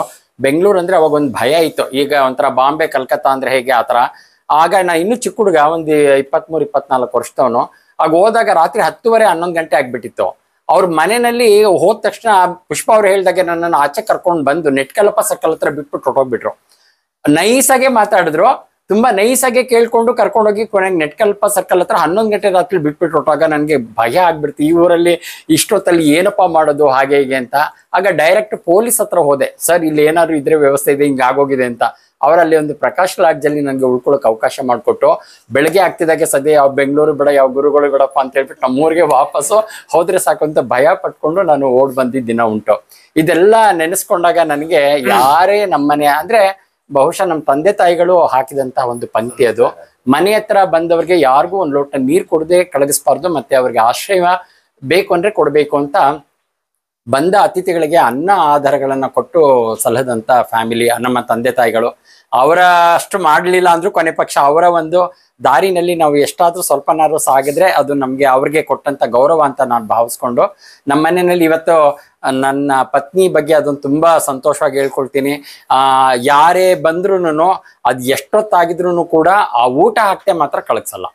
ಬೆಂಗಳೂರು ಅಂದ್ರೆ ಅವಾಗ ಒಂದು ಭಯ ಇತ್ತು. ಈಗ ಒಂಥರ ಬಾಂಬೆ ಕಲ್ಕತ್ತಾ ಅಂದ್ರೆ ಹೇಗೆ ಆತರ. ಆಗ ನಾ ಇನ್ನೂ ಚಿಕ್ಕ ಹುಡುಗ, ಒಂದು 23-24 ವರ್ಷದವನು. ಆಗ ಹೋದಾಗ ರಾತ್ರಿ 10:30-11 ಗಂಟೆ ಆಗ್ಬಿಟ್ಟಿತ್ತು. ಅವ್ರ ಮನೆಯಲ್ಲಿ ಹೋದ ತಕ್ಷಣ ಪುಷ್ಪ ಅವ್ರು ಹೇಳ್ದಾಗೆ ನನ್ನನ್ನು ಆಚೆ ಕರ್ಕೊಂಡು ಬಂದು ನೆಟ್ಕಲಪ್ಪ ಸರ್ಕಲ್ ಹತ್ರ ಬಿಟ್ಬಿಟ್ಟು ಹೊಟ್ಟೋಗ್ಬಿಟ್ರು. ನೈಸಾಗೆ ಮಾತಾಡಿದ್ರು, ತುಂಬಾ ನೈಸಾಗೆ ಕೇಳ್ಕೊಂಡು ಕರ್ಕೊಂಡೋಗಿ ಕೊನೆಗೆ ನೆಟ್ಕಲ್ಪ ಸರ್ಕಲ್ ಹತ್ರ 11 ಗಂಟೆ ರಾತ್ರಿ ಬಿಟ್ಬಿಟ್ಟು ಹೊಟ್ಟಾಗ ನನ್ಗೆ ಭಯ ಆಗ್ಬಿಡ್ತು. ಈ ಊರಲ್ಲಿ ಇಷ್ಟೊತ್ತಲ್ಲಿ ಏನಪ್ಪಾ ಮಾಡೋದು ಹಾಗೆ ಹೀಗೆ ಅಂತ. ಆಗ ಡೈರೆಕ್ಟ್ ಪೊಲೀಸ್ ಹತ್ರ ಹೋದೆ, ಸರ್ ಇಲ್ಲಿ ಏನಾದ್ರು ಇದ್ರೆ ವ್ಯವಸ್ಥೆ ಇದೆ, ಹಿಂಗ ಆಗೋಗಿದೆ ಅಂತ. ಅವರಲ್ಲಿ ಒಂದು ಪ್ರಕಾಶ್ ಲಾಡ್ಜಲ್ಲಿ ನನಗೆ ಉಳ್ಕೊಳಕ್ ಅವಕಾಶ ಮಾಡಿಕೊಟ್ಟು, ಬೆಳಗ್ಗೆ ಆಗ್ತಿದಾಗೆ ಸದ್ಯ ಯಾವ ಬೆಂಗಳೂರು ಬೇಡ, ಯಾವ ಗುರುಗಳು ಬೇಡಪ್ಪ ಅಂತ ಹೇಳ್ಬಿಟ್ಟು ನಮ್ಮೂರಿಗೆ ವಾಪಸ್ಸು ಹೋದ್ರೆ ಸಾಕು ಅಂತ ಭಯ ಪಟ್ಕೊಂಡು ನಾನು ಓಡ್ ಬಂದಿದ್ದ ದಿನ ಉಂಟು. ಇದೆಲ್ಲ ನೆನೆಸ್ಕೊಂಡಾಗ ನನಗೆ ಯಾರೇ ನಮ್ಮನೆ ಅಂದ್ರೆ ಬಹುಶಃ ನಮ್ಮ ತಂದೆ ತಾಯಿಗಳು ಹಾಕಿದಂತಹ ಒಂದು ಪಂಕ್ತಿ ಅದು. ಮನೆ ಹತ್ರ ಬಂದವ್ರಿಗೆ ಯಾರಿಗೂ ಒಂದು ಲೋಟ ನೀರು ಕೊಡದೆ ಕಳಗಿಸ್ಬಾರ್ದು, ಮತ್ತೆ ಅವ್ರಿಗೆ ಆಶ್ರಯ ಬೇಕು ಅಂದ್ರೆ ಕೊಡ್ಬೇಕು ಅಂತ ಬಂದ ಅತಿಥಿಗಳಿಗೆ ಅನ್ನ ಆಧಾರಗಳನ್ನ ಕೊಟ್ಟು ಸಲಹದಂತ ಫ್ಯಾಮಿಲಿ ನಮ್ಮ ತಂದೆ ತಾಯಿಗಳು. ಅವರ ಅಷ್ಟು ಮಾಡ್ಲಿಲ್ಲ ಅಂದ್ರೂ ಕೊನೆ ಪಕ್ಷ ಅವರ ಒಂದು ದಾರಿನಲ್ಲಿ ನಾವು ಎಷ್ಟಾದ್ರೂ ಸ್ವಲ್ಪನಾದ್ರೂ ಸಾಗಿದ್ರೆ ಅದು ನಮ್ಗೆ ಅವ್ರಿಗೆ ಕೊಟ್ಟಂತ ಗೌರವ ಅಂತ ನಾನು ಭಾವಿಸ್ಕೊಂಡು ನಮ್ಮ ಮನೆಯಲ್ಲಿ ಇವತ್ತು ನನ್ನ ಪತ್ನಿ ಬಗ್ಗೆ ಅದೊಂದು ತುಂಬಾ ಸಂತೋಷವಾಗಿ ಹೇಳ್ಕೊಳ್ತೀನಿ. ಯಾರೇ ಬಂದ್ರೂನು ಅದ್ ಎಷ್ಟೊತ್ತಾಗಿದ್ರು ಕೂಡ ಆ ಊಟ ಹಾಕ್ತೆ ಮಾತ್ರ ಕಳಗ್ಸಲ್ಲ.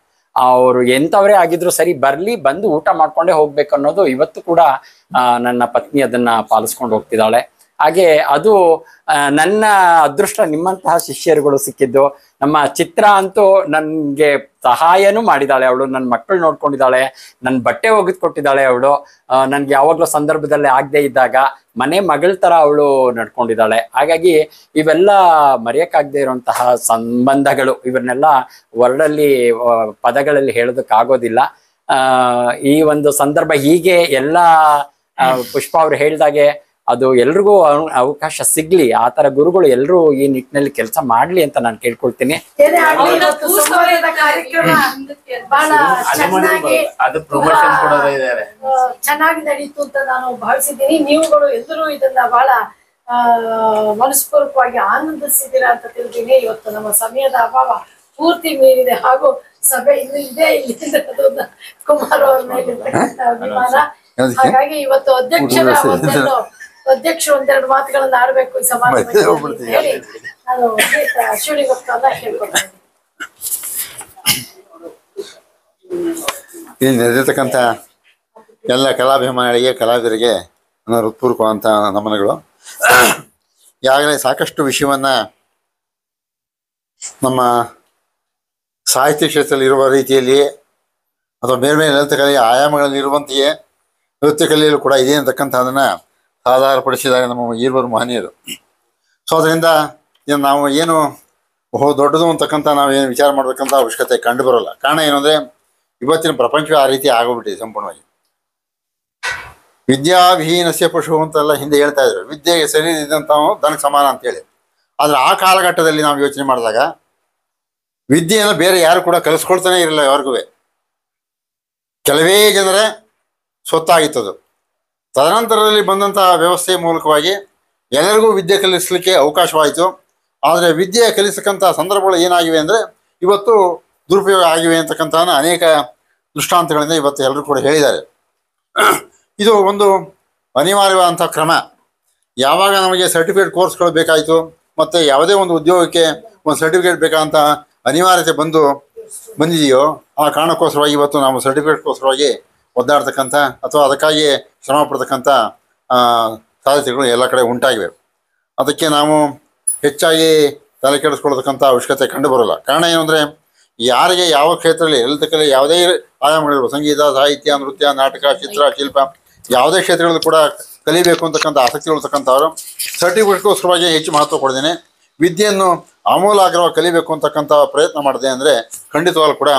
ಅವರು ಎಂಥವರೇ ಆಗಿದ್ರು ಸರಿ ಬರ್ಲಿ, ಬಂದು ಊಟ ಮಾಡ್ಕೊಂಡೇ ಹೋಗ್ಬೇಕು ಅನ್ನೋದು ಇವತ್ತು ಕೂಡ ನನ್ನ ಪತ್ನಿ ಅದನ್ನ ಪಾಲಿಸ್ಕೊಂಡು ಹೋಗ್ತಿದ್ದಾಳೆ. ಹಾಗೆ ಅದು ನನ್ನ ಅದೃಷ್ಟ. ನಿಮ್ಮಂತಹ ಶಿಷ್ಯರುಗಳು ಸಿಕ್ಕಿದ್ದು. ನಮ್ಮ ಚಿತ್ರ ಅಂತೂ ನನ್ಗೆ ಸಹಾಯನೂ ಮಾಡಿದಾಳೆ. ಅವಳು ನನ್ನ ಮಕ್ಕಳು ನೋಡ್ಕೊಂಡಿದ್ದಾಳೆ, ನನ್ನ ಬಟ್ಟೆ ಒಗೆದು ಕೊಟ್ಟಿದ್ದಾಳೆ. ಅವಳು ನನ್ಗೆ ಯಾವಾಗ್ಲೂ ಸಂದರ್ಭದಲ್ಲಿ ಆಗದೆ ಇದ್ದಾಗ ಮನೆ ಮಗಳ ತರ ಅವಳು ನಡ್ಕೊಂಡಿದ್ದಾಳೆ. ಹಾಗಾಗಿ ಇವೆಲ್ಲ ಮರೆಯಕ್ಕಾಗದೆ ಇರುವಂತಹ ಸಂಬಂಧಗಳು. ಇವನ್ನೆಲ್ಲ ವರ್ಡಲ್ಲಿ ಪದಗಳಲ್ಲಿ ಹೇಳೋದಕ್ಕಾಗೋದಿಲ್ಲ. ಈ ಒಂದು ಸಂದರ್ಭ ಹೀಗೆ ಎಲ್ಲ ಪುಷ್ಪ ಅವ್ರು ಹೇಳ್ದಾಗೆ ಅದು ಎಲ್ರಿಗೂ ಅವಕಾಶ ಸಿಗ್ಲಿ, ಆ ತರ ಗುರುಗಳು ಎಲ್ಲರೂ ಈ ನಿಟ್ಟಿನಲ್ಲಿ ಕೆಲಸ ಮಾಡ್ಲಿ ಅಂತ ನಾನು ಕೇಳ್ಕೊಳ್ತೀನಿ. ಏನೇ ಆಗ್ಲಿ, ಇವತ್ತು ಸಂವಾದದ ಕಾರ್ಯಕ್ರಮ ಬಹಳ ಚೆನ್ನಾಗಿ ಅದು ಪ್ರಮೋಷನ್ ಕೊಡೋದೇ ಇದ್ದಾರೆ. ಚೆನ್ನಾಗಿ ನಡೀತು ಅಂತ ನಾನು ಭಾವಿಸಿದ್ದೀನಿ. ನೀವುಗಳು ಎಲ್ಲರೂ ಇದನ್ನ ಬಹಳ ಮನಸ್ಪೂರ್ವಕವಾಗಿ ಆನಂದಿಸಿದ್ದೀರಾ ಅಂತ ತಿಳಿದೀನಿ. ಇವತ್ತು ನಮ್ಮ ಸಮಯದ ಅಭಾವ ಪೂರ್ತಿ ಮೀರಿದೆ, ಹಾಗೂ ಸಭೆ ಇನ್ನು ಇದೆ ಇಲ್ಲಿ ಕುಮಾರ್ ಅವ್ರ ಮೇಲಿರ್ತಕ್ಕಂಥ ಅಭಿಮಾನ. ಹಾಗಾಗಿ ಇವತ್ತು ಅಧ್ಯಕ್ಷರು ಒಂದೆರಡು ಮಾತುಗಳನ್ನ ಆಡ್ಬೇಕು ಈ ಸಮಾರಂಭ ಹೇಳಿ ನಾನು ಶಿವಲಿಂಗಪ್ಪ ಹೇಳ್ಕೊಳ್ತೀನಿ. ಇಲ್ಲಿ ನೆರೆದಿರ್ತಕ್ಕಂಥ ಎಲ್ಲ ಕಲಾಭಿಮಾನಿಗಳಿಗೆ, ಕಲಾವಿದರಿಗೆ ನನ್ನ ಹೃತ್ಪೂರ್ವಕವಂತ ನಮನಗಳು. ಈಗಾಗಲೇ ಸಾಕಷ್ಟು ವಿಷಯವನ್ನ ನಮ್ಮ ಸಾಹಿತ್ಯ ಕ್ಷೇತ್ರದಲ್ಲಿ ಇರುವ ರೀತಿಯಲ್ಲಿ ಅಥವಾ ಬೇರೆ ಬೇರೆ ಲಲಿತ ಕಲೆಯ ಆಯಾಮಗಳಲ್ಲಿ ಇರುವಂತೆಯೇ ನೃತ್ಯ ಕಲೆಯಲ್ಲೂ ಕೂಡ ಇದೆ ಅಂತಕ್ಕಂಥದ್ದನ್ನು ಸಾಧಾರಪಡಿಸಿದ್ದಾರೆ ನಮ್ಮ ಈರ್ವರು ಮಹನೀಯರು. ಸೊ ಅದರಿಂದ ನಾವು ಏನು ಬಹು ದೊಡ್ಡದು ಅಂತಕ್ಕಂಥ ನಾವೇನು ವಿಚಾರ ಮಾಡಬೇಕಂತ ಅವಶ್ಯಕತೆ ಕಂಡು ಬರೋಲ್ಲ. ಕಾರಣ ಏನು ಅಂದರೆ ಇವತ್ತಿನ ಪ್ರಪಂಚ ಆ ರೀತಿ ಆಗೋಗ್ಬಿಟ್ಟಿದೆ ಸಂಪೂರ್ಣವಾಗಿ. ವಿದ್ಯಾವಿಹೀನಸ್ಯ ಪಶು ಅಂತೆಲ್ಲ ಹಿಂದೆ ಹೇಳ್ತಾ ಇದ್ರು. ವಿದ್ಯೆಗೆ ಸರಿ ಇದ್ದಂಥವು ದನಕ್ಕೆ ಸಮಾನ ಅಂತೇಳಿ. ಆದರೆ ಆ ಕಾಲಘಟ್ಟದಲ್ಲಿ ನಾವು ಯೋಚನೆ ಮಾಡಿದಾಗ ವಿದ್ಯೆಯನ್ನು ಬೇರೆ ಯಾರು ಕೂಡ ಕಲಿಸ್ಕೊಳ್ತಾನೆ ಇರಲಿಲ್ಲ. ಯಾರಿಗೂ ಕೆಲವೇ ಜನರೇ ಸ್ವತ್ತಾಗಿತ್ತದು. ತದನಂತರದಲ್ಲಿ ಬಂದಂತಹ ವ್ಯವಸ್ಥೆಯ ಮೂಲಕವಾಗಿ ಎಲ್ಲರಿಗೂ ವಿದ್ಯೆ ಕಲಿಸಲಿಕ್ಕೆ ಅವಕಾಶವಾಯಿತು. ಆದರೆ ವಿದ್ಯೆ ಕಲಿಸತಕ್ಕಂಥ ಸಂದರ್ಭಗಳು ಏನಾಗಿವೆ ಅಂದರೆ ಇವತ್ತು ದುರುಪಯೋಗ ಆಗಿವೆ ಅಂತಕ್ಕಂಥ ಅನೇಕ ದೃಷ್ಟಾಂತಗಳಿಂದ ಇವತ್ತು ಎಲ್ಲರೂ ಕೂಡ ಹೇಳಿದ್ದಾರೆ. ಇದು ಒಂದು ಅನಿವಾರ್ಯವಾದಂಥ ಕ್ರಮ. ಯಾವಾಗ ನಮಗೆ ಸರ್ಟಿಫಿಕೇಟ್ ಕೋರ್ಸ್ಗಳು ಬೇಕಾಯಿತು ಮತ್ತು ಯಾವುದೇ ಒಂದು ಉದ್ಯೋಗಕ್ಕೆ ಒಂದು ಸರ್ಟಿಫಿಕೇಟ್ ಬೇಕಾದಂಥ ಅನಿವಾರ್ಯತೆ ಬಂದಿದೆಯೋ ಆ ಕಾರಣಕ್ಕೋಸ್ಕರವಾಗಿ ಇವತ್ತು ನಾವು ಸರ್ಟಿಫಿಕೇಟ್ಗೋಸ್ಕರವಾಗಿ ಒದ್ದಾಡ್ತಕ್ಕಂಥ ಅಥವಾ ಅದಕ್ಕಾಗಿ ಶ್ರಮ ಪಡ್ತಕ್ಕಂಥ ಸಾಧ್ಯತೆಗಳು ಎಲ್ಲ ಕಡೆ ಉಂಟಾಗಿವೆ. ಅದಕ್ಕೆ ನಾವು ಹೆಚ್ಚಾಗಿ ತಲೆ ಕೆಡಿಸ್ಕೊಳ್ತಕ್ಕಂಥ ಅವಶ್ಯಕತೆ ಕಂಡು ಬರೋಲ್ಲ. ಕಾರಣ ಏನು ಅಂದರೆ ಯಾರಿಗೆ ಯಾವ ಕ್ಷೇತ್ರದಲ್ಲಿ ಲಲಿತ ಕಲೆ ಯಾವುದೇ ಆಯಾಮಗಳಿರ್ಬೋದು, ಸಂಗೀತ, ಸಾಹಿತ್ಯ, ನೃತ್ಯ, ನಾಟಕ, ಚಿತ್ರ, ಶಿಲ್ಪ ಯಾವುದೇ ಕ್ಷೇತ್ರಗಳಲ್ಲೂ ಕೂಡ ಕಲಿಬೇಕು ಅಂತಕ್ಕಂಥ ಆಸಕ್ತಿ ಉಳ್ತಕ್ಕಂಥವ್ರು ಸರ್ಟಿಫಿಕೇಟ್ಗೋಸ್ಕರವಾಗಿ ಹೆಚ್ಚು ಮಹತ್ವ ಕೊಡ್ದೇನೆ ವಿದ್ಯೆಯನ್ನು ಆಮೂಲಾಗ್ರವಾಗಿ ಕಲಿಬೇಕು ಅಂತಕ್ಕಂಥ ಪ್ರಯತ್ನ ಮಾಡಿದೆ ಅಂದರೆ ಖಂಡಿತವಾಗ್ಲೂ ಕೂಡ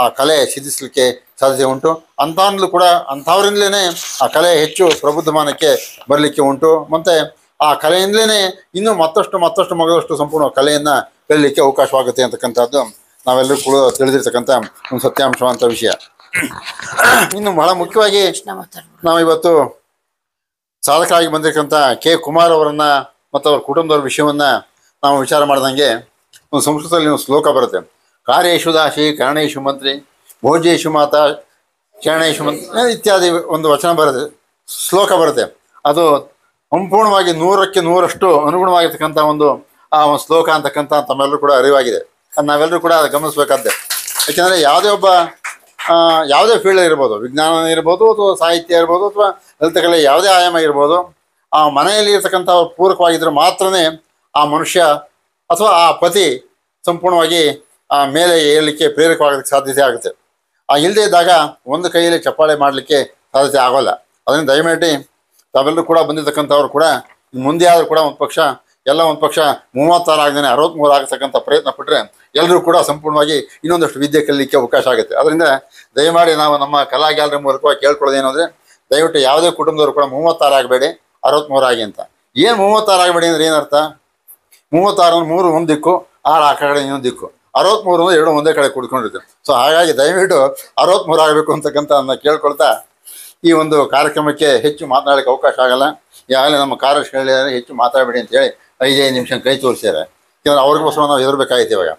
ಆ ಕಲೆ ಸಿದ್ಧಿಸಲಿಕ್ಕೆ ಸಾಧ್ಯತೆ ಉಂಟು. ಅಂಥವ್ರಲ್ಲೂ ಕೂಡ ಅಂಥವ್ರಿಂದಲೇ ಆ ಕಲೆ ಹೆಚ್ಚು ಪ್ರಬುದ್ಧಮಾನಕ್ಕೆ ಬರಲಿಕ್ಕೆ ಉಂಟು. ಮತ್ತು ಆ ಕಲೆಯಿಂದಲೇ ಇನ್ನೂ ಮತ್ತಷ್ಟು ಮಗದಷ್ಟು ಸಂಪೂರ್ಣ ಕಲೆಯನ್ನು ಕಲಿಯಲಿಕ್ಕೆ ಅವಕಾಶವಾಗುತ್ತೆ ಅಂತಕ್ಕಂಥದ್ದು ನಾವೆಲ್ಲರೂ ಕೂಡ ತಿಳಿದಿರ್ತಕ್ಕಂಥ ಒಂದು ಸತ್ಯಾಂಶವಂತ ವಿಷಯ. ಇನ್ನು ಬಹಳ ಮುಖ್ಯವಾಗಿ ನಾವು ಇವತ್ತು ಸಾಧಕರಾಗಿ ಬಂದಿರತಕ್ಕಂಥ ಕೆ. ಕುಮಾರ್ ಅವರನ್ನ ಮತ್ತು ಅವ್ರ ಕುಟುಂಬದವ್ರ ವಿಷಯವನ್ನ ನಾವು ವಿಚಾರ ಮಾಡ್ದಂಗೆ ಒಂದು ಸಂಸ್ಕೃತದಲ್ಲಿ ಒಂದು ಶ್ಲೋಕ ಬರುತ್ತೆ. ಕಾರ್ಯೇಶು ದಾಸಿ ಕರ್ಣೇಶು ಮಂತ್ರಿ ಭೋಜೇಶು ಮಾತಾ ಶರಣೇಶು ಮಂತ್ರಿ ಇತ್ಯಾದಿ ಒಂದು ವಚನ ಬರುತ್ತೆ, ಶ್ಲೋಕ ಬರುತ್ತೆ. ಅದು ಸಂಪೂರ್ಣವಾಗಿ 100ಕ್ಕೆ 100ರಷ್ಟು ಅನುಗುಣವಾಗಿರ್ತಕ್ಕಂಥ ಒಂದು ಆ ಒಂದು ಶ್ಲೋಕ ಅಂತಕ್ಕಂಥ ತಮ್ಮೆಲ್ಲರೂ ಕೂಡ ಅರಿವಾಗಿದೆ. ಅದು ನಾವೆಲ್ಲರೂ ಕೂಡ ಗಮನಿಸಬೇಕಾದ್ದೆ. ಯಾಕೆಂದರೆ ಯಾವುದೇ ಫೀಲ್ಡ್ ಇರ್ಬೋದು, ವಿಜ್ಞಾನ ಇರ್ಬೋದು ಅಥವಾ ಸಾಹಿತ್ಯ ಇರ್ಬೋದು ಅಥವಾ ಲಲಿತ ಕಲೆ ಯಾವುದೇ ಆಯಾಮ ಇರ್ಬೋದು, ಆ ಮನೆಯಲ್ಲಿ ಇರ್ತಕ್ಕಂಥ ಪೂರಕವಾಗಿದ್ದರೆ ಮಾತ್ರನೇ ಆ ಮನುಷ್ಯ ಅಥವಾ ಆ ಪತಿ ಸಂಪೂರ್ಣವಾಗಿ ಆ ಮೇಲೆ ಏಳಲಿಕ್ಕೆ ಪ್ರೇರಕವಾಗೋದಕ್ಕೆ ಸಾಧ್ಯತೆ ಆಗುತ್ತೆ. ಆ ಇಲ್ಲದೆ ಇದ್ದಾಗ ಒಂದು ಕೈಯಲ್ಲಿ ಚಪ್ಪಾಳೆ ಮಾಡಲಿಕ್ಕೆ ಸಾಧ್ಯತೆ ಆಗೋಲ್ಲ. ಅದರಿಂದ ದಯಮಾಡಿ ತಾವೆಲ್ಲರೂ ಕೂಡ ಬಂದಿರತಕ್ಕಂಥವ್ರು ಕೂಡ ಮುಂದೆ ಆದರೂ ಕೂಡ ಒಂದು ಪಕ್ಷ 36 ಆಗದೇನೆ 63 ಆಗತಕ್ಕಂಥ ಪ್ರಯತ್ನ ಪಟ್ಟರೆ ಎಲ್ಲರೂ ಕೂಡ ಸಂಪೂರ್ಣವಾಗಿ ಇನ್ನೊಂದಷ್ಟು ವಿದ್ಯೆ ಕಲಿಯಲಿಕ್ಕೆ ಅವಕಾಶ ಆಗುತ್ತೆ. ಅದರಿಂದ ದಯಮಾಡಿ ನಾವು ನಮ್ಮ ಕಲಾ ಗ್ಯಾಲರಿ ಮೂಲಕವಾಗಿ ಕೇಳ್ಕೊಳ್ಳೋದೇನು ಅಂದರೆ ದಯವಿಟ್ಟು ಯಾವುದೇ ಕುಟುಂಬದವರು ಕೂಡ 36 ಆಗಬೇಡಿ, 63 ಆಗಿ ಅಂತ. ಏನು 36 ಆಗಬೇಡಿ ಅಂದರೆ ಏನರ್ಥ? 36 3 ಒಂದು ದಿಕ್ಕು, 6 ಆ ಕಡೆ ಇನ್ನೊಂದು ದಿಕ್ಕು, 63 2 ಒಂದೇ ಕಡೆ ಕುಡ್ಕೊಂಡಿರ್ತೀವಿ. ಸೊ ಹಾಗಾಗಿ ದಯವಿಟ್ಟು 63 ಆಗಬೇಕು ಅಂತಕ್ಕಂಥ ಕೇಳ್ಕೊಳ್ತಾ ಈ ಒಂದು ಕಾರ್ಯಕ್ರಮಕ್ಕೆ ಹೆಚ್ಚು ಮಾತನಾಡಲಿಕ್ಕೆ ಅವಕಾಶ ಆಗಲ್ಲ. ಈಗಾಗಲೇ ನಮ್ಮ ಕಾರ್ಯಶೈಲಿಯಲ್ಲಿ ಹೆಚ್ಚು ಮಾತಾಡಬೇಡಿ ಅಂತೇಳಿ 5 ನಿಮಿಷ ಕೈ ತೋರಿಸ್ಯಾರೆ. ಯಾಕಂದ್ರೆ ಅವ್ರಿಗೋಸ್ಕರ ನಾವು ಹೆದರ್ಬೇಕಾಯ್ತು. ಇವಾಗ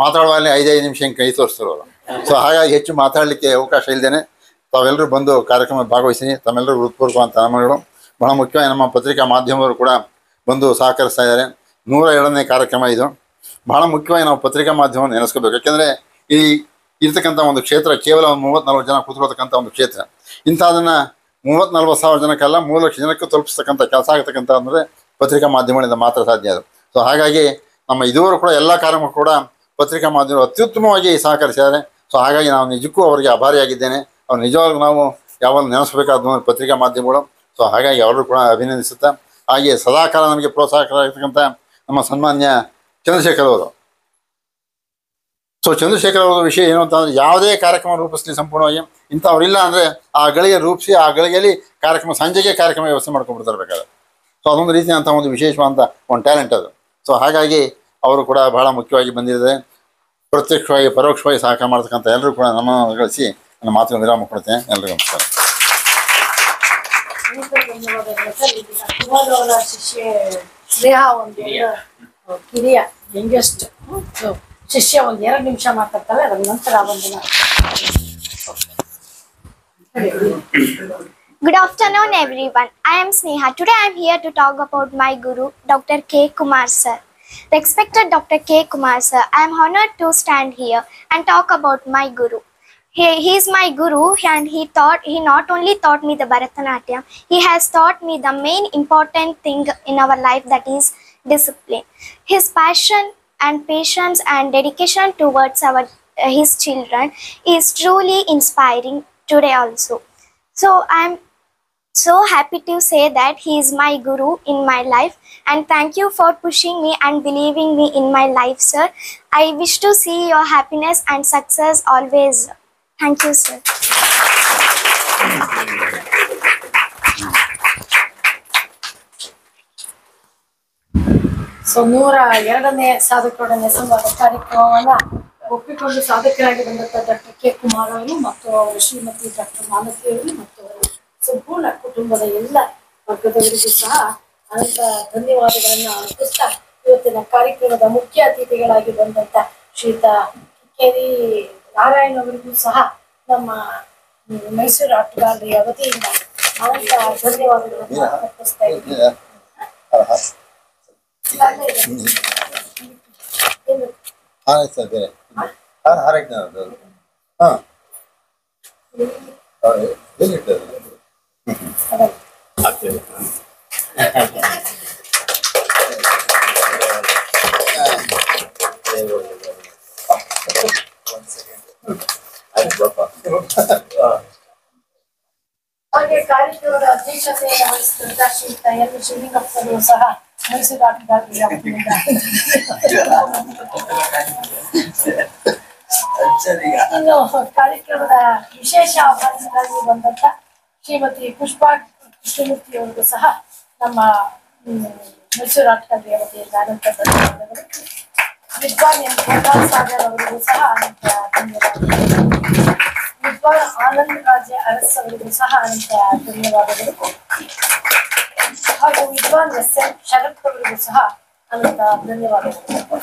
ಮಾತಾಡುವಲ್ಲಿ 5 ನಿಮಿಷ ಕೈ ತೋರಿಸ್ತಿರೋರು. ಸೊ ಹಾಗಾಗಿ ಹೆಚ್ಚು ಮಾತಾಡಲಿಕ್ಕೆ ಅವಕಾಶ ಇಲ್ಲದೇನೆ ತಾವೆಲ್ಲರೂ ಬಂದು ಕಾರ್ಯಕ್ರಮ ಭಾಗವಹಿಸಿ ತಮ್ಮೆಲ್ಲರೂ ಹೃತ್ಪೂರ್ವಕವಂತ ನಮಗಳು. ಬಹಳ ಮುಖ್ಯವಾಗಿ ನಮ್ಮ ಪತ್ರಿಕಾ ಮಾಧ್ಯಮದವರು ಕೂಡ ಬಂದು ಸಹಕರಿಸ್ತಾ ಇದ್ದಾರೆ. 102ನೇ ಕಾರ್ಯಕ್ರಮ ಇದು. ಬಹಳ ಮುಖ್ಯವಾಗಿ ನಾವು ಪತ್ರಿಕಾ ಮಾಧ್ಯಮವನ್ನು ನೆನೆಸ್ಕೋಬೇಕು. ಯಾಕೆಂದರೆ ಈ ಇರ್ತಕ್ಕಂಥ ಒಂದು ಕ್ಷೇತ್ರ ಕೇವಲ ಒಂದು 30-40 ಜನ ಕೂತ್ಕೊಳ್ತಕ್ಕಂಥ ಒಂದು ಕ್ಷೇತ್ರ. ಇಂಥದನ್ನು 30-40 ಸಾವಿರ ಜನಕ್ಕೆಲ್ಲ 3 ಲಕ್ಷ ಜನಕ್ಕೆ ತಲುಪಿಸ್ತಕ್ಕಂಥ ಕೆಲಸ ಆಗ್ತಕ್ಕಂಥ ಅಂದರೆ ಪತ್ರಿಕಾ ಮಾಧ್ಯಮಗಳಿಂದ ಮಾತ್ರ ಸಾಧ್ಯ ಅದು. ಸೊ ಹಾಗಾಗಿ ನಮ್ಮ ಇದುವರೆಗೂ ಕೂಡ ಎಲ್ಲ ಕಾರ್ಯಕ್ರಮ ಕೂಡ ಪತ್ರಿಕಾ ಮಾಧ್ಯಮಗಳು ಅತ್ಯುತ್ತಮವಾಗಿ ಸಹಕರಿಸಿದ್ದಾರೆ. ಸೊ ಹಾಗಾಗಿ ನಾವು ನಿಜಕ್ಕೂ ಅವರಿಗೆ ಆಭಾರಿಯಾಗಿದ್ದೇನೆ. ಅವ್ರು ನಿಜವಾಗ್ಲೂ ನಾವು ಯಾವಾಗ ನೆನೆಸಬೇಕಾದ ಪತ್ರಿಕಾ ಮಾಧ್ಯಮಗಳು. ಸೊ ಹಾಗಾಗಿ ಅವರು ಕೂಡ ಅಭಿನಂದಿಸುತ್ತಾ, ಹಾಗೆ ಸದಾಕಾಲ ನಮಗೆ ಪ್ರೋತ್ಸಾಹಕರಾಗಿರ್ತಕ್ಕಂಥ ನಮ್ಮ ಸನ್ಮಾನ್ಯ ಚಂದ್ರಶೇಖರ್ ಅವರು. ಸೊ ಚಂದ್ರಶೇಖರ್ ಅವರ ವಿಷಯ ಏನು ಅಂತಂದರೆ, ಯಾವುದೇ ಕಾರ್ಯಕ್ರಮ ರೂಪಿಸಲಿ ಸಂಪೂರ್ಣವಾಗಿ ಇಂಥವ್ರಿಲ್ಲ ಅಂದರೆ ಆ ಗಳಿಗೆ ರೂಪಿಸಿ ಆ ಗಳಿಗೆಯಲ್ಲಿ ಕಾರ್ಯಕ್ರಮ ಸಂಜೆಗೆ ಕಾರ್ಯಕ್ರಮ ವ್ಯವಸ್ಥೆ ಮಾಡ್ಕೊಂಡ್ಬಿಡ್ತಾರೆ ಬೇಕಾದ್ರೆ. ಸೊ ಅದೊಂದು ರೀತಿಯಂಥ ಒಂದು ವಿಶೇಷವಾದಂಥ ಒಂದು ಟ್ಯಾಲೆಂಟ್ ಅದು. ಸೊ ಹಾಗಾಗಿ ಅವರು ಕೂಡ ಬಹಳ ಮುಖ್ಯವಾಗಿ ಬಂದಿದ್ದಾರೆ. ಪ್ರತ್ಯಕ್ಷವಾಗಿ ಪರೋಕ್ಷವಾಗಿ ಸಹಕಾರ ಮಾಡ್ತಕ್ಕಂಥ ಎಲ್ಲರೂ ಕೂಡ ನಮ್ಮ ಗಳಿಸಿ ನನ್ನ ಮಾತುಗಳನ್ನು ವಿರಾಮ ಕೊಡ್ತೇನೆ. ಎಲ್ಲರಿಗೂ ನಮಸ್ಕಾರ. ಕುಮಾರ್ ಅವರ ಶಿಷ್ಯ ಸ್ನೇಹ ಒಂದು ಕಿರಿಯ ಯಂಗೆಸ್ಟ್ ಶಿಷ್ಯ ಒಂದು 2 ನಿಮಿಷ ಮಾತಾಡ್ತಾರೆ, ಅದರ ನಂತರ ಒಂದು Good afternoon, everyone. I am Sneha. Today I am here to talk about my guru, Dr. K. Kumar sir. Respected Dr. K. Kumar sir, I am honored to stand here and talk about my guru. He is my guru, and he not only taught me the Bharatanatyam, he has taught me the main important thing in our life, that is discipline. His passion and patience and dedication towards his children is truly inspiring today also. So I am so happy to say that he is my guru in my life, and thank you for pushing me and believing me in my life, sir. I wish to see your happiness and success always. Thank you, sir. So 102ನೇ ಸಾಧಕರೊಡನೆ ಸಂವಾದ ಕಾರ್ಯಕ್ರಮವನ್ನ ಒಪ್ಪಿಕೊಂಡು ಸಾಧಕರಾಗಿ ಬಂದಂತ doctor K Kumar ಅವರು ಮತ್ತು ಅವರ Shrimati doctor Malathi ಅವರು ಮತ್ತು ಅವರ ಸಂಪೂರ್ಣ ಕುಟುಂಬದ ಎಲ್ಲ ವರ್ಗದವರಿಗೂ ಸಹ ಅನಂತ ಧನ್ಯವಾದಗಳನ್ನ ಅರ್ಪಿಸ್ತಾ, ಇವತ್ತಿನ ಕಾರ್ಯಕ್ರಮದ ಮುಖ್ಯ ಅತಿಥಿಗಳಾಗಿ ಬಂದಂತ ಶ್ರೀಯುತ ಕಿಕ್ಕೇರಿ ನಾರಾಯಣ್ ಅವರಿಗೂ ಸಹ ನಮ್ಮ ಮೈಸೂರು ಆರ್ಟ್ ಗ್ಯಾಲರಿಯ ವತಿಯಿಂದ ಅನಂತ ಧನ್ಯವಾದಗಳನ್ನು ಅರ್ಪಿಸ್ತಾ ಇದ್ದೀವಿ. ಹಾಗೆ ಕಾರ್ಯಕ್ರಮದ ಅಧ್ಯಕ್ಷತೆಯನ್ನು ವಹಿಸಿದಂತ ಶ್ರೀಯುತ ಎಲ್ ಶ್ರೀಲಿಂಗಪ್ಪರು ಸಹ ಮೈಸೂರು ಆರ್ಟ್ ಗ್ಯಾಲರಿಯ ವತಿಯಿಂದ ಇನ್ನು ಕಾರ್ಯಕ್ರಮದ ವಿಶೇಷ ಆಹ್ವಾನಿತರಾಗಿ ಬಂದಂತ ಶ್ರೀಮತಿ ಪುಷ್ಪಾ ಕೃಷ್ಣಮೂರ್ತಿ ಅವರಿಗೂ ಸಹ ನಮ್ಮ ಮೈಸೂರು ಆರ್ಟ್ ಗ್ಯಾಲರಿಯ ವತಿಯಿಂದ ಅನಂತ ಧನ್ಯವಾದಗಳು. ವಿದ್ವಾನ್ ಎನ್ ಗೋಪಾಲ್ ಸಾಗರ್ ಅವರಿಗೂ ಸಹ ಅನಂತ ಧನ್ಯವಾದಗಳು. ವಿದ್ವಾನ್ ಆನಂದ್ ರಾಜ ಅರಸ್ ಅವರಿಗೂ ಸಹ ಅನಂತ ಧನ್ಯವಾದಗಳು. ಹಾಗೂ ವಿದ್ವಾನ್ ಎಸ್ ಎನ್ ಶರತ್ ಅವರಿಗೂ ಸಹ ಅನಂತ ಧನ್ಯವಾದಗಳು.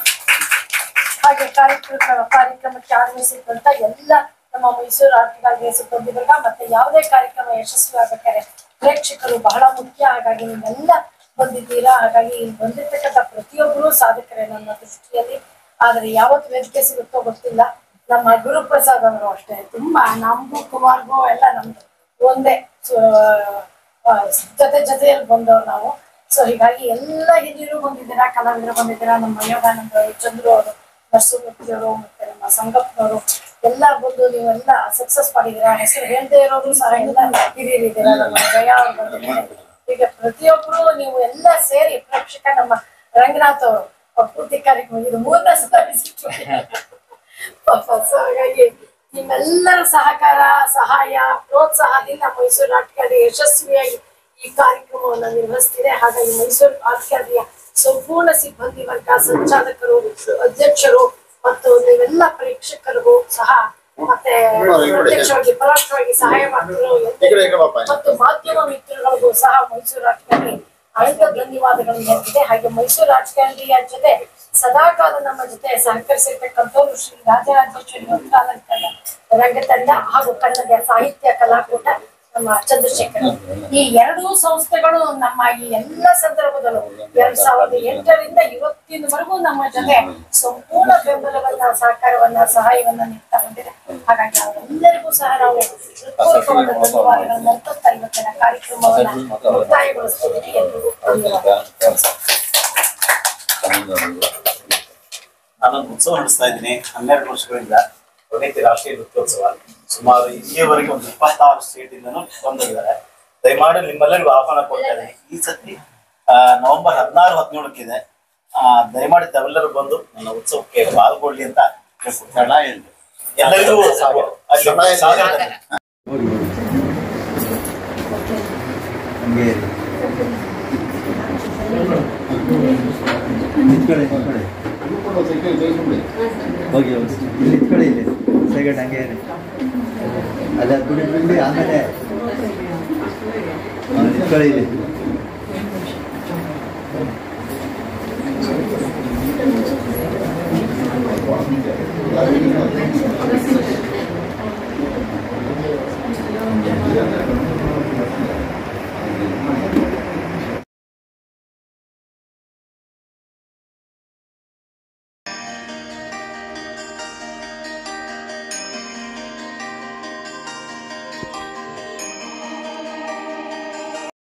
ಹಾಗೆ ಕಾರ್ಯಕ್ರಮಕ್ಕೆ ಆಗಮಿಸಿದಂತ ಎಲ್ಲ ನಮ್ಮ ಮೈಸೂರು ಆರ್ಟ್ ಗ್ಯಾಲರಿಯ ಸಿಬ್ಬಂದಿಗಳ ಮತ್ತೆ ಯಾವುದೇ ಕಾರ್ಯಕ್ರಮ ಯಶಸ್ವಿ ಆಗಬೇಕಾದ್ರೆ ಪ್ರೇಕ್ಷಕರು ಬಹಳ ಮುಖ್ಯ. ಹಾಗಾಗಿ ನೀವೆಲ್ಲ ಬಂದಿದ್ದೀರಾ. ಹಾಗಾಗಿ ಇಲ್ಲಿ ಬಂದಿರ್ತಕ್ಕಂಥ ಪ್ರತಿಯೊಬ್ಬರು ಸಾಧಕರೇ ನನ್ನ ದೃಷ್ಟಿಯಲ್ಲಿ. ಆದ್ರೆ ಯಾವತ್ತು ವೇದಿಕೆ ಸಿಗುತ್ತೋ ಗೊತ್ತಿಲ್ಲ. ನಮ್ಮ ಗುರುಪ್ರಸಾದ್ ಅವರು ಅಷ್ಟೇ, ತುಂಬಾ ನಮ್ಗೂ ಕುಮಾರ್ಗೂ ಎಲ್ಲ ನಮ್ದು ಒಂದೇ ಜೊತೆಯಲ್ಲಿ ಬಂದವ್ರು ನಾವು. ಸೊ ಹೀಗಾಗಿ ಎಲ್ಲ ಹಿರಿಯರು ಬಂದಿದ್ದೀರಾ, ಕಲಾವಿದರು ಬಂದಿದ್ದೀರಾ. ನಮ್ಮ ಯೋಗಾನಂದ ಅವರು, ಚಂದ್ರು ಅವರು, ನರಸಿಂಹಮೂರ್ತಿ ಅವರು, ಮತ್ತೆ ನಮ್ಮ ಸಂಗಪ್ಪನವರು ಎಲ್ಲ ಬಂದು ನೀವೆಲ್ಲ ಸಕ್ಸಸ್ ಮಾಡಿದ್ದೀರಾ. ಹೆಸರು ಹೇಳ್ದೇ ಇರೋರು ಸಹ ಎಲ್ಲ ಹಿರಿಯರಿದ್ದೀರಾ. ನಮ್ಮ ಜಯ ಅವರು ಬಂದಿದ್ದಾರೆ. ಈಗ ಪ್ರತಿಯೊಬ್ಬರು ನೀವು ಎಲ್ಲ ಸೇರಿ ಪ್ರೇಕ್ಷಕ ನಮ್ಮ ರಂಗನಾಥ್ ಅವರು ಪೂರ್ತಿ ಕಾರ್ಯಕ್ರಮ ಇದು 3ನೇ ಸೊ ಹಾಗಾಗಿ ನಿಮ್ಮೆಲ್ಲರ ಸಹಕಾರ, ಸಹಾಯ, ಪ್ರೋತ್ಸಾಹದಿಂದ ಮೈಸೂರು ಆರ್ಟ್ ಗ್ಯಾಲರಿ ಯಶಸ್ವಿಯಾಗಿ ಈ ಕಾರ್ಯಕ್ರಮವನ್ನು ನಿರ್ವಹಿಸ್ತಿದೆ. ಹಾಗಾಗಿ ಮೈಸೂರು ಆರ್ಟ್ ಗ್ಯಾಲರಿಯ ಸಂಪೂರ್ಣ ಸಿಬ್ಬಂದಿ ವರ್ಗ, ಸಂಚಾಲಕರು, ಅಧ್ಯಕ್ಷರು ಮತ್ತು ನೀವೆಲ್ಲ ಪ್ರೇಕ್ಷಕರಿಗೂ ಸಹ ಮತ್ತೆ ಪ್ರತ್ಯಕ್ಷವಾಗಿ ಪರೋಕ್ಷವಾಗಿ ಸಹಾಯ ಮಾಡ್ತಿರೋ ಮತ್ತು ಮಾಧ್ಯಮ ಮಿತ್ರಗಳಿಗೂ ಸಹ ಮೈಸೂರು ಆರ್ಟ್ ಗ್ಯಾಲರಿ ಅನಂತ ಧನ್ಯವಾದಗಳು ಹೇಳ್ತಿದೆ. ಹಾಗೆ ಮೈಸೂರು ಆರ್ಟ್ ಗ್ಯಾಲರಿಯ ಜೊತೆ ಸದಾಕಾಲ ನಮ್ಮ ಜೊತೆ ಸಹಕರಿಸಿರ್ತಕ್ಕಂಥವ್ರು ಶ್ರೀ ರಾಜರಾಜೇಶ್ವರಿ ಅಲಂಕಾರ ರಂಗತಂಡ ಹಾಗೂ ಕನ್ನಡ ಸಾಹಿತ್ಯ ಕಲಾಕೂಟ ನಮ್ಮ ಚಂದ್ರಶೇಖರ್. ಈ 2 ಸಂಸ್ಥೆಗಳು ನಮ್ಮ ಈ ಎಲ್ಲ ಸಂದರ್ಭದಲ್ಲೂ 2008ರಿಂದ ಇವತ್ತಿನವರೆಗೂ ನಮ್ಮ ಜೊತೆ ಸಂಪೂರ್ಣ ಬೆಂಬಲವನ್ನ, ಸಹಕಾರವನ್ನ, ಸಹಾಯವನ್ನ ನೀಡ್ತಾ ಬಂದಿದೆ. ಹಾಗಾಗಿ ಅವರೆಲ್ಲರಿಗೂ ಸಹ ನಾವು ಹೃತ್ಪೂರ್ವಕವಾದ ಧನ್ಯವಾದಗಳನ್ನ ಅರ್ಪಿಸ್ತಾ ಇವತ್ತಿನ ಕಾರ್ಯಕ್ರಮವನ್ನ ಮುಕ್ತಾಯಗೊಳಿಸ್ತಿದ್ದೀವಿ. ಎಲ್ರಿಗೂ ನಾನೊಂದು ಉತ್ಸವ ನಡೆಸ್ತಾ ಇದ್ದೀನಿ 12 ವರ್ಷಗಳಿಂದ. ಪ್ರಗತಿ ರಾಷ್ಟ್ರೀಯ ನೃತ್ಯೋತ್ಸವ. ಸುಮಾರು ಇಲ್ಲಿಯವರೆಗೆ ಒಂದು 26 ಸ್ಟೇಟ್ ಇಂದನೂ ಬಂದಿದ್ದಾರೆ. ದಯಮಾಡಿ ನಿಮ್ಮೆಲ್ಲರಿಗೂ ಆಹ್ವಾನ ಕೊಡ್ತಾ ಇದ್ದೀನಿ. ಈ ಸತಿ ನವೆಂಬರ್ 16-17 ಇದೆ. ದಯಮಾಡಿ ತಾವೆಲ್ಲರೂ ಬಂದು ನನ್ನ ಉತ್ಸವಕ್ಕೆ ಪಾಲ್ಗೊಳ್ಳಿ ಅಂತ ಕೇಳ್ಕೊಡ್ತೀನಿ. ಎಲ್ಲರಿಗೂ ಹೋಗಿ ಇಲ್ಲಿ ಇಟ್ಕೊಳ್ಳಿ, ಇಲ್ಲಿ ಸೆಕೆಂಡ್ ಹಂಗೆ ಅಲ್ಲ ಬಿಡಿ ಆಮೇಲೆ ಇಟ್ಕೊಳ್ಳಿ ಇಲ್ಲಿ.